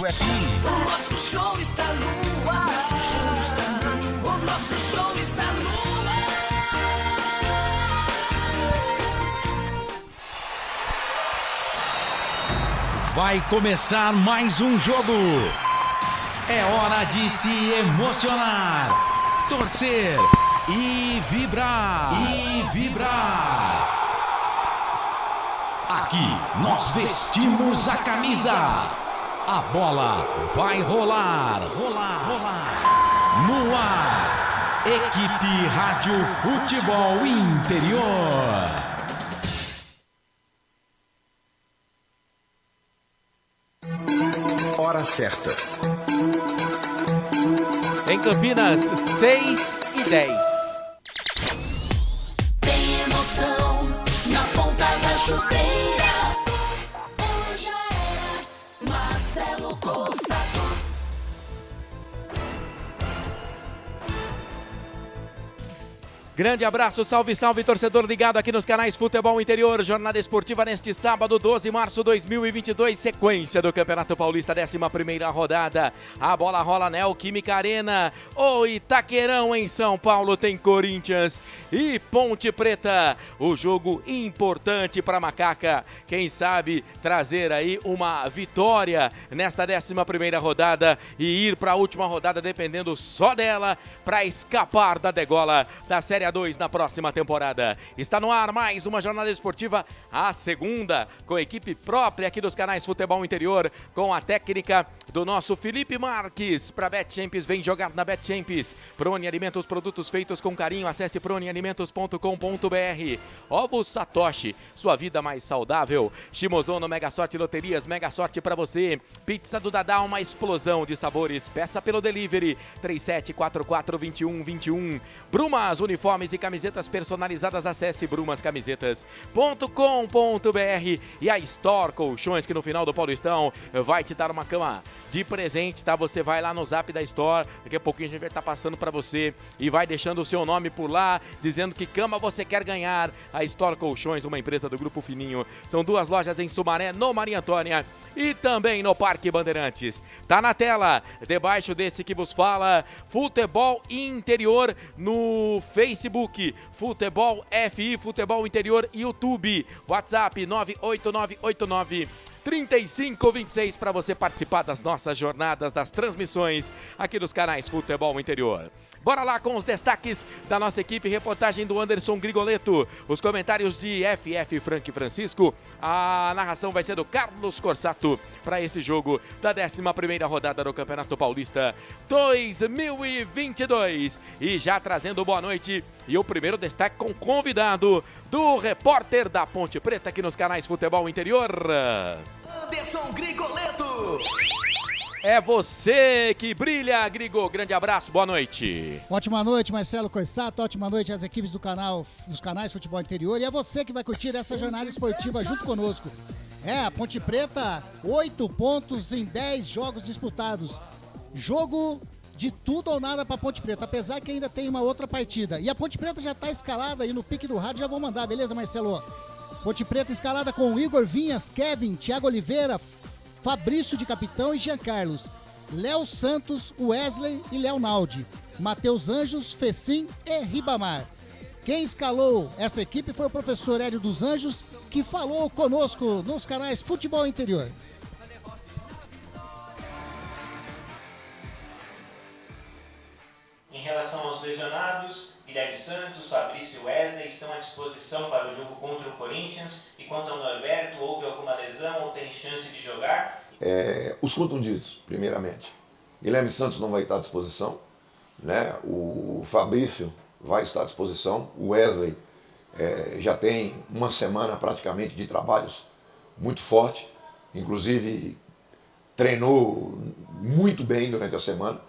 FM. O nosso show está no ar. O nosso show está no ar. Vai começar mais um jogo. É hora de se emocionar, torcer e vibrar. Aqui nós vestimos a camisa. A bola vai rolar. No ar, Equipe Rádio Futebol Interior. Hora certa. Em Campinas, 6h10. Tem emoção na ponta da chuteira. Hoje era Marcelo Cossato. Grande abraço, salve, salve, torcedor ligado aqui nos canais Futebol Interior. Jornada esportiva neste sábado, 12 de março de 2022. Sequência do Campeonato Paulista, 11ª rodada. A bola rola na Neoquímica Arena. O Itaquerão, em São Paulo, tem Corinthians e Ponte Preta. O jogo importante para Macaca. Quem sabe trazer aí uma vitória nesta 11ª rodada e ir para a última rodada, dependendo só dela, para escapar da degola da Série A2 na próxima temporada. Está no ar mais uma jornada esportiva, a segunda, com a equipe própria aqui dos canais Futebol Interior, com a técnica do nosso Felipe Marques. Para Bet Champions, vem jogar na Bet Champions. Prone Alimentos, produtos feitos com carinho. Acesse pronealimentos.com.br. Ovos Satoshi, sua vida mais saudável. Shimozono, Mega Sorte Loterias, Mega Sorte para você. Pizza do Dadá, uma explosão de sabores. Peça pelo delivery 37442121. Brumas, uniformes e camisetas personalizadas. Acesse brumascamisetas.com.br. E a Store Colchões, que no final do Paulistão vai te dar uma cama de presente, tá? Você vai lá no Zap da Store, daqui a pouquinho a gente vai estar passando para você e vai deixando o seu nome por lá, dizendo que cama você quer ganhar. A Store Colchões, uma empresa do Grupo Fininho. São duas lojas em Sumaré, no Maria Antônia, e também no Parque Bandeirantes. Tá na tela, debaixo desse que vos fala, Futebol Interior no Facebook, Futebol FI, Futebol Interior YouTube, WhatsApp 98989-3526 para você participar das nossas jornadas, das transmissões aqui dos canais Futebol Interior. Bora lá com os destaques da nossa equipe, reportagem do Anderson Grigoleto, os comentários de FF Frank Francisco, a narração vai ser do Carlos Corsato para esse jogo da 11ª rodada do Campeonato Paulista 2022. E já trazendo boa noite e o primeiro destaque com convidado do repórter da Ponte Preta aqui nos canais Futebol Interior, Anderson Grigoleto. É você que brilha, Grigo. Grande abraço, boa noite. Ótima noite, Marcelo Corsato. Ótima noite às equipes dos canais Futebol Interior. E é você que vai curtir essa jornada esportiva junto conosco. A Ponte Preta, 8 pontos em 10 jogos disputados. Jogo de tudo ou nada para Ponte Preta, apesar que ainda tem uma outra partida. E a Ponte Preta já está escalada aí no pique do rádio, já vou mandar, beleza, Marcelo? Ponte Preta escalada com Igor Vinhas, Kevin, Thiago Oliveira, Fabrício de capitão e Jean Carlos, Léo Santos, Wesley e Léo Naldi, Matheus Anjos, Fecim e Ribamar. Quem escalou essa equipe foi o professor Hélio dos Anjos, que falou conosco nos canais Futebol Interior. Em relação aos lesionados, Guilherme Santos, Fabrício e Wesley estão à disposição para o jogo contra o Corinthians. E quanto ao Norberto, houve alguma lesão ou tem chance de jogar? Os contundidos, primeiramente. Guilherme Santos não vai estar à disposição, né? O Fabrício vai estar à disposição. O Wesley já tem uma semana praticamente de trabalhos muito forte. Inclusive, treinou muito bem durante a semana.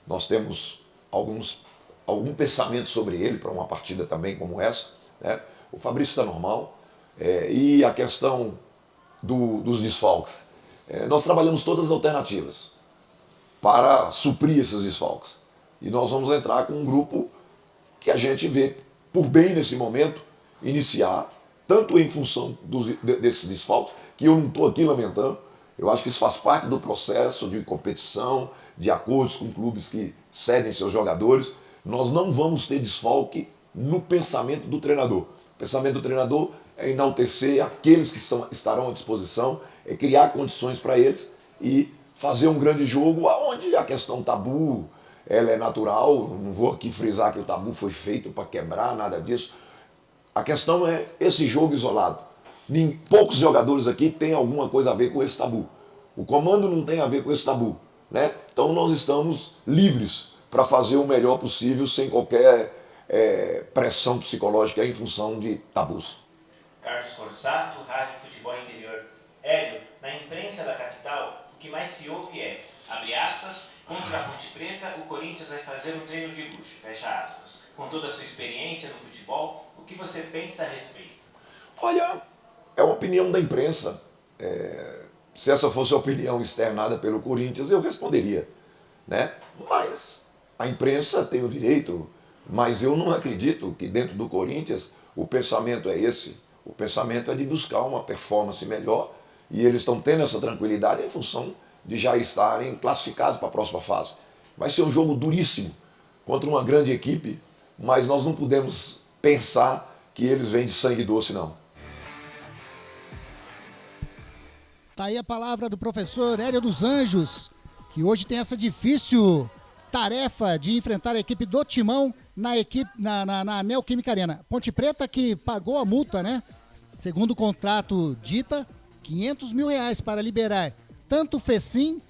Nós temos algum pensamento sobre ele para uma partida também como essa, né? O Fabrício está normal. E a questão dos desfalques. Nós trabalhamos todas as alternativas para suprir esses desfalques. E nós vamos entrar com um grupo que a gente vê por bem nesse momento iniciar, tanto em função desses desfalques, que eu não estou aqui lamentando, Eu acho que isso faz parte do processo de competição, de acordos com clubes que cedem seus jogadores. Nós não vamos ter desfalque no pensamento do treinador. O pensamento do treinador é enaltecer aqueles que estarão à disposição, é criar condições para eles e fazer um grande jogo onde a questão tabu ela é natural. Não vou aqui frisar que o tabu foi feito para quebrar, nada disso. A questão é esse jogo isolado. Poucos jogadores aqui têm alguma coisa a ver com esse tabu. O comando não tem a ver com esse tabu, né? Então nós estamos livres para fazer o melhor possível sem qualquer pressão psicológica em função de tabus. Carlos Forsato, Rádio Futebol Interior. Hélio, na imprensa da capital, o que mais se ouve é, abre aspas, contra a Ponte Preta, o Corinthians vai fazer um treino de luxo, fecha aspas. Com toda a sua experiência no futebol, o que você pensa a respeito? Olha, é uma opinião da imprensa. Se essa fosse a opinião externada pelo Corinthians, eu responderia, né? Mas a imprensa tem o direito, mas eu não acredito que dentro do Corinthians o pensamento é esse. O pensamento é de buscar uma performance melhor e eles estão tendo essa tranquilidade em função de já estarem classificados para a próxima fase. Vai ser um jogo duríssimo contra uma grande equipe, mas nós não podemos pensar que eles vêm de sangue doce, não. Tá aí a palavra do professor Hélio dos Anjos, que hoje tem essa difícil tarefa de enfrentar a equipe do Timão na Neoquímica Arena. Ponte Preta que pagou a multa, né? Segundo o contrato dita, R$500 mil para liberar tanto o Fecim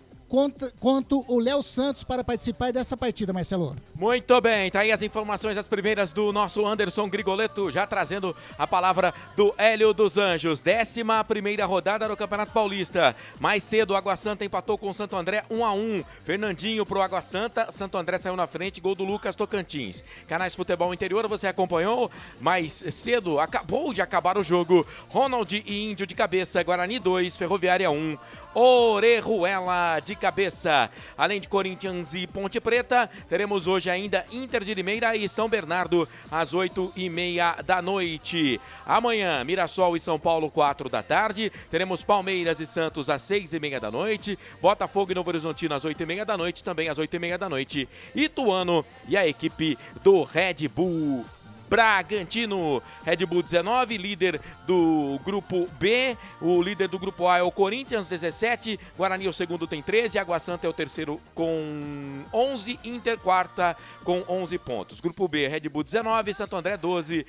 quanto o Léo Santos para participar dessa partida, Marcelo. Muito bem, tá aí as informações, as primeiras do nosso Anderson Grigoletto, já trazendo a palavra do Hélio dos Anjos. 11ª rodada do Campeonato Paulista. Mais cedo, o Água Santa empatou com o Santo André 1-1. Fernandinho pro Água Santa, Santo André saiu na frente, gol do Lucas Tocantins. Canais Futebol Interior, você acompanhou? Mais cedo, acabou de acabar o jogo. Ronald e Índio de cabeça, Guarani 2, Ferroviária 1. Orejuela de cabeça. Além de Corinthians e Ponte Preta, teremos hoje ainda Inter de Limeira e São Bernardo às 8h30 da noite. Amanhã, Mirassol e São Paulo, 4 da tarde. Teremos Palmeiras e Santos às 6h30 da noite. Botafogo e Novo Horizontino às 8h30 da noite, também às 8h30 da noite. Ituano e a equipe do Red Bull Bragantino. Red Bull 19, líder do grupo B. O líder do grupo A é o Corinthians, 17. Guarani, o segundo, tem 13. Água Santa é o terceiro com 11. Inter, quarta, com 11 pontos. Grupo B, Red Bull 19, Santo André 12.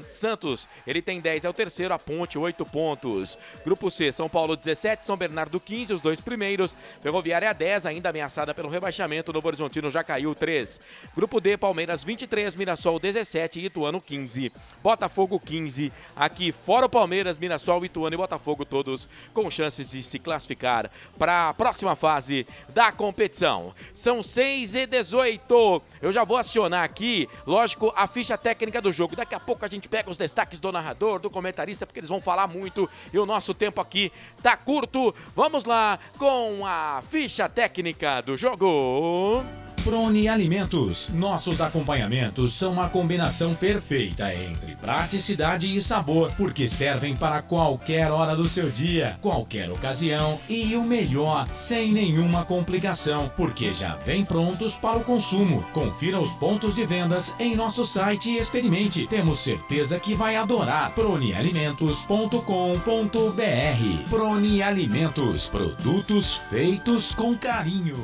Santos, ele tem 10, é o terceiro. A Ponte, 8 pontos. Grupo C, São Paulo 17, São Bernardo 15, os dois primeiros. Ferroviária 10, ainda ameaçada pelo rebaixamento. Novo Horizontino já caiu, 3. Grupo D, Palmeiras 23, Mirassol 17. Ituano 15, Botafogo 15, aqui fora o Palmeiras, Mirassol, Ituano e Botafogo, todos com chances de se classificar para a próxima fase da competição. São 6h18, eu já vou acionar aqui, lógico, a ficha técnica do jogo. Daqui a pouco a gente pega os destaques do narrador, do comentarista, porque eles vão falar muito e o nosso tempo aqui tá curto. Vamos lá com a ficha técnica do jogo. Prone Alimentos. Nossos acompanhamentos são uma combinação perfeita entre praticidade e sabor, porque servem para qualquer hora do seu dia, qualquer ocasião e o melhor, sem nenhuma complicação, porque já vem prontos para o consumo. Confira os pontos de vendas em nosso site e experimente. Temos certeza que vai adorar. pronealimentos.com.br. Prone Alimentos. Produtos feitos com carinho.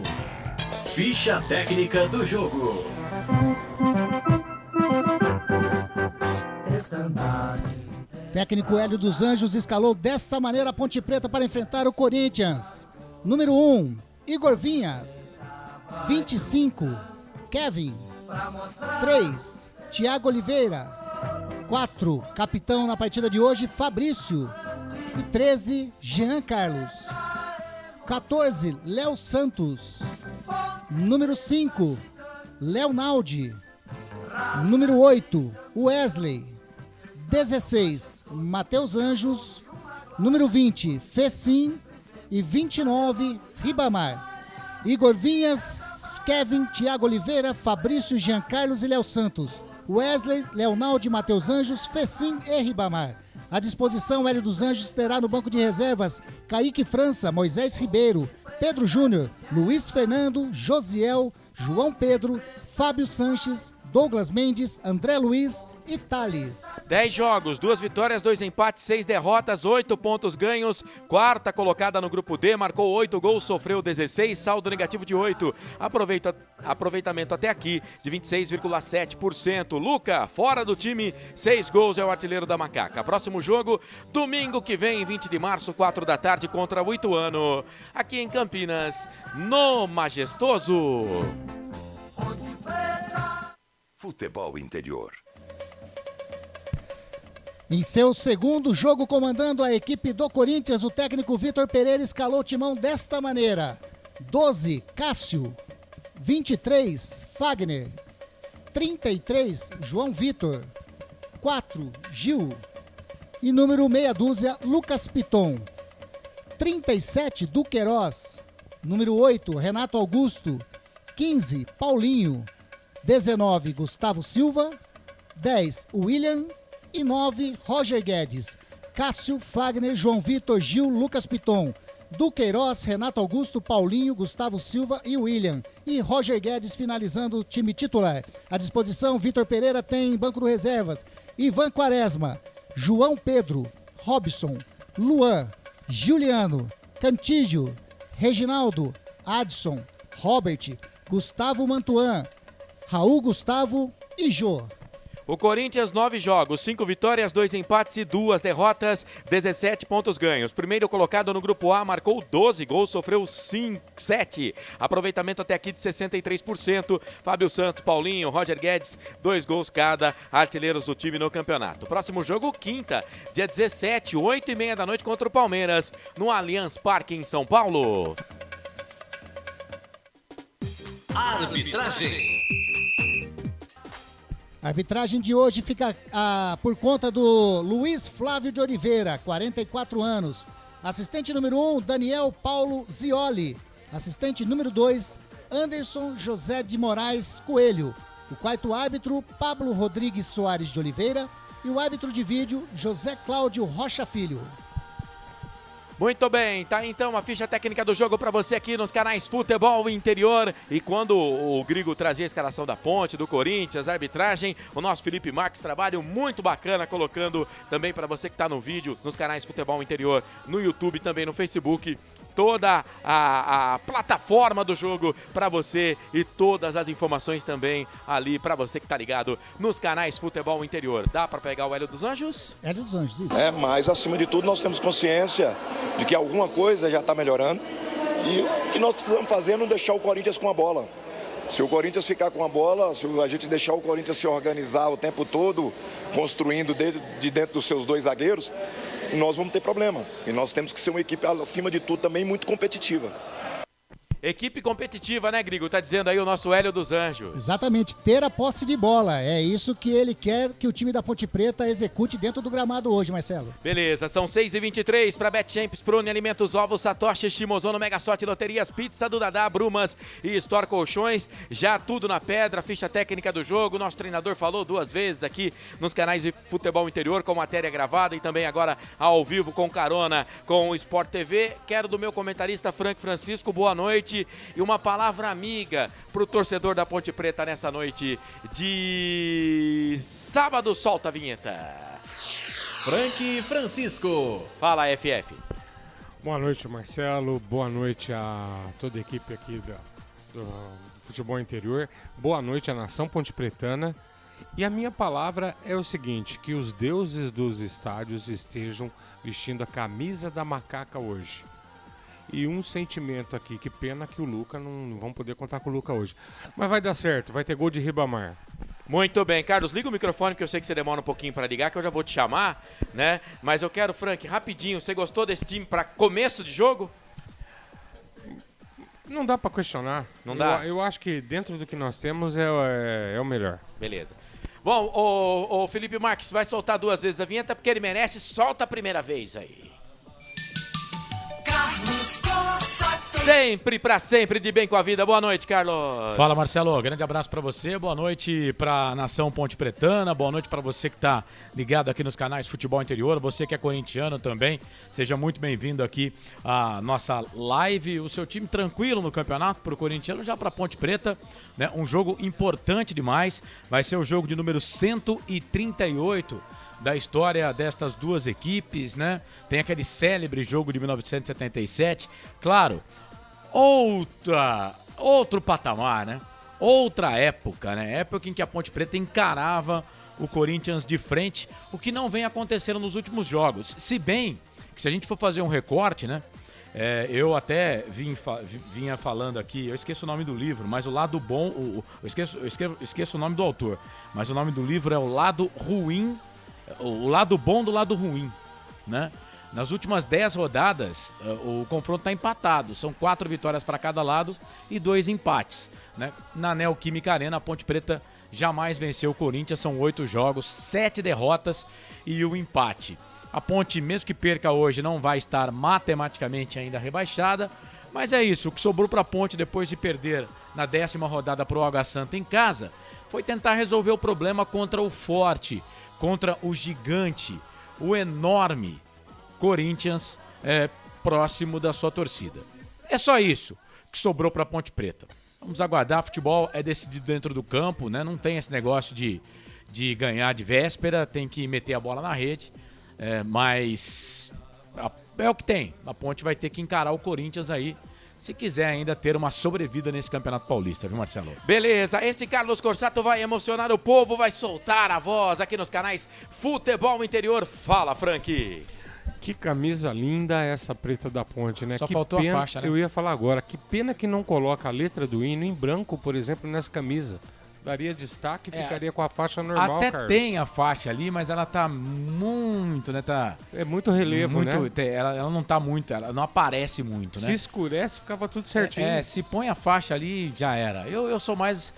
Ficha técnica do jogo. Técnico Hélio dos Anjos escalou dessa maneira a Ponte Preta para enfrentar o Corinthians. Número 1, Igor Vinhas. 25, Kevin. 3, Thiago Oliveira. 4, capitão na partida de hoje, Fabrício. E 13, Jean Carlos. 14, Léo Santos. Número 5, Leonaldi. Número 8, Wesley. 16, Matheus Anjos. Número 20, Fecim. E 29, Ribamar. Igor Vinhas, Kevin, Thiago Oliveira, Fabrício, Jean Carlos e Léo Santos. Wesley, Leonaldi, Matheus Anjos, Fecim e Ribamar. À disposição, Hélio dos Anjos terá no banco de reservas Kaique França, Moisés Ribeiro, Pedro Júnior, Luiz Fernando, Josiel, João Pedro, Fábio Sanches, Douglas Mendes, André Luiz e Thales. 10 jogos, 2 vitórias, 2 empates, 6 derrotas, 8 pontos ganhos. Quarta colocada no grupo D, marcou 8 gols, sofreu 16, saldo negativo de 8. Aproveitamento até aqui de 26,7%. Luca, fora do time, 6 gols, é o artilheiro da Macaca. Próximo jogo, domingo que vem, 20 de março, 4 da tarde, contra o Ituano, aqui em Campinas, no Majestoso. Futebol Interior. Em seu segundo jogo comandando a equipe do Corinthians, o técnico Vitor Pereira escalou o timão desta maneira: 12, Cássio, 23, Fagner, 33, João Vitor, 4, Gil e número meia dúzia, Lucas Piton, 37, Duqueiroz, número 8, Renato Augusto, 15, Paulinho, 19, Gustavo Silva, 10, William e 9, Roger Guedes. Cássio, Fagner, João Vitor, Gil, Lucas Piton, Duqueiroz, Renato Augusto, Paulinho, Gustavo Silva e William. E Roger Guedes finalizando o time titular. À disposição, Vitor Pereira tem banco de reservas: Ivan Quaresma, João Pedro, Robson, Luan, Juliano, Cantígio, Reginaldo, Adson, Robert, Gustavo Mantuan, Raul Gustavo e Jô. O Corinthians, 9 jogos, 5 vitórias, 2 empates e 2 derrotas, 17 pontos ganhos. Primeiro colocado no Grupo A, marcou 12 gols, sofreu 7. Aproveitamento até aqui de 63%. Fábio Santos, Paulinho, Roger Guedes, 2 gols cada, artilheiros do time no campeonato. Próximo jogo, quinta, dia 17, 8h30 da noite contra o Palmeiras, no Allianz Parque, em São Paulo. Arbitragem. A arbitragem de hoje fica por conta do Luiz Flávio de Oliveira, 44 anos. Assistente número 1, Daniel Paulo Zioli. Assistente número 2, Anderson José de Moraes Coelho. O quarto árbitro, Pablo Rodrigues Soares de Oliveira. E o árbitro de vídeo, José Cláudio Rocha Filho. Muito bem, tá então a ficha técnica do jogo para você aqui nos canais Futebol Interior. E quando o Grigo trazia a escalação da Ponte, do Corinthians, a arbitragem, o nosso Felipe Marques, trabalho muito bacana, colocando também para você que tá no vídeo, nos canais Futebol Interior, no YouTube, também no Facebook, toda a plataforma do jogo para você e todas as informações também ali para você que tá ligado nos canais Futebol Interior. Dá para pegar o Hélio dos Anjos? Hélio dos Anjos, isso. Mas acima de tudo nós temos consciência de que alguma coisa já está melhorando e o que nós precisamos fazer é não deixar o Corinthians com a bola. Se o Corinthians ficar com a bola, se a gente deixar o Corinthians se organizar o tempo todo, construindo de dentro dos seus 2 zagueiros, nós vamos ter problema. E nós temos que ser uma equipe, acima de tudo, também muito competitiva. Equipe competitiva, né, Grigo? Tá dizendo aí o nosso Hélio dos Anjos. Exatamente, ter a posse de bola. É isso que ele quer que o time da Ponte Preta execute dentro do gramado hoje, Marcelo. Beleza, são 6h23 para Betchamps, Prune Alimentos, Ovos, Satoshi, Shimozono, Mega Sorte, Loterias, Pizza do Dadá, Brumas e Store Colchões. Já tudo na pedra, ficha técnica do jogo. Nosso treinador falou 2 vezes aqui nos canais de Futebol Interior, com matéria gravada e também agora ao vivo com carona com o Sport TV. Quero do meu comentarista Frank Francisco, boa noite. E uma palavra amiga para o torcedor da Ponte Preta nessa noite de sábado. Solta a vinheta. Frank Francisco. Fala, FF. Boa noite, Marcelo. Boa noite a toda a equipe aqui do Futebol Interior. Boa noite à nação pontepretana. E a minha palavra é o seguinte, que os deuses dos estádios estejam vestindo a camisa da Macaca hoje. E um sentimento aqui, que pena que o Luca, não vamos poder contar com o Luca hoje. Mas vai dar certo, vai ter gol de Ribamar. Muito bem, Carlos, liga o microfone que eu sei que você demora um pouquinho para ligar, que eu já vou te chamar, né? Mas eu quero, Frank, rapidinho, você gostou desse time para começo de jogo? Não dá para questionar. Não dá? Eu acho que dentro do que nós temos é o melhor. Beleza. Bom, o Felipe Marques vai soltar 2 vezes a vinheta porque ele merece, solta a primeira vez aí. Carlos Costa Sempre pra sempre de bem com a vida. Boa noite, Carlos. Fala, Marcelo. Grande abraço pra você. Boa noite pra nação Ponte Pretana. Boa noite pra você que tá ligado aqui nos canais Futebol Interior. Você que é corintiano também. Seja muito bem-vindo aqui à nossa live. O seu time tranquilo no campeonato pro corintiano, já pra Ponte Preta, né? Um jogo importante demais. Vai ser o jogo de número 138 da história destas duas equipes, né? Tem aquele célebre jogo de 1977. Claro, outro patamar, né? Outra época, né? Época em que a Ponte Preta encarava o Corinthians de frente, o que não vem acontecendo nos últimos jogos. Se bem que, se a gente for fazer um recorte, né? Eu até vinha falando aqui, eu esqueço o nome do livro, mas o lado bom, eu esqueço o nome do autor, mas o nome do livro é O Lado Ruim, o lado bom do lado ruim, né? Nas últimas 10 rodadas, o confronto está empatado. São 4 vitórias para cada lado e 2 empates, né? Na Neoquímica Arena, a Ponte Preta jamais venceu o Corinthians. São 8 jogos, 7 derrotas e um empate. A Ponte, mesmo que perca hoje, não vai estar matematicamente ainda rebaixada. Mas é isso, o que sobrou para a Ponte depois de perder na 10ª rodada para o Água Santa em casa foi tentar resolver o problema contra o forte, contra o gigante, o enorme Corinthians, próximo da sua torcida. É só isso que sobrou para a Ponte Preta. Vamos aguardar, futebol é decidido dentro do campo, né? Não tem esse negócio de ganhar de véspera, tem que meter a bola na rede, mas é o que tem. A Ponte vai ter que encarar o Corinthians aí, se quiser ainda ter uma sobrevida nesse Campeonato Paulista, viu, Marcelo? Beleza, esse Carlos Corsato vai emocionar o povo, vai soltar a voz aqui nos canais Futebol Interior. Fala, Frank. Que camisa linda essa preta da Ponte, né? Só que faltou pena, a faixa, né? Eu ia falar agora, que pena que não coloca a letra do hino em branco, por exemplo, nessa camisa. Daria destaque e ficaria com a faixa normal, até Carlos. tem a faixa ali, mas ela tá muito, né? É muito relevo, né? Ela não tá muito, ela não aparece muito, né? Se escurece, ficava tudo certinho. Se põe a faixa ali, já era. Eu sou mais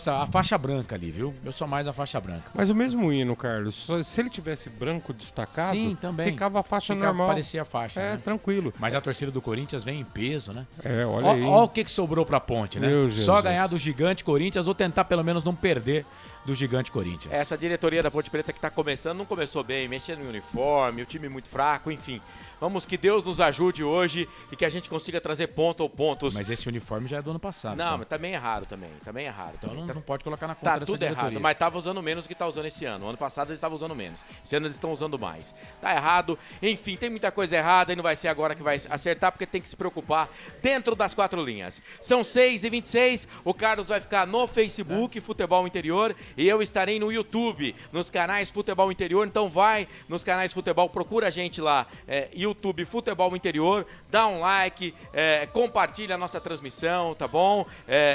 a faixa branca ali, viu? Eu sou mais a faixa branca. Mas o mesmo hino, Carlos, se ele tivesse branco destacado, sim, também ficava a faixa normal. Parecia a faixa, né? Tranquilo. Mas a torcida do Corinthians vem em peso, né? Olha aí. Olha o que sobrou pra Ponte, né? Meu Só Jesus. ganhar do gigante Corinthians ou tentar pelo menos não perder do gigante Corinthians. Essa diretoria da Ponte Preta que tá começando, não começou bem, mexendo no uniforme, o time muito fraco, enfim. Vamos que Deus nos ajude hoje e que a gente consiga trazer ponto ou pontos. Mas esse uniforme já é do ano passado. Não, mas também é raro também. Então não pode colocar na conta tá dessa tudo diretoria. errado, mas tava usando menos do que tá usando esse ano. O ano passado eles estavam usando menos. Esse ano eles estão usando mais. Tá errado. Enfim, tem muita coisa errada e não vai ser agora que vai acertar, porque tem que se preocupar dentro das 4 linhas. São 6h26, o Carlos vai ficar no Facebook, Futebol Interior, e eu estarei no YouTube, nos canais Futebol Interior. Então vai nos canais Futebol, procura a gente lá, YouTube Futebol Interior, dá um like, compartilha a nossa transmissão, tá bom?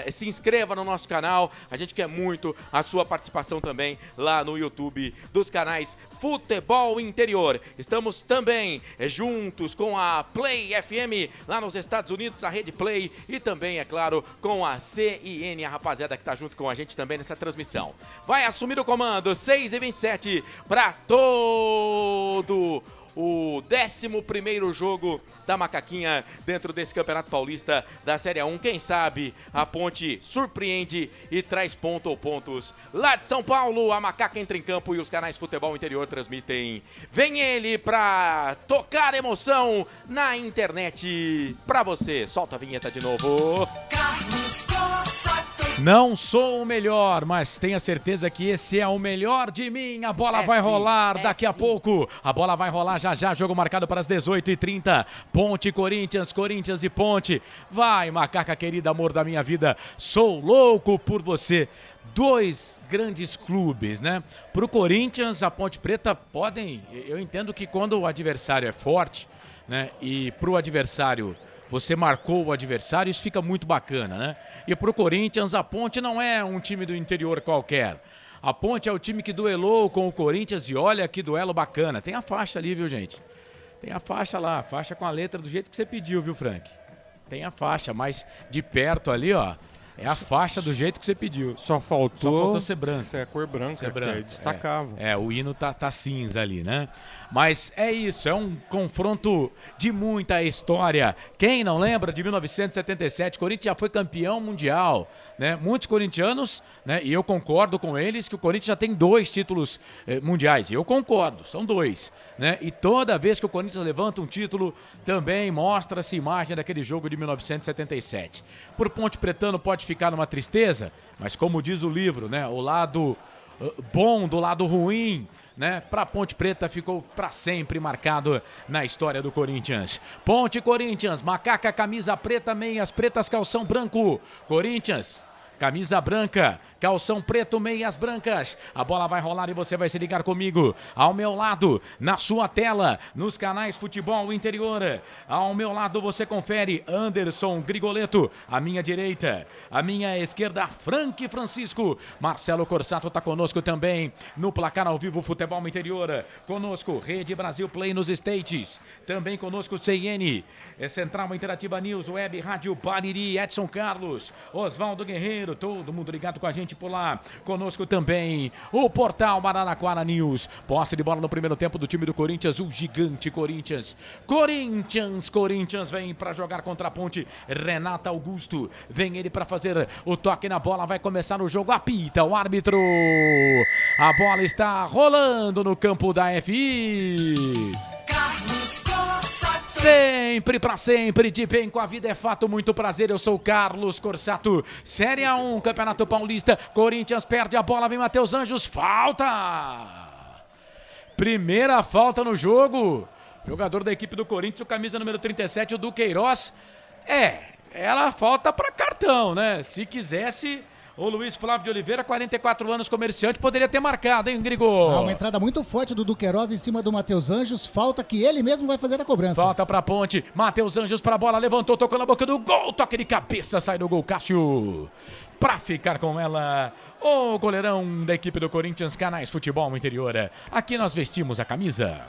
Se inscreva no nosso canal, a gente quer muito a sua participação também lá no YouTube dos canais Futebol Interior. Estamos também juntos com a Play FM lá nos Estados Unidos, a Rede Play, e também, é claro, com a CIN, a rapaziada que tá junto com a gente também nessa transmissão. Vai assumir o comando, 6h27, para todo o 11º jogo da Macaquinha dentro desse Campeonato Paulista da Série A1. Quem sabe a Ponte surpreende e traz ponto ou pontos lá de São Paulo. A Macaca entra em campo e os canais Futebol Interior transmitem. Vem ele pra tocar emoção na internet pra você. Solta a vinheta de novo. Carlos Corsato. Não sou o melhor, mas tenha certeza que esse é o melhor de mim. A bola vai rolar daqui a pouco. A bola vai rolar já. Jogo marcado para as 18h30. Ponte, Corinthians e Ponte. Vai, Macaca querida, amor da minha vida. Sou louco por você. 2 grandes clubes, né? Pro Corinthians, a Ponte Preta podem... Eu entendo que quando o adversário é forte, né? E pro adversário... Você marcou o adversário, isso fica muito bacana, né? E pro Corinthians, a Ponte não é um time do interior qualquer. A Ponte é o time que duelou com o Corinthians e olha que duelo bacana. Tem a faixa ali, viu, gente? Tem a faixa lá, faixa com a letra do jeito que você pediu, viu, Frank? Tem a faixa, mas de perto ali, ó. É a faixa do jeito que você pediu. Só faltou ser branco. Ser a cor branca, Ser branco. que aí destacava. O hino tá cinza ali, né? Mas é isso, é um confronto de muita história. Quem não lembra de 1977, Corinthians já foi campeão mundial, né? Muitos corintianos, né? E eu concordo com eles que o Corinthians já tem 2 títulos mundiais. Eu concordo, são 2, né? E toda vez que o Corinthians levanta um título, também mostra-se imagem daquele jogo de 1977. Por Ponte Pretano pode ficar numa tristeza, mas como diz o livro, né? O lado bom do lado ruim, né? Para Ponte Preta ficou para sempre marcado na história do Corinthians. Ponte Corinthians, macaca, camisa preta, meias pretas, calção branco. Corinthians, camisa branca, calção preto, meias brancas. A bola vai rolar e você vai se ligar comigo. Ao meu lado, na sua tela, nos canais Futebol Interior. Ao meu lado você confere Anderson Grigoleto. À minha direita, à minha esquerda, Frank Francisco. Marcelo Corsato está conosco também no placar ao vivo Futebol Interior. Conosco, Rede Brasil Play nos States. Também conosco, CN, Central Interativa News, Web Rádio Bariri, Edson Carlos, Oswaldo Guerreiro, todo mundo ligado com a gente por lá. Conosco também o portal Araraquara News. Posse de bola no primeiro tempo do time do Corinthians, o gigante Corinthians. Corinthians vem para jogar contra a Ponte. Renato Augusto, vem ele para fazer o toque na bola, vai começar o jogo, apita o árbitro. A bola está rolando no campo da FI. Carlos Corsato. Sempre pra sempre, de bem com a vida, é fato, muito prazer, eu sou Carlos Corsato. Série A1, Campeonato Paulista, Corinthians perde a bola, vem Matheus Anjos, falta! Primeira falta no jogo, jogador da equipe do Corinthians, o camisa número 37, o Duqueiroz, ela falta pra cartão, né? Se quisesse... O Luiz Flávio de Oliveira, 44 anos, comerciante, poderia ter marcado, hein, Grigol? Uma entrada muito forte do Duqueiroz em cima do Matheus Anjos. Falta que ele mesmo vai fazer a cobrança. Falta pra Ponte. Matheus Anjos pra bola, levantou, tocou na boca do gol. Toque de cabeça, sai do gol, Cássio. Pra ficar com ela, o goleirão da equipe do Corinthians, Canais Futebol Interior. Aqui nós vestimos a camisa.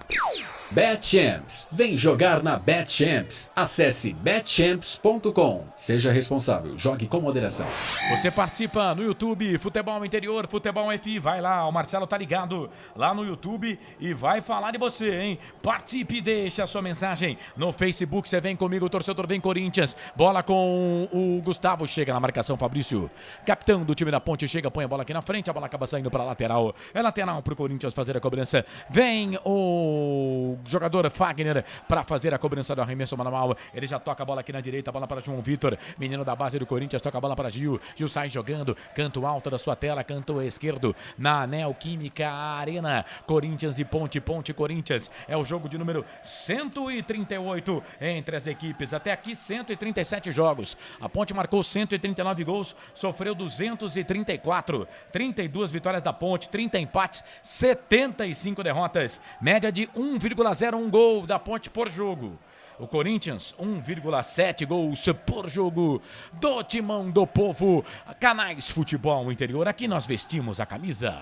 BetChamps. Vem jogar na BetChamps. Acesse betchamps.com. Seja responsável. Jogue com moderação. Você participa no YouTube, Futebol Interior, Futebol FI. Vai lá, o Marcelo tá ligado lá no YouTube e vai falar de você, hein? Participe, deixa a sua mensagem. No Facebook, você vem comigo, o torcedor vem Corinthians. Bola com o Gustavo, chega na marcação, Fabrício. Capitão do time da Ponte, chega, põe a bola aqui na frente, a bola acaba saindo para lateral. É lateral pro Corinthians fazer a cobrança. Vem o jogador Fagner para fazer a cobrança do arremesso manual. Ele já toca a bola aqui na direita, a bola para João Vitor, menino da base do Corinthians, toca a bola para Gil. Gil sai jogando, canto alto da sua tela, canto esquerdo na Neoquímica Arena. Corinthians e Ponte, Corinthians. É o jogo de número 138 entre as equipes. Até aqui 137 jogos. A Ponte marcou 139 gols, sofreu 234. 32 vitórias da Ponte, 30 empates, 75 derrotas. Média de 1,01 gol da Ponte por jogo. O Corinthians, 1,7 gols por jogo do Timão do Povo. Canais Futebol Interior, aqui nós vestimos a camisa.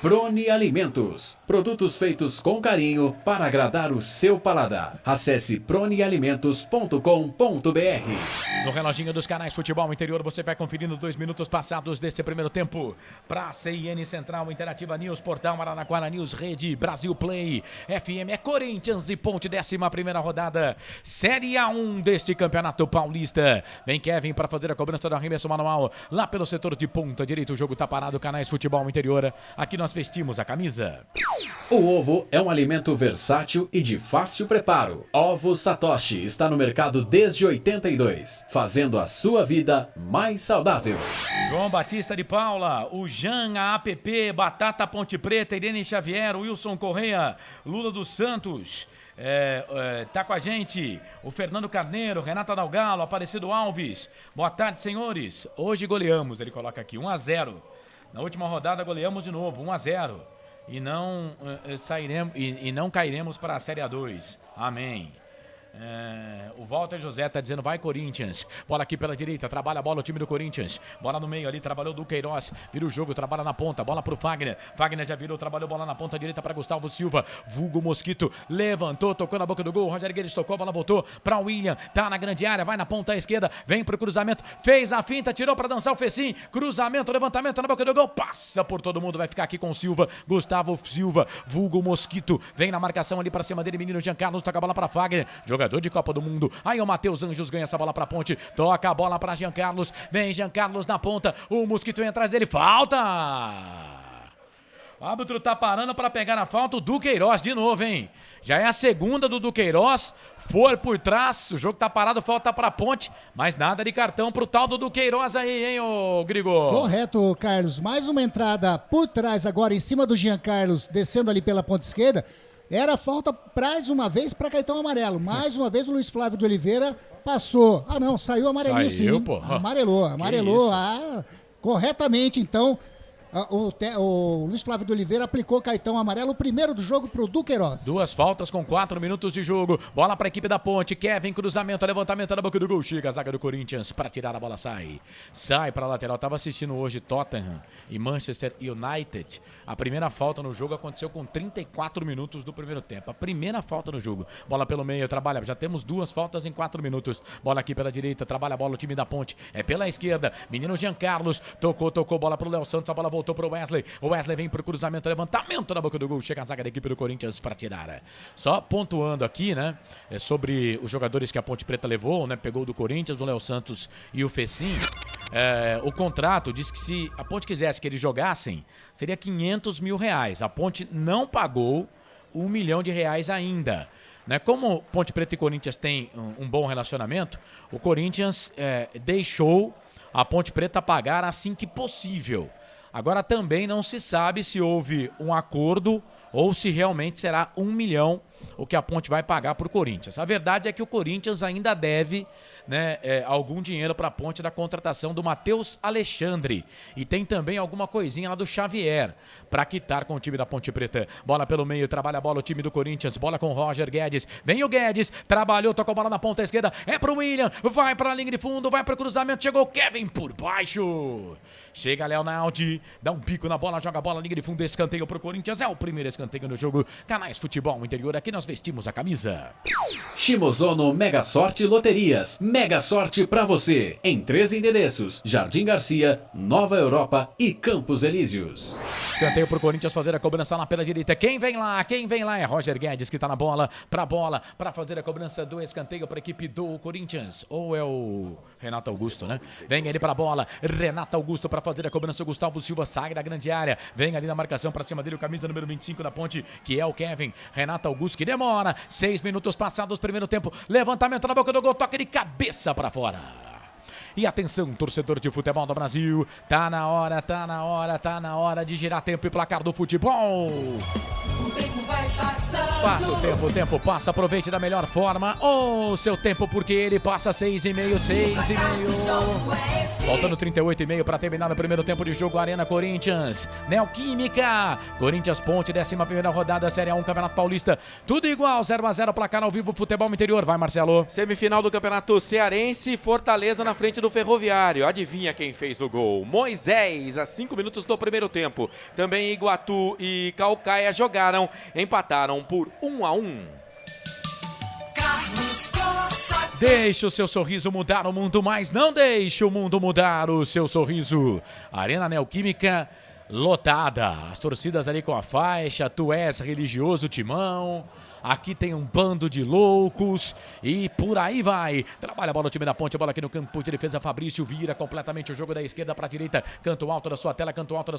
Prone Alimentos. Produtos feitos com carinho para agradar o seu paladar. Acesse pronealimentos.com.br. No reloginho dos Canais Futebol Interior, você vai conferindo 2 minutos passados desse primeiro tempo. Pra CIN Central Interativa News, Portal Araraquara News, Rede Brasil Play, FM, é Corinthians e Ponte, 11ª rodada, Série A1 deste Campeonato Paulista. Vem Kevin para fazer a cobrança do arremesso manual lá pelo setor de ponta direito. O jogo tá parado, Canais Futebol Interior. Aqui nós vestimos a camisa. O ovo é um alimento versátil e de fácil preparo. Ovo Satoshi está no mercado desde 82, fazendo a sua vida mais saudável. João Batista de Paula, o Jean, a APP, Batata Ponte Preta, Irene Xavier, Wilson Correia, Lula dos Santos. Tá com a gente o Fernando Carneiro, Renata Dalgalo, Aparecido Alves. Boa tarde, senhores. Hoje goleamos, ele coloca aqui, 1-0. Na última rodada goleamos de novo, 1-0. E não sairemos e não cairemos para a Série A2. Amém. O Walter José tá dizendo, vai Corinthians. Bola aqui pela direita, trabalha a bola o time do Corinthians. Bola no meio ali, trabalhou o Duqueiroz. Vira o jogo, trabalha na ponta, bola pro Fagner. Fagner já virou, trabalhou bola na ponta direita para Gustavo Silva. Vulgo Mosquito, levantou, tocou na boca do gol. Roger Guedes tocou, a bola voltou pra William. Tá na grande área, vai na ponta esquerda, vem pro cruzamento. Fez a finta, tirou pra dançar o Fecim. Cruzamento, levantamento na boca do gol. Passa por todo mundo, vai ficar aqui com o Silva. Gustavo Silva, Vulgo Mosquito. Vem na marcação ali pra cima dele, menino Jean Carlos, toca a bola pra Fagner. Jogador de Copa do Mundo. Aí o Matheus Anjos ganha essa bola pra ponte. Toca a bola pra Jean Carlos. Vem Jean Carlos na ponta. O Mosquito vem atrás dele. Falta! O árbitro tá parando para pegar na falta o Duqueiroz de novo, hein? Já é a segunda do Duqueiroz. For por trás. O jogo tá parado, falta pra ponte. Mas nada de cartão pro tal do Duqueiroz aí, hein, ô Grigor? Correto, Carlos. Mais uma entrada por trás agora em cima do Jean Carlos, descendo ali pela ponta esquerda. Era falta mais uma vez para cartão amarelo. Mais uma vez o Luiz Flávio de Oliveira passou. Ah, não, saiu amarelinho sim. Pô. Amarelou. Corretamente, então. O Luiz Flávio de Oliveira aplicou cartão amarelo, o primeiro do jogo pro Duqueiroz. 2 faltas com 4 minutos de jogo. Bola para a equipe da Ponte. Kevin, cruzamento, levantamento na boca do gol. Chega a zaga do Corinthians para tirar a bola, sai para a lateral. Tava assistindo hoje Tottenham e Manchester United. A primeira falta no jogo aconteceu com 34 minutos do primeiro tempo. A primeira falta no jogo. Bola pelo meio, trabalha. Já temos 2 faltas em 4 minutos. Bola aqui pela direita, trabalha a bola o time da Ponte. É pela esquerda. Menino Jean Carlos tocou bola pro Léo Santos. A bola voltou pro Wesley. O Wesley vem pro cruzamento, levantamento na boca do gol. Chega a zaga da equipe do Corinthians para tirar. Só pontuando aqui, né? Sobre os jogadores que a Ponte Preta levou, né? Pegou do Corinthians, o Léo Santos e o Fecim. O contrato diz que se a Ponte quisesse que eles jogassem, seria R$500 mil. A Ponte não pagou R$1 milhão ainda. Né? Como Ponte Preta e Corinthians têm um bom relacionamento, o Corinthians deixou a Ponte Preta pagar assim que possível. Agora também não se sabe se houve um acordo ou se realmente será R$1 milhão o que a Ponte vai pagar para o Corinthians. A verdade é que o Corinthians ainda deve, né, algum dinheiro para a Ponte da contratação do Matheus Alexandre. E tem também alguma coisinha lá do Xavier para quitar com o time da Ponte Preta. Bola pelo meio, trabalha a bola o time do Corinthians. Bola com o Roger Guedes. Vem o Guedes, trabalhou, tocou a bola na ponta esquerda. É pro William, vai para a linha de fundo, vai para o cruzamento. Chegou o Kevin por baixo. Chega Leonardo, dá um pico na bola, joga a bola, linha de fundo, escanteio pro Corinthians. É o primeiro escanteio no jogo. Canais Futebol Interior, aqui nós vestimos a camisa. Shimozono Mega Sorte Loterias. Mega sorte pra você. Em 3 endereços: Jardim Garcia, Nova Europa e Campos Elíseos. Escanteio pro Corinthians fazer a cobrança lá pela direita. Quem vem lá? É Roger Guedes que tá na bola pra fazer a cobrança do escanteio pra equipe do Corinthians. Ou é o Renato Augusto, né? Vem ele pra bola. Renato Augusto pra fazer a cobrança. Gustavo Silva sai da grande área. Vem ali na marcação pra cima dele o camisa número 25 da Ponte, que é o Kevin. Renato Augusto que demora. 6 minutos passados, primeiro tempo. Levantamento na boca do gol, toque de cabeça pra fora. E atenção, torcedor de futebol do Brasil. Tá na hora de girar tempo e placar do futebol. O tempo vai passando. Passa o tempo passa, aproveite da melhor forma o seu tempo, porque ele passa 6,5. Faltando 38,5 para terminar o primeiro tempo de jogo. Arena Corinthians, Neoquímica, Corinthians Ponte, 11ª rodada, Série A1, Campeonato Paulista. Tudo igual, 0-0, placar ao vivo, futebol interior. Vai, Marcelo. Semifinal do Campeonato Cearense, Fortaleza na frente do Ferroviário. Adivinha quem fez o gol? Moisés, a 5 minutos do primeiro tempo. Também Iguatu e Caucaia jogaram, empataram por 1-1. Deixe o seu sorriso mudar o mundo, mas não deixe o mundo mudar o seu sorriso. Arena Neoquímica lotada. As torcidas ali com a faixa. Tu és religioso, Timão. Aqui tem um bando de loucos e por aí vai. Trabalha a bola o time da Ponte, a bola aqui no campo de defesa. Fabrício vira completamente o jogo da esquerda para a direita. Canto alto da sua tela, canto alto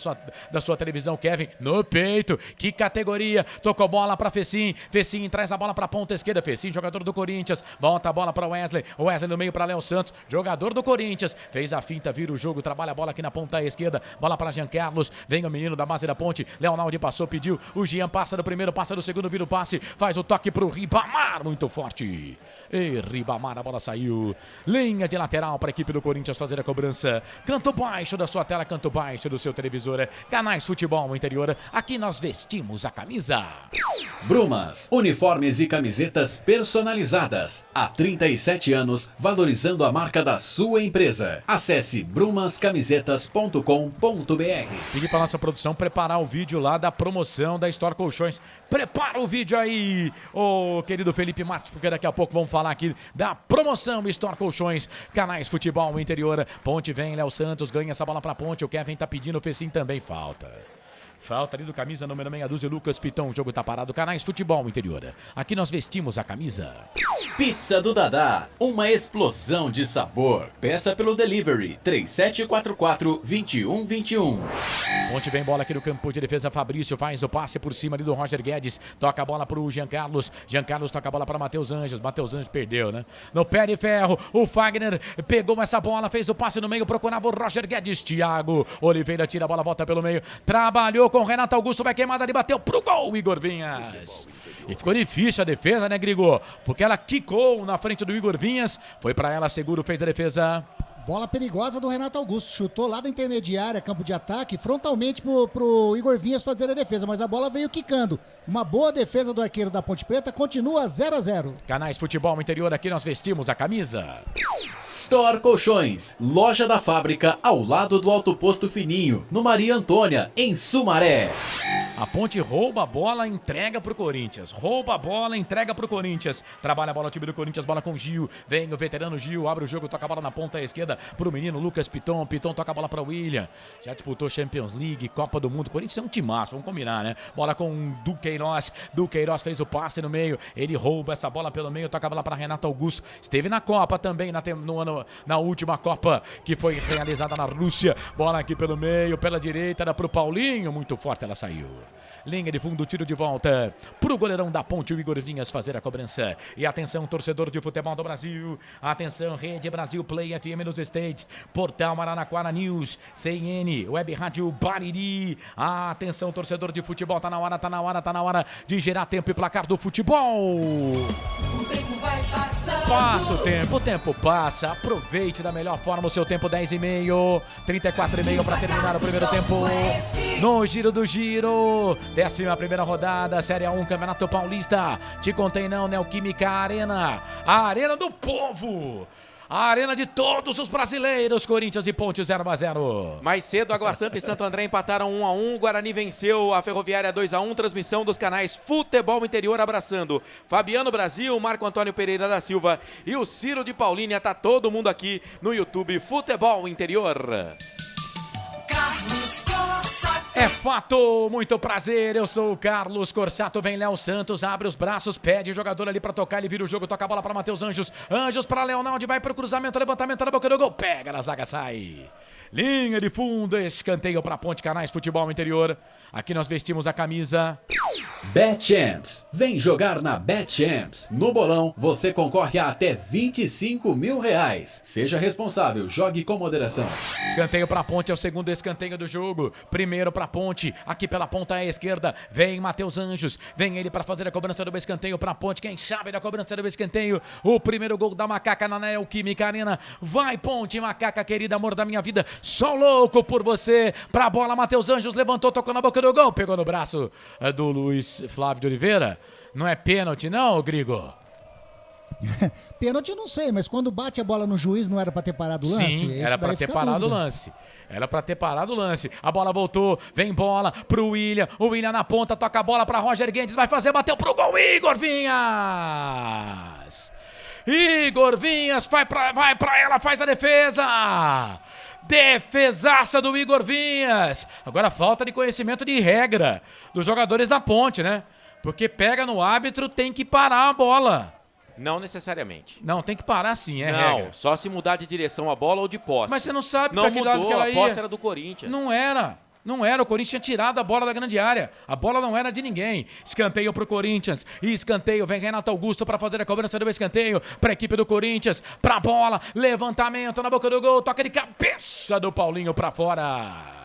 da sua televisão. Kevin no peito. Que categoria. Tocou bola para Fecim. Fecim traz a bola para a ponta esquerda. Fecim, jogador do Corinthians. Volta a bola para Wesley. Wesley no meio para Léo Santos. Jogador do Corinthians. Fez a finta, vira o jogo. Trabalha a bola aqui na ponta esquerda. Bola para Jean Carlos. Vem o menino da base da Ponte. Leonardo passou, pediu. O Jean passa do primeiro, passa do segundo, vira o passe. Faz faz o toque pro Ribamar, muito forte. E Ribamar, a bola saiu. Linha de lateral para a equipe do Corinthians fazer a cobrança. Canto baixo da sua tela, canto baixo do seu televisor. Canais Futebol Interior, aqui nós vestimos a camisa. Brumas, uniformes e camisetas personalizadas. Há 37 anos, valorizando a marca da sua empresa. Acesse brumascamisetas.com.br. Pedi para nossa produção preparar o vídeo lá da promoção da Store Colchões. Prepara o vídeo aí, ô querido Felipe Martins, porque daqui a pouco vamos falar aqui da promoção Store Colchões, Canais Futebol Interior. Ponte vem, Léo Santos ganha essa bola pra Ponte, o Kevin tá pedindo, o Fecim também falta. Falta ali do camisa número meia dúzia, Lucas Piton, o jogo tá parado, Canais Futebol Interior. Aqui nós vestimos a camisa. Pizza do Dadá, uma explosão de sabor. Peça pelo delivery 3744-2121. Ponte vem bola aqui no campo de defesa, Fabrício faz o passe por cima ali do Roger Guedes, toca a bola pro Jean Carlos toca a bola para Matheus Anjos perdeu, né? No pé de ferro, o Fagner pegou essa bola, fez o passe no meio, procurava o Roger Guedes, Thiago Oliveira tira a bola, volta pelo meio, trabalhou com Renato Augusto, vai queimada ali, bateu pro gol, Igor Vinhas. E ficou difícil a defesa, né, Grigo? Porque ela quicou na frente do Igor Vinhas, foi pra ela, seguro, fez a defesa. Bola perigosa do Renato Augusto, chutou lá da intermediária, campo de ataque, frontalmente pro Igor Vinhas fazer a defesa, mas a bola veio quicando. Uma boa defesa do arqueiro da Ponte Preta, continua 0-0. Canais Futebol Interior, aqui nós vestimos a camisa. Store Colchões, loja da fábrica ao lado do Alto Posto Fininho, no Maria Antônia, em Sumaré. A Ponte rouba a bola, entrega pro Corinthians. Rouba a bola, entrega pro Corinthians. Trabalha a bola, o time do Corinthians, bola com o Gil. Vem o veterano Gil, abre o jogo, toca a bola na ponta esquerda pro menino Lucas Piton. Piton toca a bola pra William. Já disputou Champions League, Copa do Mundo. Corinthians é um timaço, vamos combinar, né? Bola com Duqueiroz. Duqueiroz fez o passe no meio. Ele rouba essa bola pelo meio, toca a bola pra Renato Augusto. Esteve na Copa também, na última Copa que foi realizada na Rússia. Bola aqui pelo meio, pela direita, dá pro Paulinho. Muito forte, ela saiu. Linha de fundo, tiro de volta pro goleirão da Ponte, o Igor Vinhas, fazer a cobrança. E atenção, torcedor de futebol do Brasil. Atenção, Rede Brasil Play FM nos States. Portal Araraquara News, CNN, Web Rádio Bariri. Atenção, torcedor de futebol, tá na hora de gerar tempo e placar do futebol. O tempo vai passando. Passa o tempo passa. Aproveite da melhor forma o seu tempo, 10h30, 34h30 para terminar o primeiro tempo. No Giro do Giro, 11ª rodada, Série A1, Campeonato Paulista. Te contei não, Neoquímica Arena, a arena do povo. A arena de todos os brasileiros, Corinthians e Ponte 0-0. Mais cedo, Água Santa e Santo André empataram 1-1. Guarani venceu a Ferroviária 2-1. Transmissão dos canais Futebol Interior, abraçando Fabiano Brasil, Marco Antônio Pereira da Silva e o Ciro de Paulínia. Tá todo mundo aqui no YouTube Futebol Interior. Carlos Corsato. É fato, muito prazer, eu sou o Carlos Corsato, vem Léo Santos, abre os braços, pede o jogador ali pra tocar, ele vira o jogo, toca a bola pra Matheus Anjos, Anjos pra Leonardo, vai pro cruzamento, levantamento na boca do gol, pega na zaga, sai. Linha de fundo, escanteio pra Ponte, Canais Futebol Interior, aqui nós vestimos a camisa. BetChamps, vem jogar na BetChamps. No bolão, você concorre a até R$25 mil. Seja responsável, jogue com moderação. Escanteio pra Ponte, é o segundo escanteio do jogo. Primeiro pra Ponte, aqui pela ponta esquerda, vem Matheus Anjos, vem ele pra fazer a cobrança do escanteio pra Ponte, quem sabe da cobrança do escanteio, o primeiro gol da Macaca na Neoquímica Arena. Vai Ponte, Macaca querida, amor da minha vida, sou louco por você. Pra bola, Matheus Anjos levantou, tocou na boca do gol, pegou no braço do Luiz Flávio de Oliveira. Não é pênalti não, Grigo? Pênalti eu não sei, mas quando bate a bola no juiz não era pra ter parado o lance? Sim, era pra ter parado o lance. Era pra ter parado o lance. A bola voltou, vem bola pro William. O William na ponta, toca a bola pra Roger Guedes, vai fazer, bateu pro gol, Igor Vinhas. Igor Vinhas vai pra ela, faz a defesa. Defesaça do Igor Vinhas. Agora falta de conhecimento de regra dos jogadores da Ponte, né? Porque pega no árbitro, tem que parar a bola. Não necessariamente. Não, tem que parar sim, é não, regra. Só se mudar de direção a bola ou de posse. Mas você não sabe não pra que lado que ela ia. A posse era do Corinthians. Não era, o Corinthians tinha tirado a bola da grande área, a bola não era de ninguém. Escanteio pro Corinthians, e escanteio, vem Renato Augusto para fazer a cobrança do escanteio, pra equipe do Corinthians, pra bola, levantamento na boca do gol, toca de cabeça do Paulinho pra fora.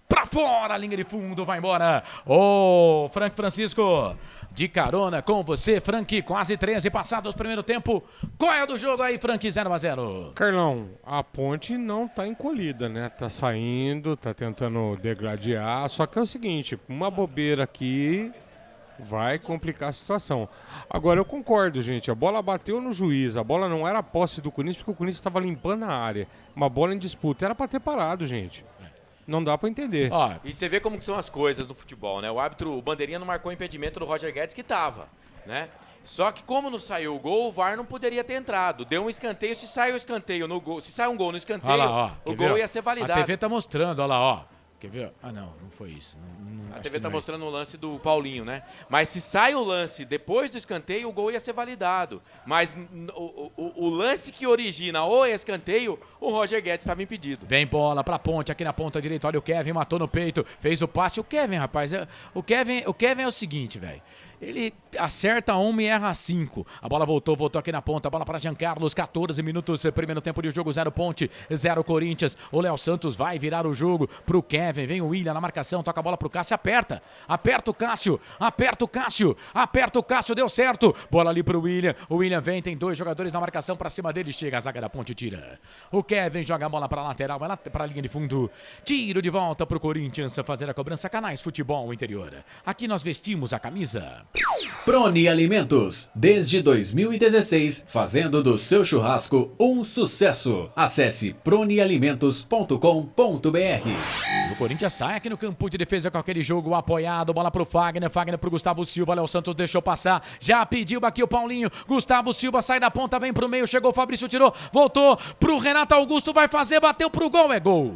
pra fora, linha de fundo, vai embora. Ô, Frank Francisco, de carona com você, Frank, quase 13 passados o primeiro tempo. Qual é do jogo aí, Frank? 0-0. Carlão, a Ponte não tá encolhida, né? Tá saindo, tá tentando degladiar, só que é o seguinte, uma bobeira aqui vai complicar a situação. Agora, eu concordo, gente, a bola bateu no juiz, a bola não era posse do Corinthians, porque o Corinthians estava limpando a área. Uma bola em disputa, era pra ter parado, gente. Não dá pra entender. E você vê como que são as coisas no futebol, né? O árbitro, o bandeirinha não marcou o impedimento do Roger Guedes, que tava, né? Só que como não saiu o gol, o VAR não poderia ter entrado. Deu um escanteio, se sai o escanteio no gol, se sai um gol no escanteio, Olha lá, ó, o gol ia ser validado. A TV tá mostrando, olha lá, ó. Quer ver? Ah, não foi isso. A TV tá mostrando o lance do Paulinho, né? Mas se sai o lance depois do escanteio, o gol ia ser validado. Mas o lance que origina o escanteio, o Roger Guedes estava impedido. Vem bola pra Ponte, aqui na ponta direita. Olha o Kevin, matou no peito, fez o passe. O Kevin, rapaz, o Kevin é o seguinte, velho. Ele acerta uma e erra 5. A bola voltou aqui na ponta. A bola para Jean Carlos, 14 minutos. Primeiro tempo de jogo, 0 Ponte, 0 Corinthians. O Léo Santos vai virar o jogo pro Kevin. Vem o William na marcação, toca a bola pro Cássio. Aperta o Cássio. Aperta o Cássio, deu certo. Bola ali pro William. O William vem, tem 2 jogadores na marcação pra cima dele. Chega a zaga da Ponte, tira. O Kevin joga a bola pra lateral, vai lá pra linha de fundo. Tiro de volta pro Corinthians fazer a cobrança. Canais Futebol Interior. Aqui nós vestimos a camisa. Prone Alimentos, desde 2016, fazendo do seu churrasco um sucesso. Acesse pronealimentos.com.br. O Corinthians sai aqui no campo de defesa com aquele jogo apoiado, bola pro Fagner pro Gustavo Silva, Léo Santos deixou passar, já pediu aqui o Paulinho, Gustavo Silva sai da ponta, vem pro meio, chegou o Fabrício, tirou, voltou pro Renato Augusto, vai fazer, bateu pro gol, é gol.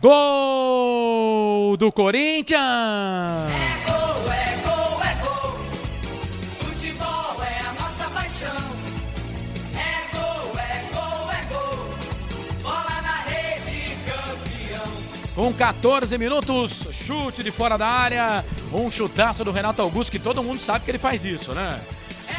Gol do Corinthians! É gol, é gol, é gol. Futebol é a nossa paixão. É gol, é gol, é gol. Bola na rede, campeão. Com 14 minutos, chute de fora da área, um chutaço do Renato Augusto, que todo mundo sabe que ele faz isso, né?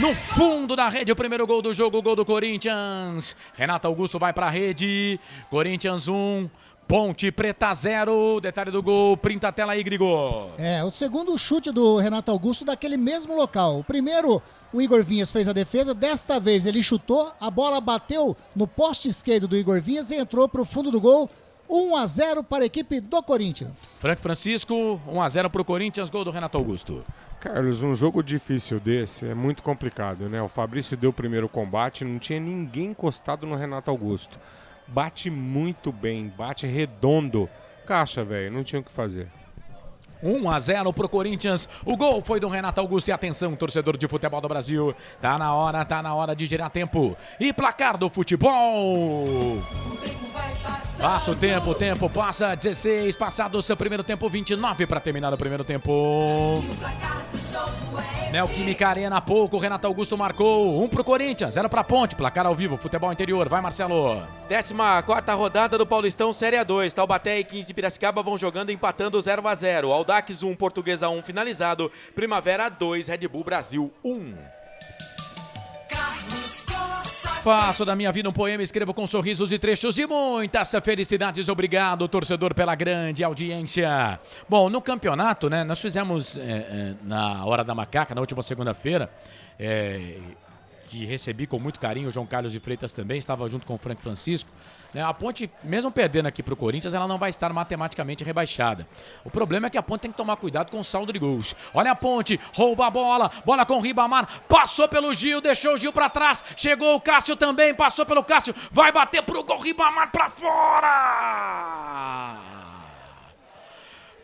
No fundo da rede, o primeiro gol do jogo, o gol do Corinthians. Renato Augusto vai pra rede, Corinthians 1, Ponte Preta 0, detalhe do gol, printa a tela aí, Grigor. O segundo chute do Renato Augusto daquele mesmo local. O primeiro, o Igor Vinhas fez a defesa, desta vez ele chutou, a bola bateu no poste esquerdo do Igor Vinhas e entrou pro fundo do gol. 1-0 para a equipe do Corinthians. Frank Francisco, 1-0 para o Corinthians, gol do Renato Augusto. Carlos, um jogo difícil desse é muito complicado, né? O Fabrício deu o primeiro combate, não tinha ninguém encostado no Renato Augusto. Bate muito bem, bate redondo. Caixa, velho, não tinha o que fazer. 1-0 pro Corinthians, o gol foi do Renato Augusto e atenção, torcedor de futebol do Brasil, tá na hora de girar tempo e placar do futebol. Passa o tempo passa, 16 passados, seu primeiro tempo, 29 para terminar o primeiro tempo. Neoquímica Arena, pouco, Renato Augusto marcou, 1 pro Corinthians, 0 pra Ponte, placar ao vivo, futebol interior, vai Marcelo. 14ª rodada do Paulistão Série A2, Taubaté e 15 Piracicaba vão jogando empatando 0-0, Audax 1, Portuguesa 1 finalizado, Primavera 2, Red Bull Brasil 1. Faço da minha vida um poema, escrevo com sorrisos e trechos de muitas felicidades. Obrigado, torcedor, pela grande audiência. Bom, no campeonato, né, nós fizemos na Hora da Macaca, na última segunda-feira, que recebi com muito carinho, o João Carlos de Freitas também, estava junto com o Frank Francisco. A Ponte, mesmo perdendo aqui para o Corinthians, ela não vai estar matematicamente rebaixada. O problema é que a Ponte tem que tomar cuidado com o saldo de gols. Olha a Ponte, rouba a bola com o Ribamar, passou pelo Gil, deixou o Gil para trás, chegou o Cássio também, passou pelo Cássio, vai bater pro gol, Ribamar para fora!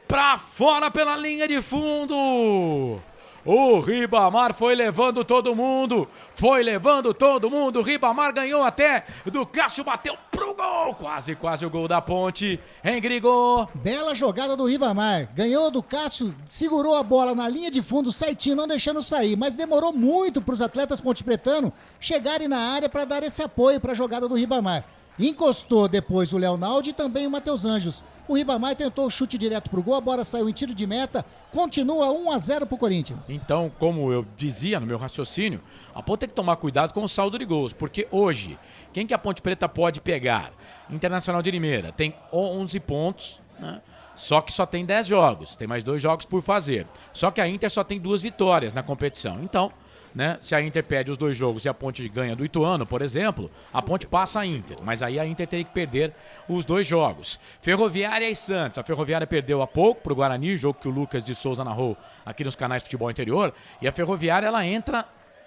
Para fora pela linha de fundo! O Ribamar foi levando todo mundo, o Ribamar ganhou até do Cássio, bateu pro gol, quase o gol da Ponte, hein, Grigor? Bela jogada do Ribamar, ganhou do Cássio, segurou a bola na linha de fundo, certinho, não deixando sair, mas demorou muito para os atletas pontepretanos chegarem na área para dar esse apoio para a jogada do Ribamar. Encostou depois o Leonaldo e também o Matheus Anjos. O Ribamar tentou o chute direto pro gol, a bola saiu em tiro de meta, continua 1-0 pro Corinthians. Então, como eu dizia no meu raciocínio, a Ponte tem que tomar cuidado com o saldo de gols, porque hoje, quem que a Ponte Preta pode pegar? Internacional de Limeira tem 11 pontos, né? Só que só tem 10 jogos, tem mais 2 jogos por fazer. Só que a Inter só tem 2 vitórias na competição. Então, né, se a Inter perde os 2 jogos e a Ponte ganha do Ituano, por exemplo, a Ponte passa a Inter. Mas aí a Inter teria que perder os 2 jogos. Ferroviária e Santos. A Ferroviária perdeu há pouco pro Guarani, jogo que o Lucas de Souza narrou aqui nos canais de Futebol Interior. E a Ferroviária, ela entra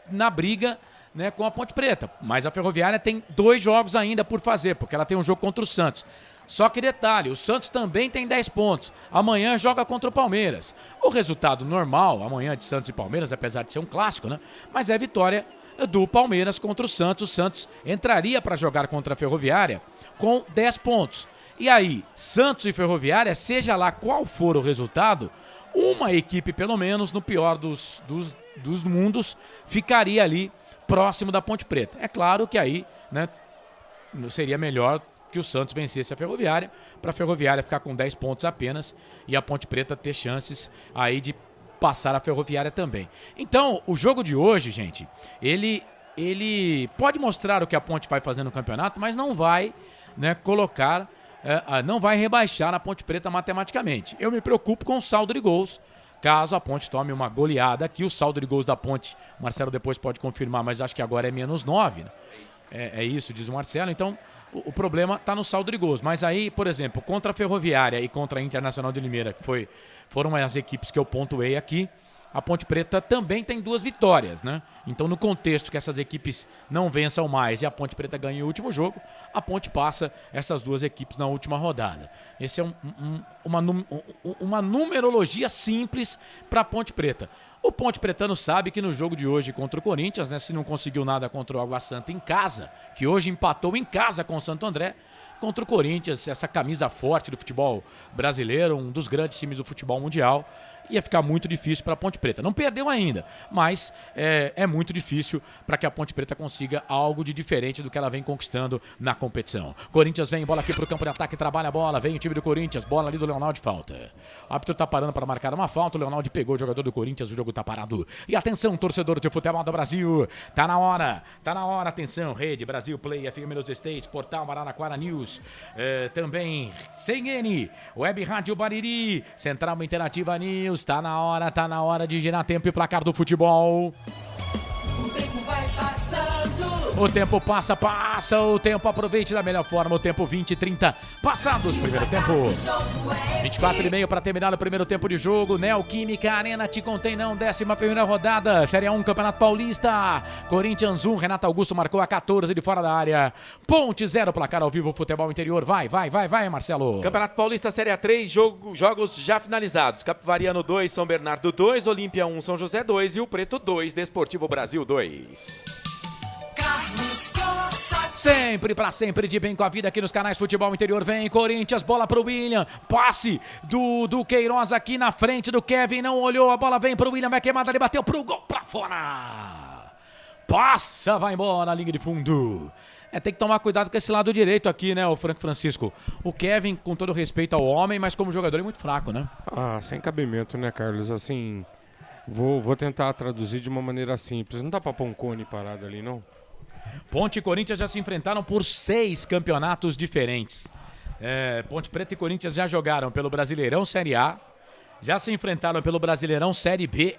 na briga, né, com a Ponte Preta. Mas a Ferroviária tem 2 jogos ainda por fazer, porque ela tem um jogo contra o Santos. Só que detalhe, o Santos também tem 10 pontos. Amanhã joga contra o Palmeiras. O resultado normal, amanhã de Santos e Palmeiras, apesar de ser um clássico, né? Mas é vitória do Palmeiras contra o Santos. O Santos entraria para jogar contra a Ferroviária com 10 pontos. E aí, Santos e Ferroviária, seja lá qual for o resultado, uma equipe, pelo menos, no pior dos mundos, ficaria ali próximo da Ponte Preta. É claro que aí, né, seria melhor que o Santos vencesse a Ferroviária, para a Ferroviária ficar com 10 pontos apenas e a Ponte Preta ter chances aí de passar a Ferroviária também. Então, o jogo de hoje, gente, ele pode mostrar o que a Ponte vai fazer no campeonato, mas não vai, né, colocar, não vai rebaixar a Ponte Preta matematicamente. Eu me preocupo com o saldo de gols, caso a Ponte tome uma goleada aqui. O saldo de gols da Ponte, o Marcelo depois pode confirmar, mas acho que agora é -9, né? É isso, diz o Marcelo. Então, o problema está no saldo de gols. Mas aí, por exemplo, contra a Ferroviária e contra a Internacional de Limeira, que foram as equipes que eu pontuei aqui, a Ponte Preta também tem 2 vitórias, né? Então, no contexto que essas equipes não vençam mais e a Ponte Preta ganha o último jogo, a Ponte passa essas 2 equipes na última rodada. Esse é uma numerologia simples para a Ponte Preta. O Ponte Pretano sabe que no jogo de hoje contra o Corinthians, né, se não conseguiu nada contra o Água Santa em casa, que hoje empatou em casa com o Santo André, contra o Corinthians, essa camisa forte do futebol brasileiro, um dos grandes times do futebol mundial, ia ficar muito difícil para a Ponte Preta. Não perdeu ainda, mas é muito difícil para que a Ponte Preta consiga algo de diferente do que ela vem conquistando na competição. Corinthians vem, bola aqui para o campo de ataque, trabalha a bola, vem o time do Corinthians, bola ali do Leonardo de falta. O árbitro tá parando para marcar uma falta, o Leonardo pegou o jogador do Corinthians, o jogo tá parado. E atenção, torcedor de futebol do Brasil, tá na hora, atenção, Rede Brasil Play, FM nos States, Portal Araraquara News, também CNN, Web Rádio Bariri, Central Interativa News. Tá na hora de girar tempo e placar do futebol. O tempo vai passando. O tempo passa, o tempo aproveite da melhor forma, o tempo 20 e 30 passados, primeiro tempo. 24,5 para terminar o primeiro tempo de jogo. Neoquímica Arena te contém não, 11ª rodada, Série A1 Campeonato Paulista. Corinthians 1, Renato Augusto marcou a 14 de fora da área. Ponte 0, placar ao vivo, futebol interior. Vai, Marcelo. Campeonato Paulista Série A3, jogos já finalizados. Capivariano 2, São Bernardo 2, Olímpia 1, São José 2 e o Preto 2, Desportivo Brasil 2. Sempre pra sempre de bem com a vida aqui nos canais Futebol Interior. Vem Corinthians, bola pro William, passe do Queiroz aqui na frente do Kevin, não olhou, a bola vem pro William, vai queimada, ele bateu pro gol, pra fora. Passa, vai embora, linha de fundo. Tem que tomar cuidado com esse lado direito aqui, né, o Francisco. O Kevin, com todo respeito ao homem, mas como jogador é muito fraco, né? Sem cabimento, né, Carlos? Assim, vou tentar traduzir de uma maneira simples. Não dá pra pôr um cone parado ali, não? Ponte e Corinthians já se enfrentaram por 6 campeonatos diferentes. Ponte Preta e Corinthians já jogaram pelo Brasileirão Série A, já se enfrentaram pelo Brasileirão Série B,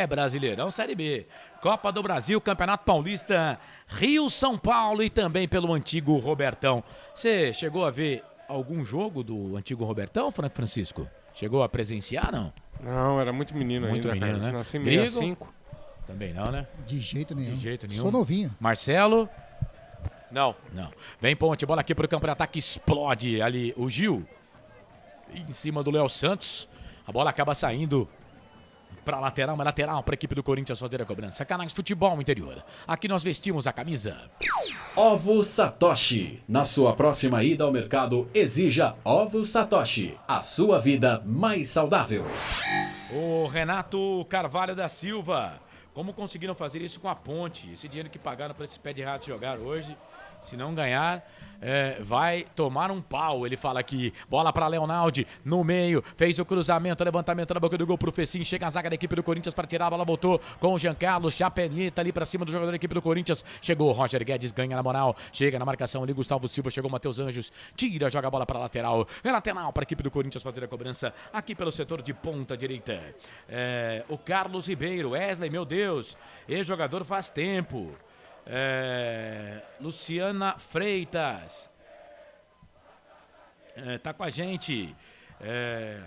Brasileirão Série B, Copa do Brasil, Campeonato Paulista, Rio, São Paulo e também pelo antigo Robertão. Você chegou a ver algum jogo do antigo Robertão, Francisco? Chegou a presenciar, não? Não, era muito menino ainda, menino, né? Nasci em 65. Também não, né? De jeito nenhum. Sou novinho. Marcelo? Não. Vem Ponte, bola aqui pro campo de ataque, explode ali o Gil. Em cima do Léo Santos. A bola acaba saindo para lateral, mas lateral para a equipe do Corinthians fazer a cobrança. Canais Futebol Interior. Aqui nós vestimos a camisa. Ovos Satoshi. Na sua próxima ida ao mercado, exija Ovos Satoshi. A sua vida mais saudável. O Renato Carvalho da Silva. Como conseguiram fazer isso com a Ponte? Esse dinheiro que pagaram para esse pé de rato jogar hoje Se não ganhar, vai tomar um pau, ele fala aqui. Bola para Leonaldi, no meio, fez o cruzamento, levantamento na boca do gol pro Fecim, chega a zaga da equipe do Corinthians para tirar, a bola voltou com o Giancarlo, Chapenita ali para cima do jogador da equipe do Corinthians, chegou o Roger Guedes, ganha na moral, chega na marcação ali, Gustavo Silva, chegou o Matheus Anjos, tira, joga a bola para lateral, é lateral para a equipe do Corinthians fazer a cobrança aqui pelo setor de ponta direita. O Carlos Ribeiro, Wesley, meu Deus, ex-jogador faz tempo. Luciana Freitas tá com a gente.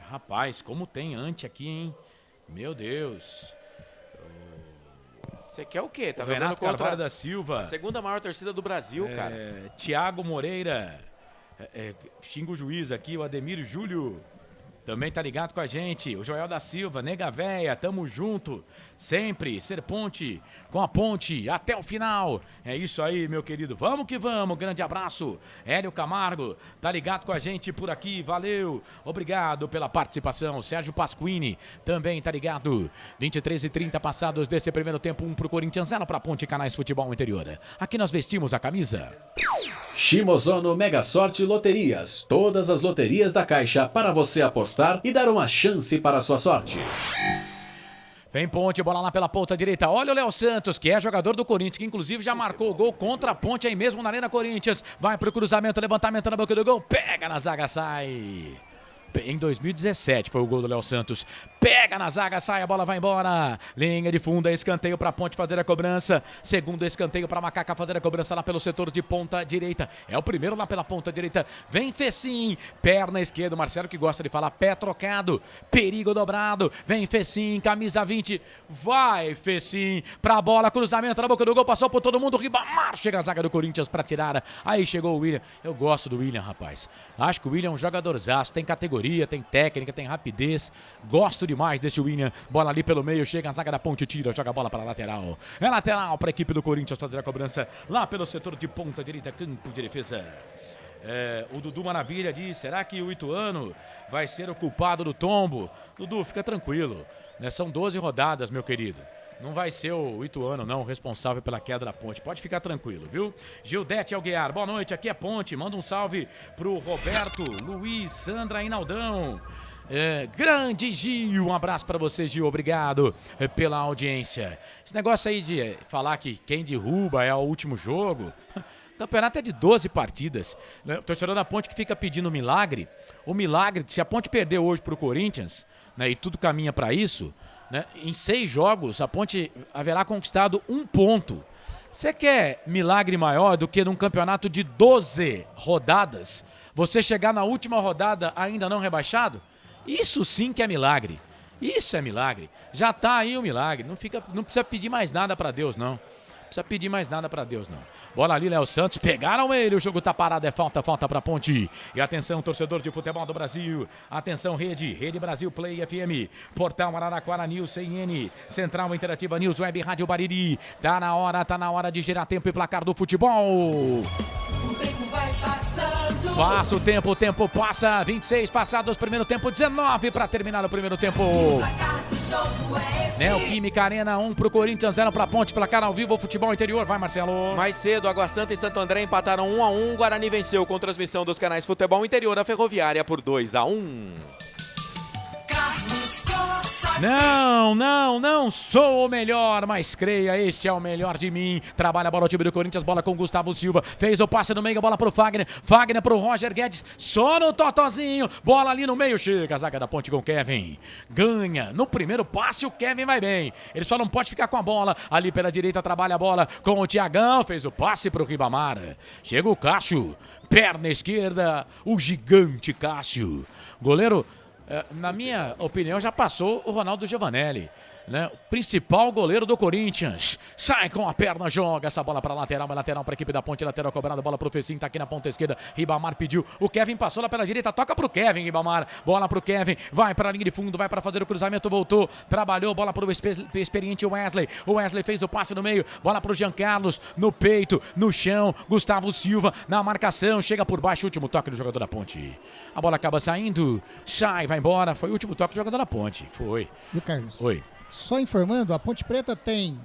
Rapaz, como tem ante aqui, hein? Meu Deus. Você quer o quê? Tá Renato jogando contra Carvalho da Silva, a segunda maior torcida do Brasil, cara. Thiago Moreira, xinga o juiz aqui, o Ademir Júlio também tá ligado com a gente. O Joel da Silva, Nega Véia, tamo junto. Sempre ser ponte com a ponte até o final. É isso aí, meu querido. Vamos que vamos. Grande abraço. Hélio Camargo tá ligado com a gente por aqui. Valeu. Obrigado pela participação. Sérgio Pasquini também tá ligado. 23h30 passados desse primeiro tempo. 1 pro Corinthians, 0 pra Ponte Canais Futebol Interior. Aqui nós vestimos a camisa. Shimozono Mega Sorte Loterias. Todas as loterias da Caixa para você apostar e dar uma chance para a sua sorte. Vem Ponte, bola lá pela ponta direita. Olha o Léo Santos, que é jogador do Corinthians, que inclusive já marcou o gol contra a Ponte aí mesmo na Arena Corinthians. Vai pro cruzamento, levantamento na boca do gol. Pega na zaga, sai. Em 2017 foi o gol do Léo Santos. Pega na zaga, sai, a bola vai embora. Linha de fundo, escanteio pra Ponte fazer a cobrança. Segundo escanteio pra Macaca fazer a cobrança lá pelo setor de ponta direita. É o primeiro lá pela ponta direita. Vem Fecim, perna esquerda. O Marcelo que gosta de falar pé trocado. Perigo dobrado. Vem Fecim, camisa 20. Vai Fecim pra bola, cruzamento na boca do gol. Passou por todo mundo. Ribamar, chega a zaga do Corinthians pra tirar. Aí chegou o William. Eu gosto do William, rapaz. Acho que o William é um jogadorzaço. Tem categoria, tem técnica, tem rapidez. Gosto demais desse William. Bola ali pelo meio, chega a zaga da Ponte, tira, joga a bola para a lateral. É lateral para a equipe do Corinthians fazer a cobrança lá pelo setor de ponta direita, campo de defesa. O Dudu Maravilha diz, será que o Ituano vai ser o culpado do tombo? Dudu, fica tranquilo, né? São 12 rodadas, meu querido. Não vai ser o Ituano, não, responsável pela queda da Ponte. Pode ficar tranquilo, viu? Gildete Alguiar, boa noite, aqui é Ponte. Manda um salve pro Roberto, Luiz, Sandra e Naldão. Grande Gil, um abraço pra você, Gil, obrigado pela audiência. Esse negócio aí de falar que quem derruba é o último jogo, o campeonato é de 12 partidas, né? O torcedor da Ponte que fica pedindo milagre, o milagre, se a Ponte perder hoje pro Corinthians, né, e tudo caminha pra isso, né, em 6 jogos a Ponte haverá conquistado 1 ponto. Você quer milagre maior do que num campeonato de 12 rodadas, você chegar na última rodada ainda não rebaixado? Isso sim que é milagre. Isso é milagre. Já tá aí o milagre. Não precisa pedir mais nada pra Deus, não. Não precisa pedir mais nada pra Deus, não. Bola ali, Léo Santos. Pegaram ele. O jogo tá parado. É falta pra Ponte. E atenção, torcedor de futebol do Brasil. Atenção, Rede Brasil Play FM. Portal Araraquara News CN. Central Interativa News Web Rádio Bariri. Tá na hora de gerar tempo e placar do futebol. Passa o tempo passa, 26 passados, primeiro tempo, 19 para terminar o primeiro tempo. Neoquímica Arena, 1 pro Corinthians, 0 pra Ponte, placar ao vivo, futebol interior, vai Marcelo. Mais cedo, Água Santa e Santo André empataram 1-1, Guarani venceu com transmissão dos canais Futebol Interior da Ferroviária por 2-1. Não sou o melhor, mas creia, este é o melhor de mim. Trabalha a bola o time do Corinthians, bola com Gustavo Silva, fez o passe no meio, bola pro Fagner pro Roger Guedes, só no totozinho, bola ali no meio, chega a zaga da Ponte com o Kevin, ganha, no primeiro passe o Kevin vai bem, ele só não pode ficar com a bola, ali pela direita trabalha a bola com o Thiagão, fez o passe pro Ribamar, chega o Cássio, perna esquerda, o gigante Cássio, goleiro. Na minha opinião, já passou o Ronaldo Giovanelli, né? O principal goleiro do Corinthians. Sai com a perna, joga essa bola para lateral, é lateral para a equipe da Ponte, lateral cobrada, bola pro Fecim, tá aqui na ponta esquerda, Ribamar pediu, o Kevin passou lá pela direita, toca pro Kevin, Ribamar, bola pro Kevin, vai para a linha de fundo, vai para fazer o cruzamento, voltou, trabalhou, bola pro experiente Wesley, o Wesley fez o passe no meio, bola pro Jean Carlos, no peito, no chão, Gustavo Silva na marcação, chega por baixo, último toque do jogador da Ponte. A bola acaba saindo, vai embora, foi o último toque do jogador da Ponte, foi. E o Carlos? Oi. Só informando, a Ponte Preta tem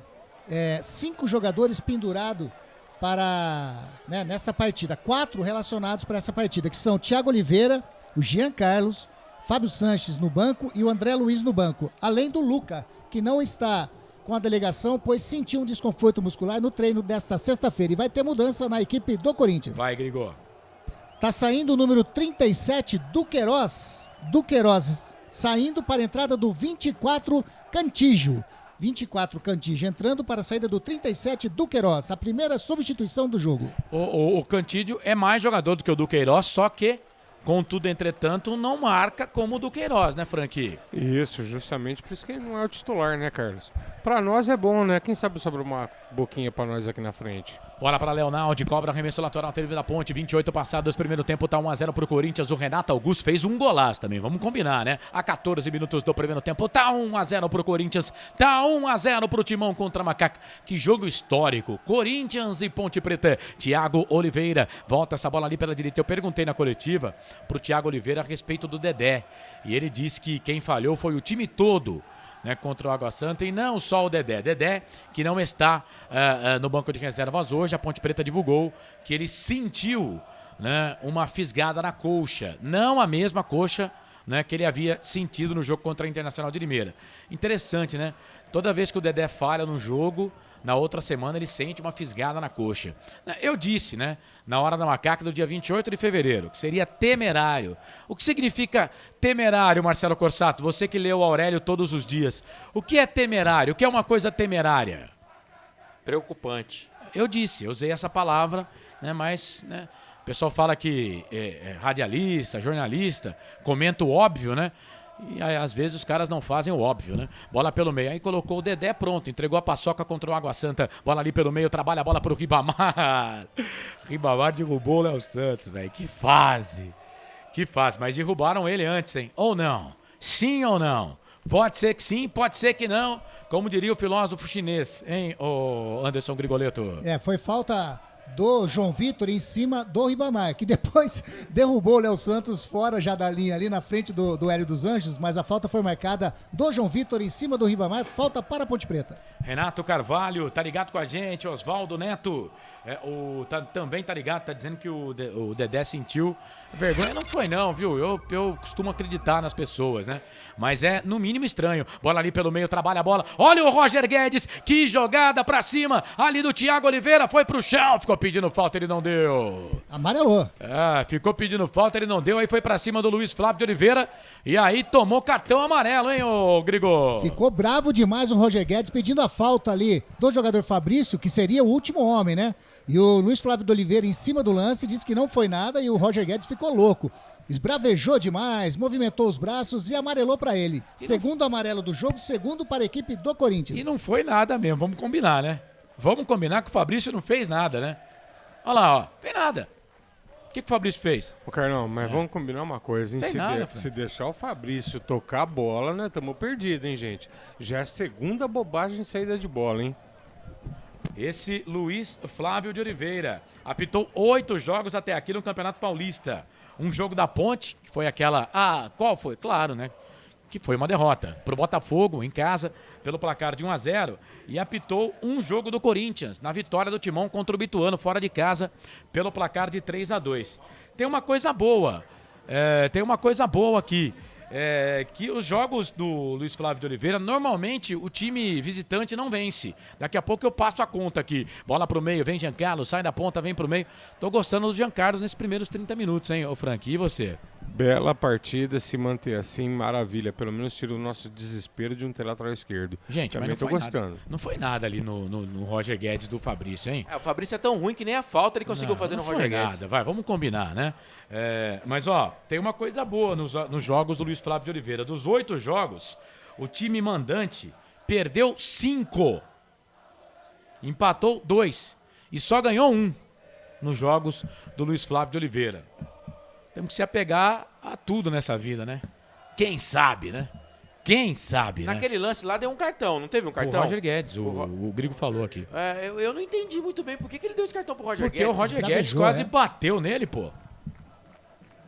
5 jogadores pendurados nessa partida. 4 relacionados para essa partida, que são Thiago Oliveira, o Jean Carlos, Fábio Sanches no banco e o André Luiz no banco. Além do Luca, que não está com a delegação, pois sentiu um desconforto muscular no treino desta sexta-feira. E vai ter mudança na equipe do Corinthians. Vai, Grigor. Tá saindo o número 37, Duqueiroz. Duqueiroz saindo para a entrada do 24, Cantígio. 24, Cantígio entrando para a saída do 37, Duqueiroz. A primeira substituição do jogo. O Cantígio é mais jogador do que o Duqueiroz, só que, contudo, entretanto, não marca como o Duqueiroz, né, Frank? Isso, justamente por isso que ele não é o titular, né, Carlos? Pra nós é bom, né? Quem sabe sobra uma boquinha pra nós aqui na frente. Bola para Leonardo, cobra arremesso lateral, teve da ponte, 28 passados, primeiro tempo, tá 1-0 pro Corinthians. O Renato Augusto fez um golaço também, vamos combinar, né? A 14 minutos do primeiro tempo, tá 1-0 pro Corinthians, tá 1-0 pro Timão contra a Macaca. Que jogo histórico, Corinthians e Ponte Preta. Thiago Oliveira, volta essa bola ali pela direita. Eu perguntei na coletiva pro Thiago Oliveira a respeito do Dedé, e ele disse que quem falhou foi o time todo, né, contra o Água Santa, e não só o Dedé. Dedé, que não está no banco de reservas hoje. A Ponte Preta divulgou que ele sentiu, né, uma fisgada na coxa. Não a mesma coxa, né, que ele havia sentido no jogo contra a Internacional de Limeira. Interessante, né? Toda vez que o Dedé falha no jogo, na outra semana ele sente uma fisgada na coxa. Eu disse, né, na hora da Macaca do dia 28 de fevereiro, que seria temerário. O que significa temerário, Marcelo Corsato? Você que leu o Aurélio todos os dias. O que é temerário? O que é uma coisa temerária? Preocupante. Eu disse, eu usei essa palavra, né, mas, né, o pessoal fala que é radialista, jornalista, comenta o óbvio, né? E aí, às vezes os caras não fazem o óbvio, né? Bola pelo meio, aí colocou o Dedé pronto, entregou a paçoca contra o Água Santa. Bola ali pelo meio, trabalha a bola pro Ribamar. Ribamar derrubou o Léo Santos, velho. Que fase. Que fase, mas derrubaram ele antes, hein? Ou não? Sim ou não? Pode ser que sim, pode ser que não. Como diria o filósofo chinês, hein, o Anderson Grigoletto? Foi falta do João Vitor em cima do Ribamar, que depois derrubou o Léo Santos fora já da linha ali na frente do Hélio dos Anjos, mas a falta foi marcada do João Vitor em cima do Ribamar, falta para a Ponte Preta. Renato Carvalho, tá ligado com a gente, Oswaldo Neto, também tá ligado, tá dizendo que o Dedé sentiu vergonha. Não foi não, viu? Eu costumo acreditar nas pessoas, né? Mas é no mínimo estranho. Bola ali pelo meio, trabalha a bola. Olha o Roger Guedes, que jogada pra cima, ali do Thiago Oliveira, foi pro chão, ficou pedindo falta, ele não deu. Amarelou. Ficou pedindo falta, ele não deu, aí foi pra cima do Luiz Flávio de Oliveira, e aí tomou cartão amarelo, hein, ô Grigor? Ficou bravo demais o Roger Guedes pedindo a falta ali do jogador Fabrício, que seria o último homem, né? E o Luiz Flávio de Oliveira em cima do lance disse que não foi nada e o Roger Guedes ficou louco. Esbravejou demais, movimentou os braços e amarelou pra ele. Segundo amarelo do jogo, segundo para a equipe do Corinthians. E não foi nada mesmo, vamos combinar, né? Vamos combinar que o Fabrício não fez nada, né? Olha lá, ó, fez nada. O que o Fabrício fez? Ô, Carlão, mas vamos combinar uma coisa, hein? Se deixar o Fabrício tocar a bola, né? Estamos perdidos, hein, gente? Já é a segunda bobagem em saída de bola, hein? Esse Luiz Flávio de Oliveira apitou 8 jogos até aqui no Campeonato Paulista. Um jogo da Ponte, que foi aquela... qual foi? Claro, né? Que foi uma derrota pro Botafogo, em casa, pelo placar de 1-0. E apitou um jogo do Corinthians, na vitória do Timão contra o Bituano, fora de casa, pelo placar de 3-2. Tem uma coisa boa. Aqui. Que os jogos do Luiz Flávio de Oliveira, normalmente o time visitante não vence. Daqui a pouco eu passo a conta aqui. Bola pro meio, vem Giancarlo, sai da ponta, vem pro meio. Tô gostando do Giancarlo nesses primeiros 30 minutos, hein, ô Frank? E você? Bela partida, se manter assim, maravilha. Pelo menos tira o nosso desespero de um ter lateral esquerdo. Gente, também mas não tô foi gostando. Nada. Não foi nada ali no Roger Guedes do Fabrício, hein? O Fabrício é tão ruim que nem a falta ele conseguiu fazer no Roger Guedes. Nada, vai, vamos combinar, né? Mas, ó, tem uma coisa boa nos jogos do Luiz Flávio de Oliveira. Dos 8 jogos, o time mandante perdeu 5. Empatou 2. E só ganhou 1 nos jogos do Luiz Flávio de Oliveira. Temos que se apegar a tudo nessa vida, né? Quem sabe, né? Quem sabe, Naquele lance lá deu um cartão, não teve um cartão? O Roger Guedes, o Grigo falou aqui. Eu não entendi muito bem por que ele deu esse cartão pro Roger Guedes. Porque o Roger Guedes quase bateu nele, pô.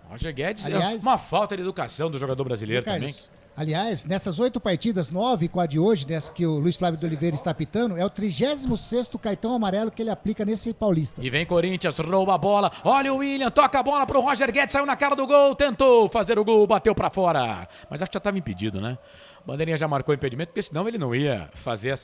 Roger Guedes, aliás, uma falta de educação do jogador brasileiro também. Aliás, nessas 8 partidas, 9 com a de hoje, dessa que o Luiz Flávio de Oliveira está apitando, é o 36º cartão amarelo que ele aplica nesse Paulista. E vem Corinthians, rouba a bola. Olha o William, toca a bola pro Roger Guedes, saiu na cara do gol, tentou fazer o gol, bateu pra fora. Mas acho que já estava impedido, né? Bandeirinha já marcou impedimento, porque senão ele não ia fazer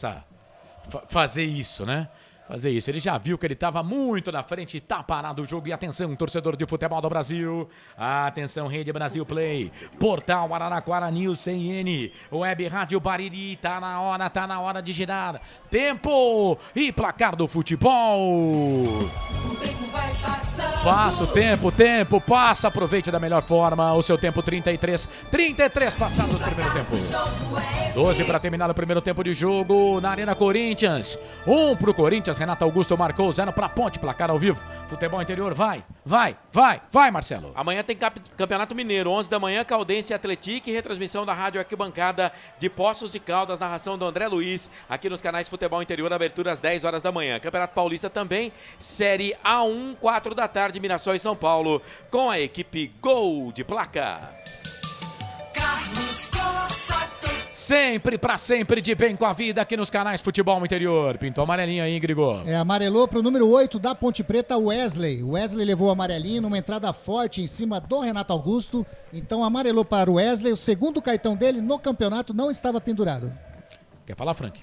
fazer isso, né? Fazer isso. Ele já viu que ele estava muito na frente, tá parado o jogo. E atenção, torcedor de futebol do Brasil. Atenção, Rede Brasil Play. Portal Araraquara News CN. Web Rádio Bariri. Tá na hora de girar. Tempo e placar do futebol. Passa o tempo, passa. Aproveite da melhor forma. O seu tempo 33 passados no primeiro tempo. 12 para terminar o primeiro tempo de jogo na Arena Corinthians. 1 pro Corinthians. Renato Augusto marcou 0 para Ponte. Placar ao vivo. Futebol Interior, vai, Marcelo. Amanhã tem Campeonato Mineiro, 11 da manhã, Caldense e Atlético, e retransmissão da Rádio Arquibancada de Poços de Caldas, narração do André Luiz, aqui nos canais Futebol Interior, abertura às 10 horas da manhã. Campeonato Paulista também, Série A1, 4 da tarde, Mirassol e São Paulo, com a equipe Gol de Placa. Carlos Costa. Sempre, pra sempre, de bem com a vida aqui nos canais Futebol Interior. Pintou amarelinho aí, Grigor. Amarelou pro número 8 da Ponte Preta, Wesley. O Wesley levou o amarelinho numa entrada forte em cima do Renato Augusto. Então amarelou para o Wesley. O segundo cartão dele no campeonato não estava pendurado. Quer falar, Frank?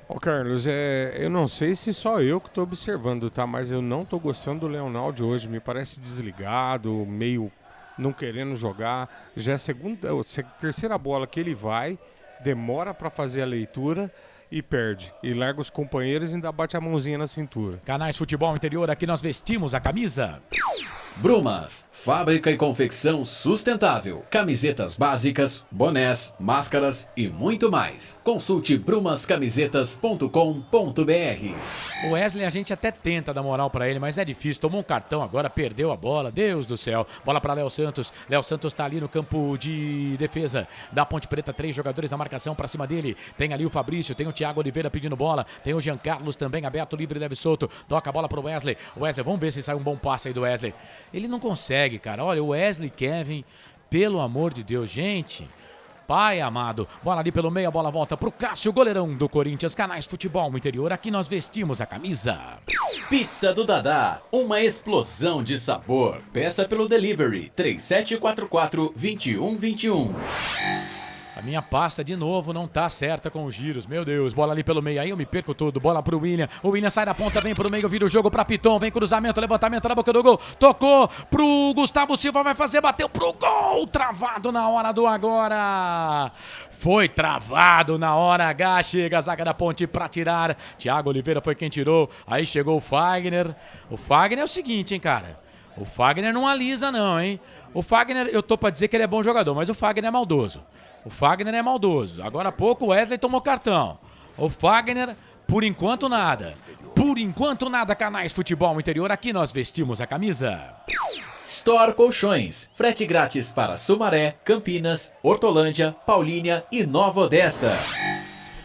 Ô Carlos, eu não sei se só eu que estou observando, tá? Mas eu não estou gostando do Leonardo de hoje. Me parece desligado, meio não querendo jogar. Já é a terceira bola que ele vai, demora para fazer a leitura e perde. E larga os companheiros e ainda bate a mãozinha na cintura. Canais Futebol Interior, aqui nós vestimos a camisa. Brumas, fábrica e confecção sustentável. Camisetas básicas, bonés, máscaras e muito mais. Consulte brumascamisetas.com.br. O Wesley a gente até tenta dar moral pra ele, mas é difícil. Tomou um cartão agora, perdeu a bola. Deus do céu. Bola pra Léo Santos. Léo Santos tá ali no campo de defesa da Ponte Preta. 3 jogadores na marcação pra cima dele. Tem ali o Fabrício, tem o Thiago Oliveira pedindo bola. Tem o Jean Carlos também aberto, livre, leve, solto. Toca a bola pro Wesley. Wesley, vamos ver se sai um bom passe aí do Wesley. Ele não consegue, cara. Olha, o Wesley Kevin, pelo amor de Deus, gente. Pai amado. Bola ali pelo meio, a bola volta pro Cássio, goleirão do Corinthians. Canais Futebol Interior, aqui nós vestimos a camisa. Pizza do Dadá, uma explosão de sabor. Peça pelo delivery 3744-2121. A minha pasta de novo não tá certa com os giros. Meu Deus, bola ali pelo meio, aí eu me perco tudo. Bola pro William, o William sai da ponta, vem pro meio, vira o jogo pra Piton. Vem cruzamento, levantamento na boca do gol. Tocou pro Gustavo Silva, vai fazer, bateu pro gol. Travado na hora do agora. Foi travado na hora H. Chega a zaga da Ponte pra tirar. Thiago Oliveira foi quem tirou. Aí chegou o Fagner. O Fagner é o seguinte, hein, cara. O Fagner não alisa não, hein. O Fagner, eu tô pra dizer que ele é bom jogador, mas o Fagner é maldoso. O Fagner é maldoso. Agora há pouco o Wesley tomou cartão. O Fagner, por enquanto nada. Por enquanto nada, Canais Futebol Interior. Aqui nós vestimos a camisa. Store Colchões. Frete grátis para Sumaré, Campinas, Hortolândia, Paulínia e Nova Odessa.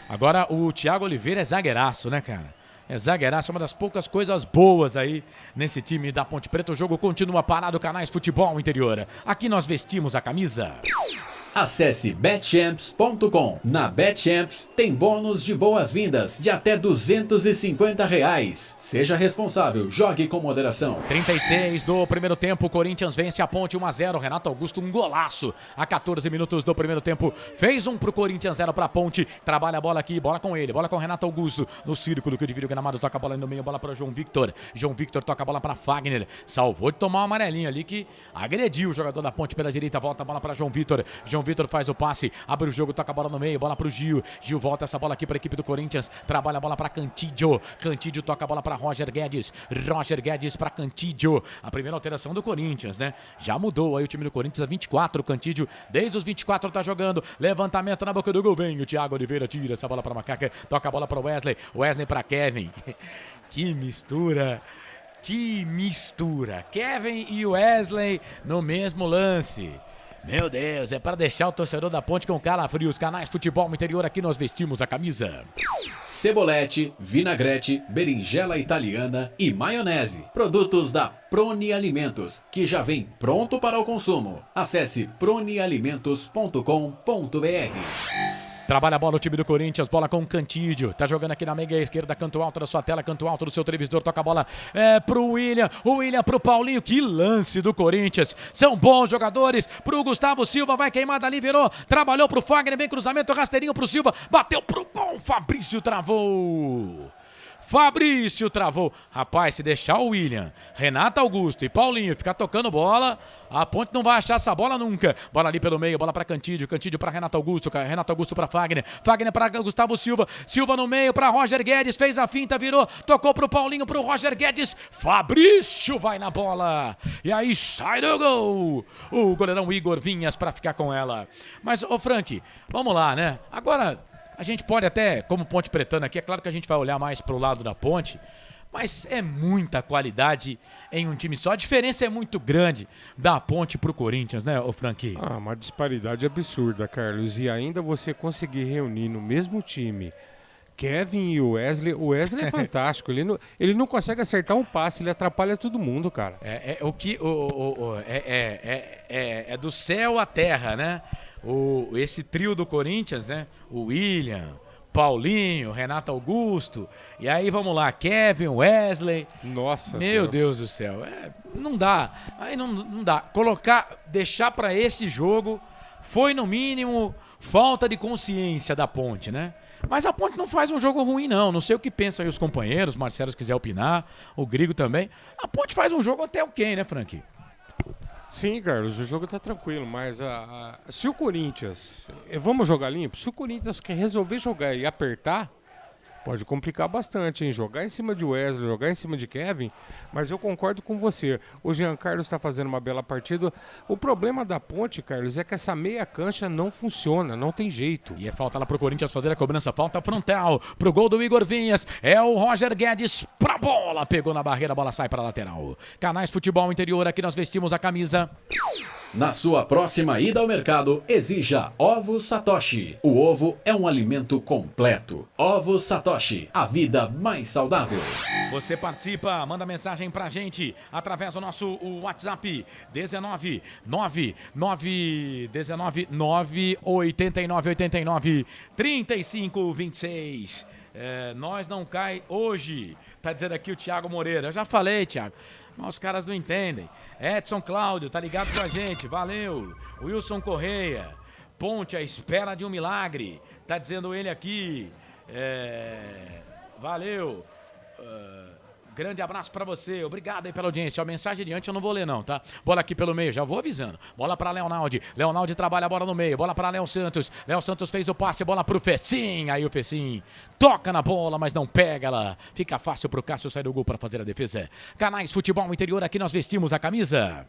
Agora o Thiago Oliveira é zagueiraço, né, cara? É zagueiraço, uma das poucas coisas boas aí nesse time da Ponte Preta. O jogo continua parado, Canais Futebol Interior. Aqui nós vestimos a camisa. Acesse betchamps.com. Na Betchamps tem bônus de boas-vindas de até R$250. Seja responsável, jogue com moderação. 36 do primeiro tempo, o Corinthians vence a Ponte 1-0. Renato Augusto, um golaço a 14 minutos do primeiro tempo. Fez 1 pro Corinthians, 0 pra Ponte. Trabalha a bola aqui, bola com ele, bola com Renato Augusto. No círculo que divide o gramado, toca a bola no meio, bola para João Victor. João Victor toca a bola para Fagner. Salvou de tomar um amarelinho ali que agrediu o jogador da Ponte pela direita. Volta a bola para João Victor. João Victor faz o passe, abre o jogo, toca a bola no meio, bola pro Gil. Gil volta essa bola aqui para a equipe do Corinthians. Trabalha a bola para Cantídio. Cantídio toca a bola para Roger Guedes. Roger Guedes para Cantídio. A primeira alteração do Corinthians, né? Já mudou aí o time do Corinthians a 24. Cantídio, desde os 24 tá jogando. Levantamento na boca do gol. Vem o Thiago Oliveira, tira essa bola para Macaca. Toca a bola para Wesley. Wesley para Kevin. Que mistura. Que mistura. Kevin e Wesley no mesmo lance. Meu Deus, é para deixar o torcedor da Ponte com calafrio. Os Canais Futebol Interior, aqui nós vestimos a camisa. cebolete, vinagrete, berinjela italiana e maionese. Produtos da Proni Alimentos, que já vem pronto para o consumo. Acesse pronialimentos.com.br. Trabalha a bola o time do Corinthians, bola com o Cantídio. Tá jogando aqui na meia esquerda, canto alto da sua tela, canto alto do seu televisor. Toca a bola pro William. O William pro Paulinho. Que lance do Corinthians. São bons jogadores. Pro Gustavo Silva, vai queimar dali, virou. Trabalhou pro Fagner, vem cruzamento, rasteirinho pro Silva. Bateu pro gol, Fabrício travou. Fabrício travou. Rapaz, se deixar o William, Renato Augusto e Paulinho ficar tocando bola, a Ponte não vai achar essa bola nunca. Bola ali pelo meio, bola pra Cantídio, Cantídio pra Renato Augusto pra Fagner, Fagner pra Gustavo Silva, Silva no meio pra Roger Guedes, fez a finta, virou, tocou pro Paulinho, pro Roger Guedes, Fabrício vai na bola, e aí sai do gol, o goleirão Igor Vinhas pra ficar com ela. Mas, ô Frank, vamos lá, né? Agora, a gente pode até, como Ponte Pretana aqui, é claro que a gente vai olhar mais pro lado da Ponte, mas é muita qualidade em um time só. A diferença é muito grande da Ponte pro Corinthians, né, ô Frank? Ah, uma disparidade absurda, Carlos. E ainda você conseguir reunir no mesmo time Kevin e o Wesley é fantástico. Ele não consegue acertar um passe, ele atrapalha todo mundo, cara. É do céu à terra, né? Esse trio do Corinthians, né? O William, Paulinho, Renato Augusto, e aí vamos lá, Kevin, Wesley. Nossa, meu Deus do céu, não dá, aí não dá. Deixar para esse jogo foi no mínimo falta de consciência da Ponte, né? Mas a Ponte não faz um jogo ruim, não sei o que pensam aí os companheiros, Marcelo se quiser opinar, o Grigo também. A Ponte faz um jogo até ok, né, Frank? Sim, Carlos, o jogo tá tranquilo, mas se o Corinthians... Vamos jogar limpo? Se o Corinthians quer resolver jogar e apertar, pode complicar bastante, hein? Jogar em cima de Wesley, jogar em cima de Kevin, mas eu concordo com você. O Jean Carlos está fazendo uma bela partida. O problema da Ponte, Carlos, é que essa meia cancha não funciona, não tem jeito. E é falta lá pro Corinthians fazer a cobrança, falta frontal pro gol do Igor Vinhas. É o Roger Guedes pra bola, pegou na barreira, a bola sai para lateral. Canais Futebol Interior, aqui nós vestimos a camisa. Na sua próxima ida ao mercado, exija Ovos Satoshi. O ovo é um alimento completo. Ovos Satoshi, a vida mais saudável. Você participa, manda mensagem pra gente através do nosso WhatsApp 98989 nós não cai hoje, tá dizendo aqui o Thiago Moreira. Eu já falei, Thiago, mas os caras não entendem. Edson Cláudio, tá ligado com a gente, valeu. Wilson Correia, Ponte à espera de um milagre, tá dizendo ele aqui. Valeu. Grande abraço pra você, obrigado aí pela audiência. A mensagem adiante eu não vou ler não, tá? Bola aqui pelo meio, já vou avisando. Bola pra Leonaldi, Leonaldi trabalha a bola no meio. Bola pra Léo Santos, Léo Santos fez o passe, bola pro Fecim. Aí o Fecim toca na bola, mas não pega ela. Fica fácil pro Cássio sair do gol pra fazer a defesa. Canais Futebol Interior, aqui nós vestimos a camisa.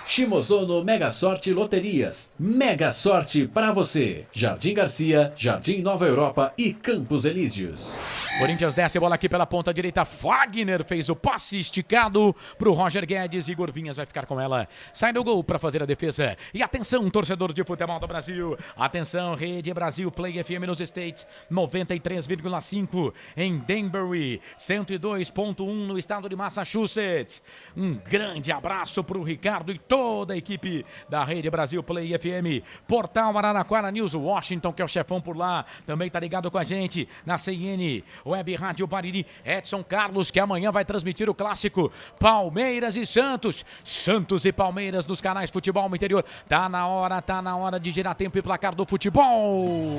Shimozono Mega Sorte Loterias. Mega Sorte pra você. Jardim Garcia, Jardim Nova Europa e Campos Elíseos. Corinthians desce, bola aqui pela ponta direita. Fagner fez o passe esticado pro Roger Guedes. Igor Vinhas vai ficar com ela. Sai do gol para fazer a defesa. E atenção, torcedor de futebol do Brasil. Atenção, Rede Brasil Play FM nos States. 93,5 em Danbury. 102,1 no estado de Massachusetts. Um grande abraço pro Ricardo e toda a equipe da Rede Brasil Play FM. Portal Araraquara News Washington, que é o chefão por lá. Também tá ligado com a gente na CNN. Web Rádio Bariri, Edson Carlos, que amanhã vai transmitir o clássico Palmeiras e Santos. Santos e Palmeiras nos canais Futebol Interior. Tá na hora de girar tempo e placar do futebol.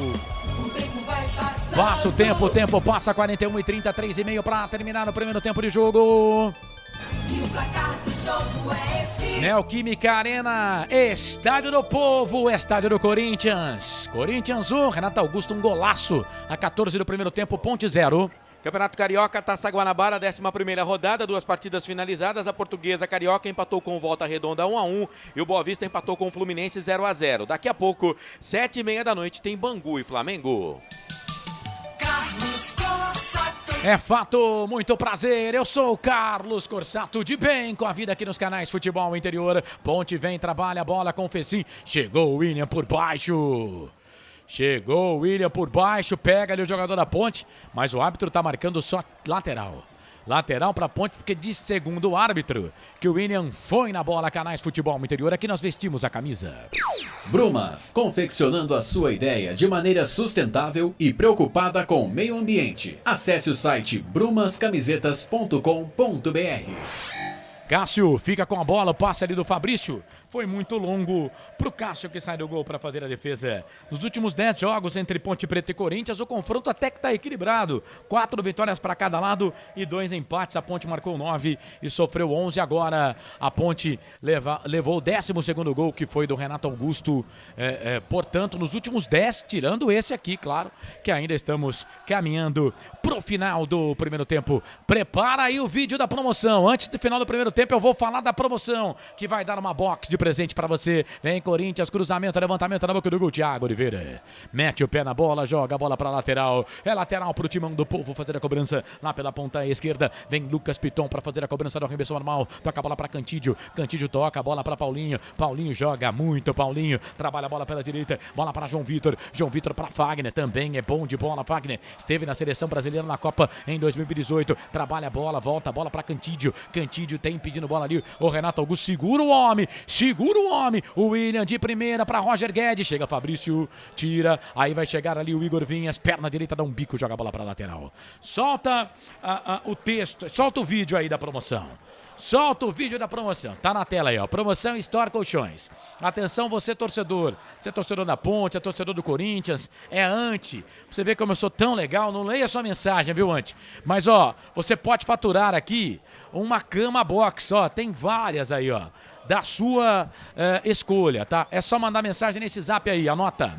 Passa o tempo passa 41:30, 3:30 para terminar o primeiro tempo de jogo. E o placar do jogo é esse. Neoquímica Arena, Estádio do Povo, Estádio do Corinthians. Corinthians 1, Renato Augusto um golaço. A 14 do primeiro tempo, Ponte 0. Campeonato Carioca, Taça Guanabara, 11ª rodada, 2 partidas finalizadas. A Portuguesa Carioca empatou com o Volta Redonda 1-1 e o Boa Vista empatou com o Fluminense 0-0. Daqui a pouco, 7:30 da noite, tem Bangu e Flamengo. Carlos Corsato. É fato, muito prazer, eu sou o Carlos Corsato, de bem com a vida aqui nos canais Futebol Interior. Ponte vem, trabalha a bola com o Fecim, chegou o William por baixo. Chegou o William por baixo, pega ali o jogador da Ponte, mas o árbitro tá marcando só lateral. Lateral para Ponte, porque diz segundo o árbitro que o William foi na bola. Canais Futebol Interior, aqui nós vestimos a camisa. Brumas, confeccionando a sua ideia de maneira sustentável e preocupada com o meio ambiente. Acesse o site brumascamisetas.com.br. Cássio fica com a bola, passe ali do Fabrício. Foi muito longo pro Cássio, que sai do gol para fazer a defesa. Nos últimos 10 jogos entre Ponte Preta e Corinthians, o confronto até que tá equilibrado. 4 vitórias para cada lado e 2 empates. A Ponte marcou 9 e sofreu 11. Agora a Ponte levou o 12º gol, que foi do Renato Augusto. Portanto, nos últimos 10, tirando esse aqui, claro, que ainda estamos caminhando pro final do primeiro tempo. Prepara aí o vídeo da promoção. Antes do final do primeiro tempo, eu vou falar da promoção, que vai dar uma box de presente pra você. Vem Corinthians, cruzamento, levantamento na boca do gol. Thiago Oliveira mete o pé na bola, joga a bola pra lateral. É lateral pro Timão do Povo fazer a cobrança lá pela ponta esquerda. Vem Lucas Piton pra fazer a cobrança do arremesso normal. Toca a bola pra Cantídio. Cantídio toca a bola pra Paulinho. Paulinho joga muito. Paulinho trabalha a bola pela direita. Bola pra João Vitor. João Vitor pra Fagner. Também é bom de bola. Fagner esteve na seleção brasileira na Copa em 2018. Trabalha a bola, volta a bola pra Cantídio. Cantídio tem pedindo bola ali. O Renato Augusto segura o homem. Segura o homem, o William de primeira para Roger Guedes, chega Fabrício, tira, aí vai chegar ali o Igor Vinhas, perna direita, dá um bico, joga a bola para lateral. Solta o texto, solta o vídeo aí da promoção. Solta o vídeo da promoção, tá na tela aí, ó. Promoção Store Colchões. Atenção, você torcedor da Ponte, é torcedor do Corinthians, é anti. Você vê como eu sou tão legal, não leia sua mensagem, viu, anti? Mas, ó, você pode faturar aqui uma cama box, ó, tem várias aí, ó, da sua escolha, tá? É só mandar mensagem nesse zap aí, anota,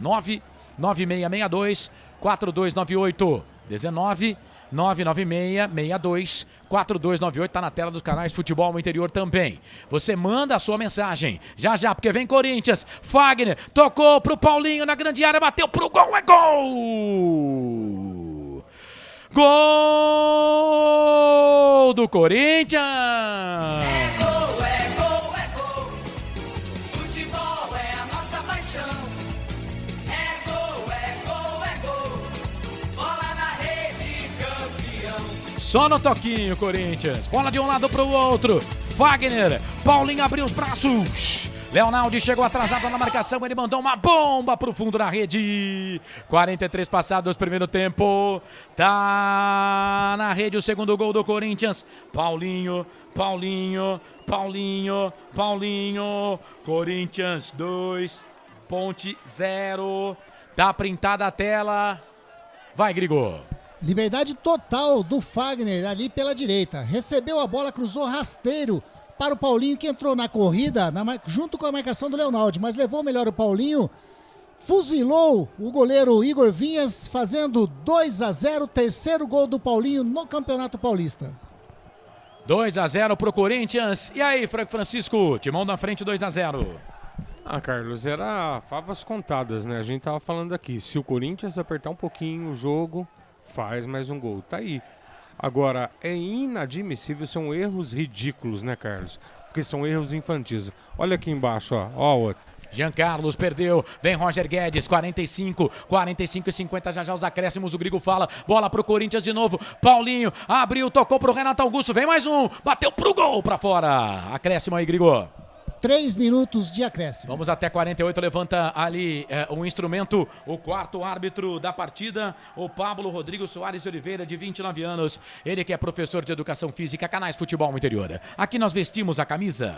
99662-4298, 19-996-62-4298, tá na tela dos canais Futebol Interior também. Você manda a sua mensagem, já, porque vem Corinthians, Fagner, tocou pro Paulinho na grande área, bateu pro gol, é gol! Gol do Corinthians! É gol, é gol, é gol. Futebol é a nossa paixão. É gol, é gol, é gol. Bola na rede, campeão. Só no toquinho, Corinthians. Bola de um lado pro outro. Fagner, Paulinho abriu os braços. Leonardo chegou atrasado na marcação, ele mandou uma bomba pro fundo da rede. 43 passados, primeiro tempo. Tá na rede o segundo gol do Corinthians. Paulinho. Corinthians 2, Ponte 0. Tá printada a tela. Vai, Grigor. Liberdade total do Fagner ali pela direita. Recebeu a bola, cruzou rasteiro para o Paulinho, que entrou na corrida junto com a marcação do Leonardo, mas levou melhor o Paulinho, fuzilou o goleiro Igor Vinhas, fazendo 2-0, terceiro gol do Paulinho no Campeonato Paulista. 2-0 pro Corinthians. E aí, Francisco? Timão na frente, 2-0. Ah, Carlos, era favas contadas, né? A gente tava falando aqui, se o Corinthians apertar um pouquinho o jogo, faz mais um gol. Tá aí. Agora, é inadmissível, são erros ridículos, né, Carlos? Porque são erros infantis. Olha aqui embaixo, ó o outro. Jean Carlos perdeu, vem Roger Guedes, 45 e 50, já os acréscimos, o Grigo fala, bola pro Corinthians de novo, Paulinho, abriu, tocou pro Renato Augusto, vem mais um, bateu pro gol, pra fora, acréscimo aí, Grigo. 3 minutos de acréscimo. Vamos até 48, levanta ali o instrumento, o quarto árbitro da partida, o Pablo Rodrigo Soares de Oliveira, de 29 anos, ele que é professor de Educação Física, Canais Futebol Interior. Aqui nós vestimos a camisa.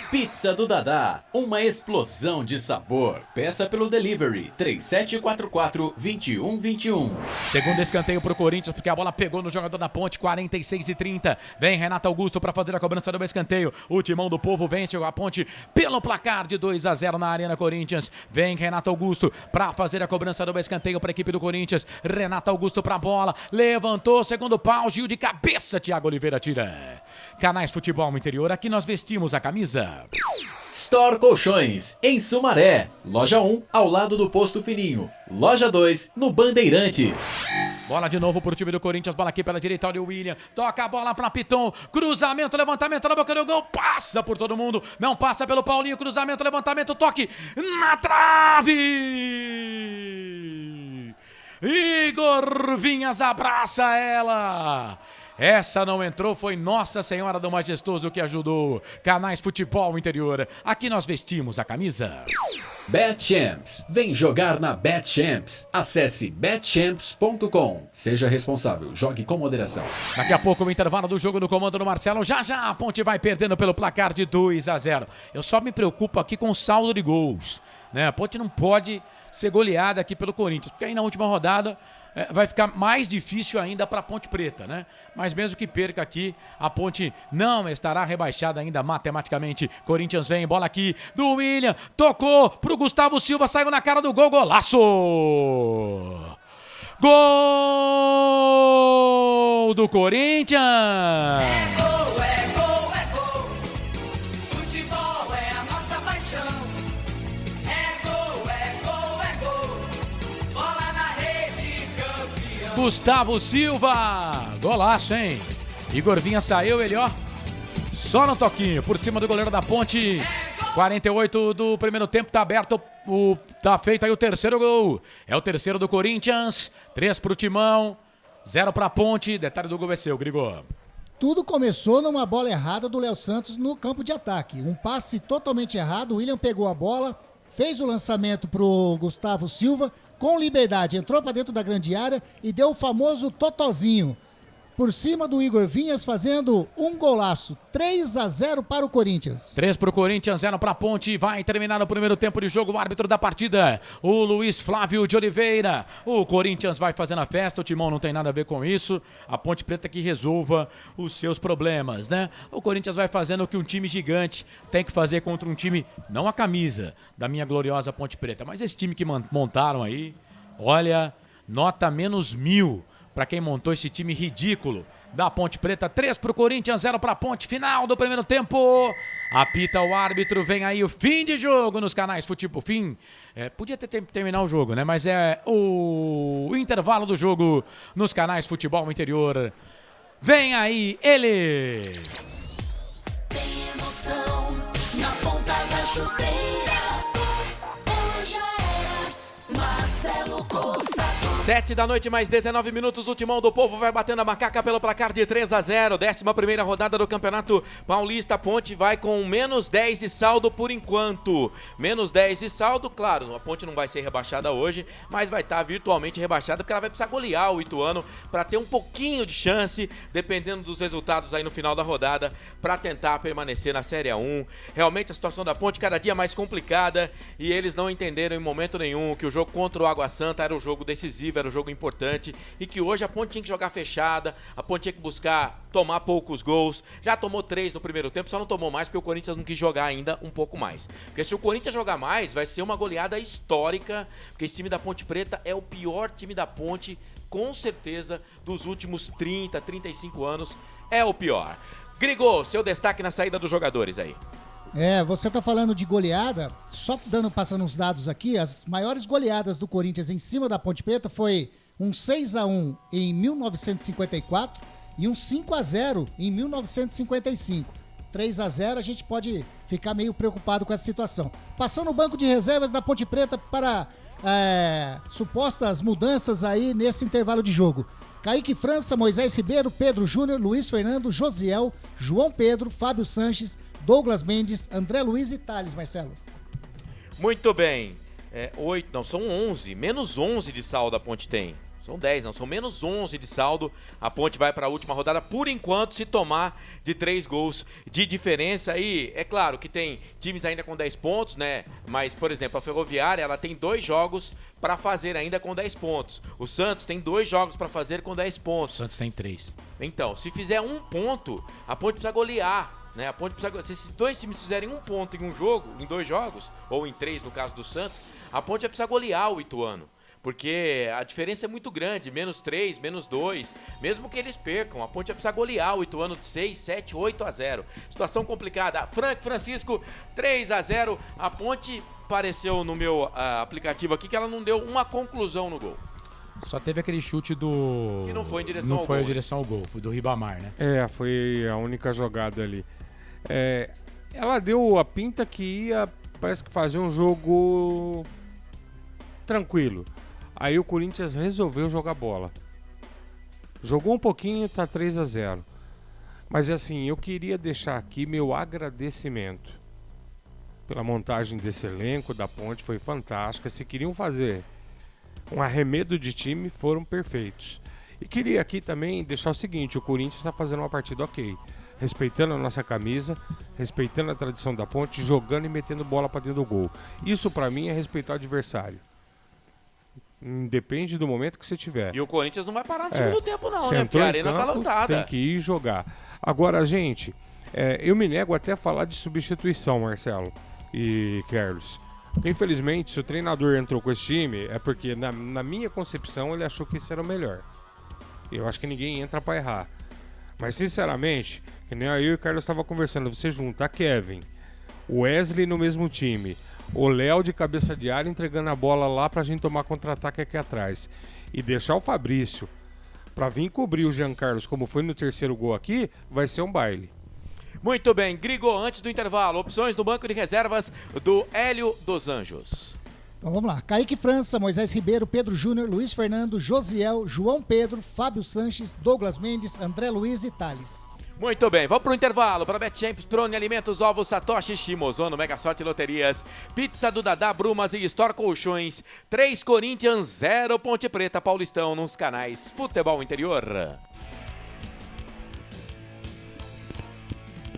Pizza do Dadá, uma explosão de sabor. Peça pelo delivery, 3744-2121. Segundo escanteio pro Corinthians, porque a bola pegou no jogador da Ponte, 46 e 30. Vem Renato Augusto para fazer a cobrança do escanteio. O Timão do Povo vence a Ponte pelo placar de 2-0 na Arena Corinthians. Vem Renato Augusto para fazer a cobrança do escanteio para a equipe do Corinthians. Renato Augusto para a bola, levantou, segundo pau, Gil de cabeça, Thiago Oliveira tira. Canais Futebol Interior, aqui nós vestimos a camisa. Store Colchões, em Sumaré. Loja 1, ao lado do Posto Fininho. Loja 2, no Bandeirantes. Bola de novo pro time do Corinthians, bola aqui pela direita, olha o William, toca a bola pra Piton, cruzamento, levantamento na boca do gol, passa por todo mundo, não passa pelo Paulinho, cruzamento, levantamento, toque na trave! Igor Vinhas abraça ela. Essa não entrou, foi Nossa Senhora do Majestoso que ajudou. Canais Futebol Interior, aqui nós vestimos a camisa. BetChamps, vem jogar na BetChamps. Acesse betchamps.com. Seja responsável, jogue com moderação. Daqui a pouco o intervalo do jogo no comando do Marcelo. Já a Ponte vai perdendo pelo placar de 2-0. Eu só me preocupo aqui com o saldo de gols, né? A Ponte não pode ser goleada aqui pelo Corinthians, porque aí na última rodada vai ficar mais difícil ainda para a Ponte Preta, né? Mas mesmo que perca aqui, a Ponte não estará rebaixada ainda matematicamente. Corinthians vem, bola aqui do William, tocou pro Gustavo Silva, saiu na cara do gol, golaço! Gol do Corinthians! Gustavo Silva, golaço, hein? Igor Vinha saiu, ele, ó, só no toquinho, por cima do goleiro da Ponte. 48 do primeiro tempo, tá aberto, tá feito aí o terceiro gol. É o terceiro do Corinthians, 3 pro Timão, 0 pra Ponte. Detalhe do gol é seu, Grigor. Tudo começou numa bola errada do Léo Santos no campo de ataque. Um passe totalmente errado, o William pegou a bola, fez o lançamento pro Gustavo Silva, com liberdade, entrou para dentro da grande área e deu o famoso totozinho por cima do Igor Vinhas, fazendo um golaço. 3-0 para o Corinthians. 3 para o Corinthians, 0 para a Ponte. Vai terminar o primeiro tempo de jogo. O árbitro da partida, o Luiz Flávio de Oliveira. O Corinthians vai fazendo a festa. O Timão não tem nada a ver com isso. A Ponte Preta que resolva os seus problemas, né? O Corinthians vai fazendo o que um time gigante tem que fazer contra um time, não a camisa da minha gloriosa Ponte Preta, mas esse time que montaram aí, olha, nota -1000 para quem montou esse time ridículo da Ponte Preta. 3 para o Corinthians, 0 para a Ponte. Final do primeiro tempo. Apita o árbitro, vem aí o fim de jogo nos canais Futebol. Fim. Podia terminar o jogo, né? Mas é o intervalo do jogo nos canais Futebol Interior. Vem aí ele. Tem emoção na ponta da chuteira. Hoje era Marcelo Coça. 7 da noite, mais 19 minutos, o Timão do Povo vai batendo a macaca pelo placar de 3-0, 11ª rodada do Campeonato Paulista. Ponte vai com -10 de saldo por enquanto. -10 de saldo, claro, a Ponte não vai ser rebaixada hoje, mas vai estar virtualmente rebaixada, porque ela vai precisar golear o Ituano para ter um pouquinho de chance, dependendo dos resultados aí no final da rodada, para tentar permanecer na Série A1. Realmente a situação da Ponte cada dia mais complicada e eles não entenderam em momento nenhum que o jogo contra o Água Santa era um jogo decisivo, era um jogo importante e que hoje a Ponte tinha que jogar fechada, a Ponte tinha que buscar tomar poucos gols. Já tomou 3 no primeiro tempo, só não tomou mais porque o Corinthians não quis jogar ainda um pouco mais. Porque se o Corinthians jogar mais, vai ser uma goleada histórica, porque esse time da Ponte Preta é o pior time da Ponte, com certeza, dos últimos 30, 35 anos, é o pior. Grigol, seu destaque na saída dos jogadores aí. Você tá falando de goleada, só passando uns dados aqui, as maiores goleadas do Corinthians em cima da Ponte Preta foi um 6-1 em 1954 e um 5-0 em 1955. 3-0, a gente pode ficar meio preocupado com essa situação. Passando o banco de reservas da Ponte Preta para supostas mudanças aí nesse intervalo de jogo. Kaique França, Moisés Ribeiro, Pedro Júnior, Luiz Fernando, Josiel, João Pedro, Fábio Sanches, Douglas Mendes, André Luiz e Thales, Marcelo. Muito bem. 8, não, são 11. -11 de saldo a Ponte tem. São 10, não, são -11 de saldo. A Ponte vai para a última rodada, por enquanto, se tomar de 3 gols de diferença. E é claro que tem times ainda com 10 pontos, né? Mas, por exemplo, a Ferroviária, ela tem 2 jogos para fazer ainda com 10 pontos. O Santos tem 2 jogos para fazer com 10 pontos. O Santos tem 3. Então, se fizer 1 ponto, a Ponte precisa golear. Né? A Ponte precisa, se esses 2 times fizerem 1 ponto em um jogo, em 2 jogos, ou em 3 no caso do Santos, a Ponte vai precisar golear o Ituano. Porque a diferença é muito grande, -3, -2, mesmo que eles percam, a Ponte vai precisar golear o Ituano de 6, 7, 8-0. Situação complicada. Francisco, 3-0. A Ponte apareceu no meu aplicativo aqui que ela não deu uma conclusão no gol. Só teve aquele chute do... Que não foi em direção ao gol. Não foi em direção ao gol, foi do Ribamar, né? Foi a única jogada ali. Ela deu a pinta que ia, parece que fazer um jogo tranquilo. Aí o Corinthians resolveu jogar bola. Jogou um pouquinho, tá 3-0. Mas assim, eu queria deixar aqui meu agradecimento pela montagem desse elenco da Ponte, foi fantástica. Se queriam fazer um arremedo de time, foram perfeitos. E queria aqui também deixar o seguinte, o Corinthians está fazendo uma partida ok, respeitando a nossa camisa, respeitando a tradição da Ponte, jogando e metendo bola para dentro do gol. Isso para mim é respeitar o adversário. Depende do momento que você tiver. E o Corinthians não vai parar no segundo tempo não, você né? Porque a entrou em arena tá campo, lotada. tem que ir jogar. Agora, gente, eu me nego até a falar de substituição, Marcelo e Carlos. Infelizmente, se o treinador entrou com esse time, é porque na minha concepção ele achou que isso era o melhor. Eu acho que ninguém entra para errar. Mas sinceramente, que nem eu e o Carlos estava conversando, você junta Kevin, o Wesley no mesmo time, o Léo de cabeça de área entregando a bola lá pra gente tomar contra-ataque aqui atrás e deixar o Fabrício pra vir cobrir o Jean Carlos como foi no terceiro gol aqui, vai ser um baile. Muito bem, Grigo, antes do intervalo, opções do banco de reservas do Hélio dos Anjos. Então vamos lá, Kaique França, Moisés Ribeiro, Pedro Júnior, Luiz Fernando, Josiel, João Pedro, Fábio Sanches, Douglas Mendes, André Luiz e Thales. Muito bem, vamos pro intervalo para BetChamps, Prone Alimentos, Ovos, Satoshi, Shimozono, Mega Sorte Loterias, Pizza do Dadá, Brumas e Store Colchões, 3 Corinthians, 0 Ponte Preta, Paulistão, nos canais Futebol Interior.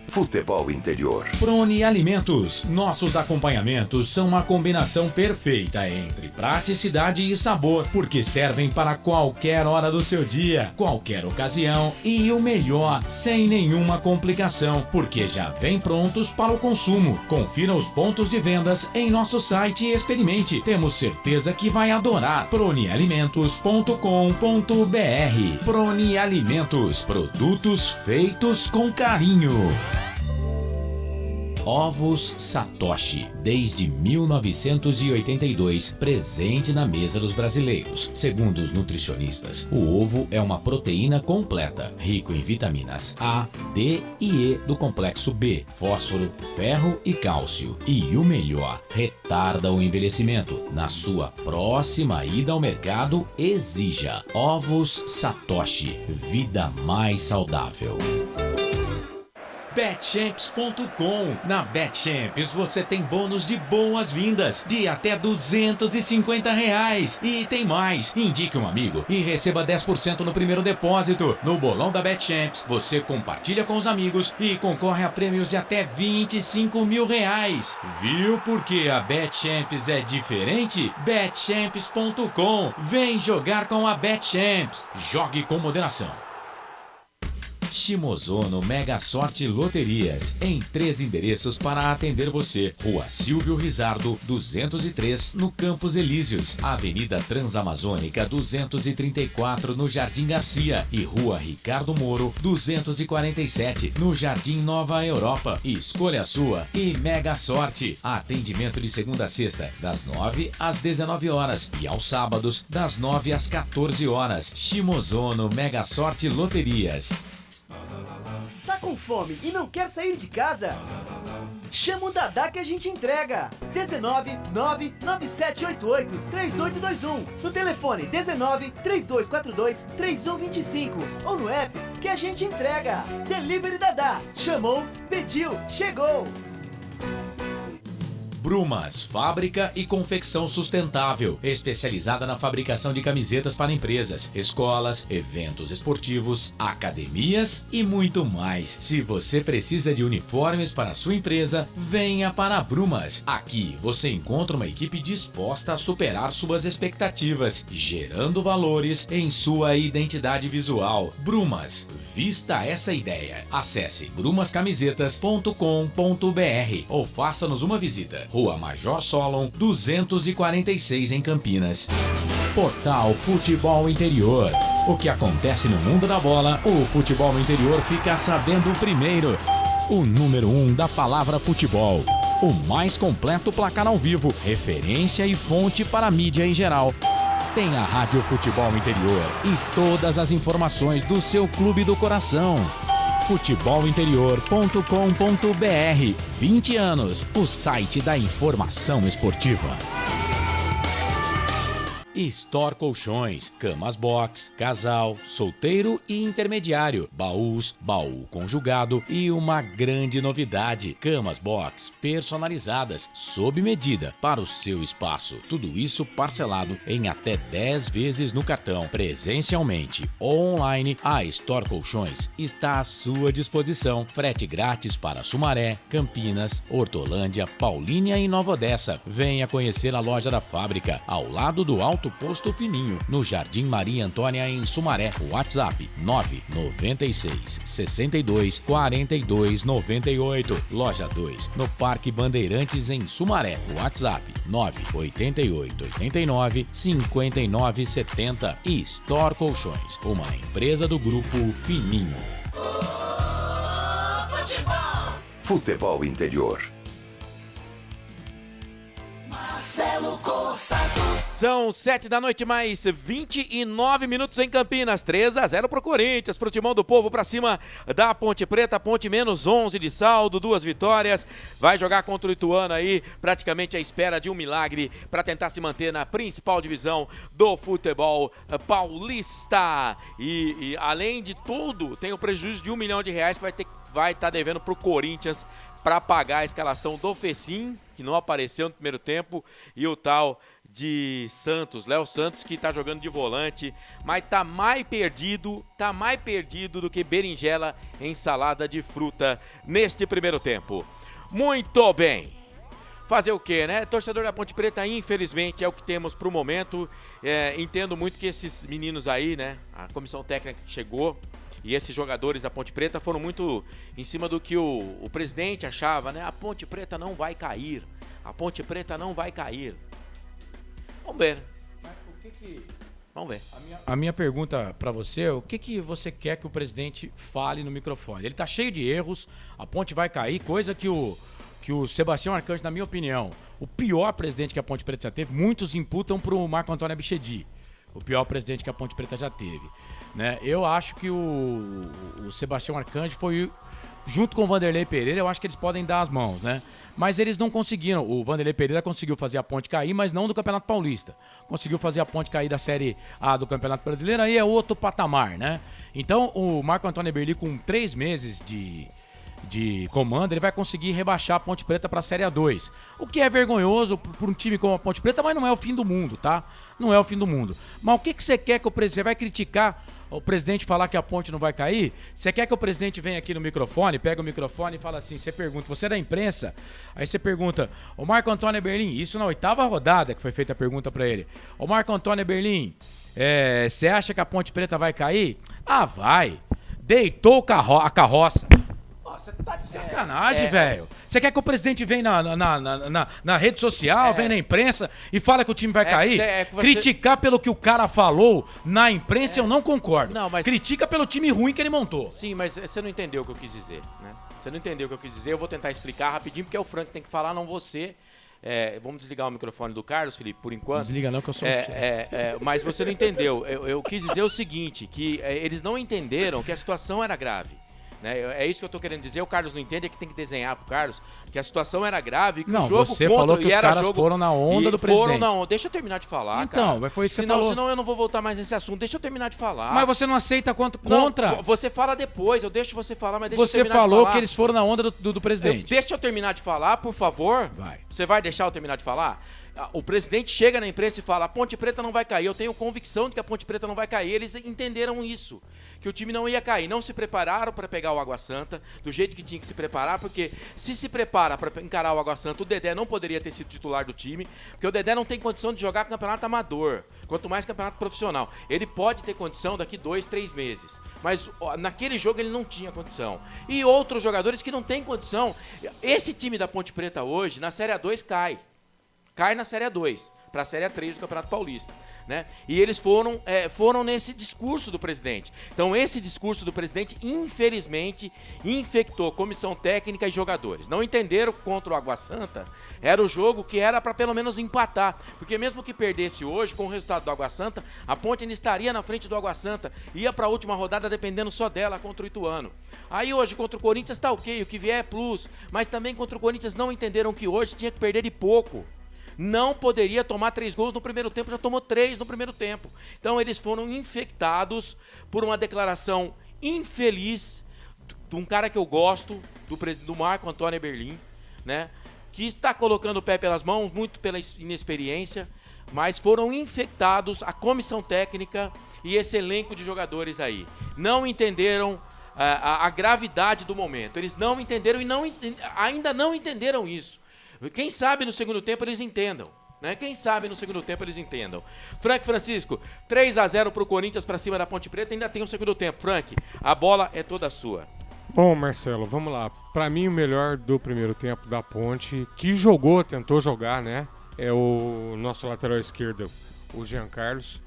Futebol Interior. Prone Alimentos. Nossos acompanhamentos são uma combinação perfeita entre praticidade e sabor, porque servem para qualquer hora do seu dia, qualquer ocasião e o melhor, sem nenhuma complicação, porque já vem prontos para o consumo. Confira os pontos de vendas em nosso site e experimente. Temos certeza que vai adorar. pronealimentos.com.br. Prone Alimentos. Produtos feitos com carinho. Ovos Satoshi, desde 1982, presente na mesa dos brasileiros. Segundo os nutricionistas, o ovo é uma proteína completa, rico em vitaminas A, D e E do complexo B, fósforo, ferro e cálcio. E o melhor, retarda o envelhecimento. Na sua próxima ida ao mercado, exija Ovos Satoshi, vida mais saudável. BetChamps.com. Na BetChamps você tem bônus de boas-vindas de até R$250. E tem mais. Indique um amigo e receba 10% no primeiro depósito. No bolão da BetChamps, você compartilha com os amigos e concorre a prêmios de até R$25 mil. Viu porque a BetChamps é diferente? BetChamps.com. Vem jogar com a BetChamps. Jogue com moderação. Shimozono Mega Sorte Loterias, em 3 endereços para atender você. Rua Silvio Rizardo, 203, no Campos Elíseos. Avenida Transamazônica, 234, no Jardim Garcia. E Rua Ricardo Moro, 247, no Jardim Nova Europa. Escolha a sua e Mega Sorte. Atendimento de segunda a sexta, das 9 às 19 horas. E aos sábados, das 9 às 14 horas. Shimozono Mega Sorte Loterias. Tá com fome e não quer sair de casa? Chama o Dadá que a gente entrega. 19-99788-3821. No telefone 19-3242-3125. Ou no app que a gente entrega. Delivery Dadá. Chamou, pediu, chegou. Brumas, fábrica e confecção sustentável, especializada na fabricação de camisetas para empresas, escolas, eventos esportivos, academias e muito mais. Se você precisa de uniformes para a sua empresa, venha para a Brumas. Aqui você encontra uma equipe disposta a superar suas expectativas, gerando valores em sua identidade visual. Brumas, vista essa ideia. Acesse brumascamisetas.com.br ou faça-nos uma visita. Rua Major Solon, 246 em Campinas. Portal Futebol Interior. O que acontece no mundo da bola, o futebol no interior fica sabendo primeiro. O número 1 da palavra futebol. O mais completo placar ao vivo, referência e fonte para a mídia em geral. Tem a Rádio Futebol Interior e todas as informações do seu clube do coração. futebolinterior.com.br. 20 anos, o site da informação esportiva. Store Colchões, camas box, casal, solteiro e intermediário, baús, baú conjugado e uma grande novidade, camas box personalizadas, sob medida para o seu espaço. Tudo isso parcelado em até 10 vezes no cartão. Presencialmente ou online, a Store Colchões está à sua disposição. Frete grátis para Sumaré, Campinas, Hortolândia, Paulínia e Nova Odessa. Venha conhecer a loja da fábrica, ao lado do Alto Posto Fininho, no Jardim Maria Antônia, em Sumaré. WhatsApp 996 62 42 98. Loja 2, no Parque Bandeirantes, em Sumaré. WhatsApp 988 89 59 70. E Store Colchões, uma empresa do Grupo Fininho. Futebol Interior. Marcelo Cossato. São 7 da noite, mais 29 minutos em Campinas. 3-0 pro Corinthians, pro Timão do Povo, pra cima da Ponte Preta. Ponte menos 11 de saldo, 2 vitórias. Vai jogar contra o Ituano aí, praticamente à espera de um milagre para tentar se manter na principal divisão do futebol paulista. E além de tudo, tem o prejuízo de R$1 milhão que vai estar devendo pro Corinthians para pagar a escalação do Fecim, que não apareceu no primeiro tempo, e o tal de Santos, Léo Santos, que tá jogando de volante, mas tá mais perdido do que berinjela em salada de fruta neste primeiro tempo. Muito bem. Fazer o quê, né? Torcedor da Ponte Preta, infelizmente, é o que temos pro momento. Entendo muito que esses meninos aí, né? A comissão técnica que chegou e esses jogadores da Ponte Preta foram muito em cima do que o presidente achava, né? A Ponte Preta não vai cair. A Ponte Preta não vai cair. Vamos ver. Vamos ver. A minha pergunta para você é: o que você quer que o presidente fale no microfone? Ele tá cheio de erros, a ponte vai cair, coisa que o Sebastião Arcanjo, na minha opinião, o pior presidente que a Ponte Preta já teve. Muitos imputam pro Marco Antônio Abichedi, o pior presidente que a Ponte Preta já teve, né? Eu acho que o Sebastião Arcanjo foi, junto com o Vanderlei Pereira, eu acho que eles podem dar as mãos, né? Mas eles não conseguiram. O Vanderlei Pereira conseguiu fazer a ponte cair, mas não do Campeonato Paulista. Conseguiu fazer a ponte cair da Série A do Campeonato Brasileiro, aí é outro patamar, né? Então, o Marco Antônio Eberli, com 3 meses de comando, ele vai conseguir rebaixar a Ponte Preta para a Série A2. O que é vergonhoso por um time como a Ponte Preta, mas não é o fim do mundo, tá? Não é o fim do mundo. Mas o que você quer que o presidente... Você vai criticar o presidente falar que a ponte não vai cair? Você quer que o presidente venha aqui no microfone, pega o microfone e fala assim, você pergunta, você é da imprensa? Aí você pergunta, ô Marco Antônio Eberlin, isso na 8ª rodada que foi feita a pergunta para ele. Ô Marco Antônio Eberlin, você acha que a Ponte Preta vai cair? Ah, vai. Deitou a carroça. Você tá de sacanagem, velho. Você quer que o presidente venha na rede social, venha na imprensa e fala que o time vai cair? Criticar pelo que o cara falou na imprensa, eu não concordo. Não, mas... Critica pelo time ruim que ele montou. Sim, mas você não entendeu o que eu quis dizer, né? Você não entendeu o que eu quis dizer. Eu vou tentar explicar rapidinho, porque é o Frank que tem que falar, não você. Vamos desligar o microfone do Carlos, Felipe, por enquanto. Não desliga não, que eu sou mas você não entendeu. Eu quis dizer o seguinte, que eles não entenderam que a situação era grave. Né? É isso que eu tô querendo dizer. O Carlos não entende, é que tem que desenhar pro Carlos que a situação era grave, que não, o jogo você falou que os caras foram na onda do presidente. Deixa eu terminar de falar, então, cara. Foi isso que você falou. Senão eu não vou voltar mais nesse assunto. Deixa eu terminar de falar. Mas você não aceita contra? Não, você fala depois, eu deixo você falar, mas deixa eu terminar de falar. Você falou que eles foram na onda do presidente. Deixa eu terminar de falar, por favor. Vai. Você vai deixar eu terminar de falar? O presidente chega na imprensa e fala, a Ponte Preta não vai cair. Eu tenho convicção de que a Ponte Preta não vai cair. Eles entenderam isso, que o time não ia cair. Não se prepararam para pegar o Água Santa do jeito que tinha que se preparar, porque se prepara para encarar o Água Santa, o Dedé não poderia ter sido titular do time, porque o Dedé não tem condição de jogar campeonato amador, quanto mais campeonato profissional. Ele pode ter condição daqui 2, 3 meses, mas naquele jogo ele não tinha condição. E outros jogadores que não têm condição. Esse time da Ponte Preta hoje, na Série A2, cai na Série A2, para a Série A3 do Campeonato Paulista, né? E eles foram nesse discurso do presidente. Então esse discurso do presidente, infelizmente, infectou comissão técnica e jogadores. Não entenderam que contra o Água Santa era o jogo que era para pelo menos empatar, porque mesmo que perdesse hoje, com o resultado do Água Santa, a Ponte ainda estaria na frente do Água Santa, ia para a última rodada dependendo só dela contra o Ituano. Aí hoje contra o Corinthians tá ok, o que vier é plus, mas também contra o Corinthians não entenderam que hoje tinha que perder de pouco. Não poderia tomar 3 gols no primeiro tempo, já tomou 3 no primeiro tempo. Então eles foram infectados por uma declaração infeliz de um cara que eu gosto, do Marco Antônio Eberlin, né? Que está colocando o pé pelas mãos, muito pela inexperiência, mas foram infectados a comissão técnica e esse elenco de jogadores aí. Não entenderam a gravidade do momento. Eles não entenderam e ainda não entenderam isso. Quem sabe no segundo tempo eles entendam. Né? Quem sabe no segundo tempo eles entendam. Frank Francisco, 3-0 para o Corinthians para cima da Ponte Preta. Ainda tem um segundo tempo. Frank, a bola é toda sua. Bom, Marcelo, vamos lá. Para mim, o melhor do primeiro tempo da Ponte, que tentou jogar, né? É o nosso lateral esquerdo, o Jean Carlos.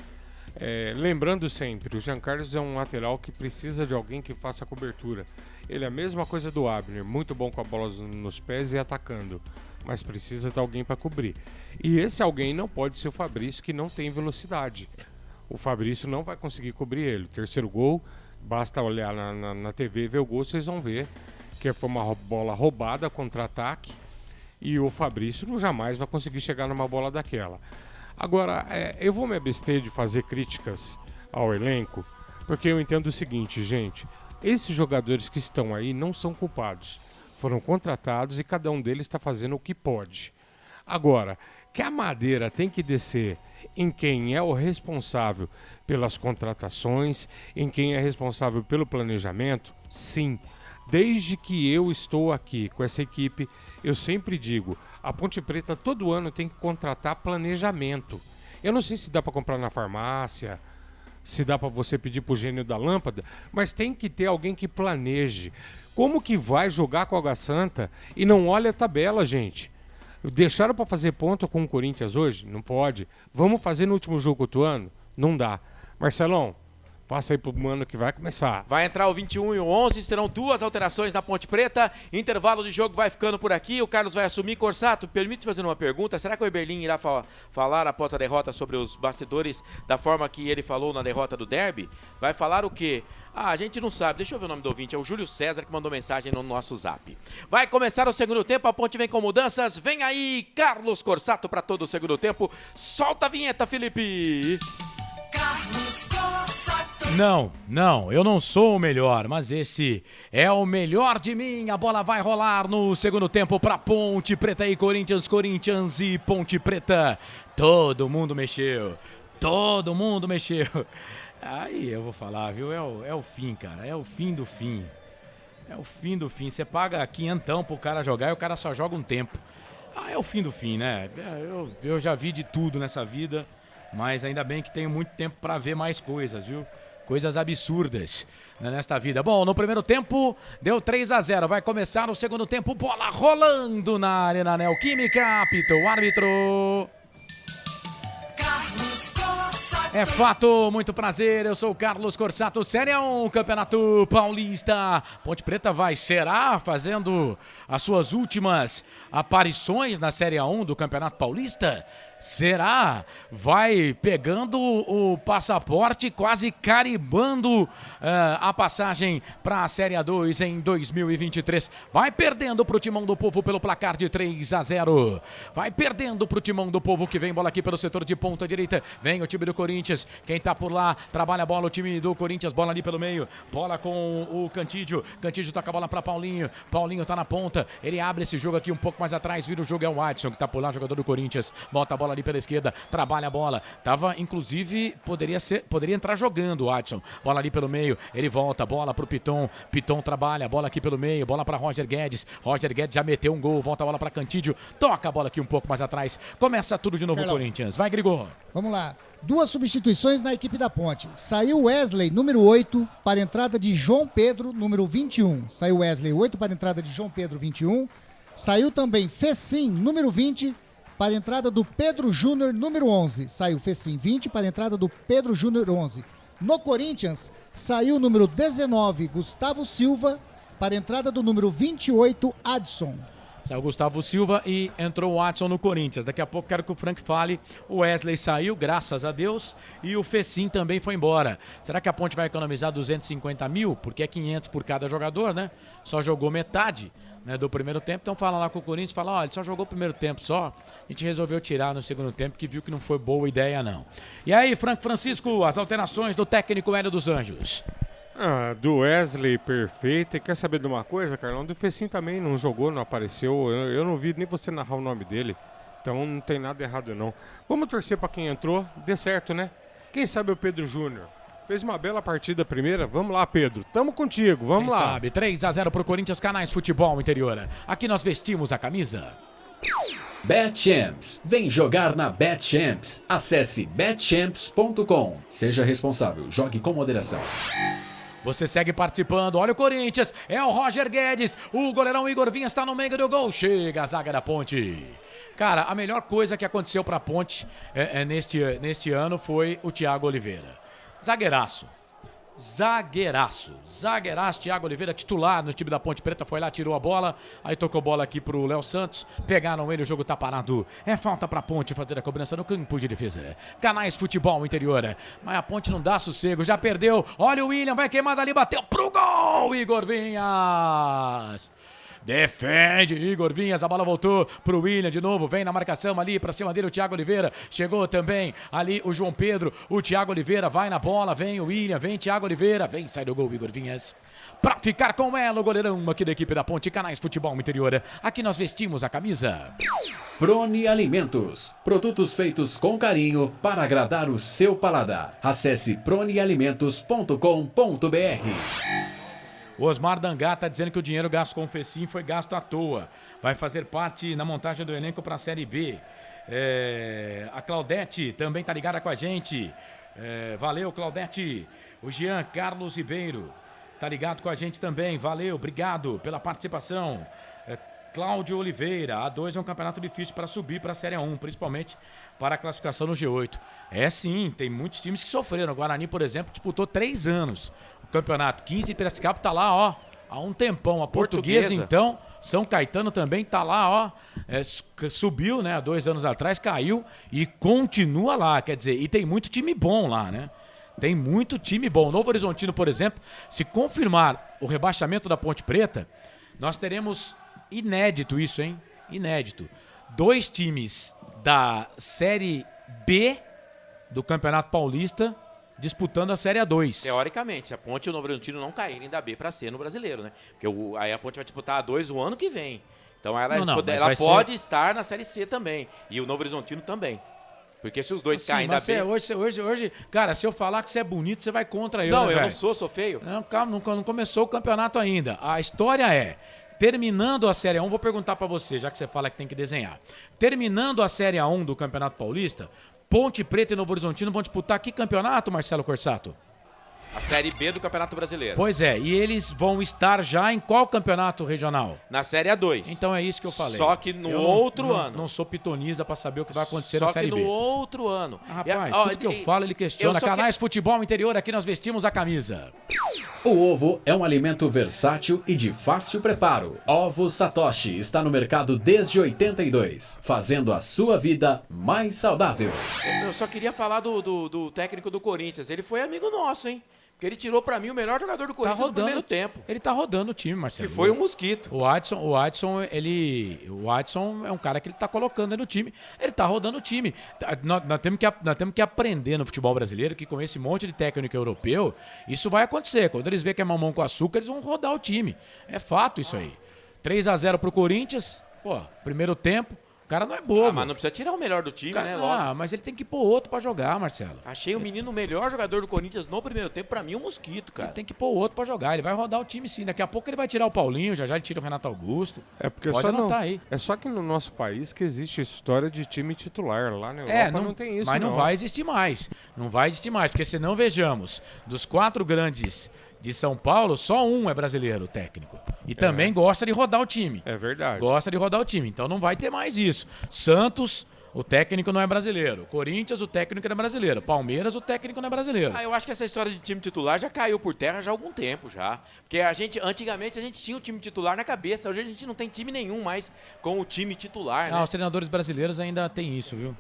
Lembrando sempre, o Jean Carlos é um lateral que precisa de alguém que faça a cobertura. Ele é a mesma coisa do Abner, muito bom com a bola nos pés e atacando, mas precisa de alguém para cobrir. E esse alguém não pode ser o Fabrício, que não tem velocidade. O Fabrício não vai conseguir cobrir ele. O terceiro gol, basta olhar na TV e ver o gol, vocês vão ver que foi uma bola roubada, contra-ataque, e o Fabrício jamais vai conseguir chegar numa bola daquela. Agora, eu vou me abster de fazer críticas ao elenco, porque eu entendo o seguinte, gente, esses jogadores que estão aí não são culpados, foram contratados e cada um deles está fazendo o que pode. Agora, que a madeira tem que descer em quem é o responsável pelas contratações, em quem é responsável pelo planejamento, sim. Desde que eu estou aqui com essa equipe, eu sempre digo, a Ponte Preta todo ano tem que contratar planejamento. Eu não sei se dá para comprar na farmácia, se dá para você pedir pro gênio da lâmpada, mas tem que ter alguém que planeje. Como que vai jogar com a Água Santa e não olha a tabela, gente? Deixaram para fazer ponto com o Corinthians hoje? Não pode. Vamos fazer no último jogo do ano? Não dá. Marcelão, passa aí pro mano que vai começar. Vai entrar o 21 e o 11, serão 2 alterações na Ponte Preta. Intervalo de jogo vai ficando por aqui. O Carlos vai assumir. Corsato, permite fazer uma pergunta. Será que o Eberlin irá falar após a derrota sobre os bastidores da forma que ele falou na derrota do derby? Vai falar o quê? A gente não sabe. Deixa eu ver o nome do ouvinte. É o Júlio César que mandou mensagem no nosso zap. Vai começar o segundo tempo. A Ponte vem com mudanças. Vem aí, Carlos Corsato para todo o segundo tempo. Solta a vinheta, Felipe. Carlos Corsato. Não, eu não sou o melhor, mas esse é o melhor de mim. A bola vai rolar no segundo tempo para Ponte Preta e Corinthians e Ponte Preta. Todo mundo mexeu. Aí eu vou falar, viu? É o fim, cara. É o fim do fim. Você paga quinhentão pro cara jogar e o cara só joga um tempo. É o fim do fim, né? Eu já vi de tudo nessa vida, mas ainda bem que tenho muito tempo para ver mais coisas, viu? Coisas absurdas, né, nesta vida. Bom, no primeiro tempo deu 3-0. Vai começar o segundo tempo. Bola rolando na Arena Neoquímica. Apitou o árbitro. Carlos Corsato. É fato, muito prazer, eu sou o Carlos Corsato, Série 1, Campeonato Paulista. Ponte Preta será fazendo as suas últimas aparições na Série 1 do Campeonato Paulista? Será? Vai pegando o passaporte, quase carimbando a passagem para a Série A2 em 2023. Vai perdendo para o Timão do Povo pelo placar de 3-0. Vai perdendo para o Timão do Povo, que vem bola aqui pelo setor de ponta direita. Vem o time do Corinthians. Quem tá por lá, trabalha a bola, o time do Corinthians. Bola ali pelo meio. Bola com o Cantídio. Cantídio toca a bola para Paulinho. Paulinho tá na ponta. Ele abre esse jogo aqui um pouco mais atrás. Vira o jogo, é o Adson que tá por lá, jogador do Corinthians. Bota a bola ali pela esquerda, trabalha a bola, tava inclusive, poderia entrar jogando o Adson, bola ali pelo meio, ele volta, bola pro Piton trabalha, a bola aqui pelo meio, bola pra Roger Guedes já meteu um gol, volta a bola pra Cantídio, toca a bola aqui um pouco mais atrás, começa tudo de novo o Corinthians, vai Grigor. Vamos lá, 2 substituições na equipe da Ponte, saiu Wesley, número 8, para a entrada de João Pedro, número 21, saiu Wesley 8 para a entrada de João Pedro 21, saiu também Fecim, número 20, para a entrada do Pedro Júnior, número 11. Saiu Fecim 20 para a entrada do Pedro Júnior 11. No Corinthians, saiu o número 19, Gustavo Silva, para a entrada do número 28, Adson. Saiu o Gustavo Silva e entrou o Adson no Corinthians. Daqui a pouco quero que o Frank fale. O Wesley saiu, graças a Deus, e o Fecim também foi embora. Será que a Ponte vai economizar 250 mil? Porque é 500 por cada jogador, né? Só jogou metade. né, do primeiro tempo. Então fala lá com o Corinthians, fala, ó, ele só jogou o primeiro tempo só. A gente resolveu tirar no segundo tempo, que viu que não foi boa ideia, não. E aí, Francisco, as alterações do técnico Hélio dos Anjos. Do Wesley, perfeito. E quer saber de uma coisa, Carlão? Do Fecim também não jogou, não apareceu. Eu não vi nem você narrar o nome dele. Então não tem nada errado, não. Vamos torcer para quem entrou. Dê certo, né? Quem sabe o Pedro Júnior. Fez uma bela partida primeira. Vamos lá, Pedro. Tamo contigo. Vamos lá. Sabe, 3-0 pro Corinthians, Canais Futebol Interior. Aqui nós vestimos a camisa. BetChamps. Vem jogar na BetChamps. Acesse betchamps.com. Seja responsável. Jogue com moderação. Você segue participando. Olha o Corinthians. É o Roger Guedes. O goleirão Igor Vinhas está no meio do gol. Chega a zaga da Ponte. Cara, a melhor coisa que aconteceu pra Ponte neste ano foi o Thiago Oliveira. Zagueiraço, Thiago Oliveira, titular no time da Ponte Preta, foi lá, tirou a bola, aí tocou bola aqui pro Léo Santos, pegaram ele, o jogo tá parado, é falta pra Ponte fazer a cobrança no campo de defesa. Canais Futebol Interior, mas a Ponte não dá sossego, já perdeu, olha o William, vai queimar dali, bateu pro gol, Igor Vinhas. Defende Igor Vinhas, a bola voltou pro William de novo, vem na marcação ali pra cima dele o Thiago Oliveira, chegou também ali o João Pedro, o Thiago Oliveira vai na bola, vem o William, vem Thiago Oliveira, vem, sai do gol Igor Vinhas, pra ficar com ela o goleirão aqui da equipe da Ponte, Canais Futebol Interior, aqui nós vestimos a camisa. Prone Alimentos, produtos feitos com carinho para agradar o seu paladar. Acesse pronealimentos.com.br. O Osmar Dangá tá dizendo que o dinheiro gasto com o Fecim foi gasto à toa. Vai fazer parte na montagem do elenco para a Série B. A Claudete também tá ligada com a gente. Valeu, Claudete. O Jean Carlos Ribeiro tá ligado com a gente também. Valeu, obrigado pela participação. Cláudio Oliveira, A2 é um campeonato difícil para subir para a Série 1, principalmente para a classificação no G8. Sim, tem muitos times que sofreram. O Guarani, por exemplo, disputou 3 anos. O campeonato 15 de Piracicaba tá lá, ó, há um tempão. A Portuguesa, então, São Caetano também tá lá, ó, subiu, né, há 2 anos atrás, caiu e continua lá, quer dizer, e tem muito time bom lá, né? Tem muito time bom. O Novo Horizontino, por exemplo, se confirmar o rebaixamento da Ponte Preta, nós teremos, inédito isso, hein? Inédito. 2 times da Série B do Campeonato Paulista disputando a Série A2. Teoricamente, se a Ponte e o Novo Horizontino não caírem da B para C no Brasileiro, né? Porque aí a Ponte vai disputar a A2 o ano que vem. Então ela pode estar na Série C também. E o Novo Horizontino também. Porque se os dois caem da B... Hoje, cara, se eu falar que você é bonito, você vai contra eu, Não, né, eu não sou feio. Não, calma, não começou o campeonato ainda. A história é, terminando a Série A1, vou perguntar pra você, já que você fala que tem que desenhar. Terminando a Série A1 do Campeonato Paulista, Ponte Preta e Novo Horizontino vão disputar que campeonato, Marcelo Corsato? A Série B do Campeonato Brasileiro. Pois é, e eles vão estar já em qual campeonato regional? Na Série A2. Então é isso que eu falei. Só que no outro ano. Não sou pitoniza pra saber o que vai acontecer na Série B. Só que no outro ano. Rapaz, tudo que eu falo ele questiona. Canais Futebol Interior, aqui nós vestimos a camisa. O ovo é um alimento versátil e de fácil preparo. Ovo Satoshi está no mercado desde 82, fazendo a sua vida mais saudável. Eu só queria falar do técnico do Corinthians. Ele foi amigo nosso, hein? Porque ele tirou pra mim o melhor jogador do Corinthians no primeiro tempo. Ele tá rodando o time, Marcelo. Que foi o Mosquito. O Adson é um cara que ele tá colocando aí no time. Ele tá rodando o time. Nós temos que aprender no futebol brasileiro que com esse monte de técnico europeu, isso vai acontecer. Quando eles verem que é mamão com açúcar, eles vão rodar o time. É fato isso aí. 3-0 pro Corinthians. Pô, primeiro tempo. O cara não é bobo. Mas não precisa tirar o melhor do time, né? Mas ele tem que pôr outro pra jogar, Marcelo. Achei o menino o melhor jogador do Corinthians no primeiro tempo, pra mim, o Mosquito, cara. Ele tem que pôr outro pra jogar. Ele vai rodar o time sim. Daqui a pouco ele vai tirar o Paulinho, já ele tira o Renato Augusto. Porque pode anotar aí. É só que no nosso país que existe história de time titular. Lá na Europa não tem isso, mas não vai existir mais. Não vai existir mais, porque se não vejamos, dos 4 grandes de São Paulo, só um é brasileiro, o técnico. E também gosta de rodar o time. É verdade. Gosta de rodar o time. Então não vai ter mais isso. Santos, o técnico não é brasileiro. Corinthians, o técnico não é brasileiro. Palmeiras, o técnico não é brasileiro. Eu acho que essa história de time titular já caiu por terra já há algum tempo já. Porque antigamente a gente tinha o time titular na cabeça. Hoje a gente não tem time nenhum mais com o time titular, né? Os treinadores brasileiros ainda têm isso, viu?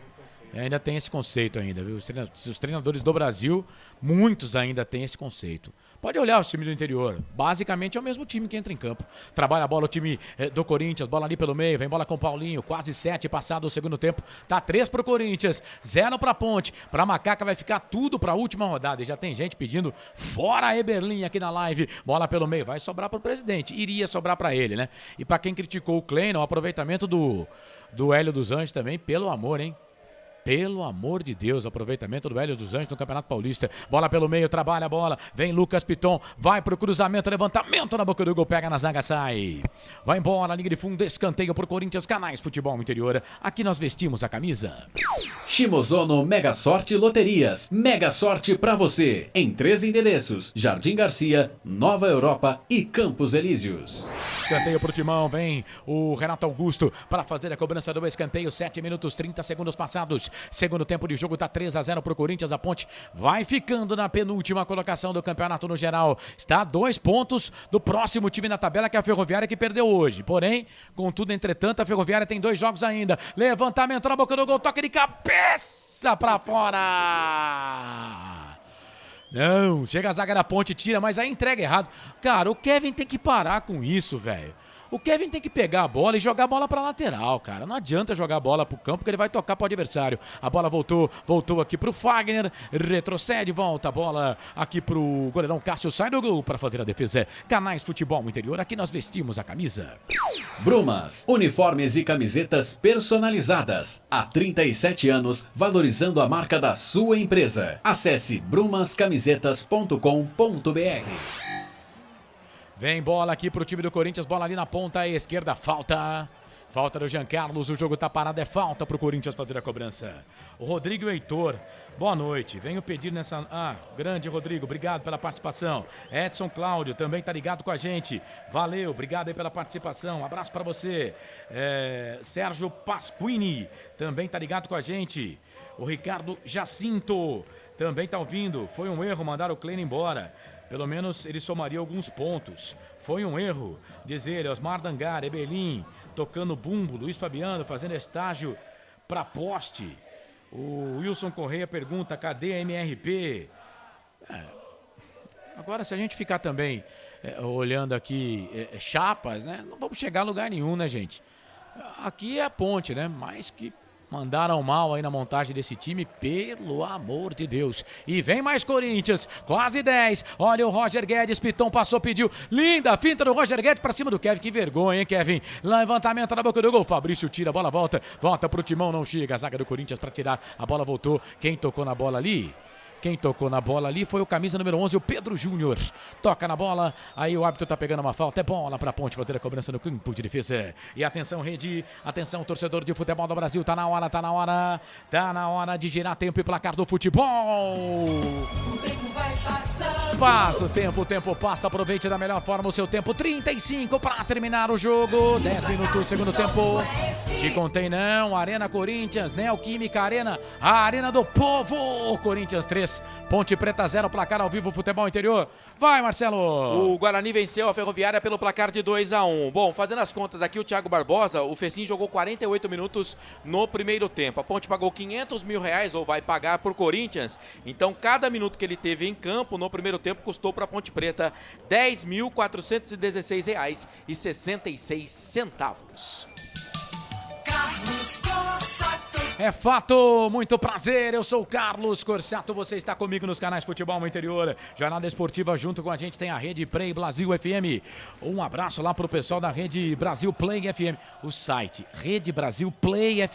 Ainda tem esse conceito ainda, viu? Os treinadores do Brasil, muitos ainda têm esse conceito. Pode olhar os times do interior. Basicamente é o mesmo time que entra em campo. Trabalha a bola o time do Corinthians, bola ali pelo meio, vem bola com o Paulinho, quase 7 passado o segundo tempo. Tá 3 pro Corinthians, 0 pra Ponte. Pra Macaca vai ficar tudo pra última rodada. E já tem gente pedindo fora Eberlin aqui na live. Bola pelo meio, vai sobrar pro presidente. Iria sobrar pra ele, né? E pra quem criticou o Kleina, o aproveitamento do Hélio dos Anjos também, pelo amor, hein? Pelo amor de Deus, aproveitamento do Hélio dos Anjos no Campeonato Paulista. Bola pelo meio, trabalha a bola. Vem Lucas Piton, vai pro cruzamento, levantamento na boca do gol, pega na zaga, sai. Vai embora, linha de fundo, escanteio pro Corinthians, Canais Futebol Interior. Aqui nós vestimos a camisa. Shimozono Mega Sorte Loterias. Mega sorte pra você. Em 3 endereços: Jardim Garcia, Nova Europa e Campos Elíseos. Escanteio pro Timão, vem o Renato Augusto para fazer a cobrança do escanteio. 7 minutos, 30 segundos passados. Segundo tempo de jogo, tá 3-0 pro Corinthians. A Ponte vai ficando na penúltima colocação do campeonato no geral. Está a 2 pontos do próximo time na tabela, que é a Ferroviária, que perdeu hoje. Porém, contudo, entretanto, a Ferroviária tem 2 jogos ainda. Levantamento na boca do gol, toque de cabeça pra fora. Não, chega a zaga da Ponte, tira, mas aí entrega errado. Cara, o Kevin tem que parar com isso, velho. O Kevin tem que pegar a bola e jogar a bola pra lateral, cara. Não adianta jogar a bola pro campo, porque ele vai tocar pro adversário. A bola voltou aqui pro Fagner, retrocede, volta a bola aqui pro goleirão Cássio, sai do gol para fazer a defesa. Canais Futebol Interior, aqui nós vestimos a camisa. Brumas, uniformes e camisetas personalizadas. Há 37 anos, valorizando a marca da sua empresa. Acesse brumascamisetas.com.br. Vem bola aqui pro time do Corinthians, bola ali na ponta esquerda, falta. Falta do Jean Carlos, o jogo tá parado, é falta pro Corinthians fazer a cobrança. O Rodrigo e o Heitor, boa noite. Venho pedir nessa... grande Rodrigo, obrigado pela participação. Edson Cláudio também tá ligado com a gente. Valeu, obrigado aí pela participação. Abraço pra você. Sérgio Pasquini também tá ligado com a gente. O Ricardo Jacinto também tá ouvindo. Foi um erro mandar o Kleina embora. Pelo menos ele somaria alguns pontos. Foi um erro, diz ele. Osmar Dangar, Eberlin, tocando bumbo. Luiz Fabiano fazendo estágio para poste. O Wilson Correia pergunta, cadê a MRP? Agora, se a gente ficar também olhando aqui chapas, né? Não vamos chegar a lugar nenhum, né, gente? Aqui é a Ponte, né? Mais que... mandaram mal aí na montagem desse time, pelo amor de Deus. E vem mais Corinthians, quase 10. Olha o Roger Guedes, Piton passou, pediu. Linda finta do Roger Guedes pra cima do Kevin. Que vergonha, hein, Kevin? Levantamento na boca do gol. Fabrício tira, a bola volta pro Timão, não chega. A zaga do Corinthians pra tirar. A bola voltou. Quem tocou na bola ali? Quem tocou na bola ali foi o camisa número 11, o Pedro Júnior. Toca na bola, aí o árbitro tá pegando uma falta. É bola pra Ponte fazer a cobrança no campo de defesa. E atenção, rede, atenção, torcedor de futebol do Brasil. Tá na hora de girar tempo e placar do futebol. O tempo vai passando. Passa o tempo passa. Aproveite da melhor forma o seu tempo. 35 para terminar o jogo. 10 minutos, segundo tempo. Te contei não, Arena Corinthians, Neoquímica Arena, a Arena do Povo. Corinthians 3, Ponte Preta 0, placar ao vivo, futebol interior. Vai, Marcelo! O Guarani venceu a Ferroviária pelo placar de 2-1. Bom, fazendo as contas aqui, o Thiago Barbosa, o Fecim jogou 48 minutos no primeiro tempo. A Ponte pagou R$500 mil, ou vai pagar por Corinthians. Então, cada minuto que ele teve em campo no primeiro tempo custou para a Ponte Preta R$10.416,66. É fato, muito prazer, eu sou o Carlos Corsato, você está comigo nos canais Futebol no Interior, Jornada Esportiva, junto com a gente tem a Rede Play Brasil FM, um abraço lá pro pessoal da Rede Brasil Play FM, o site Rede Brasil Play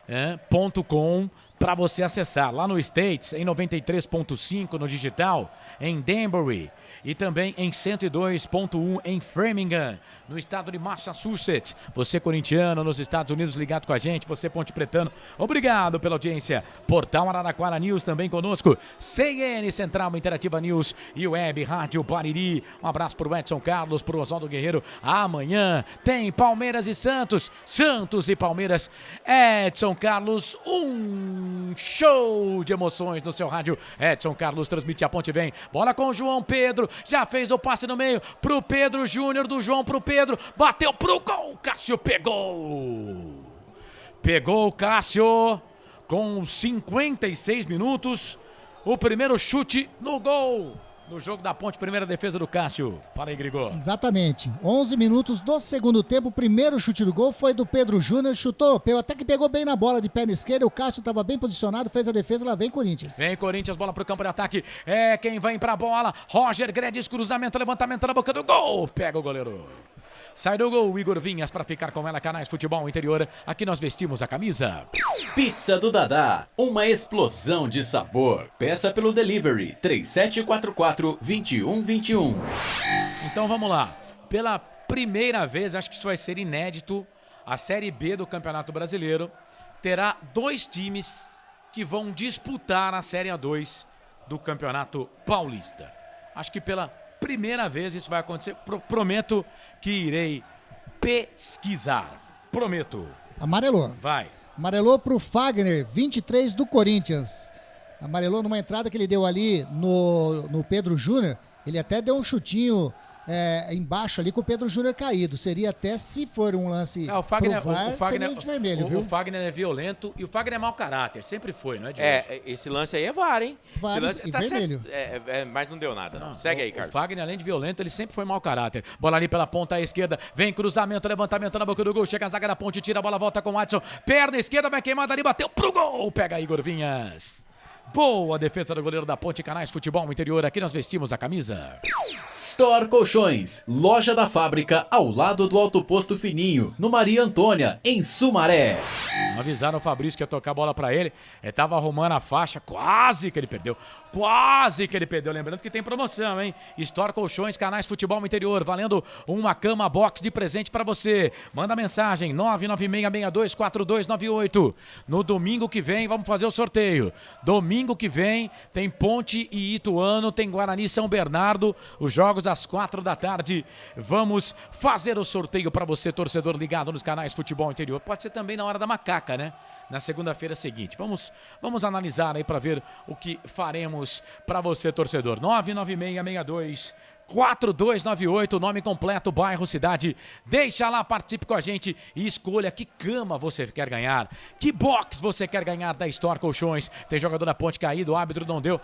FM.com para você acessar, lá no States, em 93.5 no digital, em Danbury, e também em 102.1 em Framingham, no estado de Massachusetts. Você corintiano nos Estados Unidos ligado com a gente, você ponte pretano, obrigado pela audiência. Portal Araraquara News também conosco, CN Central Interativa News e Web Rádio Bariri. Um abraço pro Edson Carlos, pro Oswaldo Guerreiro. Amanhã tem Palmeiras e Santos, Santos e Palmeiras. Edson Carlos, um show de emoções no seu rádio. Edson Carlos transmite, a Ponte vem, bola com o João Pedro, já fez o passe no meio pro Pedro Júnior, do João pro Pedro, bateu pro gol, Cássio pegou o Cássio, com 56 minutos. O primeiro chute no gol. No jogo da Ponte, primeira defesa do Cássio. Fala aí, Grigor. Exatamente. 11 minutos do segundo tempo. O primeiro chute do gol foi do Pedro Júnior. Chutou, até que pegou bem na bola de perna esquerda. O Cássio estava bem posicionado, fez a defesa. Lá vem Corinthians. Vem Corinthians, bola pro campo de ataque. É quem vai pra bola. Roger Guedes, cruzamento, levantamento na boca do gol. Pega o goleiro. Sai do gol, Igor Vinhas, para ficar com ela, Canais Futebol Interior. Aqui nós vestimos a camisa. Pizza do Dadá, uma explosão de sabor. Peça pelo delivery 3744-2121. Então vamos lá. Pela primeira vez, acho que isso vai ser inédito, a Série B do Campeonato Brasileiro terá 2 times que vão disputar a Série A2 do Campeonato Paulista. Acho que pela primeira vez isso vai acontecer. Prometo que irei pesquisar. Prometo. Amarelou. Vai. Amarelou pro Fagner, 23 do Corinthians. Amarelou numa entrada que ele deu ali no Pedro Júnior. Ele até deu um chutinho embaixo ali com o Pedro Júnior caído. Seria até, se for um lance o Fagner, pro VAR, o Fagner, seria de vermelho, viu? O Fagner é violento e o Fagner é mau caráter. Sempre foi, não é de hoje. Esse lance aí é VAR, hein? VAR esse lance e vermelho. Mas não deu nada, não. Segue aí, Carlos. O Fagner, além de violento, ele sempre foi mau caráter. Bola ali pela ponta esquerda. Vem cruzamento, levantamento na boca do gol. Chega a zaga da Ponte, tira a bola, volta com o Adson. Perna esquerda, vai queimada ali, bateu pro gol. Pega Igor Vinhas. Boa defesa do goleiro da Ponte, Canais Futebol Interior. Aqui nós vestimos a camisa. Store Colchões, loja da fábrica ao lado do Alto Posto Fininho, no Maria Antônia, em Sumaré. Avisaram o Fabrício que ia tocar a bola pra ele. Ele tava arrumando a faixa, quase que ele perdeu. Quase que ele perdeu. Lembrando que tem promoção, hein? Store Colchões, Canais Futebol Interior, valendo uma cama box de presente pra você. Manda mensagem, 996624298. No domingo que vem, vamos fazer o sorteio. Domingo que vem, tem Ponte e Ituano, tem Guarani e São Bernardo. Os jogos às 4 da tarde. Vamos fazer o sorteio pra você, torcedor ligado nos Canais Futebol Interior. Pode ser também na hora da macaca, né? Na segunda-feira seguinte. Vamos analisar aí para ver o que faremos para você, torcedor. 996624298, nome completo, bairro, cidade. Deixa lá, participe com a gente e escolha que cama você quer ganhar, que box você quer ganhar da Store Colchões. Tem jogador da Ponte caído, o árbitro não deu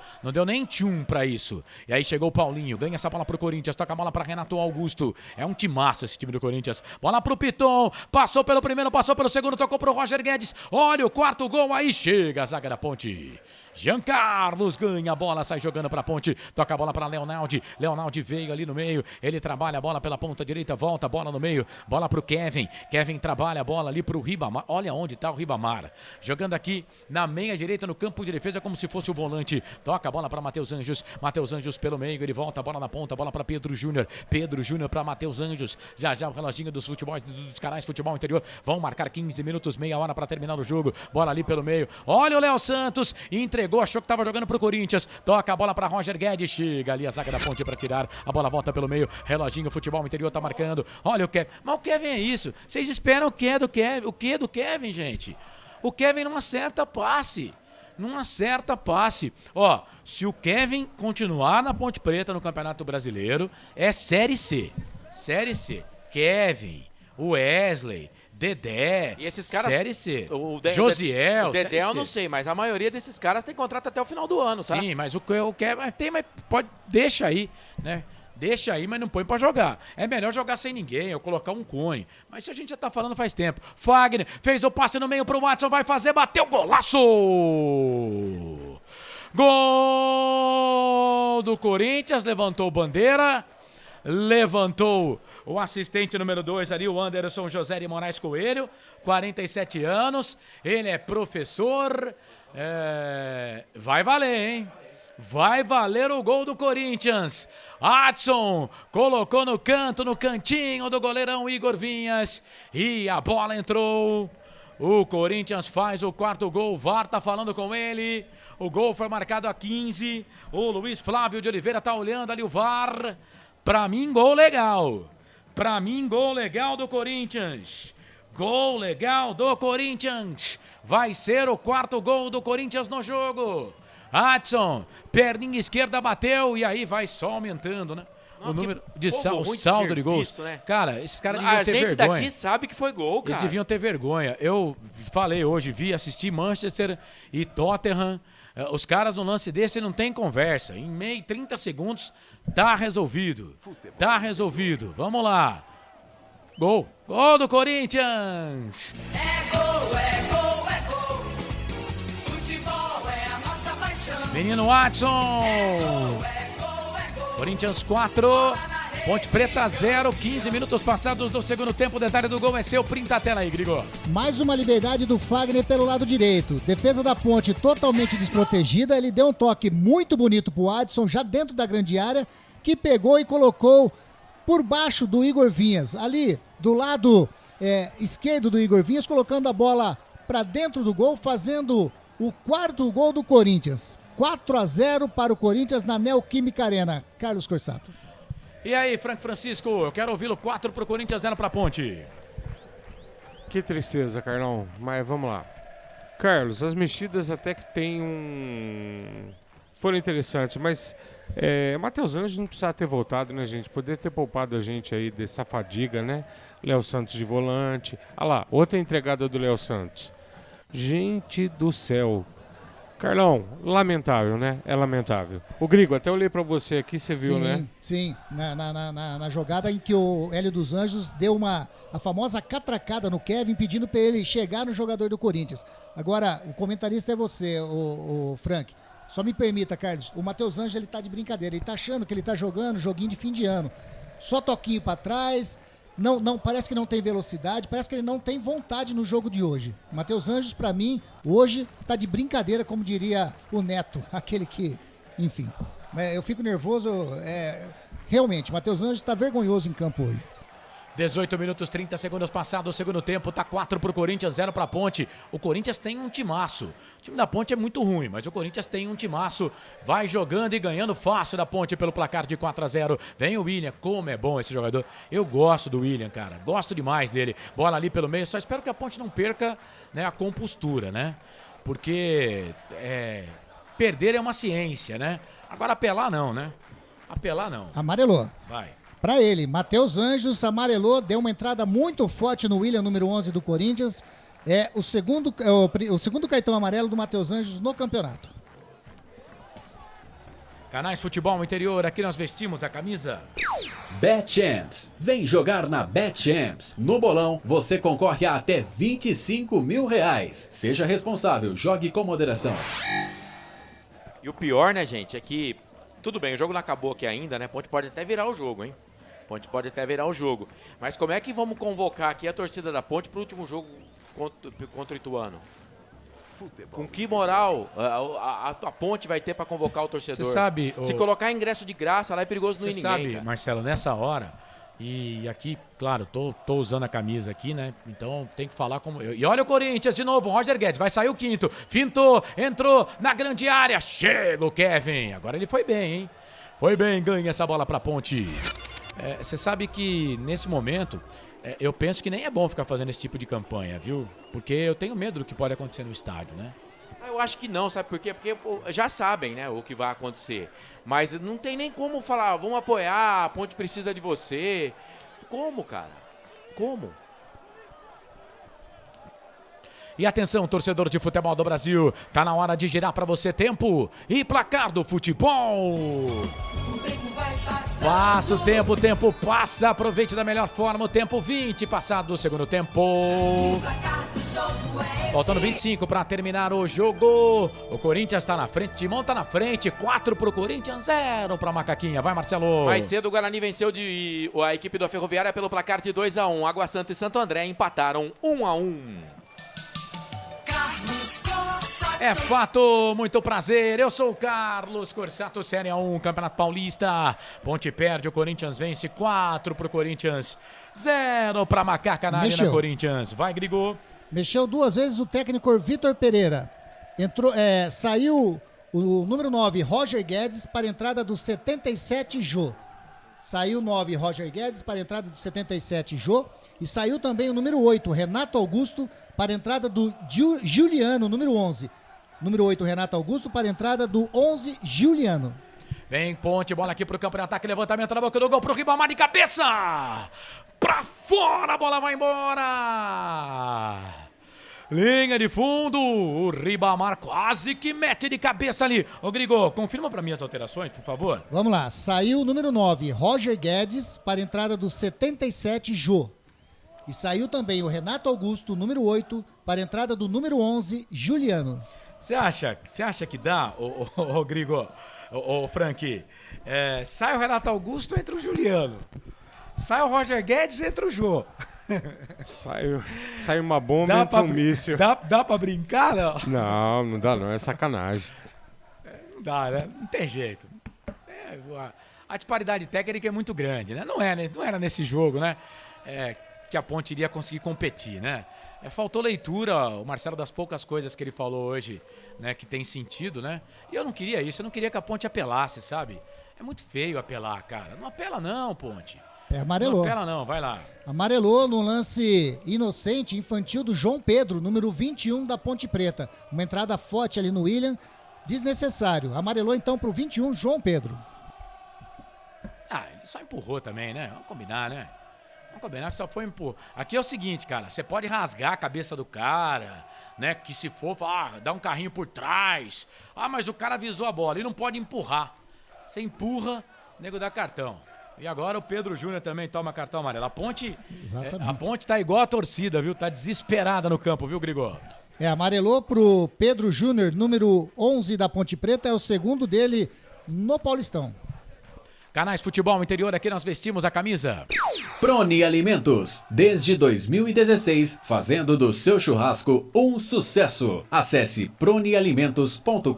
nem tchum pra isso. E aí chegou o Paulinho, ganha essa bola pro Corinthians, toca a bola pra Renato Augusto. É um timaço esse time do Corinthians. Bola pro Piton, passou pelo primeiro, passou pelo segundo, tocou pro Roger Guedes. Olha o quarto gol, aí chega a zaga da Ponte. Jean Carlos ganha a bola, sai jogando pra Ponte, toca a bola pra Leonaldi. Leonaldi veio ali no meio, ele trabalha a bola pela ponta direita, volta a bola no meio, bola pro Kevin. Kevin trabalha a bola ali pro Ribamar. Olha onde tá o Ribamar, jogando aqui na meia direita no campo de defesa como se fosse o volante. Toca a bola pra Matheus Anjos, Matheus Anjos pelo meio, ele volta a bola na ponta, bola pra Pedro Júnior. Pedro Júnior pra Matheus Anjos. Já o reloginho dos Canais Futebol Interior vão marcar 15 minutos, meia hora pra terminar o jogo. Bola ali pelo meio, olha o Léo Santos, entregou, achou que tava jogando pro Corinthians, toca a bola pra Roger Guedes, chega ali a zaga da Ponte pra tirar, a bola volta pelo meio, reloginho, Futebol Interior tá marcando, olha o Kevin, mas o Kevin é isso, vocês esperam o que do Kevin, gente? O Kevin não acerta passe, ó, se o Kevin continuar na Ponte Preta no Campeonato Brasileiro, é Série C, Kevin, Wesley, Dedé, e esses caras, Série C, Josiel, o Dedé eu não sei, mas a maioria desses caras tem contrato até o final do ano, tá? Sim, mas o Kevin tem, mas pode, deixa aí, né? Deixa aí, mas não põe pra jogar. É melhor jogar sem ninguém, ou colocar um cone. Mas isso a gente já tá falando faz tempo. Fagner fez o passe no meio pro Watson, vai fazer, bateu, golaço! Gol do Corinthians, levantou bandeira, levantou o assistente número 2 ali, o Anderson José de Moraes Coelho, 47 anos, ele é professor, vai valer, hein? Vai valer o gol do Corinthians. Adson colocou no cantinho do goleirão Igor Vinhas e a bola entrou. O Corinthians faz o quarto gol, o VAR tá falando com ele. O gol foi marcado a 15. O Luiz Flávio de Oliveira tá olhando ali o VAR. Pra mim, gol legal. Pra mim, gol legal do Corinthians. Gol legal do Corinthians. Vai ser o quarto gol do Corinthians no jogo. Adson, perninha esquerda bateu e aí vai só aumentando, né? Não, o número de povo o ruim de saldo de gols. serviço, né? Cara, esses caras deviam A ter gente vergonha. daqui sabe que foi gol, cara. Eles deviam ter vergonha. Eu falei hoje, assisti Manchester e Tottenham. Os caras no lance desse não tem conversa. Em meio 30 segundos tá resolvido. Tá resolvido. Vamos lá. Gol. Gol do Corinthians. É gol, é gol, é gol. Futebol é a nossa paixão. Menino Watson. Corinthians 4, Ponte Preta 0, 15 minutos passados do segundo tempo. O detalhe do gol é seu, printa a tela aí, Grigor. Mais uma liberdade do Fagner pelo lado direito. Defesa da Ponte totalmente desprotegida. Ele deu um toque muito bonito pro Adson, já dentro da grande área, que pegou e colocou por baixo do Igor Vinhas. Ali, do lado esquerdo do Igor Vinhas, colocando a bola para dentro do gol, fazendo o quarto gol do Corinthians. 4-0 para o Corinthians na Neoquímica Arena. Carlos Corsato. E aí, Francisco, eu quero ouvi-lo. 4 pro Corinthians, 0 pra Ponte. Que tristeza, Carlão. Mas vamos lá. Carlos, as mexidas até que foram interessantes, mas Matheus Anjos não precisava ter voltado, né, gente? Poderia ter poupado a gente aí dessa fadiga, né? Léo Santos de volante. Ah lá, outra entregada do Léo Santos. Gente do céu. Carlão, lamentável, né? É lamentável. O Grigo, até olhei pra você aqui, você viu, né? Sim, na jogada em que o Hélio dos Anjos deu a famosa catracada no Kevin, pedindo pra ele chegar no jogador do Corinthians. Agora, o comentarista é você, o Frank. Só me permita, Carlos, o Matheus Anjos, ele tá de brincadeira, ele tá achando que ele tá jogando joguinho de fim de ano. Só toquinho pra trás, não, parece que não tem velocidade, parece que ele não tem vontade no jogo de hoje. O Matheus Anjos, pra mim, hoje tá de brincadeira, como diria o Neto, aquele que, enfim, eu fico nervoso, realmente, o Matheus Anjos tá vergonhoso em campo hoje. 18 minutos, 30 segundos passados, o segundo tempo, tá 4 pro Corinthians, 0 pra Ponte. O Corinthians tem um timaço. O time da Ponte é muito ruim, mas o Corinthians tem um timaço. Vai jogando e ganhando fácil da Ponte pelo placar de 4-0. Vem o William, como é bom esse jogador. Eu gosto do William, cara. Gosto demais dele. Bola ali pelo meio, só espero que a Ponte não perca, né, a compostura, né? Porque perder é uma ciência, né? Agora apelar não, né? Apelar não. Amarelou. Vai. Para ele, Matheus Anjos amarelou, deu uma entrada muito forte no William, número 11 do Corinthians. É o segundo cartão amarelo do Matheus Anjos no campeonato. Canais Futebol Interior, aqui nós vestimos a camisa. BetChamps. Vem jogar na BetChamps. No bolão, você concorre a até R$25 mil. Seja responsável, jogue com moderação. E o pior, né, gente, é que tudo bem, o jogo não acabou aqui ainda, né? Ponte pode até virar o jogo, hein? Ponte pode até virar o jogo. Mas como é que vamos convocar aqui a torcida da Ponte pro último jogo contra o Ituano? Com que moral a Ponte vai ter para convocar o torcedor? Você sabe... Se colocar ingresso de graça lá é perigoso não ir ninguém, sabe, cara. Marcelo, nessa hora... E aqui, claro, tô usando a camisa aqui, né? Então tem que falar como... E olha o Corinthians de novo, Roger Guedes, vai sair o quinto. Fintou, entrou na grande área. Chega o Kevin. Agora ele foi bem, hein? Foi bem, ganha essa bola pra Ponte. Você sabe que nesse momento, eu penso que nem é bom ficar fazendo esse tipo de campanha, viu? Porque eu tenho medo do que pode acontecer no estádio, né? Eu acho que não, sabe por quê? Porque já sabem, né, o que vai acontecer. Mas não tem nem como falar, vamos apoiar, a Ponte precisa de você. Como, cara? Como? E atenção, torcedor de futebol do Brasil, tá na hora de girar pra você tempo e placar do futebol. Passa o tempo passa, aproveite da melhor forma o tempo 20 passado do segundo tempo. Faltando 25 para terminar o jogo. O Corinthians tá na frente, Timão tá na frente, 4 pro Corinthians, 0 pra Macaquinha. Vai, Marcelo. Mais cedo o Guarani venceu a equipe da Ferroviária pelo placar de 2-1. Água Santa e Santo André empataram 1-1. É fato, muito prazer, eu sou o Carlos Corsato, Série A1, Campeonato Paulista. Ponte perde, o Corinthians vence, 4 pro Corinthians, 0 pra Macaca na Arena Corinthians. Vai, Grigô. Mexeu duas vezes o técnico Vitor Pereira. Entrou, saiu o número 9, Roger Guedes, para a entrada do 77, Jô. Saiu 9, Roger Guedes, para a entrada do 77, Jô. E saiu também o número 8, Renato Augusto, para a entrada do Juliano, número 11. Número 8, Renato Augusto, para a entrada do 11, Juliano. Vem Ponte, bola aqui pro campo de ataque, levantamento na boca do gol pro Ribamar de cabeça. Pra fora, a bola vai embora. Linha de fundo, o Ribamar quase que mete de cabeça ali. Ô Grigo, confirma pra mim as alterações, por favor. Vamos lá, saiu o número 9, Roger Guedes, para a entrada do 77, Jô. E saiu também o Renato Augusto, número 8, para a entrada do número 11, Juliano. Você acha que dá, ô Grigo, ô Frank? Sai o Renato Augusto, entra o Juliano. Sai o Roger Guedes, entra o Jô. Sai uma bomba, entra um míssil. Dá pra brincar, não? Não dá não, é sacanagem. Não dá, né? Não tem jeito. A disparidade técnica é muito grande, né? Não era nesse jogo, né? Que a Ponte iria conseguir competir, né? Faltou leitura, o Marcelo, das poucas coisas que ele falou hoje, né, que tem sentido, né? E eu não queria isso, eu não queria que a Ponte apelasse, sabe? É muito feio apelar, cara. Não apela não, Ponte. Amarelou. Não apela não, vai lá. Amarelou no lance inocente, infantil do João Pedro, número 21 da Ponte Preta. Uma entrada forte ali no William, desnecessário. Amarelou então pro 21, João Pedro. Ele só empurrou também, né? Vamos combinar, né? Vamos combinar que só foi empurrar. Aqui é o seguinte, cara, você pode rasgar a cabeça do cara, né? Que se for, dá um carrinho por trás. Mas o cara avisou a bola, ele não pode empurrar. Você empurra, o nego dá cartão. E agora o Pedro Júnior também toma cartão amarelo. A Ponte tá igual a torcida, viu? Tá desesperada no campo, viu, Grigor? Amarelou pro Pedro Júnior, número 11 da Ponte Preta, é o segundo dele no Paulistão. Canais Futebol Interior, aqui nós vestimos a camisa. Proni Alimentos, desde 2016, fazendo do seu churrasco um sucesso. Acesse pronialimentos.com.br.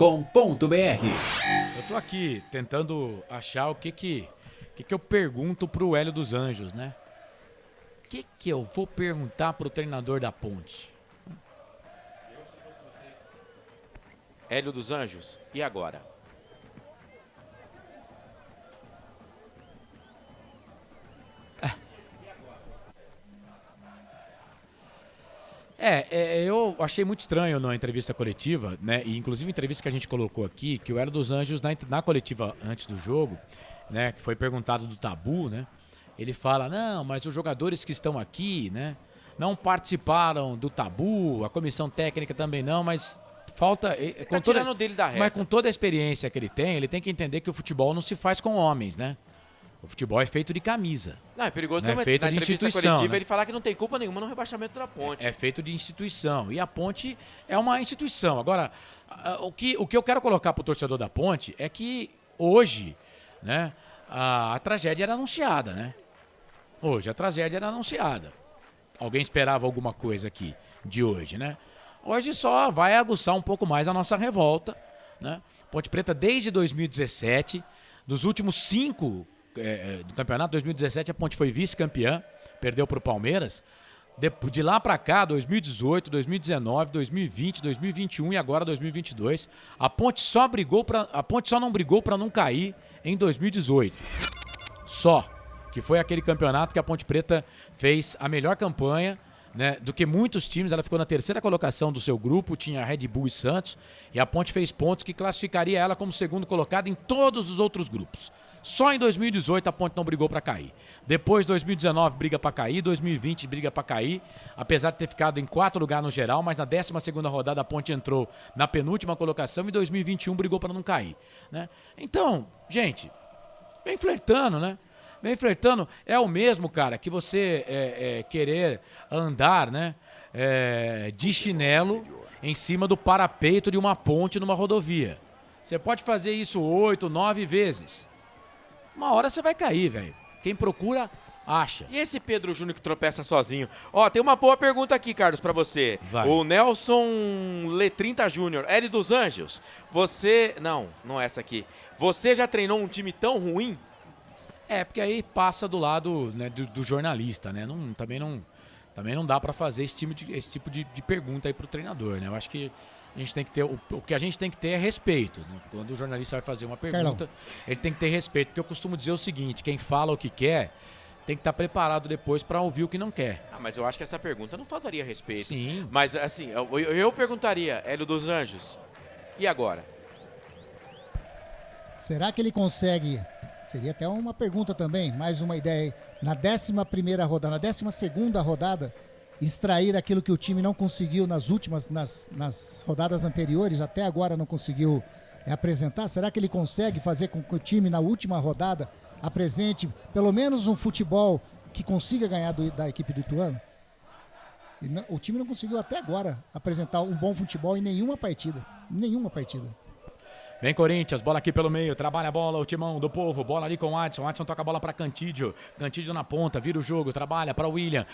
Eu tô aqui tentando achar o que eu pergunto pro Hélio dos Anjos, né? O que eu vou perguntar pro treinador da Ponte? Hélio dos Anjos, e agora? Eu achei muito estranho na entrevista coletiva, né? E inclusive a entrevista que a gente colocou aqui, que o Hélio dos Anjos, na coletiva antes do jogo, né? Que foi perguntado do tabu, né? Ele fala, não, mas os jogadores que estão aqui, né? Não participaram do tabu, a comissão técnica também não, mas falta... tirando dele da reta. Mas com toda a experiência que ele tem que entender que o futebol não se faz com homens, né? O futebol é feito de camisa. Não, é perigoso é feito na de entrevista instituição, coletiva né? ele falar que não tem culpa nenhuma no rebaixamento da Ponte. É feito de instituição. E a Ponte é uma instituição. Agora, o que eu quero colocar para o torcedor da Ponte é que hoje, né, a tragédia era anunciada, né? Hoje a tragédia era anunciada. Alguém esperava alguma coisa aqui de hoje, né? Hoje só vai aguçar um pouco mais a nossa revolta, né? Ponte Preta desde 2017, dos últimos 5 do campeonato, 2017 a Ponte foi vice-campeã, perdeu para o Palmeiras. De lá para cá, 2018, 2019, 2020, 2021 e agora 2022, a Ponte só não brigou para não cair em 2018. Só que foi aquele campeonato que a Ponte Preta fez a melhor campanha, né, do que muitos times. Ela ficou na 3ª colocação do seu grupo, tinha Red Bull e Santos, e a Ponte fez pontos que classificaria ela como segundo colocado em todos os outros grupos. Só em 2018 a Ponte não brigou para cair. Depois, 2019 briga para cair, 2020 briga para cair, apesar de ter ficado em 4º lugar no geral, mas na 12ª rodada a Ponte entrou na penúltima colocação e 2021 brigou para não cair, né? Então, gente, vem flertando, né? Vem flertando. É o mesmo, cara, que você querer andar, né, de chinelo em cima do parapeito de uma ponte numa rodovia. Você pode fazer isso 8, 9 vezes. Uma hora você vai cair, velho. Quem procura, acha. E esse Pedro Júnior que tropeça sozinho? Ó, tem uma boa pergunta aqui, Carlos, pra você. Vai. O Nelson Letrinta Júnior, Hélio dos Anjos, você... Não é essa aqui. Você já treinou um time tão ruim? Porque aí passa do lado, né, do jornalista, né? Também não dá pra fazer esse tipo de pergunta aí pro treinador, né? Eu acho que a gente tem que ter, o que a gente tem que ter é respeito, né? Quando o jornalista vai fazer uma pergunta, ele tem que ter respeito, porque eu costumo dizer o seguinte: quem fala o que quer tem que estar preparado depois para ouvir o que não quer. Mas eu acho que essa pergunta não faltaria respeito. Sim. Mas assim, eu perguntaria, Hélio dos Anjos, e agora? Será que ele consegue, seria até uma pergunta também, mais uma ideia aí, na 11ª rodada, na 12ª rodada, extrair aquilo que o time não conseguiu nas rodadas anteriores, até agora não conseguiu apresentar? Será que ele consegue fazer com que o time na última rodada apresente pelo menos um futebol que consiga ganhar da equipe do Ituano? O time não conseguiu até agora apresentar um bom futebol em nenhuma partida. Vem Corinthians, bola aqui pelo meio, trabalha a bola, o timão do povo, bola ali com o Adson toca a bola para Cantídio na ponta, vira o jogo, trabalha para o William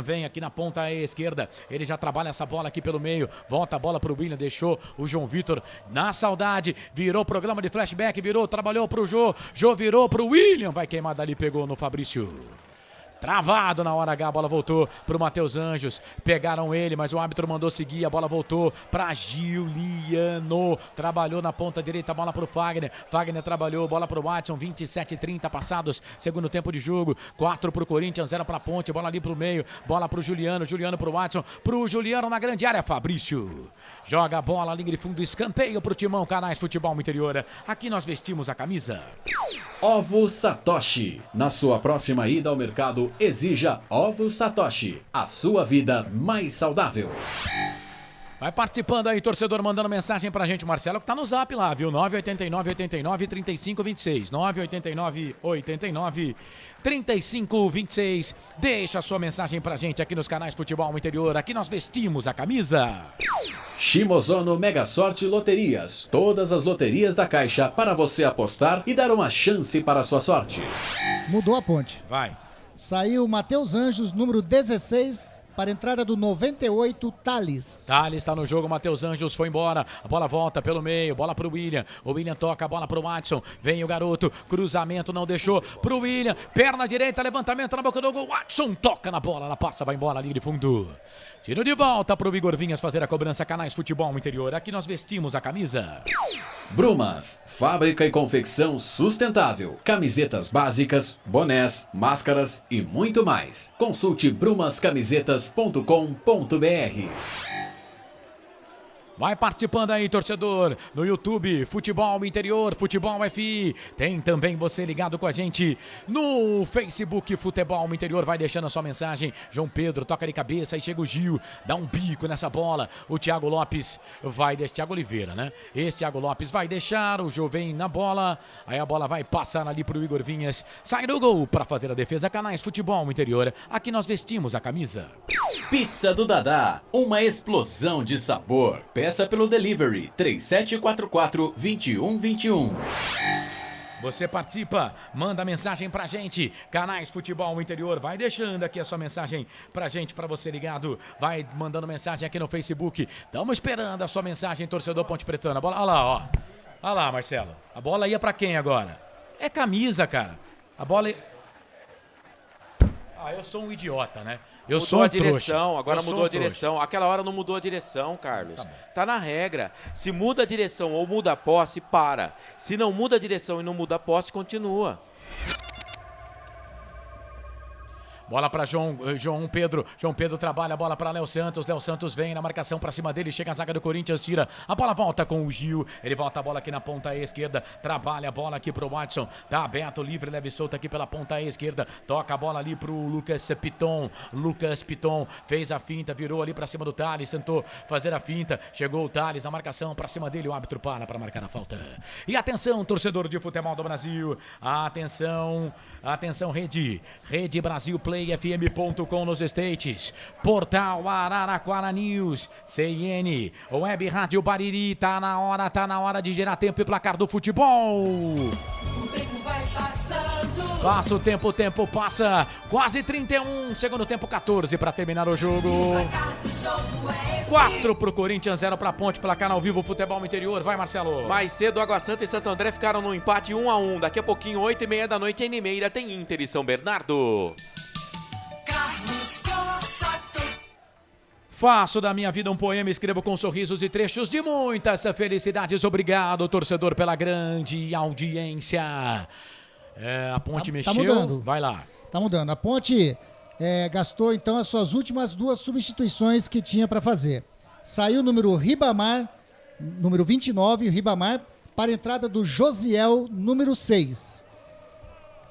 vem aqui na ponta esquerda, ele já trabalha essa bola aqui pelo meio, volta a bola para o William, deixou o João Vitor na saudade, virou programa de flashback, trabalhou para o Jô virou para o William, vai queimar dali, pegou no Fabrício. Travado na hora H, a bola voltou pro Matheus Anjos, pegaram ele, mas o árbitro mandou seguir, a bola voltou pra Giuliano, trabalhou na ponta direita, a bola pro Fagner trabalhou, bola pro Watson, 27:30 passados, segundo tempo de jogo, 4 pro Corinthians, 0 pra Ponte, bola ali pro meio, bola pro Juliano pro Watson, pro Juliano na grande área, Fabrício, joga a bola, linha de fundo, escanteio pro Timão, Canais Futebol Interior, aqui nós vestimos a camisa. Ovo Satoshi. Na sua próxima ida ao mercado, exija Ovo Satoshi. A sua vida mais saudável. Vai participando aí, torcedor, mandando mensagem pra gente. O Marcelo que tá no zap lá, viu? 989-89-3526. 989-89-3526. Deixa a sua mensagem pra gente aqui nos canais Futebol Interior. Aqui nós vestimos a camisa. Shimozono Mega Sorte Loterias. Todas as loterias da Caixa para você apostar e dar uma chance para a sua sorte. Mudou a Ponte. Vai. Saiu Matheus Anjos, número 16, para a entrada do 98, Thales. Thales está no jogo, Matheus Anjos foi embora. A bola volta pelo meio, bola pro William. O William toca a bola pro Watson. Vem o garoto, cruzamento, não deixou pro William. Perna direita, levantamento na boca do gol. Watson toca na bola, ela passa, vai embora, linha de fundo. Tiro de volta pro Igor Vinhas fazer a cobrança. Canais Futebol Interior, aqui nós vestimos a camisa. Brumas, fábrica e confecção sustentável. Camisetas básicas, bonés, máscaras e muito mais. Consulte brumascamisetas.com.br. Vai participando aí, torcedor, no YouTube, Futebol Interior, Futebol FI. Tem também você ligado com a gente no Facebook, Futebol Interior. Vai deixando a sua mensagem. João Pedro toca de cabeça, aí chega o Gil, dá um bico nessa bola. O Thiago Lopes vai deixar, Thiago Oliveira, né? Esse Thiago Lopes vai deixar, o Jô vem na bola. Aí a bola vai passar ali pro Igor Vinhas. Sai do gol para fazer a defesa. Canais Futebol Interior, aqui nós vestimos a camisa. Pizza do Dadá, uma explosão de sabor. Peça pelo delivery 3744-2121. Você participa, manda mensagem pra gente. Canais Futebol Interior, vai deixando aqui a sua mensagem pra gente, pra você ligado. Vai mandando mensagem aqui no Facebook. Estamos esperando a sua mensagem, torcedor Ponte Pretana. Bola, olha lá, ó. Olha lá, Marcelo. A bola ia pra quem agora? É camisa, cara. A bola... eu sou um idiota, né? Eu sou a direção, agora mudou a direção. Trouxa. Aquela hora não mudou a direção, Carlos. Tá na regra. Se muda a direção ou muda a posse, para. Se não muda a direção e não muda a posse, continua. Bola para João Pedro. João Pedro trabalha a bola para Léo Santos. Léo Santos vem na marcação para cima dele. Chega a zaga do Corinthians, tira. A bola volta com o Gil. Ele volta a bola aqui na ponta esquerda. Trabalha a bola aqui pro Watson. Tá aberto, livre, leve e solto aqui pela ponta esquerda. Toca a bola ali pro Lucas Piton. Lucas Piton fez a finta, virou ali para cima do Thales. Tentou fazer a finta. Chegou o Thales, a marcação para cima dele. O árbitro para marcar a falta. E atenção, torcedor de futebol do Brasil. Atenção, Rede Brasil Play. FM.com nos States, Portal Araraquara News, CIN, Web Rádio Bariri, tá na hora de gerar tempo e placar do futebol. O tempo vai passando. Passa o tempo passa, quase 31, segundo tempo 14 para terminar o jogo. 4 pro Corinthians, 0 pra Ponte, placar ao vivo, Futebol Interior, vai Marcelo. Mais cedo, Água Santa e Santo André ficaram no empate 1-1, daqui a pouquinho, 8h30 da noite, em Limeira, tem Inter e São Bernardo. Faço da minha vida um poema, escrevo com sorrisos e trechos de muitas felicidades. Obrigado, torcedor, pela grande audiência. A Ponte mexeu. Tá mudando. Vai lá. Tá mudando. A Ponte gastou, então, as suas últimas 2 substituições que tinha para fazer. Saiu o número Ribamar, número 29, o Ribamar, para a entrada do Josiel, número 6.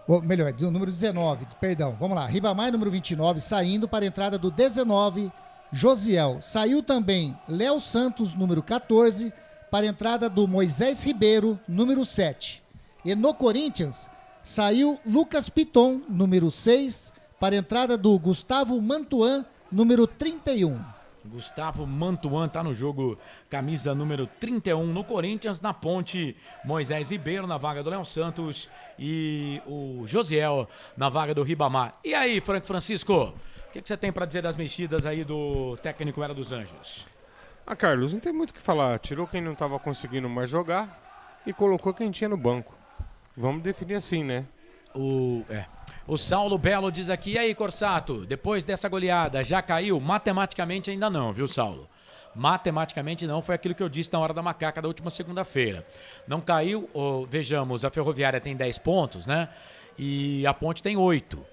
Ou melhor, do número 19, perdão. Vamos lá. Ribamar, número 29, saindo para a entrada do 19, Josiel. Saiu também Léo Santos, número 14, para a entrada do Moisés Ribeiro, número 7. E no Corinthians, saiu Lucas Piton, número 6, para a entrada do Gustavo Mantuan, número 31. Gustavo Mantuan tá no jogo, camisa número 31 no Corinthians. Na ponte, Moisés Ribeiro na vaga do Léo Santos e o Josiel na vaga do Ribamar. E aí, Francisco, o que você tem para dizer das mexidas aí do técnico Era dos Anjos? Carlos, não tem muito o que falar. Tirou quem não estava conseguindo mais jogar e colocou quem tinha no banco. Vamos definir assim, né? O Saulo Belo diz aqui, e aí, Corsato, depois dessa goleada, já caiu? Matematicamente ainda não, viu, Saulo? Matematicamente não, foi aquilo que eu disse na hora da macaca da última segunda-feira. Não caiu, vejamos, a Ferroviária tem 10 pontos, né? E a Ponte tem 8.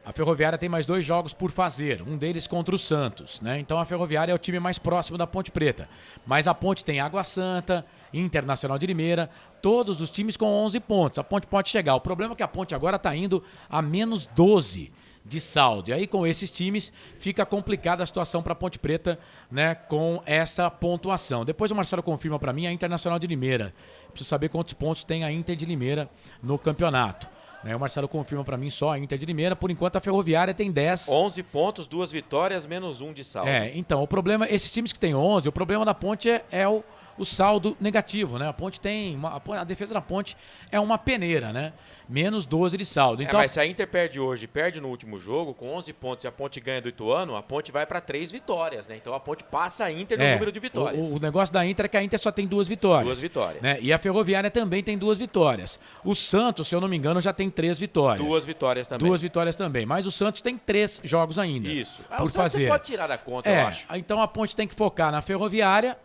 A Ferroviária tem mais 2 jogos por fazer, um deles contra o Santos, né? Então a Ferroviária é o time mais próximo da Ponte Preta. Mas a Ponte tem Água Santa, Internacional de Limeira, todos os times com 11 pontos. A Ponte pode chegar. O problema é que a Ponte agora está indo a menos 12 de saldo. E aí com esses times fica complicada a situação para a Ponte Preta, né? Com essa pontuação. Depois o Marcelo confirma para mim a Internacional de Limeira. Preciso saber quantos pontos tem a Inter de Limeira no campeonato. O Marcelo confirma para mim só a Inter de Limeira. Por enquanto a Ferroviária tem 10. 11 pontos, 2 vitórias, menos 1 de saldo. Então, o problema, esses times que tem 11, o problema da Ponte é o saldo negativo, né? A Ponte tem, a defesa da Ponte é uma peneira, né? Menos 12 de saldo. Então, mas se a Inter perde hoje, perde no último jogo, com 11 pontos e a Ponte ganha do Ituano, a Ponte vai para 3 vitórias, né? Então a Ponte passa a Inter no número de vitórias. O negócio da Inter é que a Inter só tem 2 vitórias. 2 vitórias. Né? E a Ferroviária também tem 2 vitórias. O Santos, se eu não me engano, já tem 3 vitórias. 2 vitórias também. 2 vitórias também. Mas o Santos tem 3 jogos ainda. Isso. Por o Santos fazer. você pode tirar da conta, eu acho. Então a Ponte tem que focar na Ferroviária.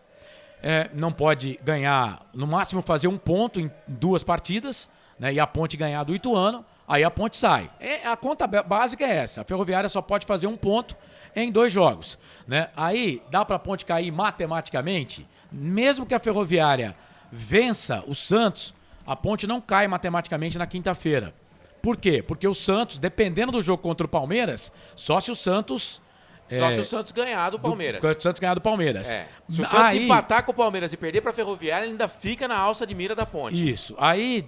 Não pode ganhar, no máximo fazer 1 ponto em 2 partidas, né? E a Ponte ganhar do Ituano. Aí a Ponte sai. A conta básica é essa. A Ferroviária só pode fazer 1 ponto em 2 jogos, né? Aí dá para a Ponte cair matematicamente. Mesmo que a Ferroviária vença o Santos, a Ponte não cai matematicamente na quinta-feira. Por quê? Porque o Santos, dependendo do jogo contra o Palmeiras, só se o Santos... Só se o Santos ganhar do Palmeiras. Se o Santos ganhar do Palmeiras. Se o Santos empatar com o Palmeiras e perder para a Ferroviária, ele ainda fica na alça de mira da Ponte. Isso. Aí...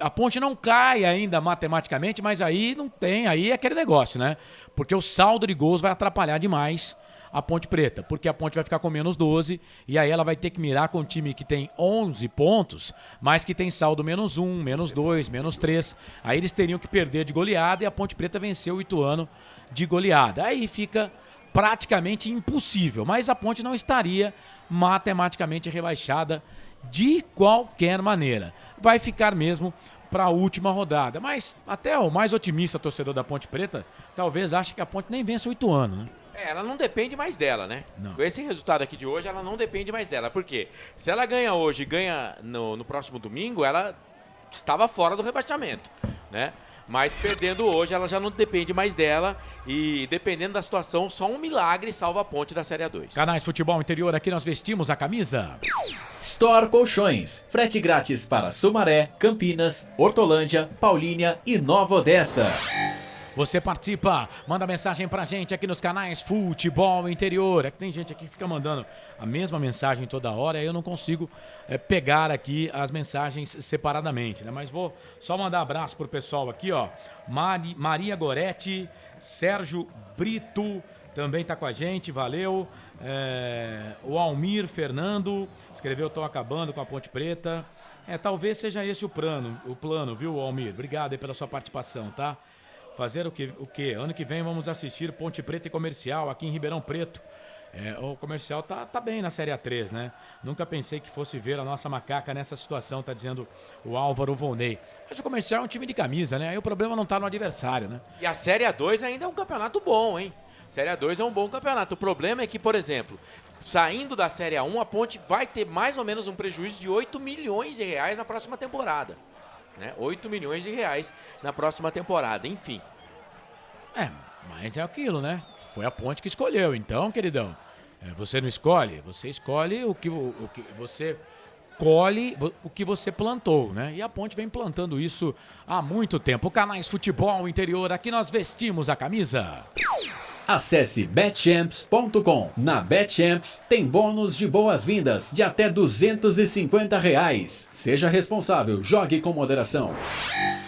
A Ponte não cai ainda matematicamente, mas aí não tem, aí é aquele negócio, né? Porque o saldo de gols vai atrapalhar demais a Ponte Preta, porque a Ponte vai ficar com menos 12 e aí ela vai ter que mirar com um time que tem 11 pontos, mas que tem saldo menos 1, menos 2, menos 3. Aí eles teriam que perder de goleada e a Ponte Preta venceu o Ituano de goleada. Aí fica praticamente impossível, mas a Ponte não estaria matematicamente rebaixada de qualquer maneira. Vai ficar mesmo para a última rodada. Mas até o mais otimista torcedor da Ponte Preta talvez ache que a Ponte nem vence o Ituano, né? Ela não depende mais dela, né? Não. Com esse resultado aqui de hoje, ela não depende mais dela. Por quê? Se ela ganha hoje e ganha no próximo domingo, ela estava fora do rebaixamento, né? Mas perdendo hoje, ela já não depende mais dela e dependendo da situação, só um milagre salva a Ponte da Série A2. Canais Futebol Interior, aqui nós vestimos a camisa. Store Colchões, frete grátis para Sumaré, Campinas, Hortolândia, Paulínia e Nova Odessa. Você participa, manda mensagem pra gente aqui nos canais Futebol Interior. É que tem gente aqui que fica mandando a mesma mensagem toda hora e eu não consigo pegar aqui as mensagens separadamente, né? Mas vou só mandar abraço pro pessoal aqui, ó. Maria Goretti, Sérgio Brito também tá com a gente, valeu. O Almir Fernando escreveu: tô acabando com a Ponte Preta. Talvez seja esse o plano, viu, Almir? Obrigado aí pela sua participação, tá? Fazer o quê? Ano que vem vamos assistir Ponte Preta e Comercial aqui em Ribeirão Preto. O Comercial tá bem na Série A3, né? Nunca pensei que fosse ver a nossa macaca nessa situação, tá dizendo o Álvaro Volney. Mas o Comercial é um time de camisa, né? Aí o problema não tá no adversário, né? E a Série A2 ainda é um campeonato bom, hein? Série A2 é um bom campeonato. O problema é que, por exemplo, saindo da Série A1, a Ponte vai ter mais ou menos um prejuízo de 8 milhões de reais na próxima temporada. Né? 8 milhões de reais na próxima temporada, enfim. Mas é aquilo, né? Foi a Ponte que escolheu, então, queridão. Você não escolhe, você escolhe o que você colhe o que você plantou, né? E a Ponte vem plantando isso há muito tempo. Canais Futebol Interior, aqui nós vestimos a camisa. Acesse betchamps.com. Na Betchamps tem bônus de boas-vindas de até R$250. Seja responsável, jogue com moderação.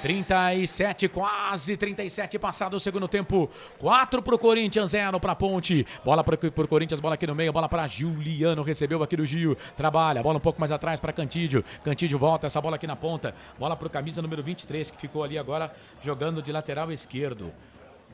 37, quase 37 passado o segundo tempo. 4 pro Corinthians, 0 pra Ponte. Bola pro Corinthians, bola aqui no meio, bola pra Juliano, recebeu aqui do Gil. Trabalha, bola um pouco mais atrás pra Cantídio. Cantídio volta, essa bola aqui na ponta. Bola pro camisa número 23, que ficou ali agora jogando de lateral esquerdo.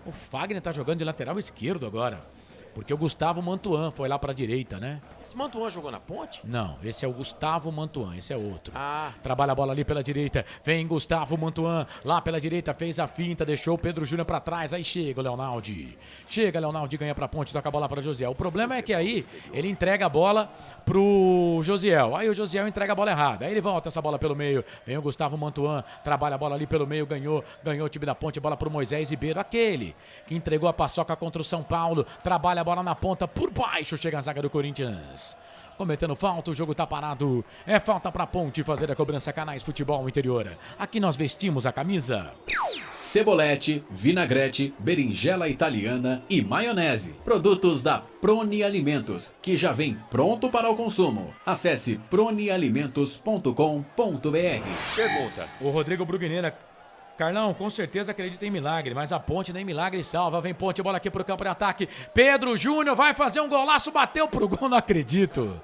O Fagner tá jogando de lateral esquerdo agora. Porque o Gustavo Mantuan foi lá pra direita, né? Esse Mantuan jogou na Ponte? Não, esse é o Gustavo Mantuan, esse é outro. Ah. Trabalha a bola ali pela direita, vem Gustavo Mantuan, lá pela direita, fez a finta, deixou o Pedro Júnior pra trás, aí chega o Leonaldi. Chega Leonaldi, ganha pra Ponte, toca a bola pra Josiel. O problema é que aí ele entrega a bola pro Josiel, aí o Josiel entrega a bola errada, aí ele volta essa bola pelo meio, vem o Gustavo Mantuan, trabalha a bola ali pelo meio, ganhou o time da Ponte, bola pro Moisés Ribeiro, aquele que entregou a paçoca contra o São Paulo, trabalha a bola na ponta, por baixo chega a zaga do Corinthians. Cometendo falta, o jogo tá parado. É falta pra Ponte fazer a cobrança. Canais Futebol Interior. Aqui nós vestimos a camisa. Cebolete, vinagrete, berinjela italiana e maionese. Produtos da Proni Alimentos, que já vem pronto para o consumo. Acesse pronialimentos.com.br. Pergunta. O Rodrigo Brugneira. Carlão, com certeza acredita em milagre, mas a Ponte nem milagre salva. Vem Ponte, bola aqui pro campo de ataque. Pedro Júnior vai fazer um golaço, bateu pro gol, não acredito.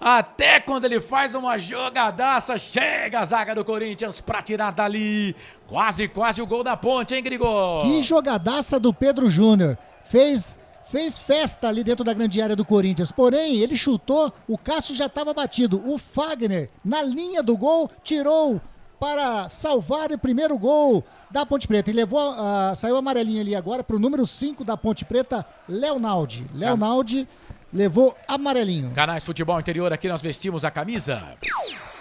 Até quando ele faz uma jogadaça, chega a zaga do Corinthians pra tirar dali. Quase o gol da Ponte, hein, Grigor? Que jogadaça do Pedro Júnior. Fez festa ali dentro da grande área do Corinthians. Porém, ele chutou, o Cássio já estava batido. O Fagner, na linha do gol, tirou para salvar o primeiro gol da Ponte Preta. E levou, saiu amarelinho ali agora para o número 5 da Ponte Preta, Leonaldi. Leonaldi levou amarelinho. Canais Futebol Interior, aqui nós vestimos a camisa.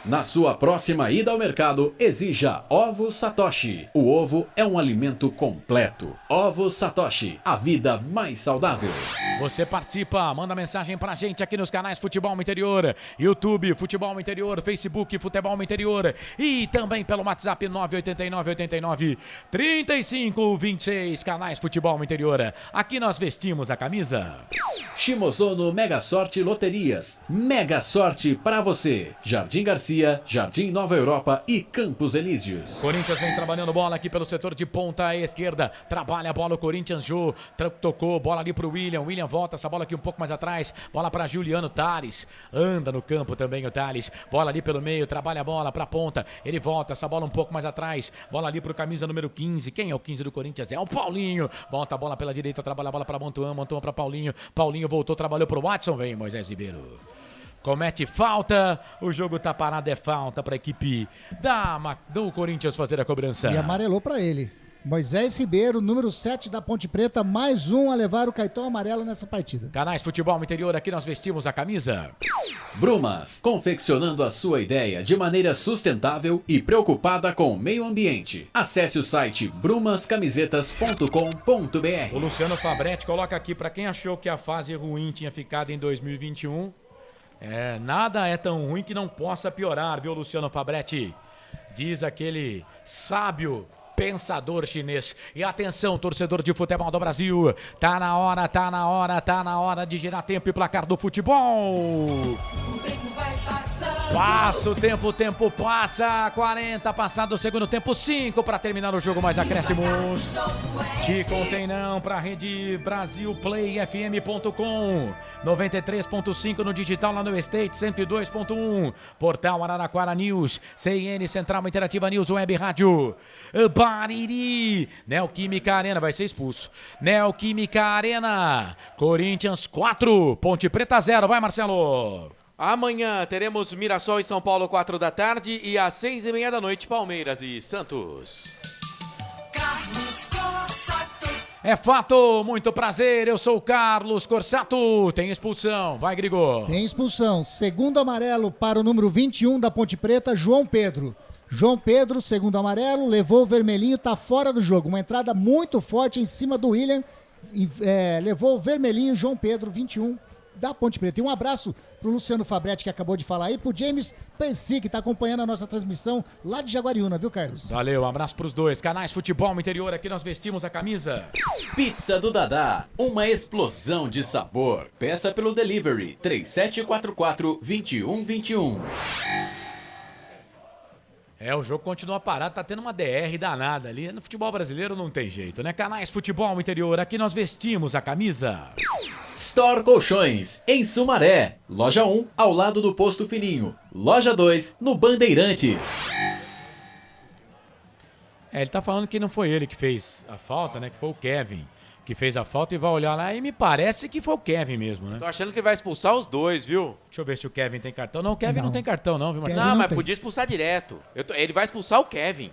Na sua próxima ida ao mercado, exija Ovo Satoshi. O ovo é um alimento completo. Ovo Satoshi, a vida mais saudável. Você participa, manda mensagem pra gente aqui nos canais Futebol Interior, YouTube Futebol Interior, Facebook Futebol Interior e também pelo WhatsApp 989-89-3526, canais Futebol Interior. Aqui nós vestimos a camisa. Shimozono Mega Sorte Loterias. Mega sorte pra você. Jardim Garcia, Jardim Nova Europa e Campos Elíseos. Corinthians vem trabalhando bola aqui pelo setor de ponta esquerda. Trabalha a bola o Corinthians, Jô. Tocou, bola ali pro William. William volta essa bola aqui um pouco mais atrás. Bola pra Juliano Tales. Anda no campo também o Tales. Bola ali pelo meio, trabalha a bola pra ponta. Ele volta, essa bola um pouco mais atrás. Bola ali pro camisa número 15. Quem é o 15 do Corinthians? É o Paulinho. Volta a bola pela direita, trabalha a bola pra Mantuan. Mantuan pra Paulinho. Paulinho voltou, trabalhou pro Watson. Vem Moisés Ribeiro. Comete falta, o jogo tá parado, é falta para a equipe do Corinthians fazer a cobrança. E amarelou para ele. Moisés Ribeiro, número 7 da Ponte Preta, mais um a levar o cartão amarelo nessa partida. Canais Futebol Interior, aqui nós vestimos a camisa. Brumas, confeccionando a sua ideia de maneira sustentável e preocupada com o meio ambiente. Acesse o site brumascamisetas.com.br. O Luciano Fabretti coloca aqui, para quem achou que a fase ruim tinha ficado em 2021... nada é tão ruim que não possa piorar, viu, Luciano Fabretti? Diz aquele sábio pensador chinês. E atenção, torcedor de futebol do Brasil. Tá na hora de girar tempo e placar do futebol. O tempo vai passando. Passa o tempo passa. 40, passado o segundo tempo, 5 para terminar o jogo, mais acréscimos. Te contém não para Rede Brasil Play FM.com. 93.5 no digital lá no Estate, 102.1. Portal Araraquara News, CIN Central Interativa News Web Rádio. Bariri, Neoquímica Arena, vai ser expulso. Neoquímica Arena, Corinthians 4, Ponte Preta 0, vai Marcelo. Amanhã teremos Mirassol e São Paulo 4 da tarde e às 6h30 da noite Palmeiras e Santos. Carlos Corsato. É fato, muito prazer, eu sou o Carlos Corsato. Tem expulsão, vai Grigor. Tem expulsão, segundo amarelo para o número 21 da Ponte Preta, João Pedro. João Pedro, segundo amarelo, levou o vermelhinho, tá fora do jogo. Uma entrada muito forte em cima do William, levou o vermelhinho, João Pedro, 21 da Ponte Preta. E um abraço pro Luciano Fabretti, que acabou de falar aí, pro James Percy, que tá acompanhando a nossa transmissão lá de Jaguariúna, viu, Carlos? Valeu, um abraço pros dois. Canais Futebol Interior, aqui nós vestimos a camisa. Pizza do Dadá, uma explosão de sabor. Peça pelo delivery 3744-2121. O jogo continua parado, tá tendo uma DR danada ali. No futebol brasileiro não tem jeito, né? Canais Futebol Interior, aqui nós vestimos a camisa. Store Colchões, em Sumaré. Loja 1, ao lado do Posto Fininho. Loja 2, no Bandeirantes. Ele tá falando que não foi ele que fez a falta, né? Que foi o Kevin que fez a falta e vai olhar lá e me parece que foi o Kevin mesmo, né? Tô achando que vai expulsar os dois, viu? Deixa eu ver se o Kevin tem cartão. Não, o Kevin não tem cartão não, viu, Marcelo? Não, mas podia expulsar direto. Ele vai expulsar o Kevin.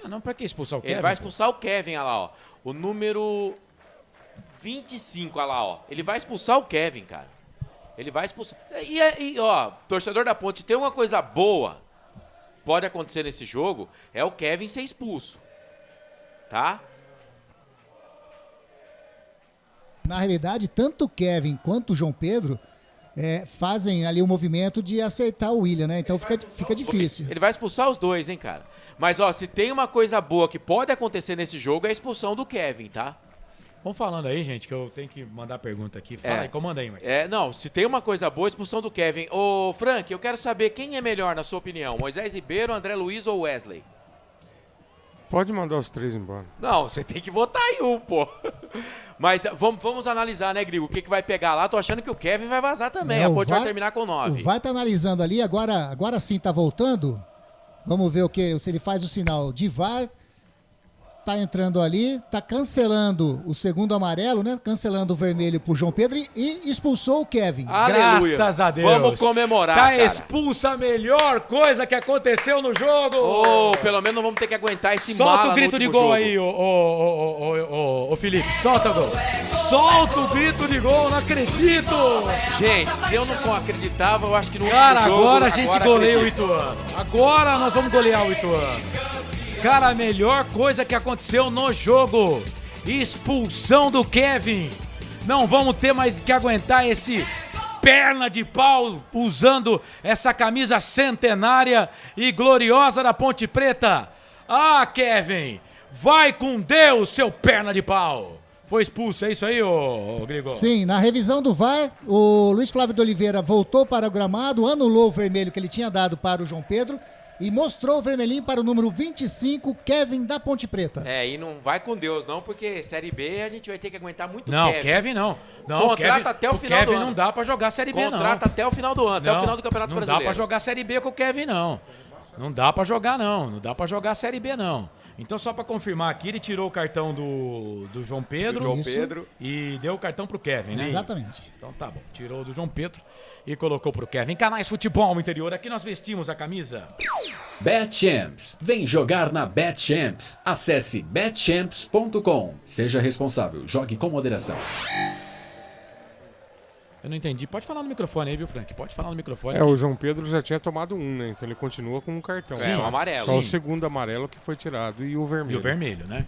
Não, pra que expulsar o Kevin? Ele vai expulsar o Kevin, olha lá, ó. O número 25, olha lá, ó. Ele vai expulsar o Kevin, cara. Ele vai expulsar. E ó, torcedor da Ponte, tem uma coisa boa pode acontecer nesse jogo, é o Kevin ser expulso. Tá? Na realidade, tanto o Kevin quanto o João Pedro fazem ali o movimento de acertar o William, né? Então fica difícil. Ele vai expulsar os dois, hein, cara? Mas, ó, se tem uma coisa boa que pode acontecer nesse jogo, é a expulsão do Kevin, tá? Vamos falando aí, gente, que eu tenho que mandar pergunta aqui. Fala aí, comanda aí, Marcelo. Não, se tem uma coisa boa, a expulsão do Kevin. Ô, Frank, eu quero saber quem é melhor, na sua opinião, Moisés Ribeiro, André Luiz ou Wesley? Pode mandar os três embora. Não, você tem que votar em um, pô. Mas vamos analisar, né, Grigo? O que vai pegar lá? Tô achando que o Kevin vai vazar também. A Ponte vai terminar com 9. O VAR tá analisando ali, agora sim tá voltando. Vamos ver se ele faz o sinal de VAR. Tá entrando ali, tá cancelando o segundo amarelo, né? Cancelando o vermelho pro João Pedro e expulsou o Kevin. Aleluia. Graças a Deus. Vamos comemorar, tá cara. Expulsa a melhor coisa que aconteceu no jogo. Pelo menos não vamos ter que aguentar esse Solta o grito de gol jogo. Aí, ô Felipe. Solta o gol. Solta o grito de gol, não acredito. Gente, se eu não acreditava, eu acho que no Cara, jogo, agora a gente goleia o Ituano. Agora nós vamos golear o Ituano. Cara, a melhor coisa que aconteceu no jogo, expulsão do Kevin. Não vamos ter mais que aguentar esse perna de pau usando essa camisa centenária e gloriosa da Ponte Preta. Ah, Kevin, vai com Deus, seu perna de pau. Foi expulso, é isso aí, ô Grigol? Sim, na revisão do VAR, o Luiz Flávio de Oliveira voltou para o gramado, anulou o vermelho que ele tinha dado para o João Pedro e mostrou o vermelhinho para o número 25, Kevin da Ponte Preta. E não vai com Deus não, porque Série B a gente vai ter que aguentar muito não, Kevin. Kevin não. Contrata Kevin, até o final do ano. Não dá pra jogar Série B, não. Contrata até o final do ano, até o final do Campeonato Brasileiro. Não dá pra jogar Série B com o Kevin, não. Não dá pra jogar, não. Não dá pra jogar Série B, não. Então, só pra confirmar aqui, ele tirou o cartão do João Pedro. E deu o cartão pro Kevin, né? Exatamente. Então tá bom. Tirou do João Pedro e colocou pro Kevin. Canais Futebol Interior, aqui nós vestimos a camisa. BetChamps. Vem jogar na BetChamps. Acesse betchamps.com. Seja responsável. Jogue com moderação. Eu não entendi. Pode falar no microfone aí, viu, Frank? Pode falar no microfone. O João Pedro já tinha tomado um, né? Então ele continua com um cartão. O amarelo. Só o segundo amarelo que foi tirado e o vermelho. E o vermelho, né?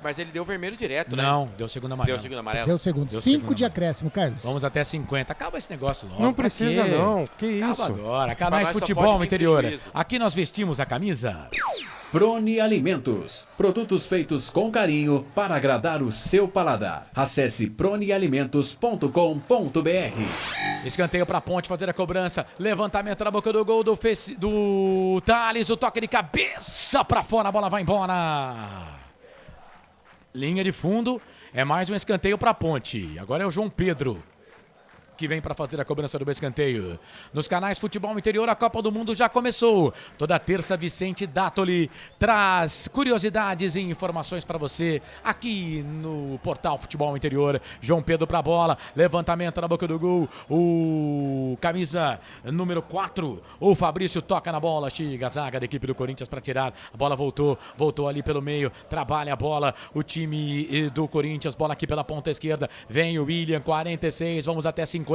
Mas ele deu vermelho direto, né? Não, deu segundo amarelo. Deu segundo amarelo? Deu segundo. 5 de acréscimo, Carlos. Vamos até 50. Acaba esse negócio logo. Não precisa, não. Que isso? Acaba agora. Canais Futebol Interior. Aqui nós vestimos a camisa. Prone Alimentos. Produtos feitos com carinho para agradar o seu paladar. Acesse pronealimentos.com.br. Escanteio pra Ponte fazer a cobrança. Levantamento na boca do gol do Thales. O toque de cabeça pra fora. A bola vai embora. Linha de fundo. É mais um escanteio pra Ponte. Agora é o João Pedro que vem para fazer a cobrança do escanteio. Nos canais Futebol Interior, a Copa do Mundo já começou. Toda terça, Vicente Dátoli traz curiosidades e informações para você aqui no portal Futebol Interior. João Pedro para a bola, levantamento na boca do gol. O camisa número 4, o Fabrício toca na bola, chega a zaga da equipe do Corinthians para tirar. A bola voltou ali pelo meio, trabalha a bola o time do Corinthians, bola aqui pela ponta esquerda. Vem o William, 46, vamos até 50.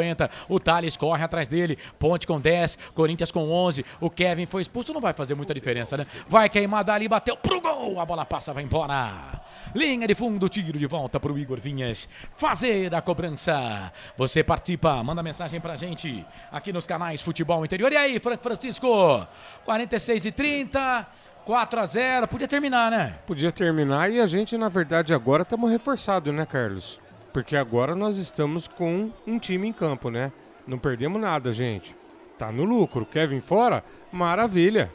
O Thales corre atrás dele. Ponte com 10, Corinthians com 11. O Kevin foi expulso, não vai fazer muita diferença, né? Vai queimar dali, bateu pro gol. A bola passa, vai embora. Linha de fundo, tiro de volta pro Igor Vinhas fazer a cobrança. Você participa, manda mensagem pra gente aqui nos canais Futebol Interior. E aí, Francisco? 46:30, 4-0. Podia terminar, né? Podia terminar e a gente, na verdade, agora estamos reforçados, né, Carlos? Porque agora nós estamos com um time em campo, né? Não perdemos nada, gente. Tá no lucro. Kevin fora? Maravilha.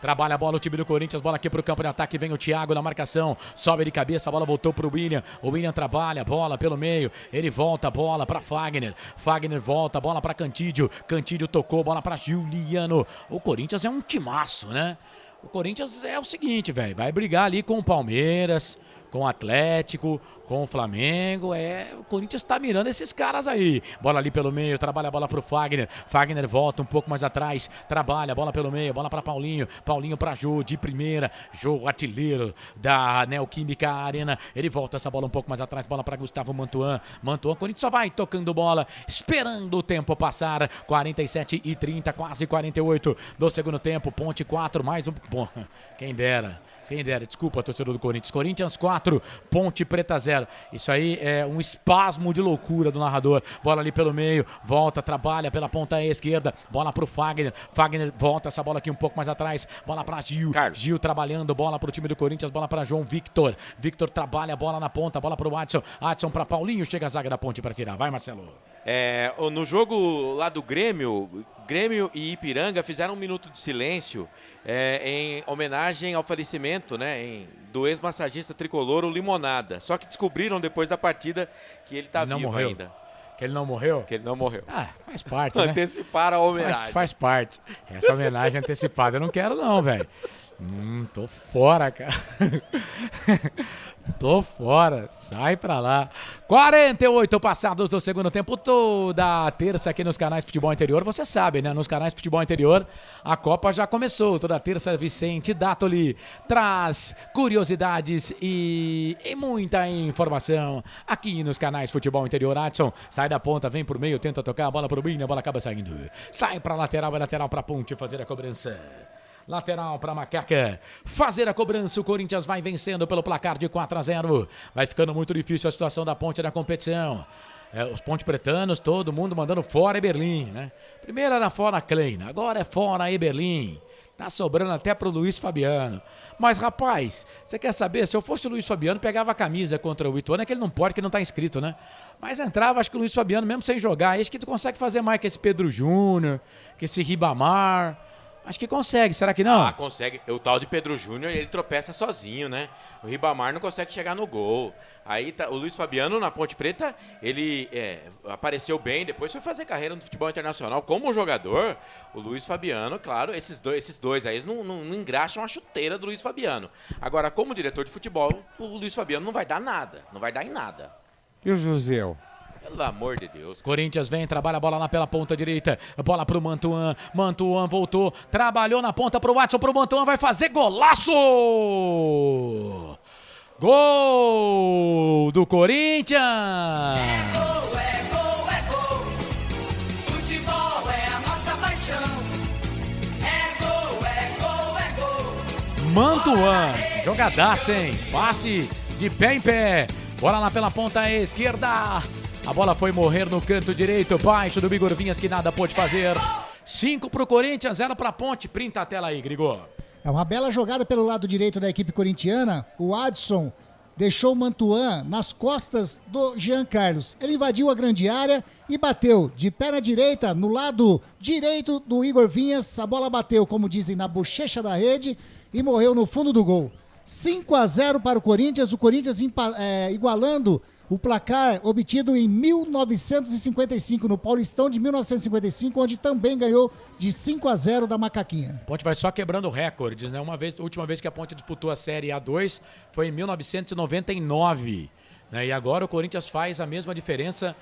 Trabalha a bola o time do Corinthians, bola aqui pro campo de ataque, vem o Thiago na marcação, sobe de cabeça, a bola voltou pro William, o William trabalha, bola pelo meio, ele volta, bola pra Fagner volta, bola pra Cantídio tocou, bola pra Juliano. O Corinthians é um timaço, né? O Corinthians é o seguinte, velho, vai brigar ali com o Palmeiras, com o Atlético, com o Flamengo, o Corinthians tá mirando esses caras aí. Bola ali pelo meio, trabalha a bola pro Fagner volta um pouco mais atrás, trabalha a bola pelo meio, bola pra Paulinho pra Jô, de primeira, Jô, artilheiro da Neoquímica Arena, ele volta essa bola um pouco mais atrás, bola pra Gustavo Mantuan, o Corinthians só vai tocando bola, esperando o tempo passar, 47:30, quase 48 do segundo tempo, Ponte 4, mais um, quem dera, desculpa, torcedor do Corinthians. Corinthians 4, Ponte Preta 0. Isso aí é um espasmo de loucura do narrador. Bola ali pelo meio, volta, trabalha pela ponta esquerda, bola pro Fagner volta essa bola aqui um pouco mais atrás, bola pra Gil, Carlos. Gil trabalhando, bola pro time do Corinthians, bola pra João Victor trabalha a bola na ponta, bola pro Adson pra Paulinho, chega a zaga da Ponte pra tirar. Vai, Marcelo. No jogo lá do Grêmio e Ipiranga fizeram um minuto de silêncio em homenagem ao falecimento, né, do ex-massagista tricolor, o Limonada. Só que descobriram depois da partida que ele tá vivo ainda. Que ele não morreu? Que ele não morreu. Faz parte, né? Anteciparam a homenagem. Faz parte. Essa homenagem antecipada eu não quero não, velho. Tô fora, cara. Tô fora, sai pra lá. 48 passados do segundo tempo, toda terça aqui nos canais Futebol Interior, você sabe, né? Nos canais Futebol Interior, a Copa já começou. Toda terça, Vicente Dátoli traz curiosidades e muita informação aqui nos canais Futebol Interior. Adson sai da ponta, vem por meio, tenta tocar a bola pro Binho, a bola acaba saindo. Sai pra lateral, é lateral pra Ponte fazer a cobrança. Lateral para Macaca, fazer a cobrança, o Corinthians vai vencendo pelo placar de 4-0, vai ficando muito difícil a situação da Ponte na competição, os ponte pretanos, todo mundo mandando fora Eberlin, né? Primeiro era fora Kleina, agora é fora Eberlin, tá sobrando até pro Luiz Fabiano, mas rapaz, você quer saber, se eu fosse o Luiz Fabiano, pegava a camisa contra o Ituano, é que ele não pode, que não tá inscrito, né? Mas entrava, acho que o Luiz Fabiano, mesmo sem jogar, acho que tu consegue fazer mais que esse Pedro Júnior, que esse Ribamar. Acho que consegue, será que não? Consegue. O tal de Pedro Júnior, ele tropeça sozinho, né? O Ribamar não consegue chegar no gol. Aí o Luiz Fabiano na Ponte Preta, ele apareceu bem, depois foi fazer carreira no futebol internacional como jogador. O Luiz Fabiano, claro, esses dois aí não engraxam a chuteira do Luiz Fabiano. Agora, como diretor de futebol, o Luiz Fabiano não vai dar nada, não vai dar em nada. E o José? Pelo amor de Deus. Corinthians vem, trabalha a bola lá pela ponta direita. Bola pro Mantuan. Mantuan voltou. Trabalhou na ponta pro Watson. Pro Mantuan, vai fazer golaço! Gol do Corinthians! É gol, é gol. Futebol é a nossa paixão. É gol, é gol, é gol. Mantuan. Jogadaça, hein? Passe de pé em pé. Bola lá pela ponta esquerda. A bola foi morrer no canto direito, baixo do Igor Vinhas, que nada pôde fazer. 5 pro Corinthians, 0 pra Ponte. Printa a tela aí, Grigor. É uma bela jogada pelo lado direito da equipe corintiana. O Adson deixou o Mantuan nas costas do Jean Carlos. Ele invadiu a grande área e bateu de pé na direita, no lado direito do Igor Vinhas. A bola bateu, como dizem, na bochecha da rede e morreu no fundo do gol. 5-0 para o Corinthians igualando o placar obtido em 1955, no Paulistão de 1955, onde também ganhou de 5-0 da Macaquinha. A Ponte vai só quebrando recordes, né? A última vez que a Ponte disputou a Série A2 foi em 1999, né? E agora o Corinthians faz a mesma diferença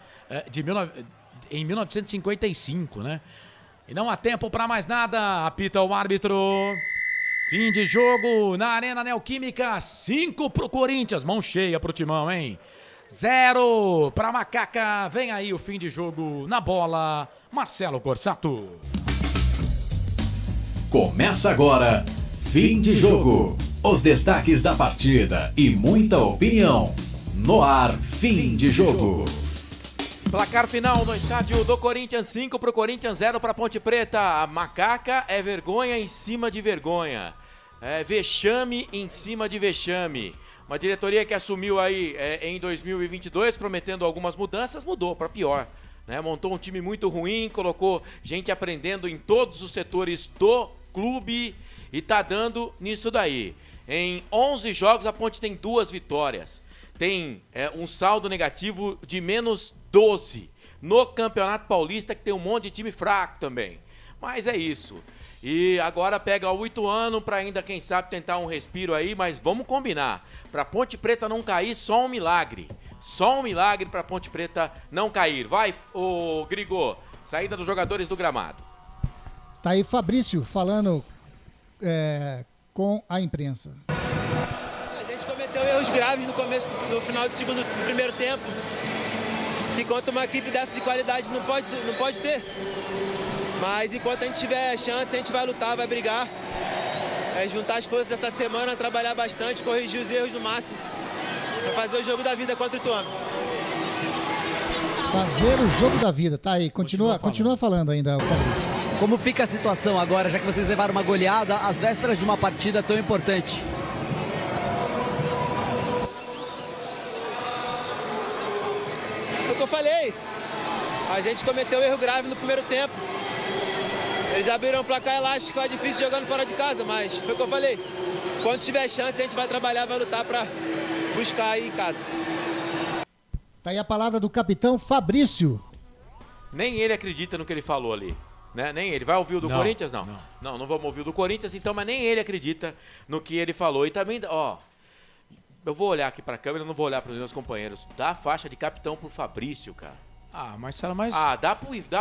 em 1955, né? E não há tempo para mais nada, apita o árbitro. Fim de jogo na Arena Neoquímica, 5 pro Corinthians, mão cheia pro Timão, hein? 0 pra Macaca, vem aí o fim de jogo na bola, Marcelo Corsato. Começa agora, fim de jogo. Os destaques da partida e muita opinião. No ar, fim de jogo. Placar final no estádio do Corinthians, 5 para o Corinthians, 0 para Ponte Preta. A macaca é vergonha em cima de vergonha. É vexame em cima de vexame. Uma diretoria que assumiu aí em 2022, prometendo algumas mudanças, mudou para pior. Né? Montou um time muito ruim, colocou gente aprendendo em todos os setores do clube e tá dando nisso daí. Em 11 jogos, a Ponte tem 2 vitórias. Tem um saldo negativo de menos 12 no Campeonato Paulista, que tem um monte de time fraco também. Mas é isso. E agora pega o Ituano para ainda, quem sabe, tentar um respiro aí, mas vamos combinar. Para Ponte Preta não cair, só um milagre. Só um milagre para Ponte Preta não cair. Vai, ô Grigô, saída dos jogadores do gramado. Tá aí Fabrício falando com a imprensa. A gente cometeu erros graves no final do primeiro tempo, que contra uma equipe dessa de qualidade não pode ter. Mas enquanto a gente tiver chance, a gente vai lutar, vai brigar. Juntar as forças essa semana, trabalhar bastante, corrigir os erros no máximo. Pra fazer o jogo da vida contra o Ituano. Fazer o jogo da vida, tá aí. Continua falando ainda, Fabrício. Como fica a situação agora, já que vocês levaram uma goleada às vésperas de uma partida tão importante? É o que eu falei. A gente cometeu erro grave no primeiro tempo. Eles abriram o placar elástico, é difícil jogando fora de casa, mas foi o que eu falei. Quando tiver chance, a gente vai trabalhar, vai lutar para buscar aí em casa. Tá aí a palavra do capitão Fabrício. Nem ele acredita no que ele falou ali. Né? Nem ele. Vai ouvir o do Corinthians? Não, não vamos ouvir o do Corinthians, então, mas nem ele acredita no que ele falou. E também, eu vou olhar aqui pra câmera, não vou olhar pros meus companheiros. Dá a faixa de capitão pro Fabrício, cara. Marcelo, mas... dá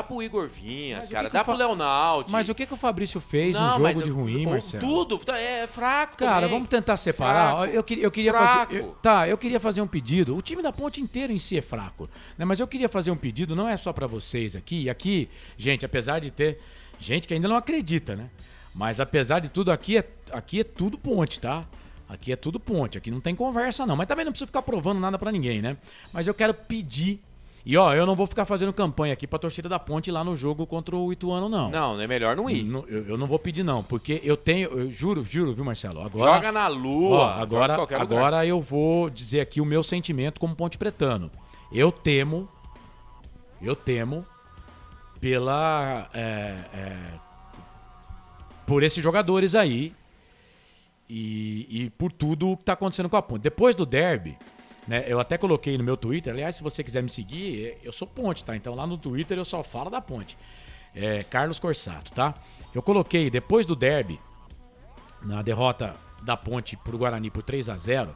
pro Igor Vinhas, cara. Dá pro Leonaldi. Mas o que o Fabrício fez no jogo de ruim, Marcelo? Tudo. É fraco Cara, também. vamos tentar separar. Fraco. Eu queria eu queria fazer um pedido. O time da Ponte inteiro em si é fraco, né? Mas eu queria fazer um pedido, não é só pra vocês aqui. E aqui, gente, apesar de ter gente que ainda não acredita, né? Mas apesar de tudo, aqui é tudo Ponte, tá? Aqui é tudo Ponte. Aqui não tem conversa, não. Mas também não preciso ficar provando nada pra ninguém, né? Mas eu quero pedir. E eu não vou ficar fazendo campanha aqui pra torcida da Ponte lá no jogo contra o Ituano, não. Não, é melhor não ir. Eu não vou pedir, não, porque eu juro, viu, Marcelo? Agora, joga na lua. Agora eu vou dizer aqui o meu sentimento como Ponte Pretano. Eu temo por esses jogadores aí e por tudo que tá acontecendo com a Ponte. Depois do derby, né, eu até coloquei no meu Twitter, aliás, se você quiser me seguir, eu sou Ponte, tá? Então lá no Twitter eu só falo da Ponte. Carlos Corsato, tá? Eu coloquei, depois do derby, na derrota da Ponte pro Guarani por 3-0,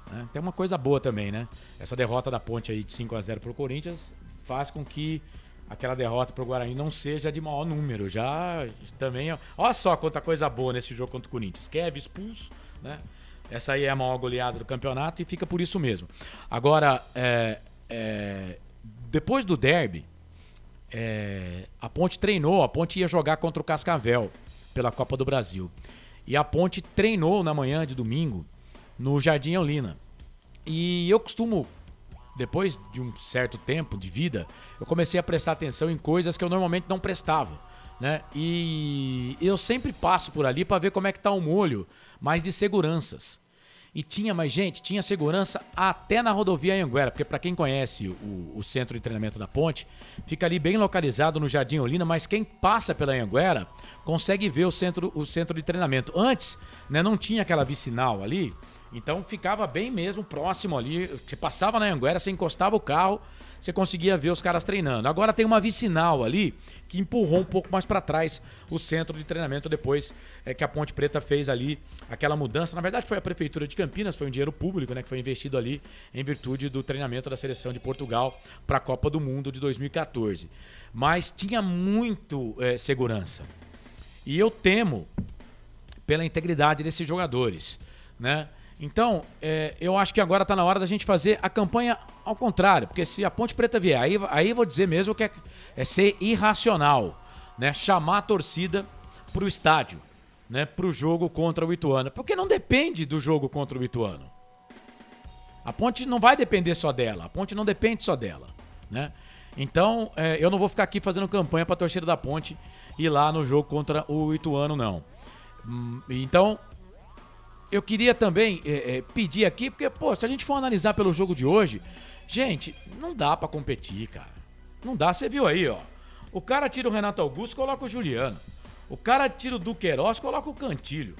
né? Tem uma coisa boa também, né? Essa derrota da Ponte aí de 5-0 pro Corinthians faz com que aquela derrota pro Guarani não seja de maior número. Já também, olha só quanta coisa boa nesse jogo contra o Corinthians. Kevin expulso, né? Essa aí é a maior goleada do campeonato e fica por isso mesmo. Agora, depois do derby, a Ponte treinou, a Ponte ia jogar contra o Cascavel pela Copa do Brasil. E a Ponte treinou na manhã de domingo no Jardim Eulina. E eu costumo, depois de um certo tempo de vida, eu comecei a prestar atenção em coisas que eu normalmente não prestava, né? E eu sempre passo por ali para ver como é que tá o molho, mais de seguranças. E tinha segurança até na rodovia Anhanguera, porque para quem conhece o centro de treinamento da Ponte, fica ali bem localizado no Jardim Olinda, mas quem passa pela Anhanguera consegue ver o centro de treinamento. Antes, né, não tinha aquela vicinal ali, então ficava bem mesmo próximo ali. Você passava na Anhanguera, você encostava o carro, você conseguia ver os caras treinando. Agora tem uma vicinal ali que empurrou um pouco mais para trás o centro de treinamento depois que a Ponte Preta fez ali aquela mudança. Na verdade foi a Prefeitura de Campinas, foi um dinheiro público, né, que foi investido ali em virtude do treinamento da seleção de Portugal para a Copa do Mundo de 2014. Mas tinha muito segurança. E eu temo pela integridade desses jogadores, né? Então, eu acho que agora está na hora da gente fazer a campanha ao contrário, porque se a Ponte Preta vier, aí eu vou dizer mesmo que é ser irracional, né? Chamar a torcida para o estádio, né, pro jogo contra o Ituano. Porque não depende do jogo contra o Ituano. A Ponte não vai depender só dela. A Ponte não depende só dela, né? Então, eu não vou ficar aqui fazendo campanha pra torcida da Ponte ir lá no jogo contra o Ituano, não. Então, eu queria também pedir aqui, porque, pô, se a gente for analisar pelo jogo de hoje, gente, não dá pra competir, cara. Não dá, você viu aí, ó. O cara tira o Renato Augusto, coloca o Juliano. O cara tira o Duqueiroz, coloca o Cantilho.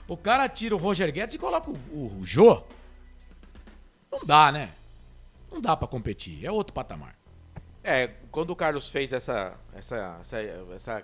O cara tira o Roger Guedes e coloca o Jô. Não dá, né? Não dá pra competir, é outro patamar. Quando o Carlos fez essa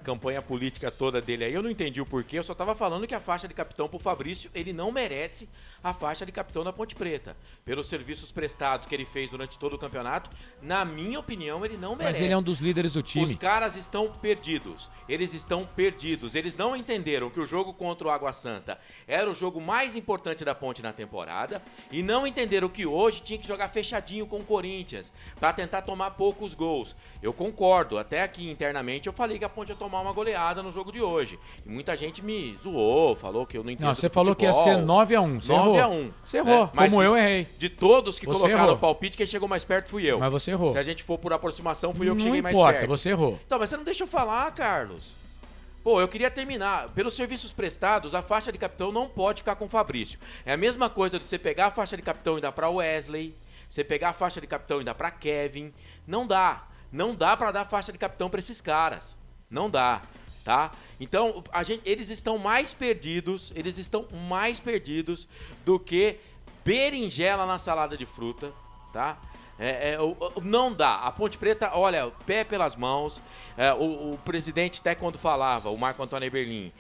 campanha política toda dele aí, eu não entendi o porquê, eu só tava falando que a faixa de capitão pro Fabrício, ele não merece a faixa de capitão da Ponte Preta. Pelos serviços prestados que ele fez durante todo o campeonato, na minha opinião, ele não merece. Mas ele é um dos líderes do time. Os caras estão perdidos. Eles estão perdidos. Eles não entenderam que o jogo contra o Água Santa era o jogo mais importante da Ponte na temporada e não entenderam que hoje tinha que jogar fechadinho com o Corinthians para tentar tomar poucos gols. Eu concordo, até aqui internamente eu falei que a Ponte ia tomar uma goleada no jogo de hoje. E muita gente me zoou, falou que eu não entendo. Não, você falou que ia ser 9-1. 9-1. Você errou, Mas como eu errei. De todos que Você colocaram errou. o palpite, quem chegou mais perto fui eu. Mas você errou. Se a gente for por aproximação, fui eu que Não cheguei mais importa, perto. você errou. Então, mas você não deixa eu falar, Carlos. Pô, eu queria terminar. Pelos serviços prestados, a faixa de capitão não pode ficar com o Fabrício. É a mesma coisa de você pegar a faixa de capitão e dar pra Wesley, você pegar a faixa de capitão e dar pra Kevin. Não dá. Não dá pra dar faixa de capitão pra esses caras. Não dá, tá? Então, eles estão mais perdidos do que berinjela na salada de fruta, tá? Não dá. A Ponte Preta, olha, pé pelas mãos. O presidente, até quando falava, o Marco Antônio Eberlin,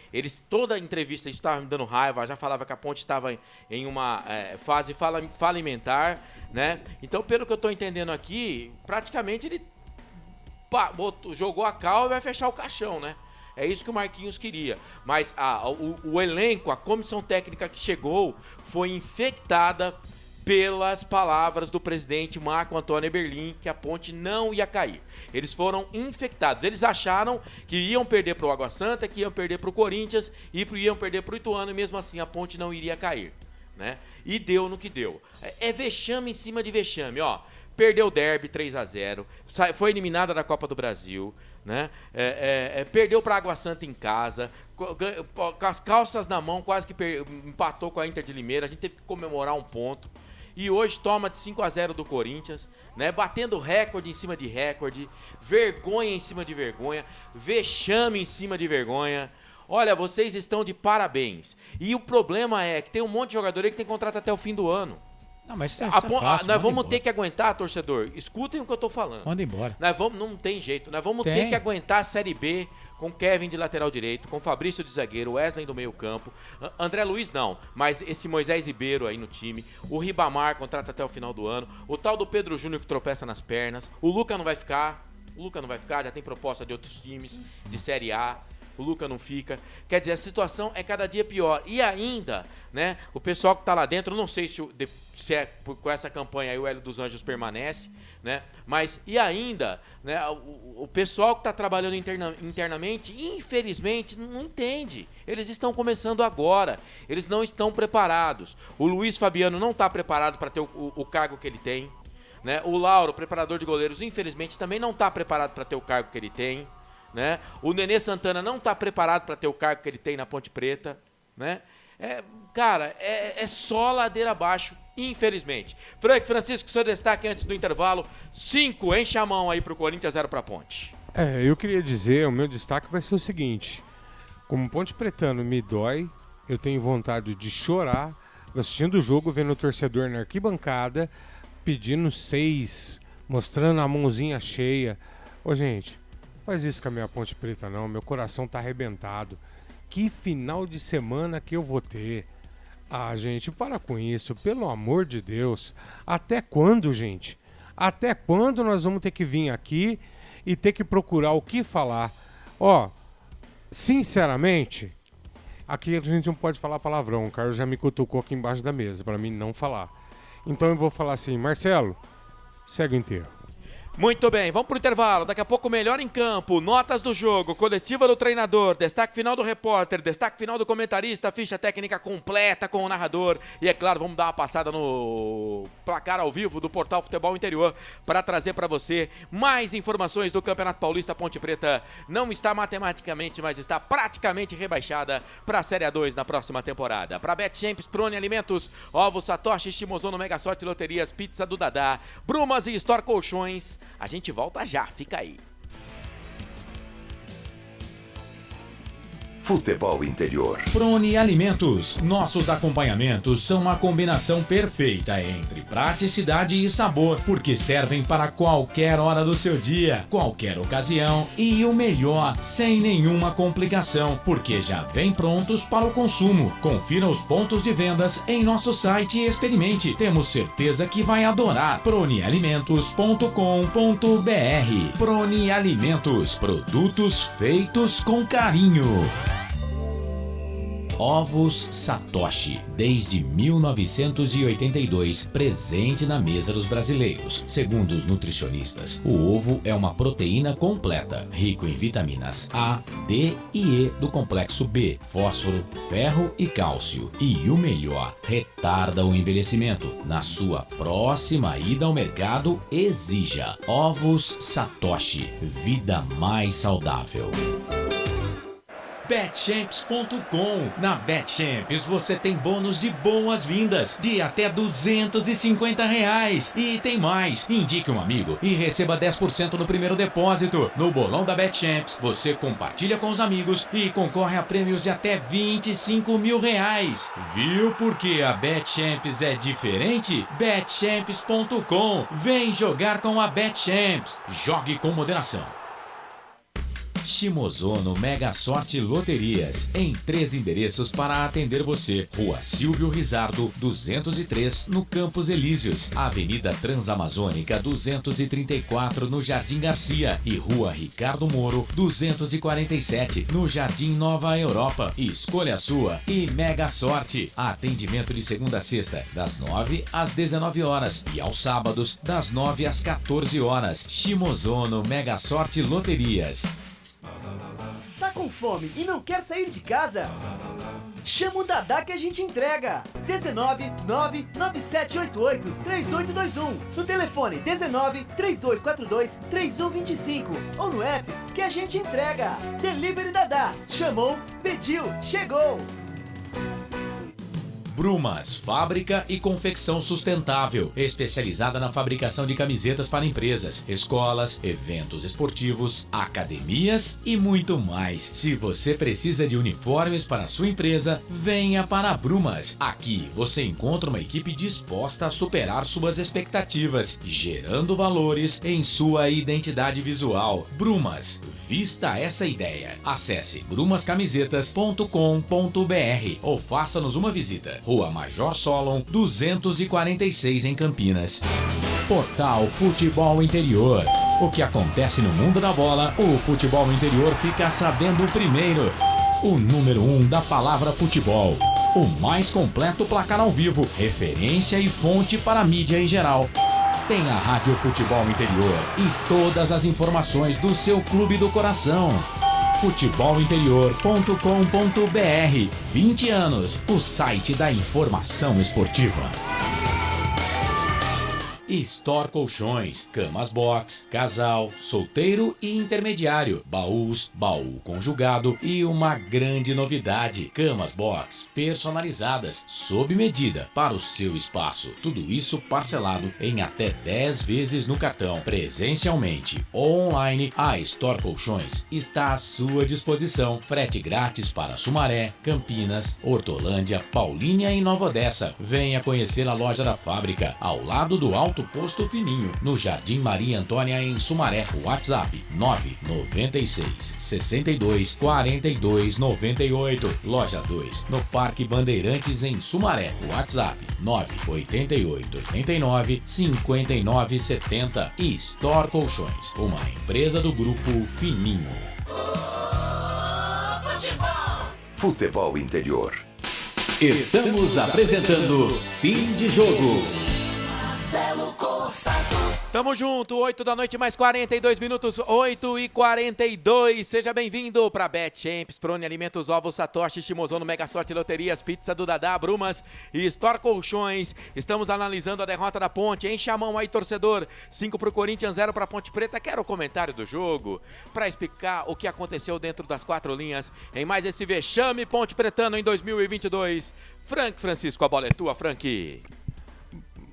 toda a entrevista, isso estava me dando raiva, já falava que a Ponte estava em uma fase falimentar, né? Então, pelo que eu estou entendendo aqui, praticamente ele jogou a cal e vai fechar o caixão, né? É isso que o Marquinhos queria. Mas o elenco, a comissão técnica que chegou, foi infectada pelas palavras do presidente Marco Antônio Eberlin, que a Ponte não ia cair. Eles foram infectados. Eles acharam que iam perder para o Água Santa, que iam perder para o Corinthians e iam perder para o Ituano, e mesmo assim a Ponte não iria cair, né? E deu no que deu. É vexame em cima de vexame, ó. Perdeu o derby 3-0, foi eliminada da Copa do Brasil, né? Perdeu para Água Santa em casa, com as calças na mão, quase que empatou com a Inter de Limeira, a gente teve que comemorar um ponto. E hoje toma de 5-0 do Corinthians, né? Batendo recorde em cima de recorde, vergonha em cima de vergonha, vexame em cima de vergonha. Olha, vocês estão de parabéns. E o problema é que tem um monte de jogador aí que tem contrato até o fim do ano. Não, mas isso é fácil, nós vamos ter que aguentar, torcedor. Escutem o que eu tô falando. Manda embora. Não tem jeito. Nós vamos ter que aguentar a Série B com Kevin de lateral direito, com Fabrício de zagueiro, Wesley do meio campo. André Luiz não, mas esse Moisés Ribeiro aí no time. O Ribamar contrata até o final do ano. O tal do Pedro Júnior que tropeça nas pernas. O Luca não vai ficar. Já tem proposta de outros times de Série A. O Luca não fica. Quer dizer, a situação é cada dia pior. E ainda, né, o pessoal que tá lá dentro, não sei se com essa campanha aí o Hélio dos Anjos permanece, né? Mas, e ainda, né, o pessoal que tá trabalhando internamente, infelizmente, não entende. Eles estão começando agora. Eles não estão preparados. O Luiz Fabiano não tá preparado para ter o cargo que ele tem, né? O Lauro, preparador de goleiros, infelizmente, também não tá preparado para ter o cargo que ele tem. Né? O Nenê Santana não está preparado para ter o cargo que ele tem na Ponte Preta, né? Cara, é só ladeira abaixo, infelizmente. Francisco, seu destaque antes do intervalo. 5, enche a mão aí pro Corinthians, 0 pra Ponte. Eu queria dizer, o meu destaque vai ser o seguinte: como Ponte Pretano me dói, eu tenho vontade de chorar assistindo o jogo, vendo o torcedor na arquibancada, pedindo 6, mostrando a mãozinha cheia. Ô, gente, faz isso com a minha Ponte Preta não, meu coração tá arrebentado. Que final de semana que eu vou ter? Ah, gente, para com isso, pelo amor de Deus. Até quando, gente? Até quando nós vamos ter que vir aqui e ter que procurar o que falar? Ó, sinceramente, aqui a gente não pode falar palavrão. O Carlos já me cutucou aqui embaixo da mesa para mim não falar. Então eu vou falar assim: Marcelo, segue o enterro. Muito bem, vamos pro intervalo. Daqui a pouco, melhor em campo, notas do jogo, coletiva do treinador, destaque final do repórter, destaque final do comentarista, ficha técnica completa com o narrador. E é claro, vamos dar uma passada no placar ao vivo do Portal Futebol Interior para trazer para você mais informações do Campeonato Paulista. Ponte Preta não está matematicamente, mas está praticamente rebaixada para a Série A2 na próxima temporada. Para BetChamps, Prone Alimentos, Ovos Satoshi, Shimozono, Mega Sorte Loterias, Pizza do Dadá, Brumas e Store Colchões. A gente volta já, fica aí. Futebol Interior. Prone Alimentos. Nossos acompanhamentos são uma combinação perfeita entre praticidade e sabor, porque servem para qualquer hora do seu dia, qualquer ocasião e o melhor, sem nenhuma complicação, porque já vem prontos para o consumo. Confira os pontos de vendas em nosso site e experimente. Temos certeza que vai adorar. pronealimentos.com.br. Prone Alimentos. Produtos feitos com carinho. Ovos Satoshi, desde 1982, presente na mesa dos brasileiros. Segundo os nutricionistas, o ovo é uma proteína completa, rico em vitaminas A, D e E do complexo B, fósforo, ferro e cálcio. E o melhor, retarda o envelhecimento. Na sua próxima ida ao mercado, exija Ovos Satoshi, vida mais saudável. BetChamps.com. Na BetChamps você tem bônus de boas-vindas de até R$250. E tem mais. Indique um amigo e receba 10% no primeiro depósito. No bolão da BetChamps, você compartilha com os amigos e concorre a prêmios de até R$25 mil. Viu por que a BetChamps é diferente? BetChamps.com. Vem jogar com a BetChamps. Jogue com moderação. Shimozono Mega Sorte Loterias, em 3 endereços para atender você. Rua Silvio Rizardo, 203, no Campos Elíseos. Avenida Transamazônica, 234, no Jardim Garcia. E Rua Ricardo Moro, 247, no Jardim Nova Europa. Escolha a sua e Mega Sorte. Atendimento de segunda a sexta, das 9 às 19 horas. E aos sábados, das 9 às 14 horas. Shimozono Mega Sorte Loterias. Tá com fome e não quer sair de casa? Chama o Dadá que a gente entrega. 19 99788 3821. No telefone 19 3242 3125. Ou no app que a gente entrega. Delivery Dadá. Chamou, pediu, chegou. Brumas, fábrica e confecção sustentável, especializada na fabricação de camisetas para empresas, escolas, eventos esportivos, academias e muito mais. Se você precisa de uniformes para a sua empresa, venha para a Brumas. Aqui você encontra uma equipe disposta a superar suas expectativas, gerando valores em sua identidade visual. Brumas, vista essa ideia. Acesse brumascamisetas.com.br ou faça-nos uma visita. Rua Major Solon, 246 em Campinas. Portal Futebol Interior. O que acontece no mundo da bola, o Futebol Interior fica sabendo primeiro. O número 1 da palavra futebol. O mais completo placar ao vivo, referência e fonte para a mídia em geral. Tem a Rádio Futebol Interior e todas as informações do seu clube do coração. futebolinterior.com.br. 20 anos, o site da informação esportiva. Store Colchões, camas box, casal, solteiro e intermediário, baús, baú conjugado e uma grande novidade, camas box personalizadas, sob medida para o seu espaço. Tudo isso parcelado em até 10 vezes no cartão. Presencialmente ou online, a Store Colchões está à sua disposição. Frete grátis para Sumaré, Campinas, Hortolândia, Paulínia e Nova Odessa. Venha conhecer a loja da fábrica, ao lado do Alto Posto Fininho, no Jardim Maria Antônia, em Sumaré. WhatsApp 996 62 42 98. Loja 2, no Parque Bandeirantes, em Sumaré. WhatsApp 988 89 59 70. E Store Colchões, uma empresa do Grupo Fininho. Futebol Interior. Estamos apresentando Fim de Jogo. Marcelo Cossato. Tamo junto, 8 da noite mais 42 minutos, 8h42. Seja bem-vindo pra Bet Champs, Prone Alimentos, Ovos, Satoshi, Shimozono, Mega Sorte Loterias, Pizza do Dadá, Brumas e Store Colchões. Estamos analisando a derrota da Ponte. Enche a mão aí, torcedor. 5 pro Corinthians, 0 pra Ponte Preta. Quero o comentário do jogo pra explicar o que aconteceu dentro das 4 linhas em mais esse vexame Ponte Pretano em 2022. Frank Francisco, a bola é tua, Frank.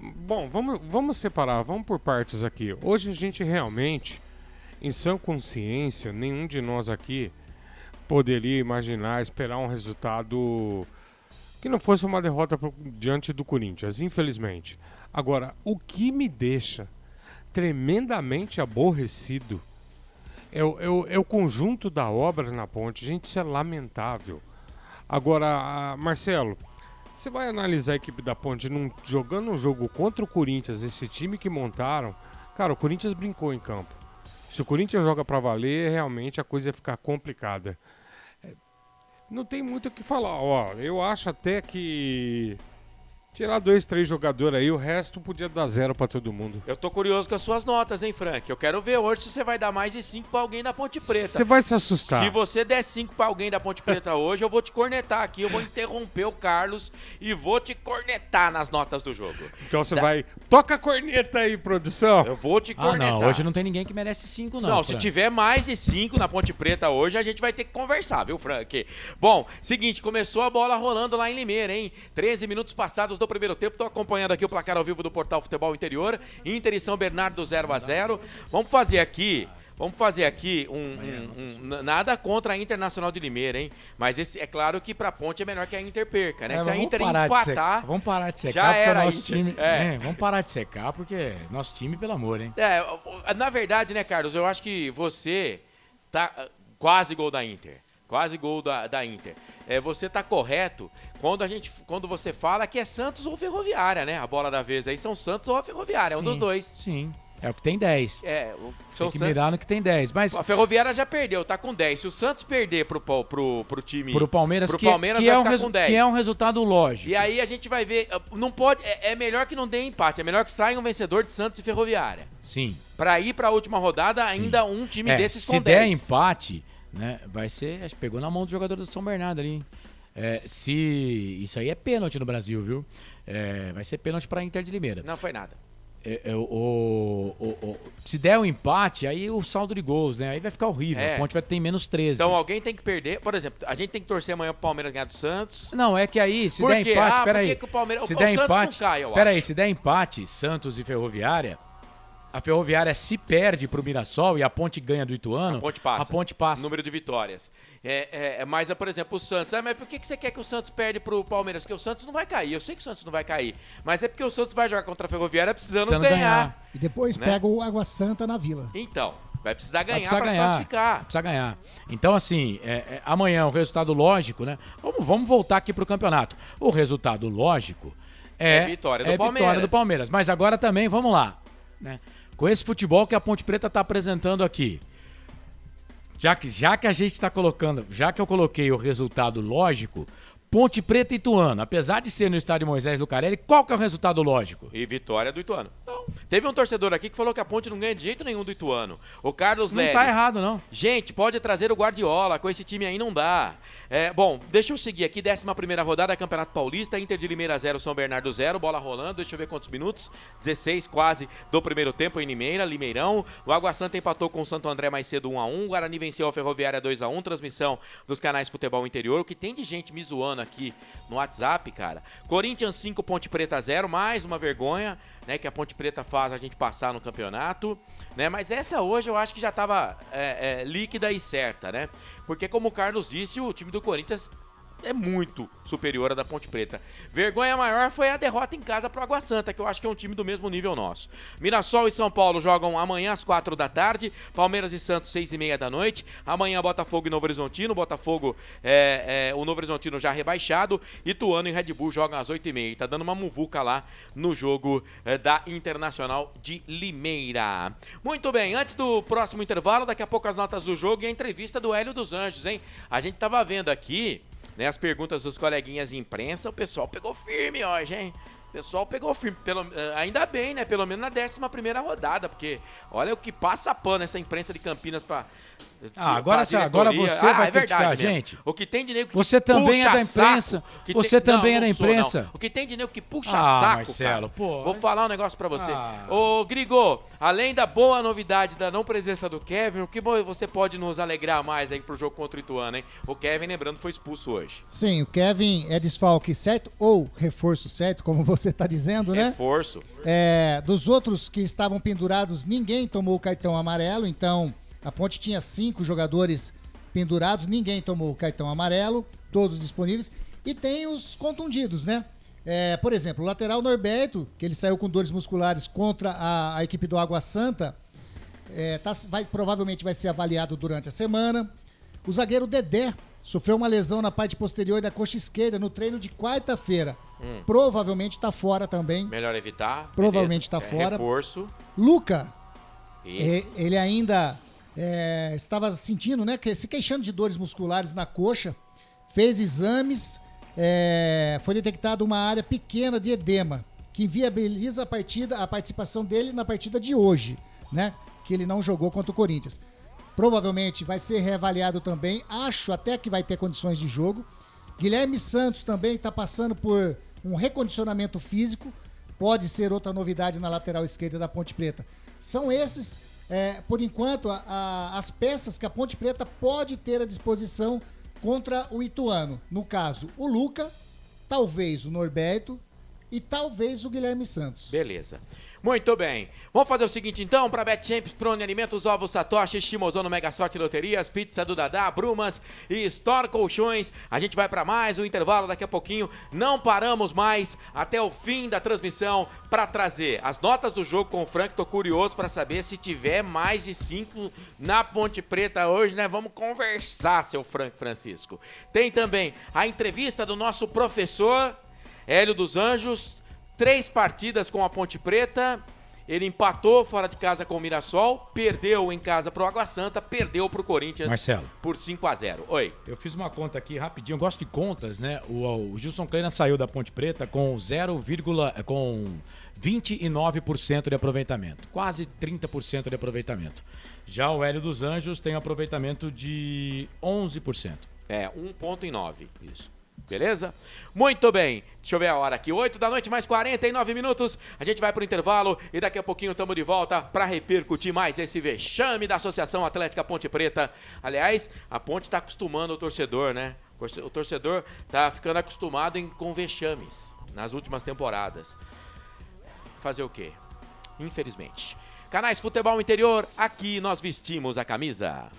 Bom, vamos separar, vamos por partes aqui. Hoje a gente realmente, em sã consciência, nenhum de nós aqui poderia imaginar, esperar um resultado que não fosse uma derrota diante do Corinthians, infelizmente. Agora, o que me deixa tremendamente aborrecido é o conjunto da obra na Ponte. Gente, isso é lamentável. Agora, Marcelo, você vai analisar a equipe da Ponte jogando um jogo contra o Corinthians, esse time que montaram. Cara, o Corinthians brincou em campo. Se o Corinthians joga pra valer, realmente a coisa ia ficar complicada. Não tem muito o que falar. Ó, eu acho até que tirar 2, 3 jogadores aí, o resto podia dar 0 pra todo mundo. Eu tô curioso com as suas notas, hein, Frank? Eu quero ver hoje se você vai dar mais de 5 pra alguém da Ponte Preta. Você vai se assustar. Se você der 5 pra alguém da Ponte Preta hoje, eu vou te cornetar aqui, eu vou interromper o Carlos e vou te cornetar nas notas do jogo. Então você vai... Toca a corneta aí, produção. Eu vou te cornetar. Não, hoje não tem ninguém que merece 5, não. Não, se tiver mais de 5 na Ponte Preta hoje, a gente vai ter que conversar, viu, Frank? Bom, seguinte, começou a bola rolando lá em Limeira, hein? 13 minutos passados do primeiro tempo, tô acompanhando aqui o placar ao vivo do Portal Futebol Interior. Inter e São Bernardo 0-0. Vamos fazer aqui nada contra a Internacional de Limeira, hein? Mas é claro que pra Ponte é melhor que a Inter perca, né? Se a Inter empatar, vamos parar de secar, já era nosso time. É. Vamos parar de secar, porque nosso time, pelo amor, hein? Na verdade, né, Carlos, eu acho que você tá quase gol da Inter. Quase gol da Inter. Você tá correto quando você fala que é Santos ou Ferroviária, né? A bola da vez aí são Santos ou a Ferroviária, um dos dois. Sim, é o que tem 10. Tem que mirar no que tem 10. Mas a Ferroviária já perdeu, tá com 10. Se o Santos perder pro time... Pro Palmeiras, vai ficar com 10. Que é um resultado lógico. E aí a gente vai ver... Não pode... É melhor que não dê empate. É melhor que saia um vencedor de Santos e Ferroviária. Sim. Pra ir pra última rodada, ainda um time desses com 10. Se der empate... Né? Vai ser, acho que pegou na mão do jogador do São Bernardo ali, hein? Isso aí é pênalti no Brasil, viu? Vai ser pênalti pra Inter de Limeira. Não foi nada. Se der um empate, aí o saldo de gols, né? Aí vai ficar horrível. A Ponte vai ter menos 13. Então alguém tem que perder. Por exemplo, a gente tem que torcer amanhã pro Palmeiras ganhar do Santos. Não, é que aí, se der empate, peraí. Que o Palmeiras, se o der Santos empate, não cai, eu peraí, acho. se der empate, Santos e Ferroviária, a Ferroviária se perde pro Mirassol e a Ponte ganha do Ituano, a Ponte passa. Número de vitórias. Mas, por exemplo, o Santos. Mas por que você quer que o Santos perde pro Palmeiras? Porque o Santos não vai cair. Eu sei que o Santos não vai cair. Mas é porque o Santos vai jogar contra a Ferroviária precisando ganhar. E depois pega o Água Santa na Vila. Então, vai precisar ganhar pra se classificar. Precisa ganhar. Então, assim, amanhã o resultado lógico, né? Vamos voltar aqui pro campeonato. O resultado lógico é vitória do Palmeiras. Mas agora também, vamos lá, né? Com esse futebol que a Ponte Preta está apresentando aqui, já que a gente está colocando, já que eu coloquei o resultado lógico, Ponte Preta e Ituano, apesar de ser no estádio Moisés Lucarelli, qual que é o resultado lógico? E vitória do Ituano. Não. Teve um torcedor aqui que falou que a Ponte não ganha de jeito nenhum do Ituano. O Carlos Leles. Não tá errado, não. Gente, pode trazer o Guardiola, com esse time aí não dá. Bom, deixa eu seguir aqui, 11ª rodada, Campeonato Paulista, Inter de Limeira 0, São Bernardo 0, bola rolando, deixa eu ver quantos minutos, 16 quase do primeiro tempo em Limeirão. O Água Santa empatou com o Santo André mais cedo 1-1, o Guarani venceu a Ferroviária 2-1, transmissão dos canais Futebol Interior, o que tem de gente me zoando aqui no WhatsApp, cara. Corinthians 5, Ponte Preta 0, mais uma vergonha, né, que a Ponte Preta faz a gente passar no campeonato, né, mas essa hoje eu acho que já estava líquida e certa, né, porque como o Carlos disse, o time do Corinthians é muito superior à da Ponte Preta. Vergonha maior foi a derrota em casa pro Água Santa, que eu acho que é um time do mesmo nível nosso. Mirassol e São Paulo jogam amanhã às 4 da tarde, Palmeiras e Santos 6h30 da noite, amanhã Botafogo e Novo Horizontino, Botafogo o Novo Horizontino já rebaixado, Ituano e Red Bull jogam às 8h30, tá dando uma muvuca lá no jogo da Internacional de Limeira. Muito bem, antes do próximo intervalo, daqui a pouco as notas do jogo e a entrevista do Hélio dos Anjos, hein? A gente tava vendo aqui, né, as perguntas dos coleguinhas de imprensa, o pessoal pegou firme hoje, hein? O pessoal pegou firme, ainda bem, né? Pelo menos na 11ª rodada, porque olha o que passa pano essa imprensa de Campinas pra... Agora você vai criticar a gente. O que tem de nego que você também é da imprensa. Você também é da imprensa. O que tem de nego que puxa saco, Marcelo, cara. pô. Vou falar um negócio pra você. Ô, Grigo, além da boa novidade da não presença do Kevin, o que você pode nos alegrar mais aí pro jogo contra o Ituano, hein? O Kevin, lembrando, foi expulso hoje. Sim, o Kevin é desfalque certo ou reforço certo, como você tá dizendo, né? Reforço. Dos outros que estavam pendurados, ninguém tomou o cartão amarelo, então... A Ponte tinha 5 jogadores pendurados, ninguém tomou o cartão amarelo, todos disponíveis. E tem os contundidos, né? Por exemplo, o lateral Norberto, que ele saiu com dores musculares contra a equipe do Água Santa, provavelmente vai ser avaliado durante a semana. O zagueiro Dedé sofreu uma lesão na parte posterior da coxa esquerda no treino de quarta-feira. Provavelmente está fora também. Melhor evitar. Provavelmente está fora. Reforço. Luca, ele ainda... estava sentindo, né, se queixando de dores musculares na coxa, fez exames, foi detectada uma área pequena de edema, que inviabiliza a participação dele na partida de hoje, né, que ele não jogou contra o Corinthians. Provavelmente vai ser reavaliado também, acho até que vai ter condições de jogo. Guilherme Santos também está passando por um recondicionamento físico, pode ser outra novidade na lateral esquerda da Ponte Preta. São esses... por enquanto, as peças que a Ponte Preta pode ter à disposição contra o Ituano. No caso, o Luca, talvez o Norberto e talvez o Guilherme Santos. Beleza. Muito bem. Vamos fazer o seguinte, então, para Bet Champs, Prone Alimentos, Ovos Satoshi, Shimozono, Mega Sorte Loterias, Pizza do Dadá, Brumas e Store Colchões. A gente vai para mais um intervalo daqui a pouquinho. Não paramos mais até o fim da transmissão para trazer as notas do jogo com o Frank. Tô curioso para saber se tiver mais de 5 na Ponte Preta hoje, né? Vamos conversar, seu Frank Francisco. Tem também a entrevista do nosso professor Hélio dos Anjos. 3 partidas com a Ponte Preta, ele empatou fora de casa com o Mirassol, perdeu em casa pro Água Santa, perdeu pro Corinthians, Marcelo, por 5-0. Oi. Eu fiz uma conta aqui rapidinho, eu gosto de contas, né? O Gilson Kleina saiu da Ponte Preta com 29% de aproveitamento, quase 30% de aproveitamento. Já o Hélio dos Anjos tem um aproveitamento de 11%. 1,9. Isso. Beleza? Muito bem. Deixa eu ver a hora aqui. 8 da noite, mais 49 minutos. A gente vai pro intervalo e daqui a pouquinho estamos de volta para repercutir mais esse vexame da Associação Atlética Ponte Preta. Aliás, a Ponte está acostumando o torcedor, né? O torcedor tá ficando acostumado com vexames nas últimas temporadas. Fazer o quê? Infelizmente. Canais Futebol Interior, aqui nós vestimos a camisa.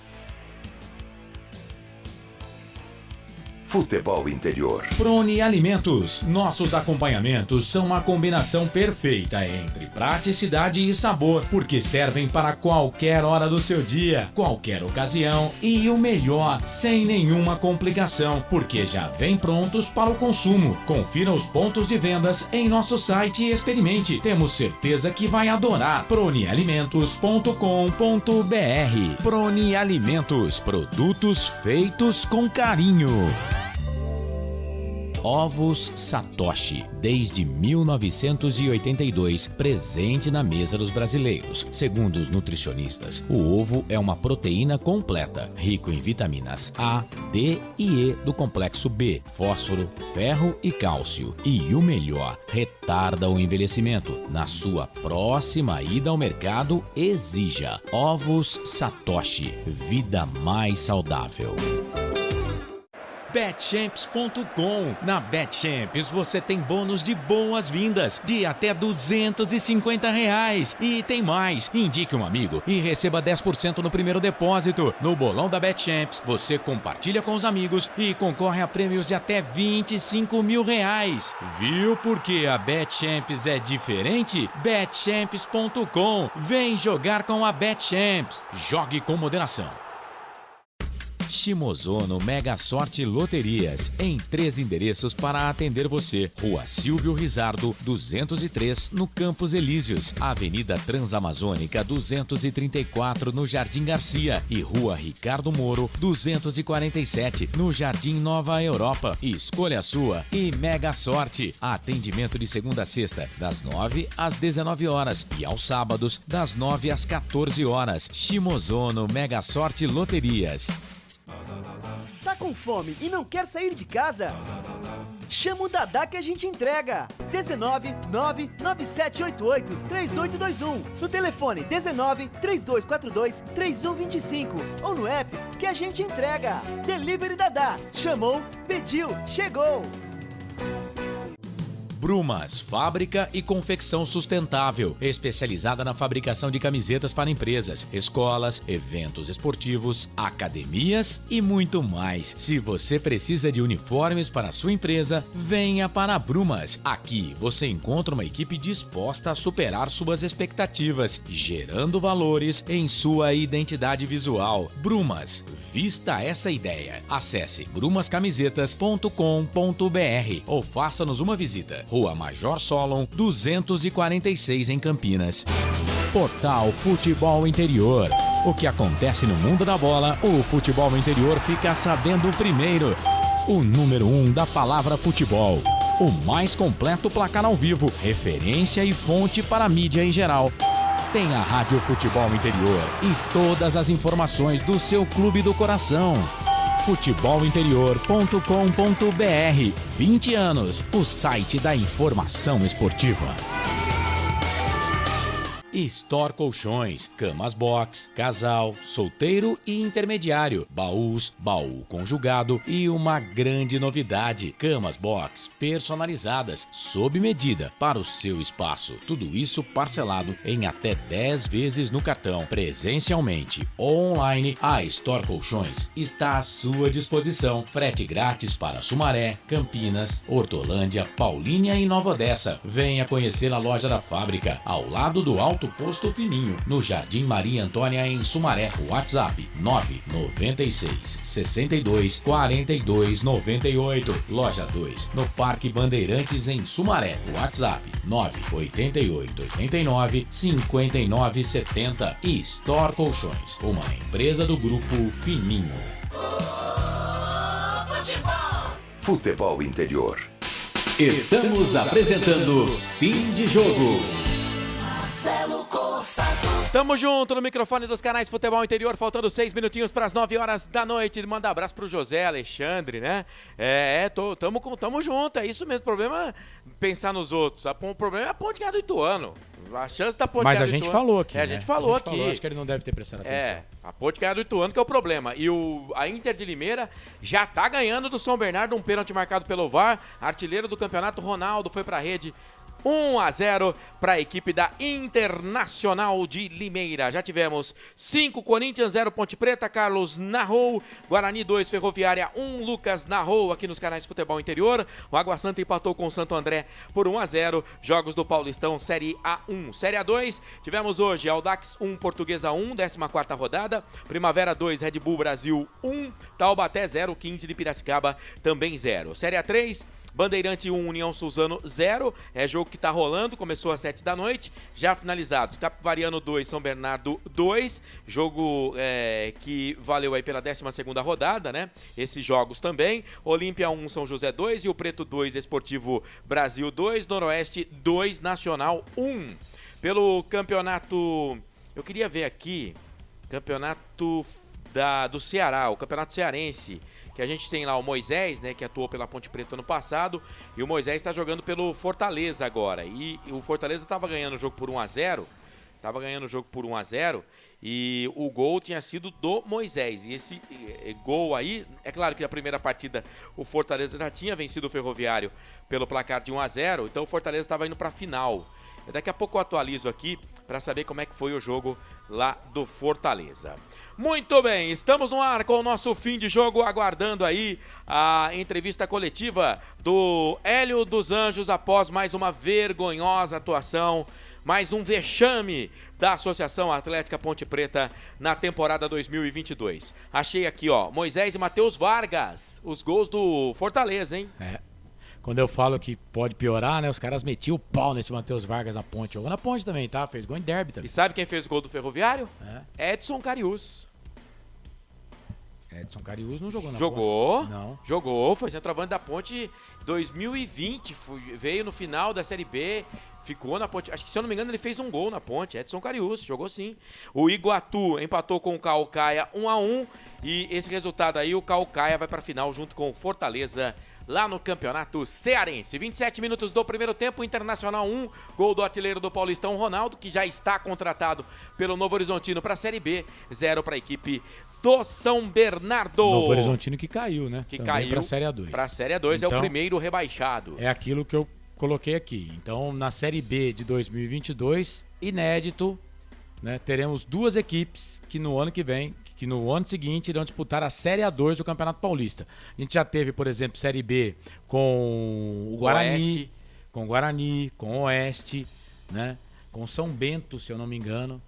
Futebol Interior. Prone Alimentos. Nossos acompanhamentos são uma combinação perfeita entre praticidade e sabor, porque servem para qualquer hora do seu dia, qualquer ocasião e o melhor, sem nenhuma complicação, porque já vem prontos para o consumo. Confira os pontos de vendas em nosso site e experimente. Temos certeza que vai adorar. pronealimentos.com.br. Prone Alimentos. Produtos feitos com carinho. Ovos Satoshi, desde 1982, presente na mesa dos brasileiros. Segundo os nutricionistas, o ovo é uma proteína completa, rico em vitaminas A, D e E do complexo B, fósforo, ferro e cálcio. E o melhor, retarda o envelhecimento. Na sua próxima ida ao mercado, exija Ovos Satoshi, vida mais saudável. BetChamps.com. Na BetChamps você tem bônus de boas-vindas de até R$250. E tem mais. Indique um amigo e receba 10% no primeiro depósito. No bolão da BetChamps você compartilha com os amigos e concorre a prêmios de até R$25 mil. Viu porque a BetChamps é diferente? BetChamps.com. Vem jogar com a BetChamps. Jogue com moderação. Shimozono Mega Sorte Loterias, em 3 endereços para atender você. Rua Silvio Rizardo, 203, no Campos Elíseos. Avenida Transamazônica, 234, no Jardim Garcia. E Rua Ricardo Moro, 247, no Jardim Nova Europa. Escolha a sua e Mega Sorte. Atendimento de segunda a sexta, das 9 às 19 horas e aos sábados, das 9 às 14 horas. Shimozono Mega Sorte Loterias. Tá com fome e não quer sair de casa? Chama o Dadá que a gente entrega. 19 99788 3821. No telefone 19 3242 3125. Ou no app que a gente entrega. Delivery Dadá. Chamou, pediu, chegou. Brumas, fábrica e confecção sustentável, especializada na fabricação de camisetas para empresas, escolas, eventos esportivos, academias e muito mais. Se você precisa de uniformes para a sua empresa, venha para a Brumas. Aqui você encontra uma equipe disposta a superar suas expectativas, gerando valores em sua identidade visual. Brumas, vista essa ideia. Acesse brumascamisetas.com.br ou faça-nos uma visita. Rua Major Solon, 246 em Campinas. Portal Futebol Interior. O que acontece no mundo da bola, o futebol interior fica sabendo primeiro. O número 1 da palavra futebol. O mais completo placar ao vivo, referência e fonte para a mídia em geral. Tem a Rádio Futebol Interior e todas as informações do seu clube do coração. futebolinterior.com.br. 20 anos, o site da informação esportiva. Store Colchões, camas box, casal, solteiro e intermediário, baús, baú conjugado e uma grande novidade, camas box personalizadas, sob medida para o seu espaço. Tudo isso parcelado em até 10 vezes no cartão, presencialmente ou online. A Store Colchões está à sua disposição. Frete grátis para Sumaré, Campinas, Hortolândia, Paulínia e Nova Odessa. Venha conhecer a loja da fábrica, ao lado do Alto Posto Fininho, no Jardim Maria Antônia, em Sumaré. WhatsApp 996 62 42 98. Loja 2, no Parque Bandeirantes, em Sumaré. WhatsApp 988 89 59 70. E Store Colchões, uma empresa do Grupo Fininho. Futebol Interior. Estamos apresentando Fim de Jogo. Marcelo Corsato. Tamo junto no microfone dos canais Futebol Interior, faltando 6 minutinhos para as 9 horas da noite. Manda abraço pro José Alexandre, né? Tamo junto, é isso mesmo. O problema é pensar nos outros. O problema é a Ponte Guerra do Ituano. A chance da Ponte Guerra do Ituano... Mas a gente falou aqui, a gente falou aqui. Acho que ele não deve ter prestado atenção. A Ponte Guerra do Ituano que é o problema. E a Inter de Limeira já tá ganhando do São Bernardo, um pênalti marcado pelo VAR. Artilheiro do campeonato, Ronaldo, foi pra rede. 1-0 para a equipe da Internacional de Limeira. Já tivemos 5 Corinthians, 0 Ponte Preta. Carlos narrou. Guarani 2, Ferroviária 1. Lucas narrou aqui nos canais Futebol Interior. O Água Santa empatou com o Santo André por 1-0. Jogos do Paulistão Série A1. Série A2, tivemos hoje Audax 1, Portuguesa 1, 14ª rodada. Primavera 2, Red Bull Brasil 1. Taubaté 0, 15 de Piracicaba também 0. Série A3, Bandeirante 1, União Suzano 0, é jogo que tá rolando, começou às 7 da noite, já finalizados. Capivariano 2, São Bernardo 2, jogo que valeu aí pela 12ª rodada, né? Esses jogos também. Olímpia 1, São José 2, Rio Preto 2, Esportivo Brasil 2, Noroeste 2, Nacional 1. Pelo campeonato, eu queria ver aqui, campeonato do Ceará, o campeonato cearense, que a gente tem lá o Moisés, né, que atuou pela Ponte Preta ano passado, e o Moisés está jogando pelo Fortaleza agora, e o Fortaleza estava ganhando o jogo por 1-0, e o gol tinha sido do Moisés, e esse gol aí, é claro que na primeira partida o Fortaleza já tinha vencido o Ferroviário pelo placar de 1-0, então o Fortaleza estava indo para a final. Daqui a pouco eu atualizo aqui para saber como é que foi o jogo lá do Fortaleza. Muito bem, estamos no ar com o nosso fim de jogo, aguardando aí a entrevista coletiva do Hélio dos Anjos após mais uma vergonhosa atuação, mais um vexame da Associação Atlética Ponte Preta na temporada 2022. Achei aqui, ó, Moisés e Matheus Vargas, os gols do Fortaleza, hein? Quando eu falo que pode piorar, né? Os caras metiam o pau nesse Matheus Vargas na Ponte. Jogou na Ponte também, tá? Fez gol em derby também. E sabe quem fez o gol do Ferroviário? Edson Cariús. Edson Cariús não jogou na Jogou, Ponte. Não. Jogou, foi centroavante da Ponte 2020, veio no final da Série B, ficou na Ponte, acho que se eu não me engano ele fez um gol na Ponte, Edson Cariús, jogou sim. O Iguatu empatou com o Caucaia 1-1 e esse resultado aí, o Caucaia vai para a final junto com o Fortaleza lá no Campeonato Cearense. 27 minutos do primeiro tempo, Internacional 1, gol do artilheiro do Paulistão, Ronaldo, que já está contratado pelo Novo Horizontino para a Série B, 0 para a equipe do São Bernardo. Novo Horizontino que caiu, né? Que também caiu para a Série A2. Para a Série A2, então, é o primeiro rebaixado. É aquilo que eu coloquei aqui. Então, na Série B de 2022, inédito, né? Teremos duas equipes que no ano que vem, que no ano seguinte irão disputar a Série A2 do Campeonato Paulista. A gente já teve, por exemplo, Série B com o Guarani, com o Guarani, com o Oeste, né? Com São Bento, se eu não me engano.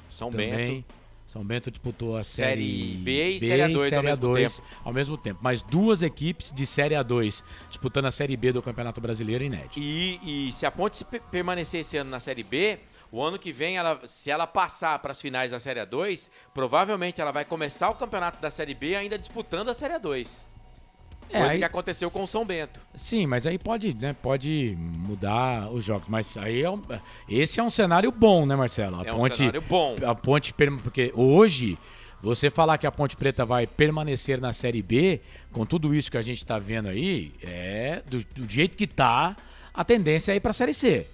São Bento. São Bento disputou a Série B e Série A2 ao mesmo tempo. Mas duas equipes de Série A2 disputando a Série B do Campeonato Brasileiro inédito. E se a Ponte permanecer esse ano na Série B, o ano que vem, se ela passar para as finais da Série A2, provavelmente ela vai começar o campeonato da Série B ainda disputando a Série A2. Coisa que aconteceu com o São Bento. Sim, mas aí pode mudar os jogos. Mas aí esse é um cenário bom, né, Marcelo? Um cenário bom. A Ponte, porque hoje, você falar que a Ponte Preta vai permanecer na Série B, com tudo isso que a gente está vendo aí, do jeito que tá, a tendência é ir para a Série C.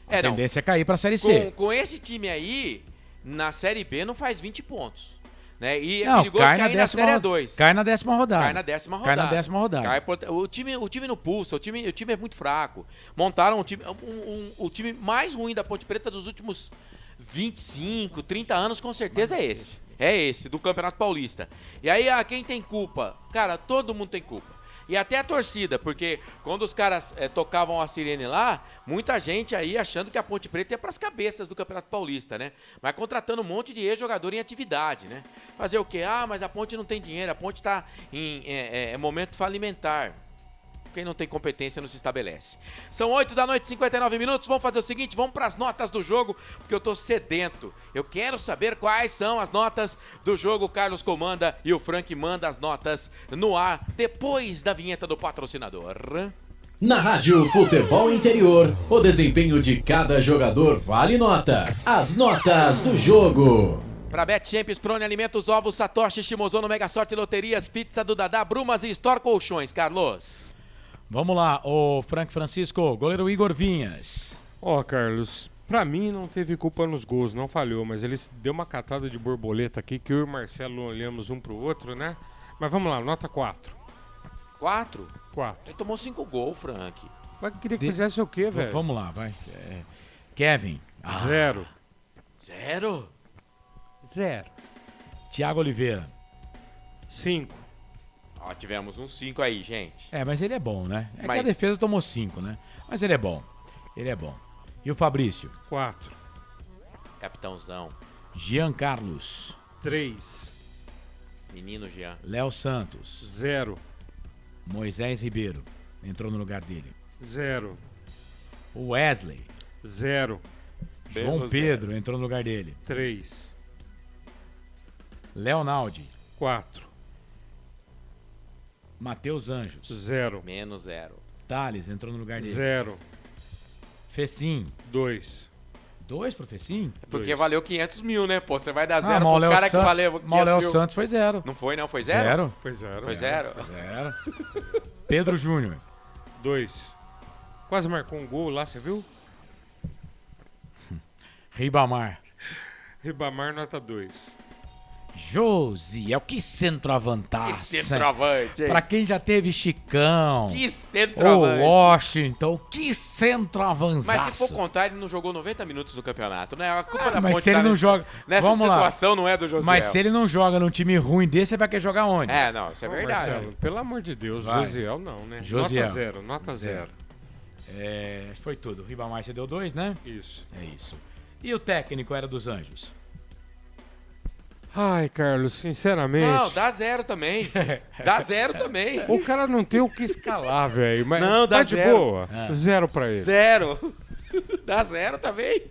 A tendência é cair para a Série C. Com esse time aí, na Série B não faz 20 pontos. Né? E não, é perigoso cair na Série A2. Cai na 10ª rodada. Cai na 10ª rodada. O time não pulsa, o time é muito fraco. Montaram o time mais ruim da Ponte Preta dos últimos 25, 30 anos, com certeza é esse. É esse, do Campeonato Paulista. E aí, quem tem culpa? Cara, todo mundo tem culpa. E até a torcida, porque quando os caras tocavam a sirene lá, muita gente aí achando que a Ponte Preta ia pras cabeças do Campeonato Paulista, né? Mas contratando um monte de ex-jogador em atividade, né? Fazer o quê? Mas a Ponte não tem dinheiro, a Ponte tá em momento falimentar. Quem não tem competência não se estabelece. São 8h59, vamos fazer o seguinte, vamos para as notas do jogo, porque eu tô sedento. Eu quero saber quais são as notas do jogo. O Carlos comanda e o Frank manda as notas no ar, depois da vinheta do patrocinador. Na Rádio Futebol Interior, o desempenho de cada jogador vale nota. As notas do jogo. Para Bet Champions, Prone Alimentos, Ovos, Satoshi, Shimozono, Mega Sorte, Loterias, Pizza do Dadá, Brumas e Store Colchões. Carlos. Vamos lá, o Frank Francisco, goleiro Igor Vinhas. Carlos, pra mim não teve culpa nos gols, não falhou, mas ele deu uma catada de borboleta aqui que eu e o Marcelo olhamos um pro outro, né? Mas vamos lá, nota 4. 4? 4. Ele tomou 5 gols, Frank. Mas queria que fizesse o quê, velho? Vamos lá, vai. Kevin. 0. 0? 0. Thiago Oliveira. 5. Tivemos um 5 aí, gente. Mas ele é bom, né? Que a defesa tomou 5, né? Mas ele é bom. Ele é bom. E o Fabrício? 4. Capitãozão. Jean Carlos. 3. Menino Jean. Léo Santos. 0. Moisés Ribeiro. Entrou no lugar dele. 0. O Wesley. 0. João Pedro entrou no lugar dele. 3. Leonaldi. 4. Matheus Anjos. 0. Menos 0. Thales entrou no lugar dele. 0. Fecim. 2. 2 pro Fecim? Porque valeu 500 mil, né? Pô, você vai dar 0 pro cara que valeu 500 mil. O Léo Santos foi 0. Não foi, não? Foi 0? Foi 0. Foi 0? Foi 0. Pedro Júnior. 2. Quase marcou um gol lá, você viu? Ribamar. Ribamar, nota 2. Josiel, que centroavantaço. Que centroavante, hein? Pra quem já teve Chicão. Que centroavante. Ou Washington, que centroavantaço. Mas se for contar, ele não jogou 90 minutos do campeonato, né? A culpa da mas Ponte se ele não joga... Nessa Vamos situação lá. não é do Josiel. Mas se ele não joga num time ruim desse, você vai querer jogar onde? Não, isso é verdade. Marcelo, pelo amor de Deus, vai. Josiel não, né? Josiel. Nota 0. Acho que foi tudo. Ribamar você deu 2, né? Isso. É isso. E o técnico era dos Anjos? Ai, Carlos, sinceramente... Não, dá 0 também. Dá 0 também. O cara não tem o que escalar, velho. Mas Não, dá tá de 0. boa. 0 pra ele. 0. Dá 0 também.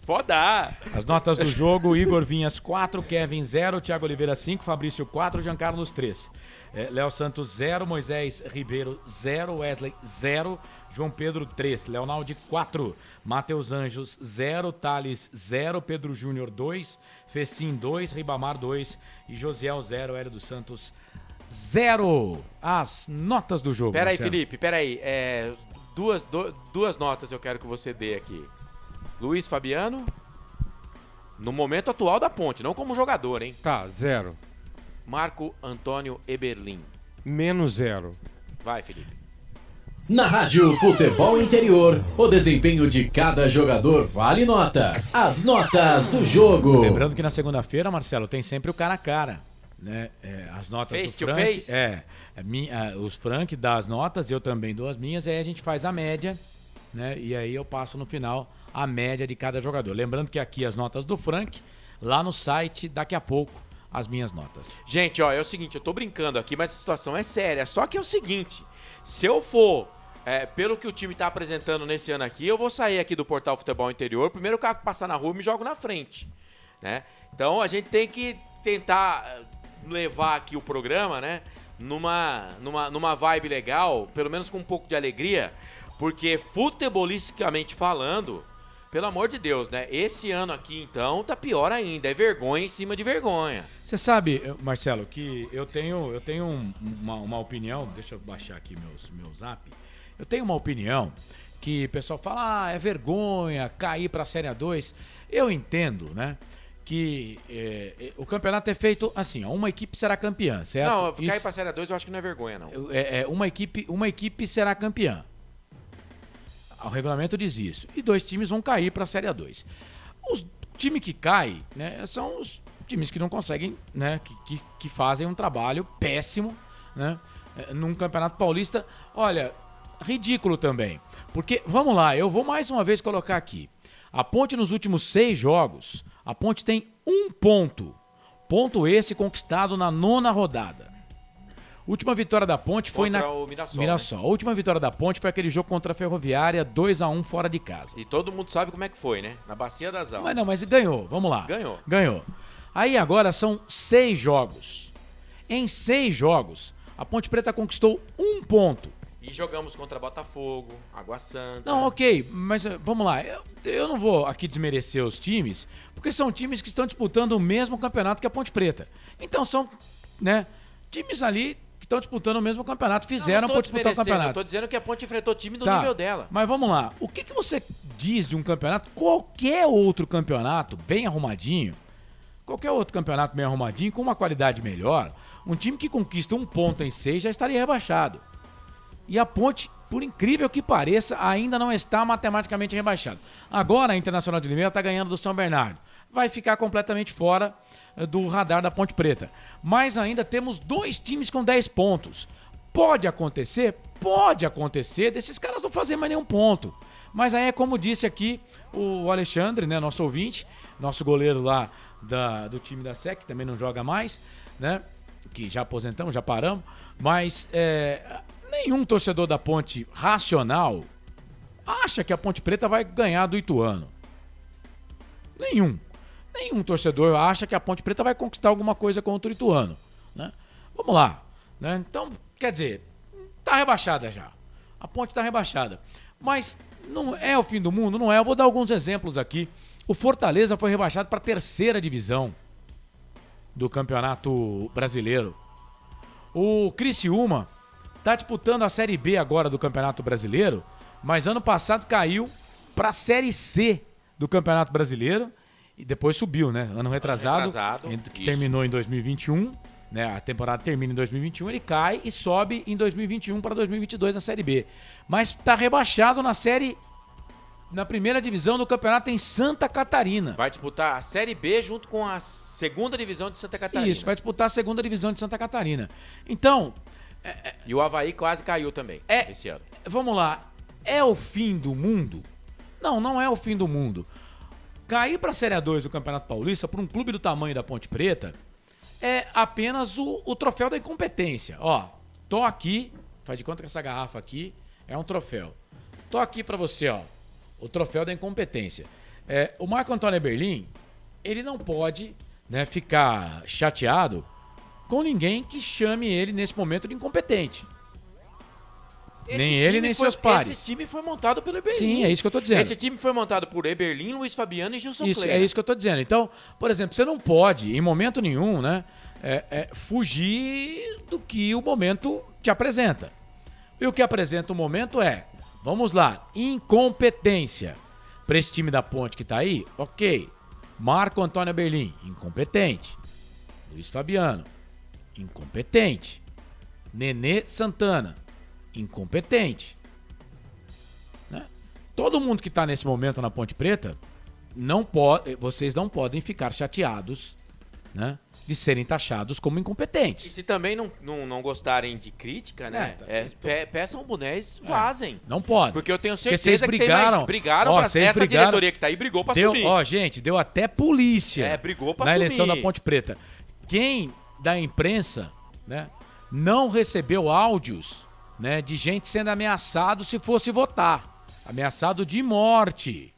Pode dar. As notas do jogo: Igor Vinhas 4, Kevin 0, Thiago Oliveira 5, Fabrício 4, Jean Carlos 3. Léo Santos 0, Moisés Ribeiro 0, Wesley 0, João Pedro 3, Leonaldi 4, Matheus Anjos 0, Thales 0, Pedro Júnior 2, Fecim 2, Ribamar 2 e Josiel 0, Hélio dos Santos 0. As notas do jogo. Peraí, Marcelo. Felipe, peraí. Duas notas eu quero que você dê aqui. Luiz Fabiano, no momento atual da Ponte, não como jogador, hein? Tá, 0. Marco Antônio Eberlin. Menos 0. Vai, Felipe. Na Rádio Futebol Interior, o desempenho de cada jogador vale nota. As notas do jogo. Lembrando que na segunda-feira, Marcelo, tem sempre o cara a cara, né? As notas Face do to Frank. face? Os Frank dá as notas, eu também dou as minhas, e aí a gente faz a média, né? E aí eu passo no final a média de cada jogador. Lembrando que aqui as notas do Frank, lá no site, daqui a pouco, as minhas notas. Gente, ó, é o seguinte, eu tô brincando aqui, mas a situação é séria. Só que é o seguinte, se eu for, pelo que o time tá apresentando nesse ano aqui, eu vou sair aqui do Portal Futebol Interior, primeiro carro que passar na rua, eu me jogo na frente, né? Então a gente tem que tentar levar aqui o programa, né, numa vibe legal, pelo menos com um pouco de alegria, porque futebolisticamente falando, pelo amor de Deus, né? Esse ano aqui, então, tá pior ainda. É vergonha em cima de vergonha. Você sabe, Marcelo, que eu tenho uma opinião, deixa eu baixar aqui meu zap. Eu tenho uma opinião que o pessoal fala, é vergonha cair pra Série A2. Eu entendo, né, que o campeonato é feito assim, ó, uma equipe será campeã, certo? Não, cair pra Série A2 eu acho que não é vergonha, não. Uma equipe será campeã. O regulamento diz isso. E 2 times vão cair para a Série A2. Os times que caem, né, são os times que não conseguem, né, que fazem um trabalho péssimo, né, num Campeonato Paulista. Olha, ridículo também. Porque, vamos lá, eu vou mais uma vez colocar aqui. A Ponte nos últimos 6 jogos, a Ponte tem 1 ponto. Ponto esse conquistado na 9ª rodada. Última vitória da Ponte foi contra na o Mirassol. Né? A última vitória da Ponte foi aquele jogo contra a Ferroviária, 2-1 fora de casa. E todo mundo sabe como é que foi, né? Na Bacia das Almas. Mas ganhou, vamos lá. Ganhou. Aí agora são 6 jogos. Em 6 jogos, a Ponte Preta conquistou 1 ponto. E jogamos contra Botafogo, Água Santa. Não, ok, mas vamos lá. Eu não vou aqui desmerecer os times, porque são times que estão disputando o mesmo campeonato que a Ponte Preta. Então são, né, times ali que estão disputando o mesmo campeonato, fizeram para disputar o campeonato. Eu tô dizendo que a Ponte enfrentou time do Tá, nível dela. Mas vamos lá, o que você diz de um campeonato, qualquer outro campeonato bem arrumadinho, com uma qualidade melhor, um time que conquista 1 ponto em 6 já estaria rebaixado. E a Ponte, por incrível que pareça, ainda não está matematicamente rebaixada. Agora a Internacional de Limeira está ganhando do São Bernardo. Vai ficar completamente fora do radar da Ponte Preta. Mas ainda temos 2 times com 10 pontos. Pode acontecer desses caras não fazerem mais nenhum ponto. Mas aí é como disse aqui o Alexandre, né, nosso ouvinte, nosso goleiro lá do time da SEC, que também não joga mais, né, que já aposentamos, já paramos, mas nenhum torcedor da Ponte racional acha que a Ponte Preta vai ganhar do Ituano. Nenhum torcedor acha que a Ponte Preta vai conquistar alguma coisa contra o Ituano, né? Vamos lá, né? Então, quer dizer, tá rebaixada já. A Ponte tá rebaixada. Mas não é o fim do mundo, não é. Eu vou dar alguns exemplos aqui. O Fortaleza foi rebaixado para a 3ª divisão do Campeonato Brasileiro. O Criciúma tá disputando a Série B agora do Campeonato Brasileiro, mas ano passado caiu para a Série C do Campeonato Brasileiro e depois subiu, né? Ano retrasado que terminou em 2021, né? A temporada termina em 2021, ele cai e sobe em 2021 para 2022 na Série B. Mas tá rebaixado na 1ª divisão do campeonato em Santa Catarina. Vai disputar a Série B junto com a 2ª divisão de Santa Catarina. Isso, vai disputar a 2ª divisão de Santa Catarina. Então... E o Avaí quase caiu também esse ano. Vamos lá. É o fim do mundo? Não, não é o fim do mundo. Cair para a Série A2 do Campeonato Paulista, para um clube do tamanho da Ponte Preta, é apenas o troféu da incompetência. Ó, tô aqui, faz de conta que essa garrafa aqui é um troféu. Tô aqui para você, ó, o troféu da incompetência. O Marco Antônio Eberlin, ele não pode, né, ficar chateado com ninguém que chame ele nesse momento de incompetente. Nem ele, nem seus pares. Esse time foi montado pelo Eberlin. Sim, é isso que eu tô dizendo. Esse time foi montado por Eberlin, Luiz Fabiano e Gilson Isso, Kleina. é isso que eu tô dizendo. Então, por exemplo, você não pode, em momento nenhum, né, fugir do que o momento te apresenta. E o que apresenta o momento vamos lá, incompetência. Para esse time da Ponte que tá aí, ok. Marco Antônio Eberlin, incompetente. Luiz Fabiano, incompetente. Nenê Santana, incompetente. Né? Todo mundo que está nesse momento na Ponte Preta, vocês não podem ficar chateados, né, de serem taxados como incompetentes. E se também não gostarem de crítica, né? Peçam bonés, vazem. Não pode. Porque eu tenho Porque certeza vocês brigaram, essa diretoria que tá aí brigou pra assumir. Ó, gente, deu até polícia brigou pra na assumir. eleição da Ponte Preta. Quem da imprensa, né, não recebeu áudios, né, de gente sendo ameaçado se fosse votar. Ameaçado de morte.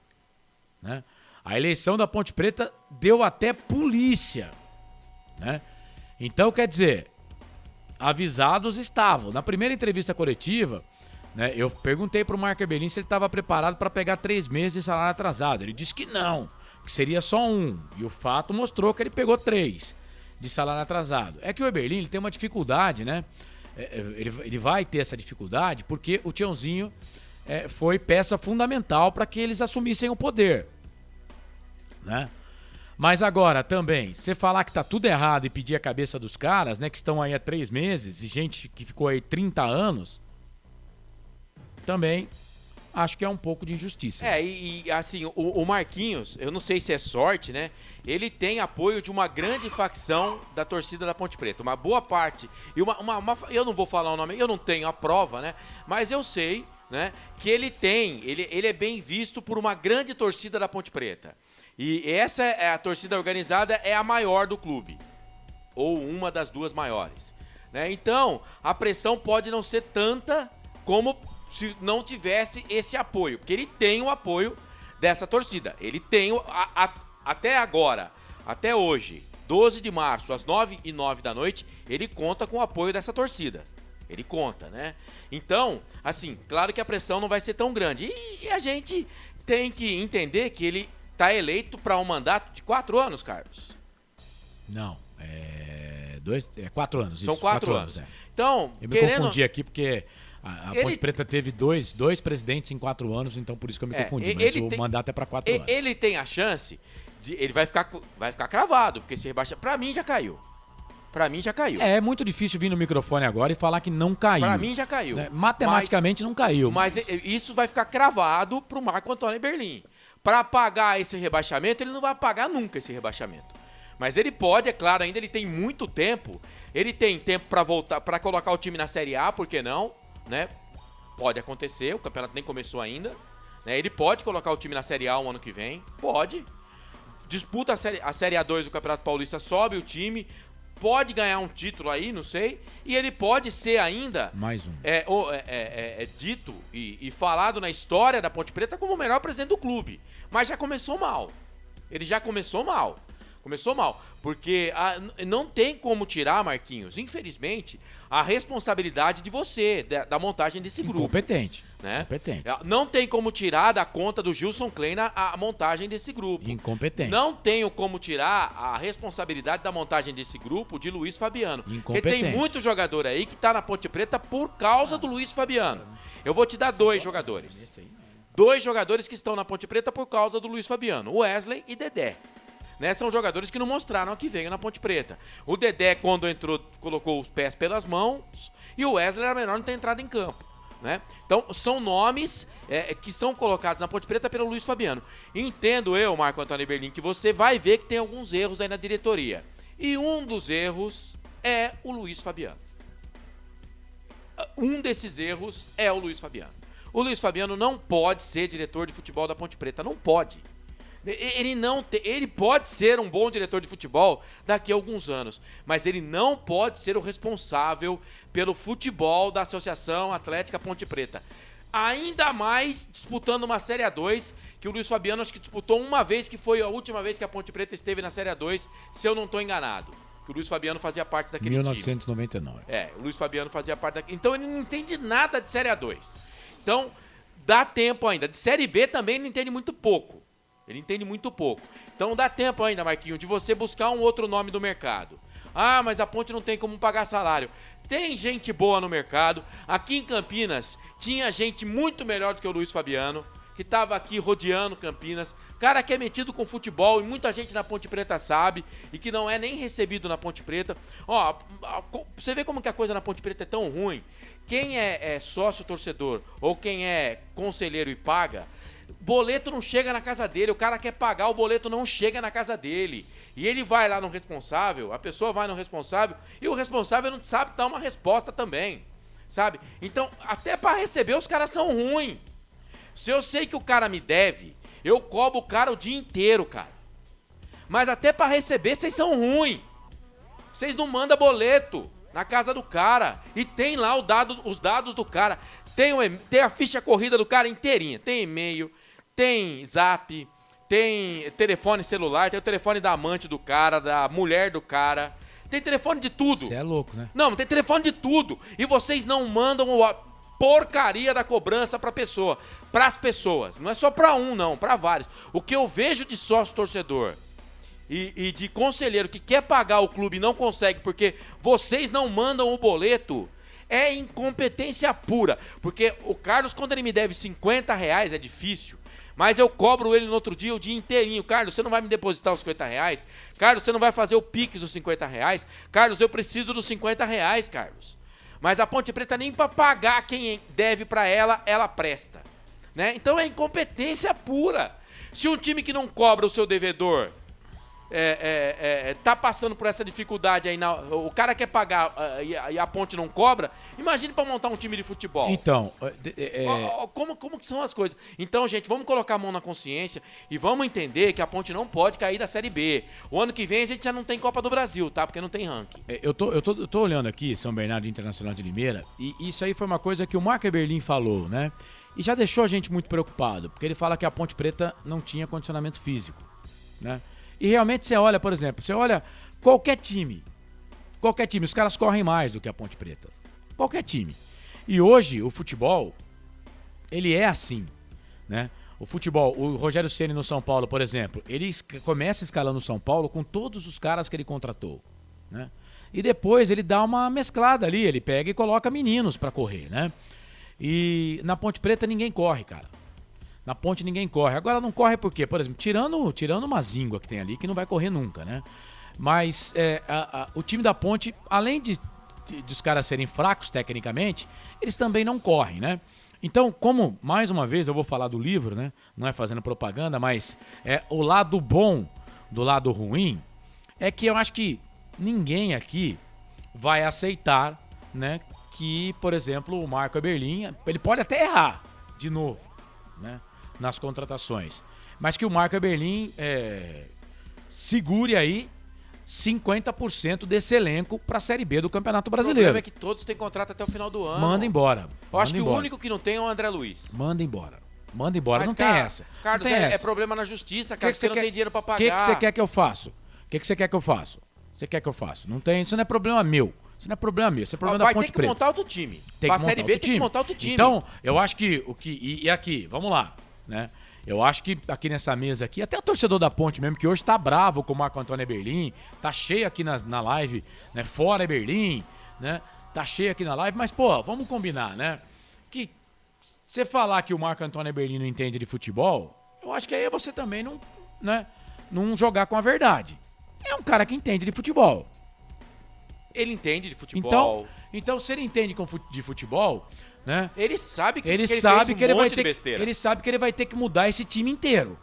Né? A eleição da Ponte Preta deu até polícia. Né? Então, quer dizer, avisados estavam. Na primeira entrevista coletiva, né, eu perguntei pro Marco Eberlin se ele estava preparado para pegar 3 meses de salário atrasado. Ele disse que não, que seria só 1. E o fato mostrou que ele pegou 3 de salário atrasado. É que o Eberlin ele tem uma dificuldade, né? Ele vai ter essa dificuldade porque o Tiãozinho foi peça fundamental para que eles assumissem o poder. Né? Mas agora também, você falar que tá tudo errado e pedir a cabeça dos caras, né, que estão aí há 3 meses e gente que ficou aí 30 anos, também acho que é um pouco de injustiça. Assim, o Marquinhos, eu não sei se é sorte, né? Ele tem apoio de uma grande facção da torcida da Ponte Preta. Uma boa parte. E eu não vou falar o nome, eu não tenho a prova, né? Mas eu sei, né, que ele é bem visto por uma grande torcida da Ponte Preta. E essa a torcida organizada é a maior do clube. Ou uma das 2 maiores. Né? Então, a pressão pode não ser tanta como se não tivesse esse apoio. Porque ele tem o apoio dessa torcida. Ele tem, até agora, até hoje, 12 de março, às 9h09 da noite, ele conta com o apoio dessa torcida. Ele conta, né? Então, assim, claro que a pressão não vai ser tão grande. E a gente tem que entender que ele tá eleito para um mandato de 4 anos, Carlos. Não, 4 anos. São 4 anos. Então, eu me confundi aqui porque a Ponte Preta teve dois presidentes em 4 anos, então por isso que eu me confundi. Mas o mandato é para 4 anos. Ele tem a chance ele vai ficar cravado, porque se rebaixar, pra mim já caiu. Pra mim já caiu. É muito difícil vir no microfone agora e falar que não caiu. Pra mim já caiu. Né? Matematicamente não caiu. Mas isso vai ficar cravado pro Marco Antônio Eberlin. Para pagar esse rebaixamento, ele não vai pagar nunca esse rebaixamento. Mas ele pode, é claro, ainda ele tem muito tempo. Ele tem tempo para voltar, para colocar o time na Série A, por que não? Né? Pode acontecer, o campeonato nem começou ainda. Né? Ele pode colocar o time na Série A o ano que vem, pode. Disputa a Série A2 do Campeonato Paulista, sobe o time, pode ganhar um título aí, não sei. E ele pode ser ainda mais um. Dito e falado na história da Ponte Preta como o melhor presidente do clube. Mas já começou mal. Ele já começou mal. Começou mal. Porque não tem como tirar, Marquinhos, infelizmente, a responsabilidade de você, da montagem desse grupo. Incompetente. Né? Incompetente. Não tem como tirar da conta do Gilson Kleina a montagem desse grupo. Incompetente. Não tenho como tirar a responsabilidade da montagem desse grupo de Luiz Fabiano. Incompetente. Porque tem muito jogador aí que tá na Ponte Preta por causa do Luiz Fabiano. Eu vou te dar 2 jogadores. 2 jogadores que estão na Ponte Preta por causa do Luiz Fabiano. Wesley e Dedé. Né, são jogadores que não mostraram que veio na Ponte Preta. O Dedé, quando entrou, colocou os pés pelas mãos. E o Wesley era melhor não ter entrado em campo. Né? Então, são nomes que são colocados na Ponte Preta pelo Luiz Fabiano. Entendo eu, Marco Antônio Eberlin, que você vai ver que tem alguns erros aí na diretoria. E um dos erros é o Luiz Fabiano. Um desses erros é o Luiz Fabiano. O Luiz Fabiano não pode ser diretor de futebol da Ponte Preta, não pode. Ele pode ser um bom diretor de futebol daqui a alguns anos, mas ele não pode ser o responsável pelo futebol da Associação Atlética Ponte Preta. Ainda mais disputando uma Série A2, que o Luiz Fabiano acho que disputou uma vez, que foi a última vez que a Ponte Preta esteve na Série A2, se eu não estou enganado. Que o Luiz Fabiano fazia parte daquele 1999. time. O Luiz Fabiano fazia parte daquele. Então ele não entende nada de Série A2. Então, dá tempo ainda. De Série B também ele entende muito pouco. Então dá tempo ainda, Marquinhos, de você buscar um outro nome do mercado. Ah, mas a Ponte não tem como pagar salário. Tem gente boa no mercado. Aqui em Campinas tinha gente muito melhor do que o Luiz Fabiano, que estava aqui rodeando Campinas. Cara que é metido com futebol e muita gente na Ponte Preta sabe, e que não é nem recebido na Ponte Preta. Ó, você vê como que a coisa na Ponte Preta é tão ruim. Quem é sócio torcedor ou quem é conselheiro e paga, boleto não chega na casa dele. O cara quer pagar, o boleto não chega na casa dele. E ele vai lá no responsável, a pessoa vai no responsável e o responsável não sabe dar uma resposta também, sabe? Então, até para receber os caras são ruins. Se eu sei que o cara me deve, eu cobro o cara o dia inteiro, cara. Mas até para receber vocês são ruins. Vocês não mandam boleto na casa do cara e tem lá os dados do cara. Tem a ficha corrida do cara inteirinha. Tem e-mail, tem zap, tem telefone celular, tem o telefone da amante do cara, da mulher do cara. Tem telefone de tudo. Você é louco, né? Não, tem telefone de tudo. E vocês não mandam a porcaria da cobrança pras pessoas. Não é só pra um, não, pra vários. O que eu vejo de sócio torcedor e de conselheiro que quer pagar o clube e não consegue porque vocês não mandam o boleto, é incompetência pura. Porque o Carlos, quando ele me deve R$50, é difícil, mas eu cobro ele no outro dia, o dia inteirinho. Carlos, você não vai me depositar os R$50? Carlos, você não vai fazer o Pix dos R$50? Carlos, eu preciso dos R$50, Carlos. Mas a Ponte Preta nem para pagar quem deve para ela presta, né? Então é incompetência pura. Se um time que não cobra o seu devedor tá passando por essa dificuldade aí, o cara quer pagar e a Ponte não cobra, imagine para montar um time de futebol. Então, como que são as coisas? Então, gente, vamos colocar a mão na consciência e vamos entender que a Ponte não pode cair da Série B. O ano que vem a gente já não tem Copa do Brasil, tá? Porque não tem ranking. Eu tô olhando aqui São Bernardo Internacional de Limeira e isso aí foi uma coisa que o Marco Eberlin falou, né? E já deixou a gente muito preocupado, porque ele fala que a Ponte Preta não tinha condicionamento físico, né? E realmente você olha, por exemplo, qualquer time, os caras correm mais do que a Ponte Preta. Qualquer time. E hoje o futebol, ele é assim, né? O futebol, o Rogério Ceni no São Paulo, por exemplo, ele começa escalando o São Paulo com todos os caras que ele contratou, né? E depois ele dá uma mesclada ali, ele pega e coloca meninos pra correr, né? E na Ponte Preta ninguém corre, cara. Na Ponte ninguém corre. Agora não corre por quê? Por exemplo, tirando uma zíngua que tem ali, que não vai correr nunca, né? Mas o time da Ponte, além de os caras serem fracos tecnicamente, eles também não correm, né? Então, como, mais uma vez, eu vou falar do livro, né? Não é fazendo propaganda, mas o lado bom do lado ruim é que eu acho que ninguém aqui vai aceitar, né? Que, por exemplo, o Marco Eberlin, ele pode até errar de novo, né? Nas contratações. Mas que o Marco Eberlin segure aí 50% desse elenco para a Série B do Campeonato Brasileiro. O problema é que todos têm contrato até o final do ano. Manda embora. Eu acho que o único que não tem é o André Luiz. Manda embora. Mas, não tem essa. Carlos, é problema na justiça, cara, que você não tem dinheiro para pagar. O que você quer que eu faça? Você quer que eu faça? Não tem, isso não é problema meu. Isso não é problema meu, isso é problema da Ponte Preta. Vai ter que montar outro time. Pra Série B tem que montar outro time. Então, eu acho que e aqui, vamos lá, né? Eu acho que aqui nessa mesa aqui, até o torcedor da Ponte mesmo, que hoje tá bravo com o Marco Antônio Eberlin, tá cheio aqui na live, né? Fora Eberlin, né? Tá cheio aqui na live, mas, pô, vamos combinar, né? Que você falar que o Marco Antônio Eberlin não entende de futebol, eu acho que aí você também não jogar com a verdade. É um cara que entende de futebol. Ele entende de futebol. Então se ele entende de futebol, né? Ele sabe que ele sabe que ele vai ter que mudar esse time inteiro.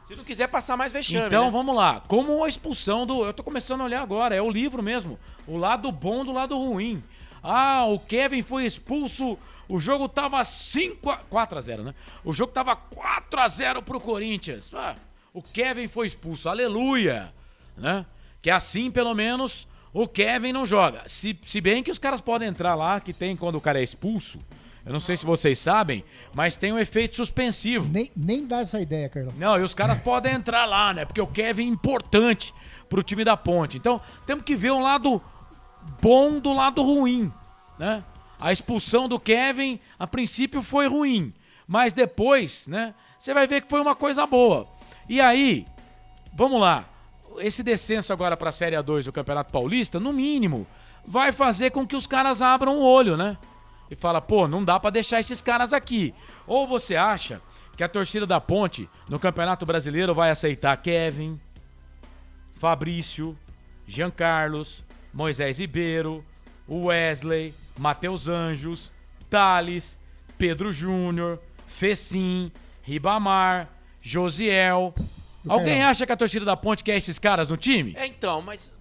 Se não quiser passar mais vexame, então, né? Vamos lá. Como a expulsão eu tô começando a olhar agora, é o livro mesmo. O lado bom do lado ruim. Ah, o Kevin foi expulso. O jogo tava 4-0, né? O jogo tava 4-0 pro Corinthians. Ah, o Kevin foi expulso. Aleluia! Né? Que assim, pelo menos, o Kevin não joga. Se bem que os caras podem entrar lá, que tem quando o cara é expulso. Eu não sei se vocês sabem, mas tem um efeito suspensivo. Nem dá essa ideia, Carlão. Não, e os caras podem entrar lá, né? Porque o Kevin é importante pro time da Ponte. Então, temos que ver um lado bom do lado ruim, né? A expulsão do Kevin, a princípio, foi ruim. Mas depois, né? Você vai ver que foi uma coisa boa. E aí, vamos lá. Esse descenso agora pra Série A2 do Campeonato Paulista, no mínimo, vai fazer com que os caras abram o olho, né? E fala, pô, não dá pra deixar esses caras aqui. Ou você acha que a torcida da Ponte no Campeonato Brasileiro vai aceitar Kevin, Fabrício, Jean Carlos, Moisés Ribeiro, Wesley, Matheus Anjos, Thales, Pedro Júnior, Fecim, Ribamar, Josiel. Alguém acha que a torcida da Ponte quer esses caras no time? Então, mas...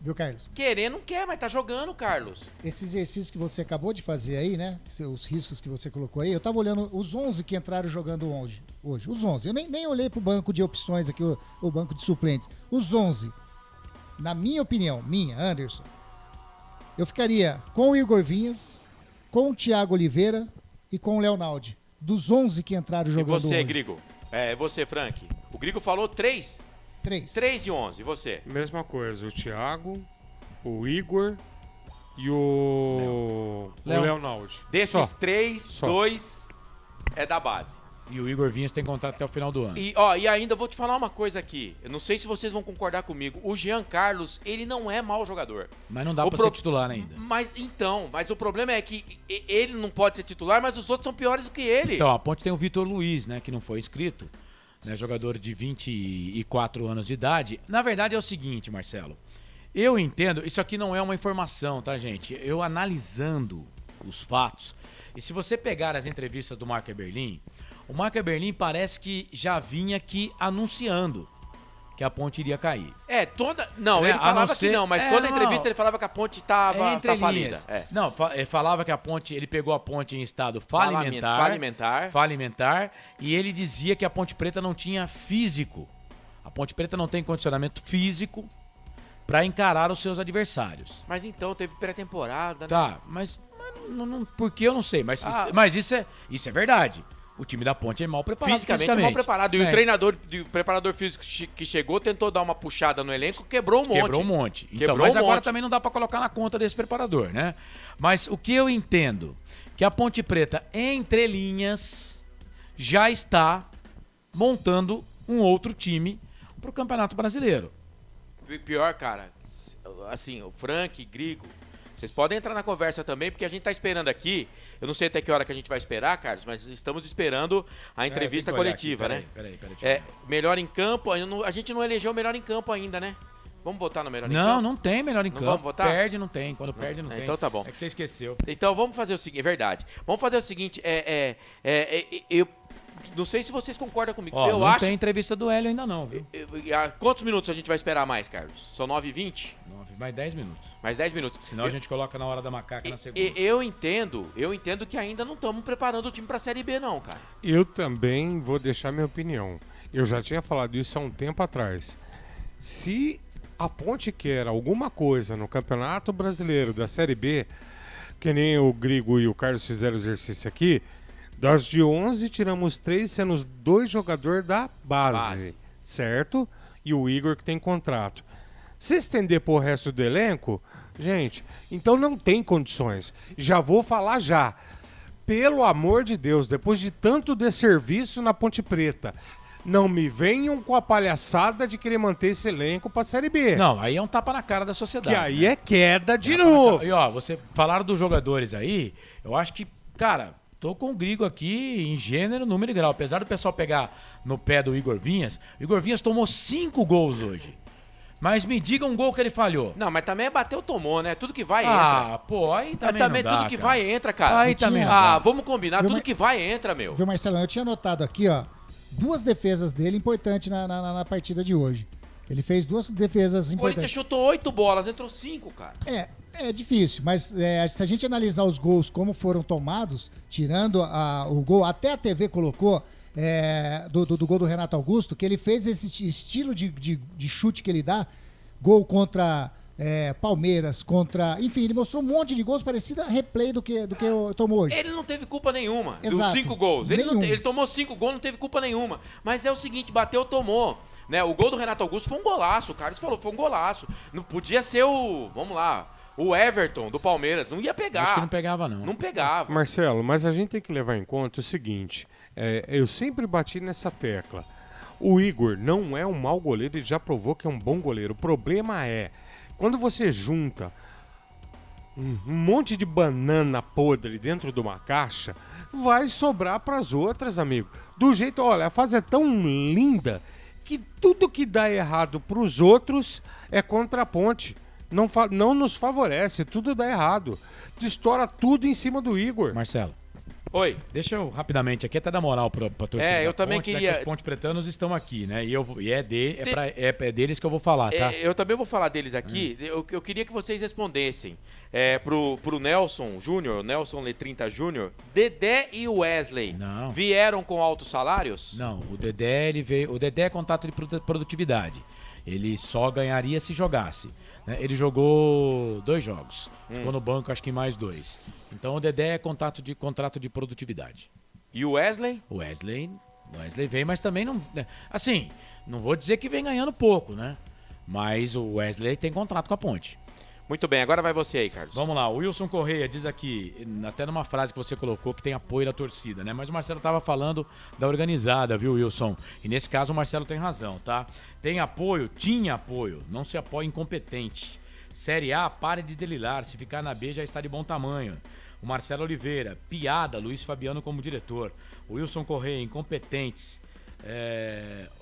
Viu, Carlos? Querer não quer, mas tá jogando, Carlos. Esse exercício que você acabou de fazer aí, né? Os riscos que você colocou aí, eu tava olhando os 11 que entraram jogando hoje. Os 11. Eu nem olhei pro banco de opções aqui, o banco de suplentes. Os 11. Na minha opinião, Anderson, eu ficaria com o Igor Vinhas, com o Thiago Oliveira e com o Leonaldi. Dos 11 que entraram jogando hoje. E você, Grigo? Você, Frank? O Grigo falou 3? 3 de 11, e você? Mesma coisa, o Thiago, o Igor e o Leonaldi. Desses 3, 2 é da base. E o Igor Vinhas tem contrato até o final do ano. E ainda vou te falar uma coisa aqui. Eu não sei se vocês vão concordar comigo. O Jean Carlos, ele não é mau jogador. Mas não dá pra ser titular ainda. Mas o problema é que ele não pode ser titular, mas os outros são piores do que ele. Então, a Ponte tem o Vitor Luiz, né, que não foi inscrito. Né, jogador de 24 anos de idade. Na verdade é o seguinte, Marcelo. Eu entendo, isso aqui não é uma informação, tá, gente? Eu analisando os fatos. E se você pegar as entrevistas do Marco Eberlin, o Marco Eberlin parece que já vinha aqui anunciando que a Ponte iria cair. Não, ele falava que não, mas toda entrevista ele falava que a Ponte tava falida. Não, ele falava que a Ponte, ele pegou a Ponte em estado falimentar, e ele dizia que a Ponte Preta não tinha físico. A Ponte Preta não tem condicionamento físico para encarar os seus adversários. Mas então teve pré-temporada, né? Tá, mas não, por que eu não sei, mas isso é verdade. O time da Ponte é mal preparado fisicamente. É mal preparado. E o preparador físico que chegou tentou dar uma puxada no elenco, quebrou um monte. Então, mas agora também não dá pra colocar na conta desse preparador, né? Mas o que eu entendo, que a Ponte Preta, entre linhas, já está montando um outro time pro Campeonato Brasileiro. Pior, cara, assim, o Frank, Grigo, vocês podem entrar na conversa também, porque a gente tá esperando aqui. Eu não sei até que hora que a gente vai esperar, Carlos, mas estamos esperando a entrevista coletiva, aqui, né? Peraí. Melhor em campo, a gente não elegeu o melhor em campo ainda, né? Vamos votar no melhor em campo? Não tem melhor em campo. Vamos votar? Perde, não tem. Quando perde, não tem. Então tá bom. É que você esqueceu. Então vamos fazer o seguinte, é verdade. Vamos fazer o seguinte, eu não sei se vocês concordam comigo. Eu acho... tem entrevista do Hélio ainda não, viu? Quantos minutos a gente vai esperar mais, Carlos? São 9h20? Mais 10 minutos. Mais 10 minutos. Senão a gente coloca na hora da macaca na segunda. Eu entendo que ainda não estamos preparando o time pra Série B não, cara. Eu também vou deixar minha opinião. Eu já tinha falado isso há um tempo atrás. Se a Ponte quer alguma coisa no Campeonato Brasileiro da Série B, que nem o Grigo e o Carlos fizeram o exercício aqui, das de 11 tiramos 3, sendo os 2 jogadores da base, certo? E o Igor que tem contrato. Se estender pro resto do elenco, gente, então não tem condições. Já vou falar já. Pelo amor de Deus, depois de tanto desserviço na Ponte Preta, não me venham com a palhaçada de querer manter esse elenco pra Série B. Não, aí é um tapa na cara da sociedade. Que aí é queda de novo. E ó, você falaram dos jogadores aí, eu acho que, cara, tô com o Grigo aqui em gênero, número e grau. Apesar do pessoal pegar no pé do Igor Vinhas, o Igor Vinhas tomou 5 gols hoje. Mas me diga um gol que ele falhou. Não, mas também bateu, tomou, né? Tudo que vai, entra. Ah, pô, aí também também não dá, tudo que cara. vai, entra, cara. Aí também não dá. Vamos combinar, tudo que vai, entra, meu. Viu, Marcelo? Eu tinha notado aqui, ó, 2 defesas dele importantes na partida de hoje. Ele fez 2 defesas O importantes. Corinthians chutou 8 bolas, entrou 5, cara. É difícil, mas se a gente analisar os gols como foram tomados, tirando o gol, até a TV colocou do gol do Renato Augusto, que ele fez esse estilo de chute que ele dá, gol contra Palmeiras, enfim, ele mostrou um monte de gols parecido a replay do que tomou hoje. Ele não teve culpa nenhuma dos Exato. 5 gols. Ele tomou 5 gols, não teve culpa nenhuma. Mas é o seguinte, bateu, tomou. Né? O gol do Renato Augusto foi um golaço, o Carlos falou, foi um golaço. Não podia ser o Everton do Palmeiras, não ia pegar. Acho que não pegava, não. Não pegava. Marcelo, mas a gente tem que levar em conta o seguinte, eu sempre bati nessa tecla. O Igor não é um mau goleiro, ele já provou que é um bom goleiro. O problema é, quando você junta um monte de banana podre dentro de uma caixa, vai sobrar para as outras, amigo. Do jeito, olha, a fase é tão linda que tudo que dá errado para os outros é contra a Ponte. Não nos favorece, tudo dá errado. Estoura tudo em cima do Igor. Marcelo. Oi. Deixa eu rapidamente aqui até dar moral pra torcida. Eu também Ponte, queria. Né, que os Ponte Pretanos estão aqui, né? É deles que eu vou falar, tá? Eu também vou falar deles aqui. Eu queria que vocês respondessem pro Nelson Júnior, Nelson Letrinta Júnior, Dedé e Wesley vieram com altos salários? Não, o Dedé é contato de produtividade. Ele só ganharia se jogasse. Né? Ele jogou 2 jogos. Ficou no banco, acho que mais 2. Então o Dedé é contrato de produtividade. E o Wesley? O Wesley vem, mas também não... Assim, não vou dizer que vem ganhando pouco, né? Mas o Wesley tem contrato com a Ponte. Muito bem, agora vai você aí, Carlos. Vamos lá, o Wilson Correia diz aqui, até numa frase que você colocou, que tem apoio da torcida, né? Mas o Marcelo estava falando da organizada, viu, Wilson? E nesse caso o Marcelo tem razão, tá? Tem apoio? Tinha apoio. Não se apoia incompetente. Série A, pare de delirar. Se ficar na B, já está de bom tamanho. O Marcelo Oliveira, piada, Luiz Fabiano como diretor. O Wilson Correia, incompetentes.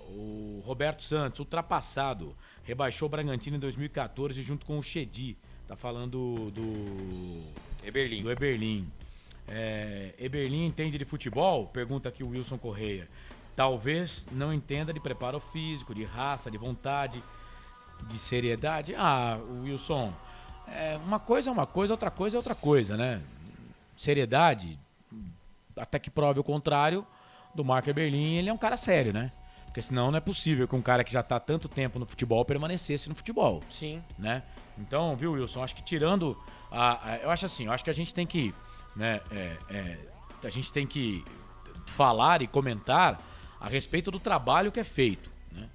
O Roberto Santos, ultrapassado. Rebaixou o Bragantino em 2014 junto com o Chedi. Tá falando do Eberlin. Do Eberlin. Eberlin entende de futebol? Pergunta aqui o Wilson Correia. Talvez não entenda de preparo físico, de raça, de vontade, de seriedade. Wilson, uma coisa é uma coisa, outra coisa é outra coisa, né? Seriedade, até que prove o contrário, do Marco Eberlin, ele é um cara sério, né? Porque senão não é possível que um cara que já está há tanto tempo no futebol permanecesse no futebol. Sim. Né? Então, viu, Wilson, acho que tirando... eu acho que a gente tem que... Né, a gente tem que falar e comentar a respeito do trabalho que é feito. Né?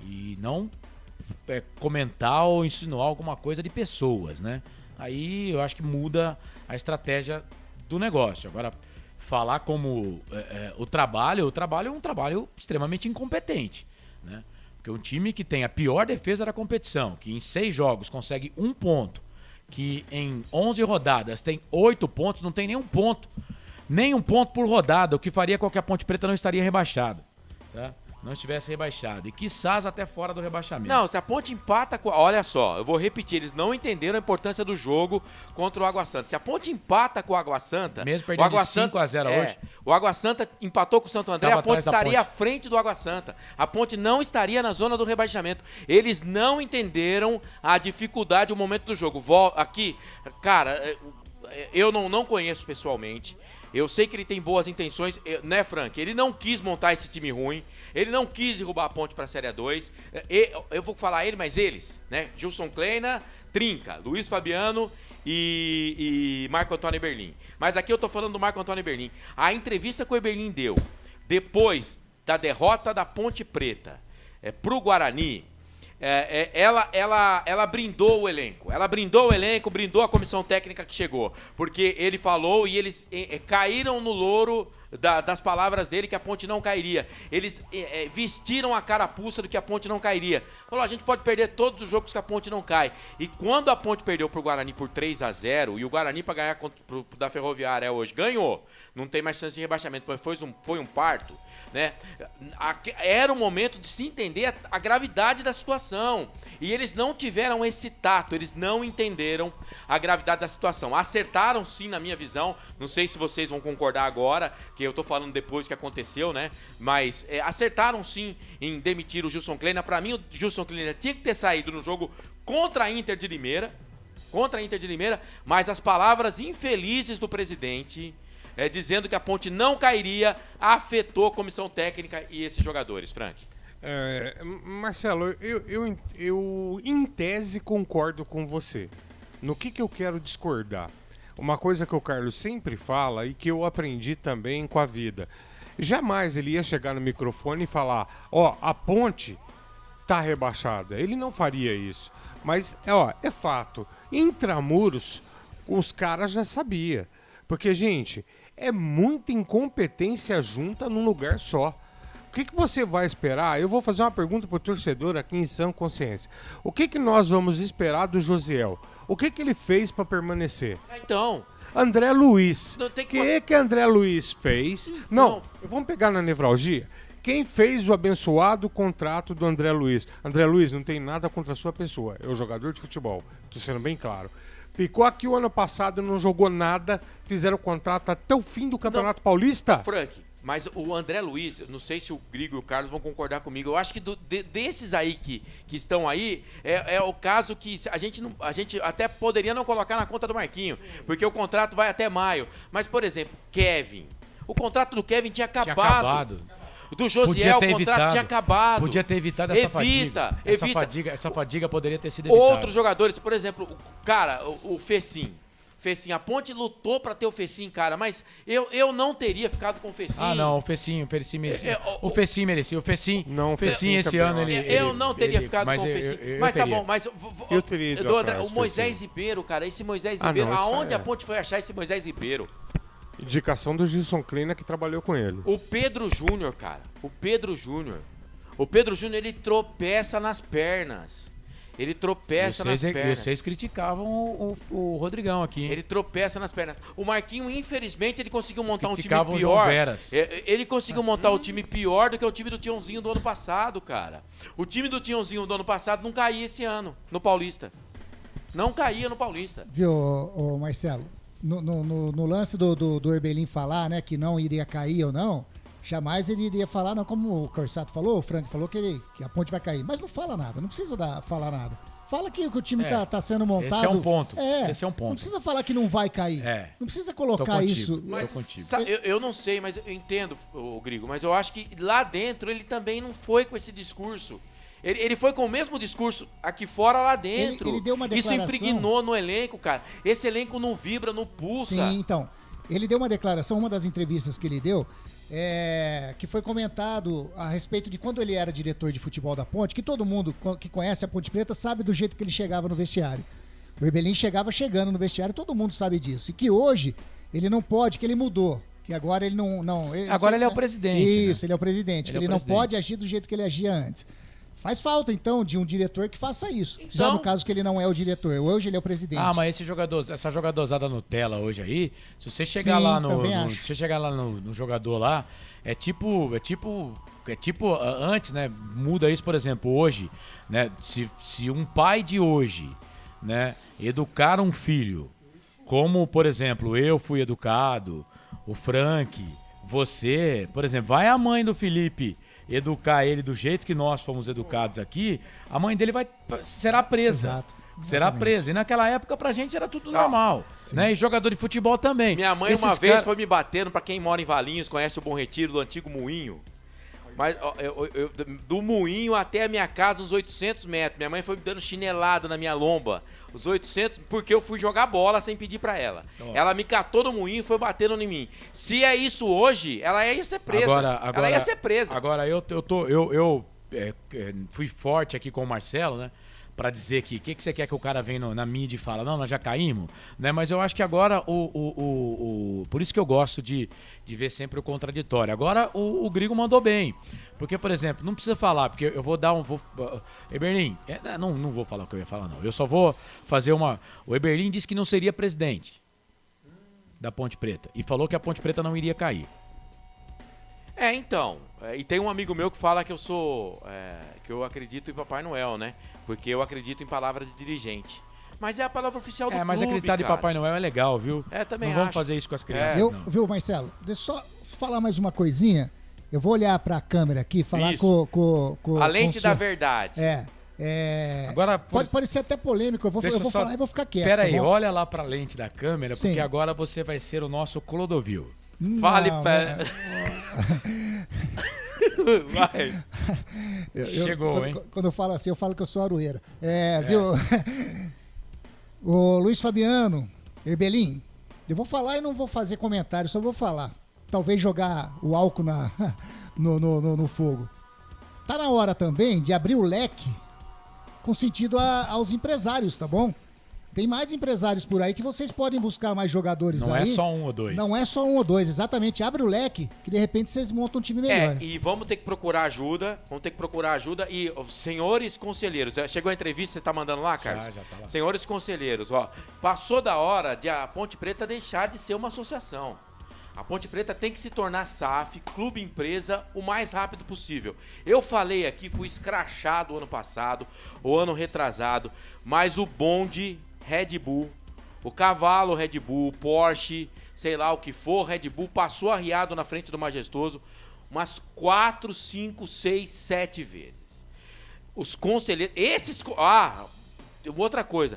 E não comentar ou insinuar alguma coisa de pessoas, né? Aí eu acho que muda a estratégia do negócio. Agora, falar como o trabalho é um trabalho extremamente incompetente, né? Porque um time que tem a pior defesa da competição, que em 6 jogos consegue 1 ponto, que em 11 rodadas tem 8 pontos, não tem nenhum ponto. Nem 1 ponto por rodada, o que faria com que a Ponte Preta não estaria rebaixada, tá? Não estivesse rebaixado. E quiçás até fora do rebaixamento. Não, se a Ponte empata com... Olha só, eu vou repetir, eles não entenderam a importância do jogo contra o Água Santa. Se a Ponte empata com o Água Santa... Mesmo perdendo de 5-0 hoje. O Água Santa empatou com o Santo André, a Ponte estaria à frente do Água Santa. A Ponte não estaria na zona do rebaixamento. Eles não entenderam a dificuldade, o momento do jogo. Aqui, cara, eu não conheço pessoalmente. Eu sei que ele tem boas intenções, né, Frank? Ele não quis montar esse time ruim, ele não quis derrubar a Ponte para a Série 2. Eu vou falar ele, mas eles, né? Gilson Kleina, Trinca, Luiz Fabiano e Marco Antônio Eberlin. Mas aqui eu tô falando do Marco Antônio Eberlin. A entrevista que o Eberlin deu depois da derrota da Ponte Preta pro Guarani, ela brindou o elenco. Ela brindou o elenco, brindou a comissão técnica que chegou. Porque ele falou e eles caíram no louro das palavras dele que a Ponte não cairia. Eles vestiram a carapuça do que a Ponte não cairia. Falou, a gente pode perder todos os jogos que a Ponte não cai. E quando a Ponte perdeu pro Guarani por 3-0, e o Guarani para ganhar da Ferroviária hoje ganhou, não tem mais chance de rebaixamento, mas foi um parto. Né? Era o momento de se entender a gravidade da situação. E eles não tiveram esse tato, eles não entenderam a gravidade da situação. Acertaram sim, na minha visão. Não sei se vocês vão concordar agora, que eu tô falando depois que aconteceu, né? Mas acertaram sim em demitir o Gilson Kleina. Pra mim, o Gilson Kleina tinha que ter saído no jogo contra a Inter de Limeira. contra a Inter de Limeira, mas as palavras infelizes do presidente, dizendo que a Ponte não cairia, afetou a comissão técnica e esses jogadores, Frank. Marcelo, eu em tese concordo com você. No que eu quero discordar? Uma coisa que o Carlos sempre fala e que eu aprendi também com a vida. Jamais ele ia chegar no microfone e falar, a Ponte tá rebaixada. Ele não faria isso. Mas, é fato. Intramuros, os caras já sabiam. Porque, gente, é muita incompetência junta num lugar só. O que você vai esperar? Eu vou fazer uma pergunta pro torcedor aqui em sã consciência. O que nós vamos esperar do Josiel? O que ele fez para permanecer? Então... André Luiz. O que André Luiz fez? Não, vamos pegar na nevralgia. Quem fez o abençoado contrato do André Luiz? André Luiz não tem nada contra a sua pessoa. É o jogador de futebol. Tô sendo bem claro. Ficou aqui o ano passado, não jogou nada. Fizeram o contrato até o fim do Campeonato Paulista. Frank, mas o André Luiz, não sei se o Grigo e o Carlos vão concordar comigo. Eu acho que desses aí que estão aí, é o caso que a gente até poderia não colocar na conta do Marquinho, porque o contrato vai até maio. Mas, por exemplo, Kevin. O contrato do Kevin tinha acabado. Do Josiel, o contrato tinha acabado. Podia ter evitado essa fadiga. Essa fadiga poderia ter sido evitada. Outros jogadores, por exemplo, o Fecim. A Ponte lutou pra ter o Fecim, cara, mas eu não teria ficado com o Fecim. Ah, não, o Fecim merecia. O Fecim merecia. O Fecim esse ano ele... Eu não teria ficado com o Fecim. Mas tá bom, mas... Eu teria ido atrás, o Moisés Ribeiro, cara, esse Moisés Ribeiro, aonde a Ponte foi achar esse Moisés Ribeiro? Indicação do Gilson Kleina, que trabalhou com ele. O Pedro Júnior, cara. O Pedro Júnior, ele tropeça nas pernas. Ele tropeça nas pernas. Vocês criticavam o Rodrigão aqui, hein? Ele tropeça nas pernas. O Marquinho, infelizmente, ele conseguiu montar um time pior. O João Veras. Ele conseguiu montar o time pior do que o time do Tiãozinho do ano passado, cara. O time do Tiãozinho do ano passado não caía esse ano no Paulista. Não caía no Paulista. Viu, Marcelo? No lance do Herbelim falar, né, que não iria cair ou não, jamais ele iria falar, não, como o Corsato falou, o Frank falou que a Ponte vai cair. Mas não fala nada, não precisa falar nada. Fala que o time tá sendo montado. Esse é um ponto. Esse é um ponto. Não precisa falar que não vai cair. Não precisa colocar isso. Mas, eu não sei, mas eu entendo, o Grigo, mas eu acho que lá dentro ele também não foi com esse discurso. Ele foi com o mesmo discurso aqui fora, lá dentro. Ele deu uma declaração. Isso impregnou no elenco, cara. Esse elenco não vibra, não pulsa. Sim, então. Ele deu uma declaração, uma das entrevistas que ele deu, que foi comentado a respeito de quando ele era diretor de futebol da Ponte, que todo mundo que conhece a Ponte Preta sabe do jeito que ele chegava no vestiário. O Herbelim chegando no vestiário, todo mundo sabe disso. E que hoje ele não pode, que ele mudou. Que agora ele não agora ele é o presidente. Isso, né? Ele é o presidente. Ele não pode agir do jeito que ele agia antes. Faz falta, então, de um diretor que faça isso. Então, já no caso que ele não é o diretor. Hoje ele é o presidente. Ah, mas essa jogadorzada Nutella hoje aí, se você chegar lá no jogador lá, é tipo antes, né? Muda isso, por exemplo, hoje, né? Se um pai de hoje, né, educar um filho, como, por exemplo, eu fui educado, o Frank, você, por exemplo, vai a mãe do Felipe educar ele do jeito que nós fomos educados aqui, a mãe dele será presa. Exato. Será presa. E naquela época pra gente era tudo normal. Né? E jogador de futebol também. Minha mãe uma vez foi me batendo, pra quem mora em Valinhos, conhece o Bom Retiro, do antigo Moinho. Mas do Moinho até a minha casa, uns 800 metros. Minha mãe foi me dando chinelada na minha lomba. Os 800, porque eu fui jogar bola sem pedir pra ela. Ela me catou no Moinho e foi batendo em mim. Se é isso hoje, ela ia ser presa. Ela ia ser presa. Agora, eu fui forte aqui com o Marcelo, né? Pra dizer que o que você quer que o cara venha na mídia e fala, não, nós já caímos, né? Mas eu acho que agora por isso que eu gosto de ver sempre o contraditório. Agora o Grigo mandou bem. Porque, por exemplo, não precisa falar, porque eu vou dar Eberlin, não vou falar o que eu ia falar, não. Eu só vou fazer o Eberlin disse que não seria presidente da Ponte Preta e falou que a Ponte Preta não iria cair. Então, e tem um amigo meu que fala que que eu acredito em Papai Noel, né? Porque eu acredito em palavra de dirigente. Mas é a palavra oficial do clube, mas acreditar de Papai Noel é legal, viu? Também não vamos fazer isso com as crianças, não. Viu, Marcelo? Deixa eu só falar mais uma coisinha. Eu vou olhar pra câmera aqui, falar com a lente da verdade. Agora, pode ser até polêmico, eu vou falar e vou ficar quieto. Pera aí, tá bom? olha lá pra lente da câmera, Sim. porque agora você vai ser o nosso Clodovil. Vale pé. Vai. Chegou, hein? Quando eu falo assim, eu falo que eu sou aroeira. Viu? O Luiz Fabiano, Herbelim, eu vou falar e não vou fazer comentário, só vou falar. Talvez jogar o álcool no fogo. Tá na hora também de abrir o leque com sentido aos empresários, tá bom? Tem mais empresários por aí que vocês podem buscar mais jogadores aí. Não é só um ou dois. Não é só um ou dois, exatamente. Abre o leque que de repente vocês montam um time melhor. E vamos ter que procurar ajuda. E, senhores conselheiros, chegou a entrevista, você tá mandando lá, Carlos? Já tá lá. Senhores conselheiros, passou da hora de a Ponte Preta deixar de ser uma associação. A Ponte Preta tem que se tornar SAF, clube empresa, o mais rápido possível. Eu falei aqui, fui escrachado ano passado, o ano retrasado, mas o bonde Red Bull, o cavalo Red Bull, Porsche, sei lá o que for, Red Bull passou arriado na frente do Majestoso umas 4, 5, 6, 7 vezes. Os conselheiros... outra coisa...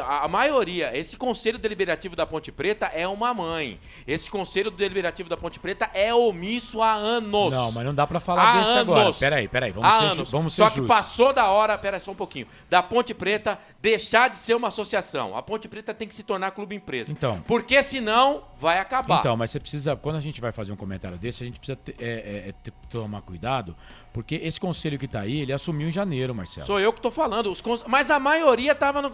A maioria, esse Conselho Deliberativo da Ponte Preta é uma mãe. Esse Conselho Deliberativo da Ponte Preta é omisso há anos. Não, mas não dá pra falar desse agora. Peraí, vamos ser Só que passou da hora, pera só um pouquinho, da Ponte Preta deixar de ser uma associação. A Ponte Preta tem que se tornar clube empresa. Então. Porque senão vai acabar. Então, mas você precisa, quando a gente vai fazer um comentário desse, a gente precisa tomar cuidado, porque esse conselho que tá aí, ele assumiu em janeiro, Marcelo. Sou eu que tô falando. Mas a maioria tava Não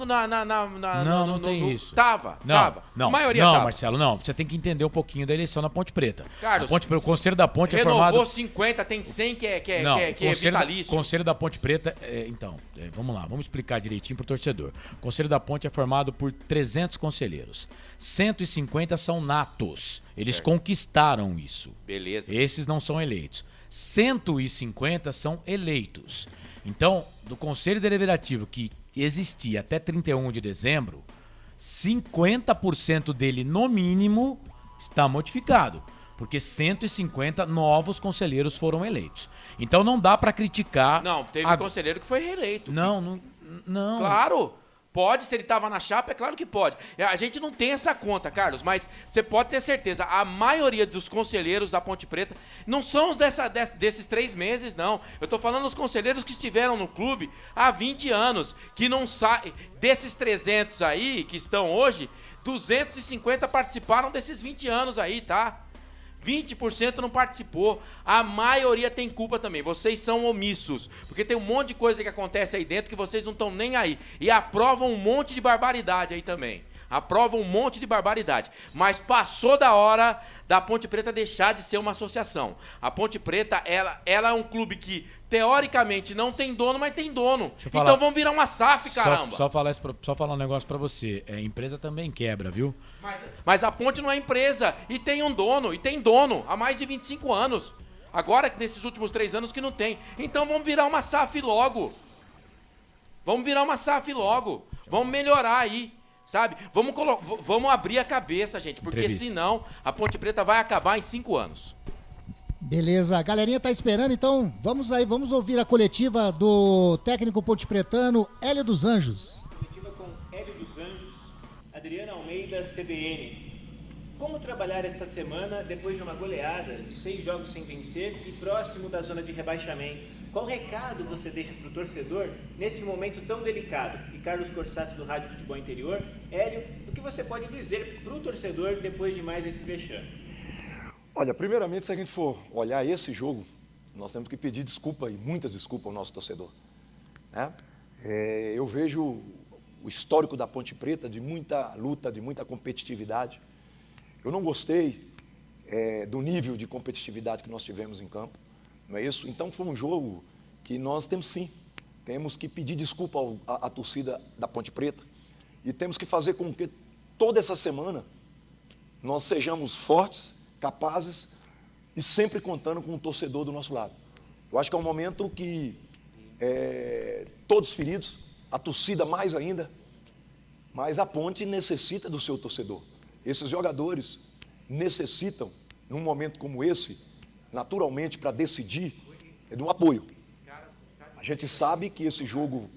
tem isso. Tava. Não, A maioria não, tava. Marcelo, não. Você tem que entender um pouquinho da eleição na Ponte Preta. Carlos, o Conselho da Ponte renovou é formado... 50, tem 100 que é O vitalício. Conselho da Ponte Preta... vamos lá, vamos explicar direitinho pro torcedor. O Conselho da Ponte é formado por 300 conselheiros. 150 são natos. Eles conquistaram isso. Beleza. Esses não são eleitos. 150 são eleitos. Então, do Conselho Deliberativo que existia até 31 de dezembro, 50% dele, no mínimo, está modificado. Porque 150 novos conselheiros foram eleitos. Então não dá para criticar... Não, teve conselheiro que foi reeleito. Não. Claro! Pode, se ele estava na chapa, é claro que pode. A gente não tem essa conta, Carlos, mas você pode ter certeza, a maioria dos conselheiros da Ponte Preta não são os desses 3 meses, não. Eu tô falando dos conselheiros que estiveram no clube há 20 anos, que não saem... Desses 300 aí, que estão hoje, 250 participaram desses 20 anos aí, tá? 20% não participou, a maioria tem culpa também, vocês são omissos, porque tem um monte de coisa que acontece aí dentro que vocês não estão nem aí, e aprovam um monte de barbaridade aí também, mas passou da hora da Ponte Preta deixar de ser uma associação. A Ponte Preta, ela é um clube que teoricamente não tem dono, mas tem dono, então vamos virar uma SAF, caramba. Só falar um negócio pra você, empresa também quebra, viu? Mas a Ponte não é empresa, e tem um dono, há mais de 25 anos. Agora, nesses últimos 3 anos que não tem. Então vamos virar uma SAF logo. Vamos melhorar aí, sabe? Vamos abrir a cabeça, gente, porque senão a Ponte Preta vai acabar em 5 anos. Beleza, a galerinha tá esperando, então vamos ouvir a coletiva do técnico pontepretano Hélio dos Anjos. Coletiva com Hélio dos Anjos, Adriana Almeida, CBN. Como trabalhar esta semana depois de uma goleada de 6 jogos sem vencer e próximo da zona de rebaixamento? Qual recado você deixa para o torcedor nesse momento tão delicado? E Carlos Corsato do Rádio Futebol Interior. Hélio, o que você pode dizer para o torcedor depois de mais esse vexame? Olha, primeiramente, se a gente for olhar esse jogo, nós temos que pedir desculpa, e muitas desculpas ao nosso torcedor. Né? Eu vejo o histórico da Ponte Preta de muita luta, de muita competitividade. Eu não gostei do nível de competitividade que nós tivemos em campo, não é isso? Então foi um jogo que nós temos que pedir desculpa à torcida da Ponte Preta e temos que fazer com que toda essa semana nós sejamos fortes, capazes e sempre contando com o torcedor do nosso lado. Eu acho que é um momento que todos feridos, a torcida mais ainda, mas a Ponte necessita do seu torcedor. Esses jogadores necessitam, num momento como esse, naturalmente, para decidir, de um apoio. A gente sabe que esse jogo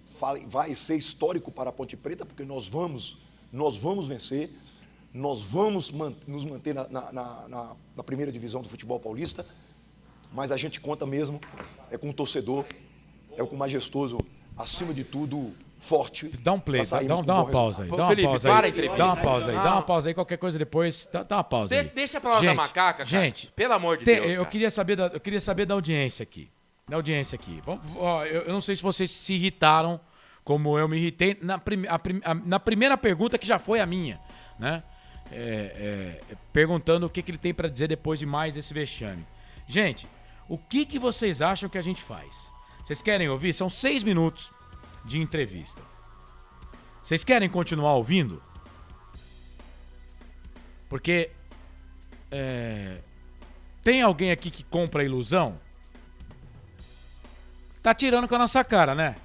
vai ser histórico para a Ponte Preta, porque nós vamos vencer, nós vamos nos manter na primeira divisão do futebol paulista, mas a gente conta mesmo com o torcedor, com o majestoso, acima de tudo, forte. Dá um play, dá uma pausa aí. Dá uma pausa aí, qualquer coisa depois, dá uma pausa aí. Deixa pra lá da macaca, cara. Gente, pelo amor de Deus, eu queria saber da audiência aqui. Eu não sei se vocês se irritaram como eu me irritei na primeira pergunta, que já foi a minha, né? Perguntando o que ele tem pra dizer depois de mais esse vexame. Gente, o que vocês acham que a gente faz? Vocês querem ouvir? São 6 minutos de entrevista. Vocês querem continuar ouvindo? Porque tem alguém aqui que compra a ilusão? Tá tirando com a nossa cara, né?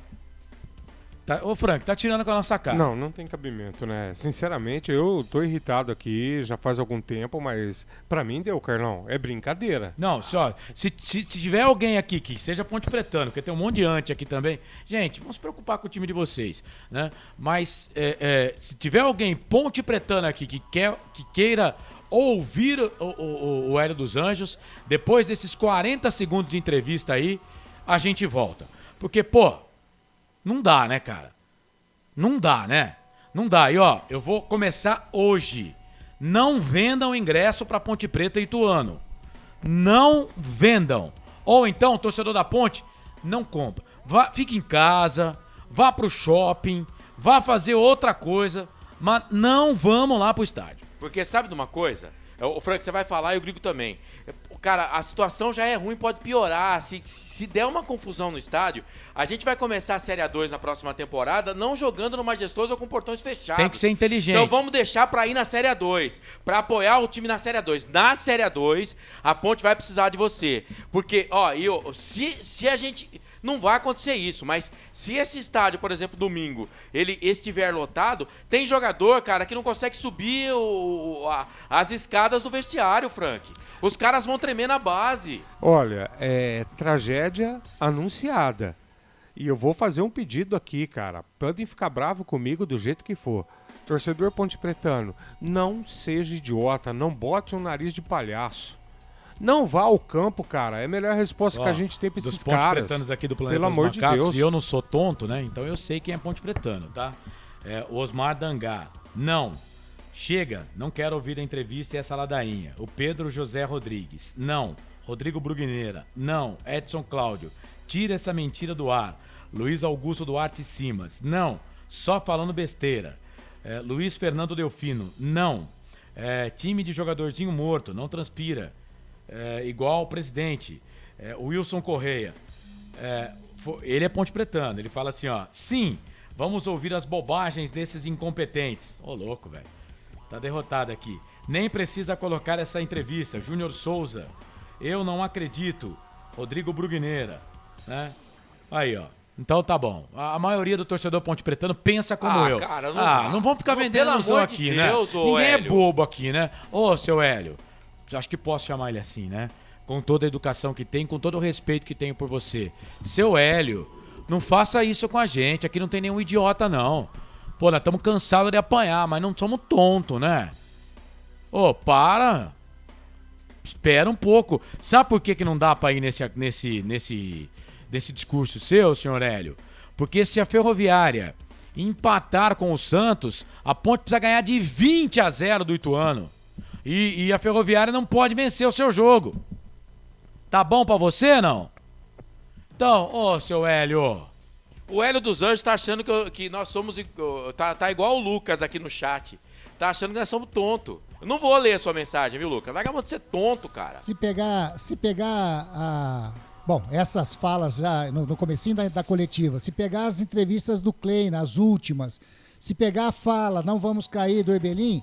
Ô Frank, tá tirando com a nossa cara. Não tem cabimento, né? Sinceramente, eu tô irritado aqui já faz algum tempo, mas pra mim deu, Carlão. É brincadeira. Não, se tiver alguém aqui que seja Ponte Pretano, porque tem um monte de ante aqui também, gente, vamos se preocupar com o time de vocês, né? Mas se tiver alguém Ponte Pretano aqui que queira ouvir o Hélio dos Anjos, depois desses 40 segundos de entrevista aí, a gente volta. Porque, não dá, né, cara? Não dá, né? Não dá. E, eu vou começar hoje. Não vendam ingresso pra Ponte Preta e Ituano. Não vendam. Ou então, torcedor da Ponte, não compra. Fique em casa, vá pro shopping, vá fazer outra coisa, mas não vamos lá pro estádio. Porque sabe de uma coisa? O Frank, você vai falar e o Grigo também. Cara, a situação já é ruim, pode piorar. Se der uma confusão no estádio, a gente vai começar a Série A2 na próxima temporada não jogando no Majestoso ou com portões fechados. Tem que ser inteligente. Então vamos deixar pra ir na Série A2, pra apoiar o time na Série A2. Na Série A2, a Ponte vai precisar de você. Porque, se a gente... Não vai acontecer isso, mas se esse estádio, por exemplo, domingo, ele estiver lotado, tem jogador, cara, que não consegue subir as escadas do vestiário, Frank. Os caras vão tremer na base. Olha, é tragédia anunciada. E eu vou fazer um pedido aqui, cara. Podem ficar bravo comigo do jeito que for. Torcedor Ponte Pretano, não seja idiota, não bote um nariz de palhaço. Não vá ao campo, cara. É a melhor resposta que a gente tem pra esses caras. Ponte Pretanos aqui do Planeta Pelo amor dos Macacos, de Deus. E eu não sou tonto, né? Então eu sei quem é Ponte Pretano, tá? O Osmar Dangá. Não. Chega, não quero ouvir a entrevista e essa ladainha. O Pedro José Rodrigues. Não. Rodrigo Brugneira. Não. Edson Cláudio. Tira essa mentira do ar. Luiz Augusto Duarte Simas. Não. Só falando besteira. Luiz Fernando Delfino. Não. Time de jogadorzinho morto. Não transpira. Igual o presidente. Wilson Correia. Ele é Ponte Pretano. Ele fala assim, sim, vamos ouvir as bobagens desses incompetentes. Ô, louco, velho. Tá derrotado aqui. Nem precisa colocar essa entrevista. Júnior Souza. Eu não acredito. Rodrigo Brugneira. Né? Aí, Então tá bom. A maioria do torcedor Ponte Pretano pensa como eu. Cara, não vamos ficar vendendo ilusão aqui, né? Ninguém é bobo aqui, né? Ô, seu Hélio. Acho que posso chamar ele assim, né? Com toda a educação que tem, com todo o respeito que tenho por você. Seu Hélio, não faça isso com a gente. Aqui não tem nenhum idiota, não. Pô, nós estamos cansados de apanhar, mas não somos tontos, né? Ô, para. Espera um pouco. Sabe por que não dá pra ir nesse discurso seu, senhor Hélio? Porque se a Ferroviária empatar com o Santos, a Ponte precisa ganhar de 20-0 do Ituano. E a Ferroviária não pode vencer o seu jogo. Tá bom pra você, não? Então, seu Hélio. O Hélio dos Anjos tá achando que nós somos... Tá igual o Lucas aqui no chat. Tá achando que nós somos tontos. Eu não vou ler a sua mensagem, viu, Lucas? Larga a mão de ser tonto, cara. Se pegar Bom, essas falas já no comecinho da coletiva, se pegar as entrevistas do Kleina, as últimas, se pegar a fala, não vamos cair do Herbelim...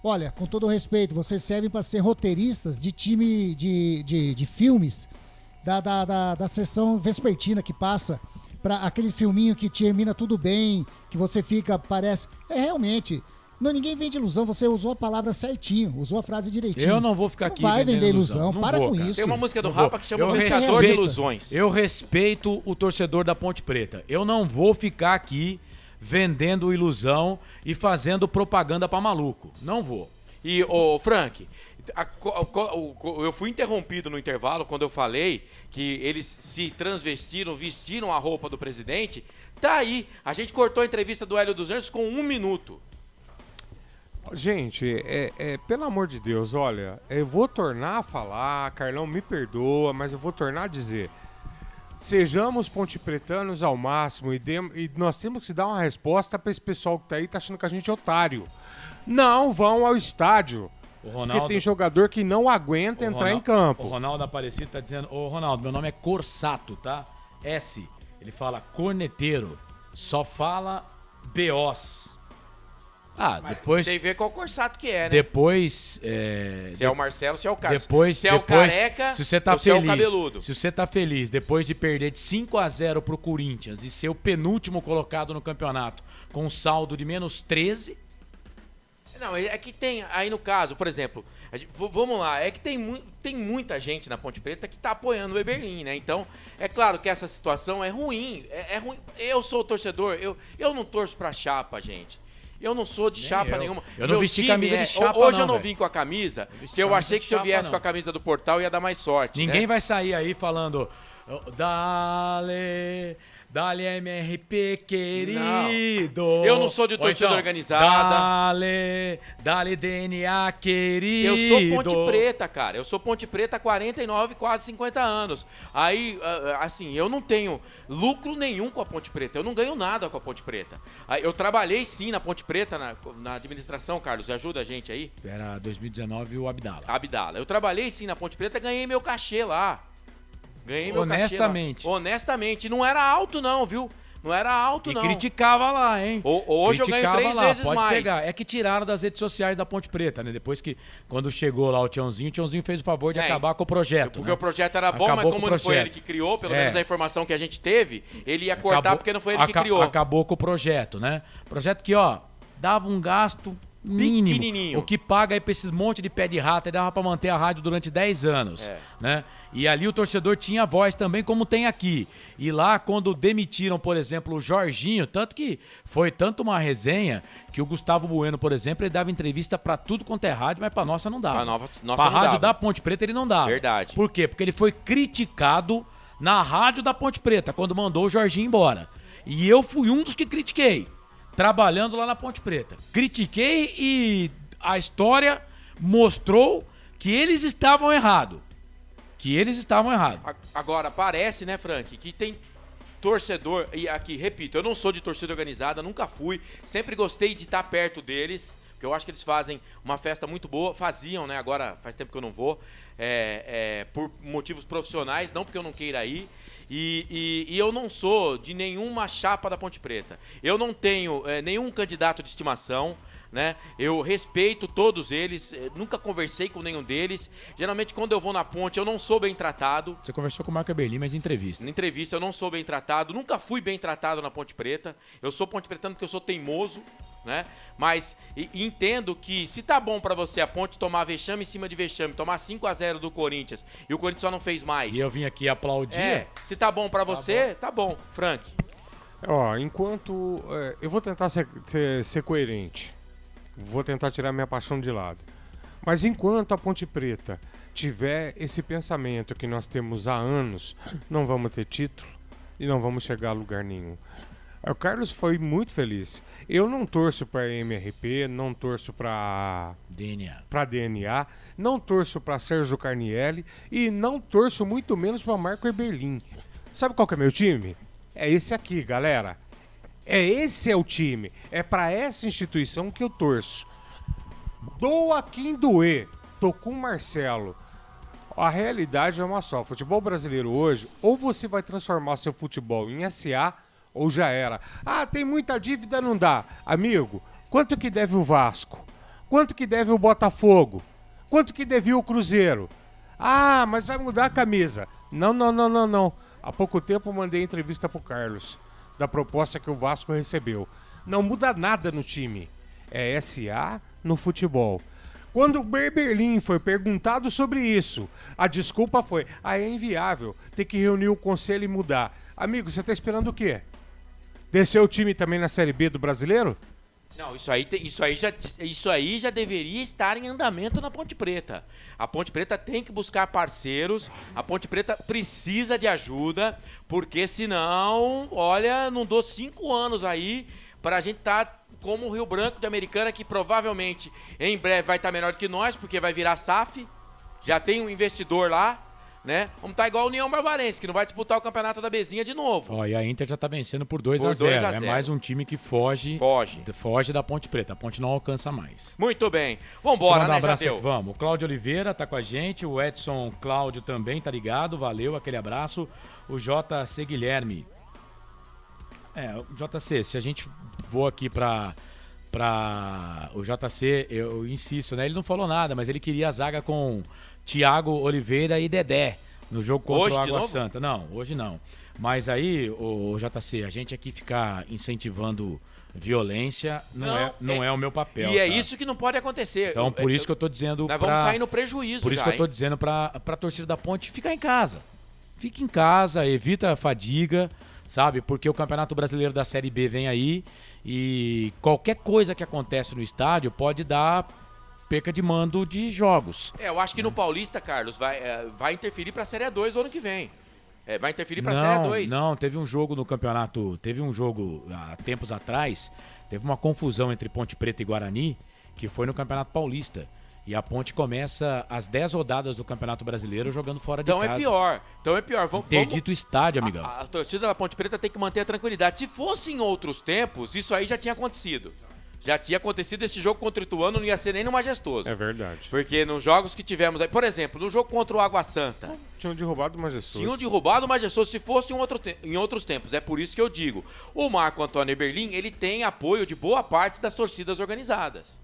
Olha, com todo o respeito, vocês servem para ser roteiristas de time de filmes da sessão vespertina que passa, para aquele filminho que termina tudo bem, que você fica, parece... realmente, Não, ninguém vende ilusão, você usou a palavra certinho, usou a frase direitinho. Eu não vou ficar aqui vai vendendo vender ilusão, Não para vou, com cara. isso. Tem uma música do Não Rapa vou. que chama Eu O Vencedor de respeito- Ilusões. Eu respeito o torcedor da Ponte Preta. Eu não vou ficar aqui vendendo ilusão e fazendo propaganda pra maluco. Não vou. E, ô Frank, eu fui interrompido no intervalo quando eu falei que eles se transvestiram, vestiram a roupa do presidente. Tá aí, a gente cortou a entrevista do Hélio dos Anjos com 1 minuto. Gente, pelo amor de Deus, olha, eu vou tornar a falar, Carlão me perdoa, mas eu vou tornar a dizer. Sejamos pontepretanos ao máximo e nós temos que dar uma resposta para esse pessoal que tá aí, tá achando que a gente é otário. Não vão ao estádio. Porque tem jogador que não aguenta entrar em campo. O Ronaldo Aparecido tá dizendo, ô Ronaldo, meu nome é Corsato, tá? S. Ele fala corneteiro. Só fala BOs. Ah, Mas depois... tem que ver qual Corsato que é, né? Depois... Se é o Marcelo, se é o Carlos. Se é o Careca, se você tá ou se é o feliz, Cabeludo. se você tá feliz depois de perder de 5-0 pro Corinthians e ser o penúltimo colocado no campeonato com um saldo de menos 13... Não, é que tem, aí no caso, por exemplo, vamos lá, é que tem muita gente na Ponte Preta que tá apoiando o Eberlin, né? Então, é claro que essa situação é ruim, é ruim. Eu sou torcedor, eu não torço pra chapa, gente. Eu não sou de chapa nenhuma. Eu não vesti camisa de chapa, hoje não, eu não véio. vim com a camisa, vesti que eu camisa achei de que se eu chapa, viesse não. com a camisa do Portal ia dar mais sorte. Ninguém né? vai sair aí falando Dale MRP, querido. Não. Eu não sou de torcida organizada. Dale DNA, querido. Eu sou Ponte Preta, cara. Eu sou Ponte Preta há 49, quase 50 anos. Aí, assim, eu não tenho lucro nenhum com a Ponte Preta. Eu não ganho nada com a Ponte Preta. Eu trabalhei, sim, na Ponte Preta, na administração, Carlos. Ajuda a gente aí. Era 2019 o Abdala. Abdala. Eu trabalhei, sim, na Ponte Preta, ganhei meu cachê lá. Ganhei meu honestamente. cachê lá. Honestamente. Não era alto, não, viu? Não era alto, não. E criticava lá, hein? Hoje criticava eu ganho 3 lá, vezes pode mais. pegar. É que tiraram das redes sociais da Ponte Preta, né? Depois que, quando chegou lá o Tiãozinho fez o favor de acabar com o projeto. Porque né? o projeto era bom, Acabou mas como não foi ele que criou, pelo menos a informação que a gente teve, ele ia cortar porque não foi ele que criou. Acabou com o projeto, né? Projeto que, ó, dava um gasto mínimo. Pequenininho. O que paga aí pra esses monte de pé de rato, aí dava pra manter a rádio durante 10 anos, né? E ali o torcedor tinha voz também, como tem aqui. E lá, quando demitiram, por exemplo, o Jorginho, tanto que foi tanto uma resenha que o Gustavo Bueno, por exemplo, ele dava entrevista pra tudo quanto é rádio, mas pra nossa não dava. Pra nossa pra não rádio dava. da Ponte Preta ele não dava. Verdade. Por quê? Porque ele foi criticado na rádio da Ponte Preta, quando mandou o Jorginho embora. E eu fui um dos que critiquei, trabalhando lá na Ponte Preta. Critiquei e a história mostrou que eles estavam errados. Agora, parece, né, Frank, que tem torcedor, e aqui, repito, eu não sou de torcida organizada, nunca fui, sempre gostei de estar perto deles, porque eu acho que eles fazem uma festa muito boa, faziam, né, agora faz tempo que eu não vou, por motivos profissionais, não porque eu não queira ir, e eu não sou de nenhuma chapa da Ponte Preta, eu não tenho nenhum candidato de estimação, né? Eu respeito todos eles, nunca conversei com nenhum deles. Geralmente, quando eu vou na Ponte, eu não sou bem tratado. Você conversou com o Marco Eberlin, mas em entrevista. Na entrevista, eu não sou bem tratado, nunca fui bem tratado na Ponte Preta. Eu sou Ponte Pretano porque eu sou teimoso, né? Mas entendo que se tá bom pra você a Ponte tomar vexame em cima de vexame, tomar 5-0 do Corinthians, e o Corinthians só não fez mais. E eu vim aqui aplaudir. Se tá bom pra você, tá bom, Frank. Ó, enquanto... eu vou tentar ser coerente. Vou tentar tirar minha paixão de lado. Mas enquanto a Ponte Preta tiver esse pensamento que nós temos há anos, não vamos ter título e não vamos chegar a lugar nenhum. O Carlos foi muito feliz. Eu não torço para MRP, não torço para DNA, não torço para Sérgio Carnielli e não torço muito menos para Marco Eberlin. Sabe qual que é meu time? É esse aqui, galera. Esse é o time. É para essa instituição que eu torço. Doa quem doer. Tô com o Marcelo. A realidade é uma só. O futebol brasileiro hoje, ou você vai transformar seu futebol em SA, ou já era. Ah, tem muita dívida, não dá. Amigo, quanto que deve o Vasco? Quanto que deve o Botafogo? Quanto que devia o Cruzeiro? Ah, mas vai mudar a camisa. Não. Há pouco tempo eu mandei entrevista pro Carlos da proposta que o Vasco recebeu. Não muda nada no time. é SA no futebol. Quando o Berberlin foi perguntado sobre isso, a desculpa foi: é inviável, tem que reunir o conselho e mudar. Amigo, você tá esperando o quê? Descer o time também na Série B do Brasileiro? Não, isso aí já deveria estar em andamento na Ponte Preta. A Ponte Preta tem que buscar parceiros, a Ponte Preta precisa de ajuda, porque senão, olha, não dou 5 anos aí para a gente estar como o Rio Branco de Americana, que provavelmente em breve vai estar melhor do que nós, porque vai virar SAF, já tem um investidor lá, né? Vamos estar igual a União Barbarense, que não vai disputar o campeonato da Bezinha de novo. Ó, e a Inter já tá vencendo por 2-0. É mais um time que foge da Ponte Preta. A Ponte não alcança mais. Muito bem. Vambora, né, Jadeu? Vamos. O Cláudio Oliveira tá com a gente. O Edson Cláudio também tá ligado. Valeu, aquele abraço. O JC Guilherme. O JC, se a gente for aqui pra o JC, eu insisto, né? Ele não falou nada, mas ele queria a zaga com Thiago Oliveira e Dedé no jogo contra o Água Santa. Não, hoje não. Mas aí, o JC, a gente aqui ficar incentivando violência não é o meu papel. E é isso que não pode acontecer. Então, por isso que eu tô dizendo... Nós vamos sair no prejuízo. Por isso que eu tô dizendo pra torcida da Ponte ficar em casa. Fique em casa, evita a fadiga, sabe? Porque o Campeonato Brasileiro da Série B vem aí e qualquer coisa que acontece no estádio pode dar perca de mando de jogos. Eu acho que no Paulista, Carlos, vai interferir pra Série A2 no ano que vem. Vai interferir pra Série A2. Não, teve um jogo no campeonato, há tempos atrás, teve uma confusão entre Ponte Preta e Guarani, que foi no Campeonato Paulista. E a Ponte começa as 10 rodadas do Campeonato Brasileiro jogando fora de casa. Então é pior. Interdito o estádio, amigão. A torcida da Ponte Preta tem que manter a tranquilidade. Se fosse em outros tempos, isso aí já tinha acontecido. Já tinha acontecido, esse jogo contra o Ituano não ia ser nem no Majestoso. É verdade. Porque nos jogos que tivemos aí, por exemplo, no jogo contra o Água Santa... Tinham derrubado o Majestoso. Tinham derrubado o Majestoso se fosse em outros tempos. É por isso que eu digo, o Marco Antônio Eberlin, ele tem apoio de boa parte das torcidas organizadas.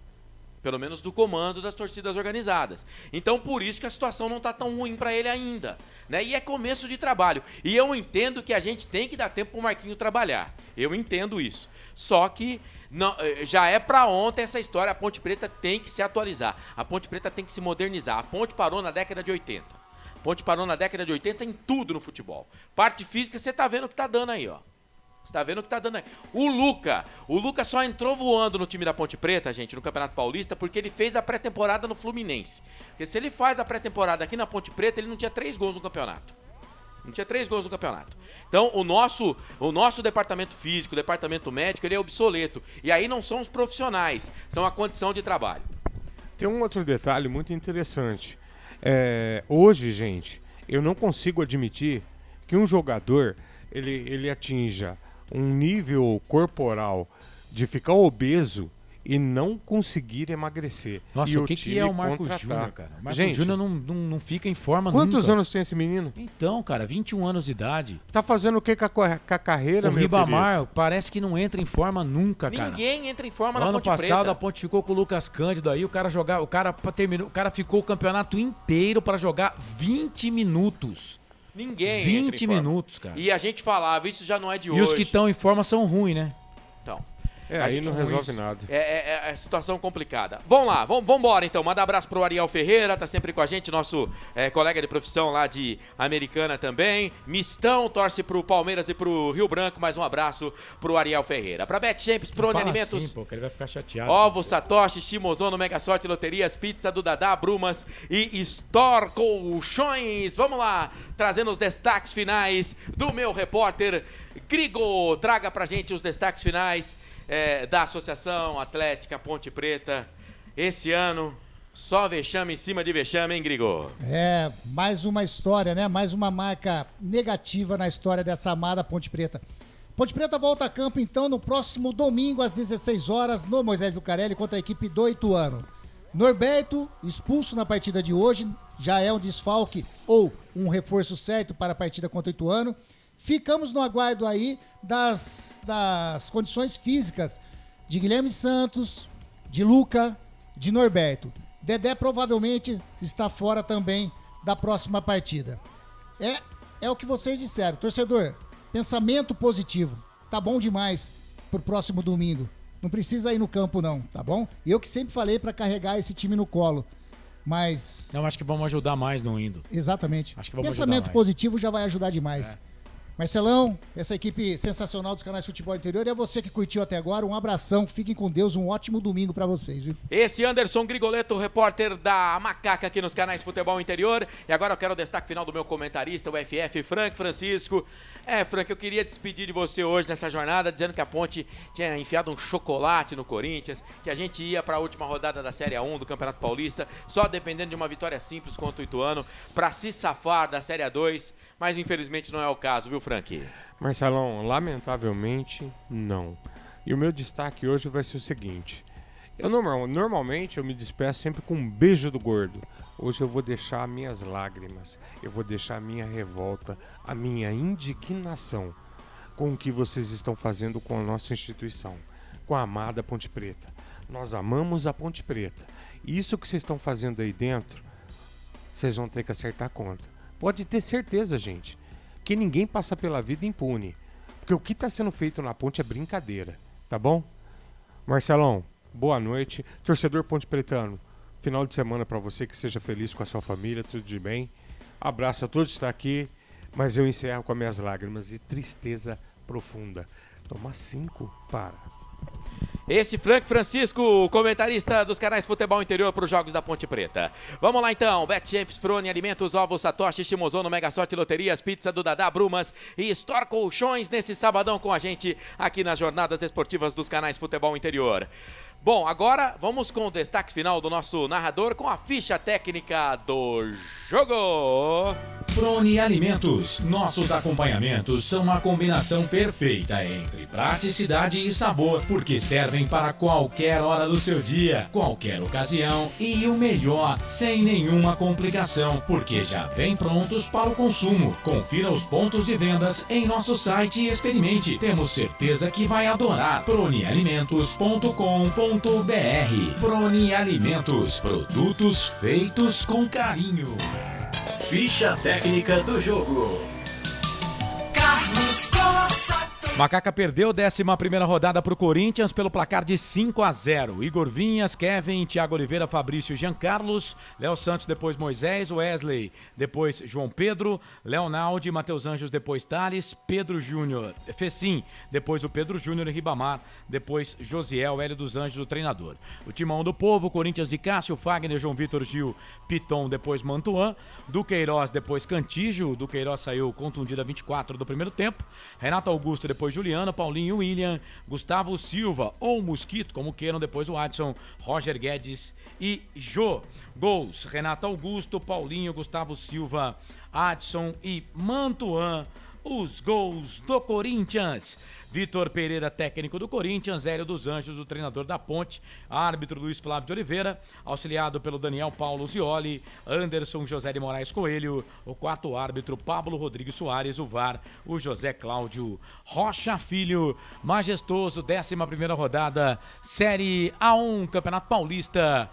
Pelo menos do comando das torcidas organizadas. Então, por isso que a situação não está tão ruim para ele ainda. Né? E é começo de trabalho. E eu entendo que a gente tem que dar tempo para o Marquinho trabalhar. Eu entendo isso. Só que não, já é para ontem essa história. A Ponte Preta tem que se atualizar. A Ponte Preta tem que se modernizar. A Ponte parou na década de 80. A Ponte parou na década de 80 em tudo no futebol. Parte física, você tá vendo o que tá dando aí, ó. Você tá vendo o que tá dando aí. O Luca só entrou voando no time da Ponte Preta, gente, no Campeonato Paulista, porque ele fez a pré-temporada no Fluminense. Porque se ele faz a pré-temporada aqui na Ponte Preta, ele não tinha 3 gols no campeonato. Não tinha 3 gols no campeonato. Então, o nosso departamento físico, o departamento médico, ele é obsoleto. E aí não são os profissionais, são a condição de trabalho. Tem um outro detalhe muito interessante. Hoje, gente, eu não consigo admitir que um jogador ele atinja um nível corporal de ficar obeso e não conseguir emagrecer. Nossa, e o que é o Marco Júnior, cara? O Marco Júnior não fica em forma nunca. Quantos anos tem esse menino? Então, cara, 21 anos de idade. Tá fazendo o que com a carreira, meu Ribamar querido? Parece que não entra em forma nunca, cara. Ninguém entra em forma na Ponte Preta. Ano passado Preta. A Ponte ficou com o Lucas Cândido aí, o cara ficou o campeonato inteiro para jogar 20 minutos. Ninguém 20 minutos, cara. E a gente falava, isso já não é de e hoje. E os que estão em forma são ruins, né? Então. Aí não resolve nada. É situação complicada. Vamos lá, vamos embora então. Manda abraço pro Ariel Ferreira, tá sempre com a gente, nosso colega de profissão lá de Americana também. Mistão, torce pro Palmeiras e pro Rio Branco. Mais um abraço pro Ariel Ferreira. Pra Bet Champs, Prone Alimentos. Assim, pô, que ele vai ficar chateado. Ovo Satoshi, Shimozono, Mega Sorte, Loterias, Pizza do Dadá, Brumas e Store Colchões. Vamos lá, trazendo os destaques finais do meu repórter Grigo. Traga pra gente os destaques finais da Associação Atlética Ponte Preta. Esse ano, só vexame em cima de vexame, hein, Grigo? Mais uma história, né? Mais uma marca negativa na história dessa amada Ponte Preta. Ponte Preta volta a campo, então, no próximo domingo, às 16 horas, no Moisés Lucarelli, contra a equipe do Ituano. Norberto, expulso na partida de hoje, já é um desfalque ou um reforço certo para a partida contra o Ituano. Ficamos no aguardo aí das condições físicas de Guilherme Santos, de Luca, de Norberto. Dedé provavelmente está fora também da próxima partida. É o que vocês disseram. Torcedor, pensamento positivo. Tá bom demais pro próximo domingo. Não precisa ir no campo não, tá bom? Eu que sempre falei pra carregar esse time no colo, mas... Eu acho que vamos ajudar mais não indo. Exatamente. Acho que vamos Pensamento ajudar mais. positivo já vai ajudar demais. Marcelão, essa equipe sensacional dos canais Futebol Interior, e é você que curtiu até agora, um abração, fiquem com Deus, um ótimo domingo pra vocês, viu? Esse Anderson Grigoletto, repórter da Macaca aqui nos canais Futebol Interior. E agora eu quero o destaque final do meu comentarista, o FF, Frank Francisco. Frank, eu queria despedir de você hoje nessa jornada, dizendo que a Ponte tinha enfiado um chocolate no Corinthians, que a gente ia para a última rodada da Série A1 do Campeonato Paulista, só dependendo de uma vitória simples contra o Ituano, para se safar da Série A2, mas infelizmente não é o caso, viu, Frank? Marcelão, lamentavelmente, não. E o meu destaque hoje vai ser o seguinte. Normalmente eu me despeço sempre com um beijo do gordo. Hoje eu vou deixar minhas lágrimas, eu vou deixar a minha revolta, a minha indignação com o que vocês estão fazendo com a nossa instituição, com a amada Ponte Preta. Nós amamos a Ponte Preta. E isso que vocês estão fazendo aí dentro, vocês vão ter que acertar a conta. Pode ter certeza, gente, que ninguém passa pela vida impune. Porque o que está sendo feito na Ponte é brincadeira, tá bom? Marcelão, boa noite. Torcedor Ponte Pretano, final de semana para você, que seja feliz com a sua família, tudo de bem. Abraço a todos que estão aqui, mas eu encerro com as minhas lágrimas e tristeza profunda. Toma 5, para. Esse Frank Francisco, comentarista dos canais Futebol Interior para os Jogos da Ponte Preta. Vamos lá então, BetChamps, Prone, Alimentos, Ovos, Satoshi, Shimozono, Mega Sorte, Loterias, Pizza do Dadá, Brumas e Store Colchões nesse sabadão com a gente aqui nas Jornadas Esportivas dos canais Futebol Interior. Bom, agora vamos com o destaque final do nosso narrador com a ficha técnica do jogo. Prone Alimentos. Nossos acompanhamentos são uma combinação perfeita entre praticidade e sabor, porque servem para qualquer hora do seu dia, qualquer ocasião e o melhor, sem nenhuma complicação, porque já vem prontos para o consumo. Confira os pontos de vendas em nosso site e experimente. Temos certeza que vai adorar. pronealimentos.com.br. Prone Alimentos, produtos feitos com carinho. Ficha técnica do jogo. Carlos Costa. Macaca perdeu 11ª rodada para o Corinthians pelo placar de 5-0. Igor Vinhas, Kevin, Thiago Oliveira, Fabrício, Jean Carlos, Léo Santos, depois Moisés, Wesley, depois João Pedro, Leonaldi, Matheus Anjos, depois Thales, Pedro Júnior, Fecim, depois o Pedro Júnior e Ribamar, depois Josiel, Hélio dos Anjos, o treinador. O timão do povo, Corinthians de Cássio, Fagner, João Vitor, Gil, Piton, depois Mantuan, Duqueiroz, depois Cantígio, Duqueiroz saiu contundido a 24 do primeiro tempo, Renato Augusto, depois Juliano, Paulinho, William, Gustavo Silva ou Mosquito, como queiram, depois o Adson, Roger Guedes e Jô. Gols, Renato Augusto, Paulinho, Gustavo Silva, Adson e Mantuan. Os gols do Corinthians. Vitor Pereira, técnico do Corinthians, Hélio dos Anjos, o treinador da Ponte, árbitro Luiz Flávio de Oliveira, auxiliado pelo Daniel Paulo Zioli, Anderson José de Moraes Coelho, o quarto árbitro Pablo Rodrigues Soares, o VAR, o José Cláudio Rocha Filho. Majestoso, 11ª rodada, Série A1, Campeonato Paulista,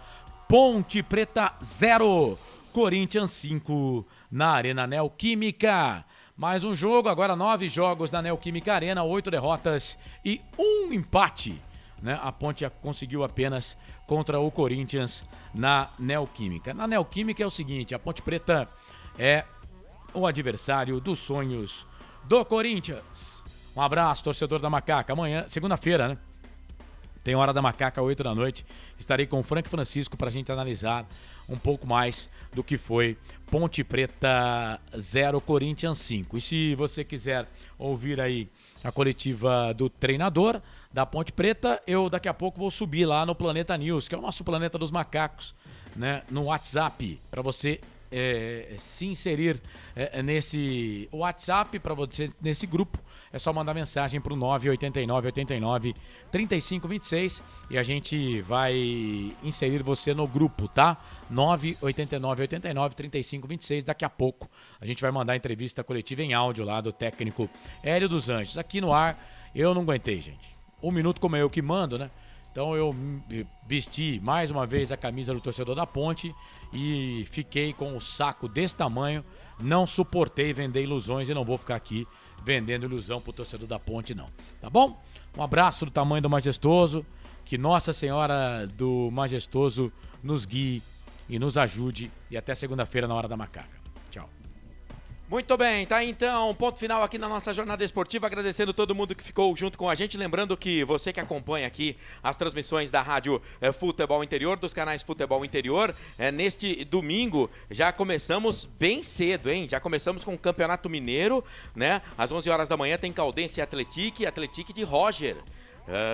Ponte Preta 0, Corinthians 5, na Arena Neoquímica. Mais um jogo, agora 9 jogos na Neoquímica Arena, 8 derrotas e 1 empate, né? A Ponte conseguiu apenas contra o Corinthians na Neoquímica. Na Neoquímica é o seguinte, a Ponte Preta é o adversário dos sonhos do Corinthians. Um abraço, torcedor da Macaca. Amanhã, segunda-feira, né? Tem Hora da Macaca, 8 da noite. Estarei com o Frank Francisco para a gente analisar um pouco mais do que foi Ponte Preta 0, Corinthians 5. E se você quiser ouvir aí a coletiva do treinador da Ponte Preta, eu daqui a pouco vou subir lá no Planeta News, que é o nosso Planeta dos Macacos, né, no WhatsApp, para você se inserir nesse WhatsApp, para você nesse grupo. É só mandar mensagem para o 989-89-3526 e a gente vai inserir você no grupo, tá? 989-89-3526. Daqui a pouco a gente vai mandar a entrevista coletiva em áudio lá do técnico Hélio dos Anjos. Aqui no ar, eu não aguentei, gente. 1 minuto como eu que mando, né? Então eu vesti mais uma vez a camisa do torcedor da Ponte e fiquei com o saco desse tamanho. Não suportei vender ilusões e não vou ficar aqui vendendo ilusão pro torcedor da Ponte, não. Tá bom? Um abraço do tamanho do Majestoso Que Nossa Senhora do Majestoso nos guie e nos ajude. E até segunda-feira na Hora da Macaca. Tchau. Muito bem, tá então, ponto final aqui na nossa jornada esportiva, agradecendo todo mundo que ficou junto com a gente, lembrando que você que acompanha aqui as transmissões da Rádio Futebol Interior, dos canais Futebol Interior, neste domingo já começamos bem cedo, hein? Já começamos com o Campeonato Mineiro, né? Às 11 horas da manhã tem Caldense e Atletique de Roger.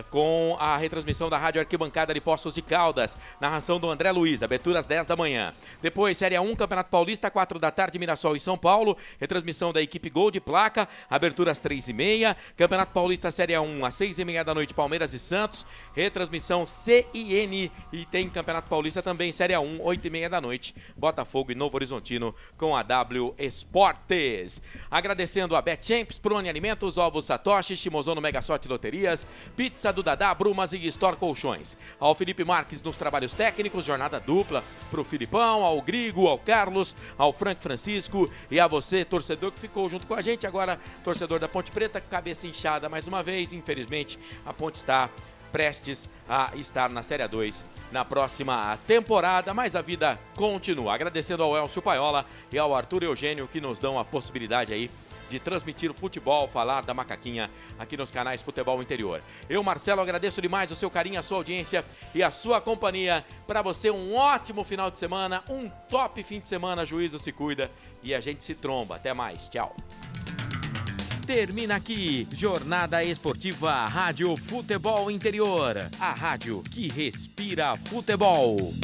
Com a retransmissão da Rádio Arquibancada de Poços de Caldas, narração do André Luiz, abertura às 10 da manhã. Depois, Série A1, Campeonato Paulista, 4 da tarde, Mirassol e São Paulo, retransmissão da equipe Gol de Placa, abertura às 3h30. Campeonato Paulista, Série A1, às 6h30 da noite, Palmeiras e Santos, retransmissão CIN. E tem Campeonato Paulista também, Série A1, 8h30 da noite, Botafogo e Novo Horizontino com a W Esportes. Agradecendo a Betchamps, Prone Alimentos, Ovos Satoshi, Shimozono Mega Sorte Loterias, Pizza do Dadá, Brumas e Store Colchões. Ao Felipe Marques nos trabalhos técnicos, jornada dupla pro Filipão, ao Grigo, ao Carlos, ao Frank Francisco e a você, torcedor que ficou junto com a gente. Agora, torcedor da Ponte Preta, cabeça inchada mais uma vez. Infelizmente, a Ponte está prestes a estar na Série A2 na próxima temporada, mas a vida continua. Agradecendo ao Elcio Paiola e ao Arthur Eugênio que nos dão a possibilidade aí de transmitir o futebol, falar da macaquinha aqui nos canais Futebol Interior. Eu, Marcelo, agradeço demais o seu carinho, a sua audiência e a sua companhia. Para você, um ótimo final de semana, um top fim de semana. Juízo se cuida e a gente se tromba. Até mais. Tchau. Termina aqui, Jornada Esportiva Rádio Futebol Interior. A rádio que respira futebol.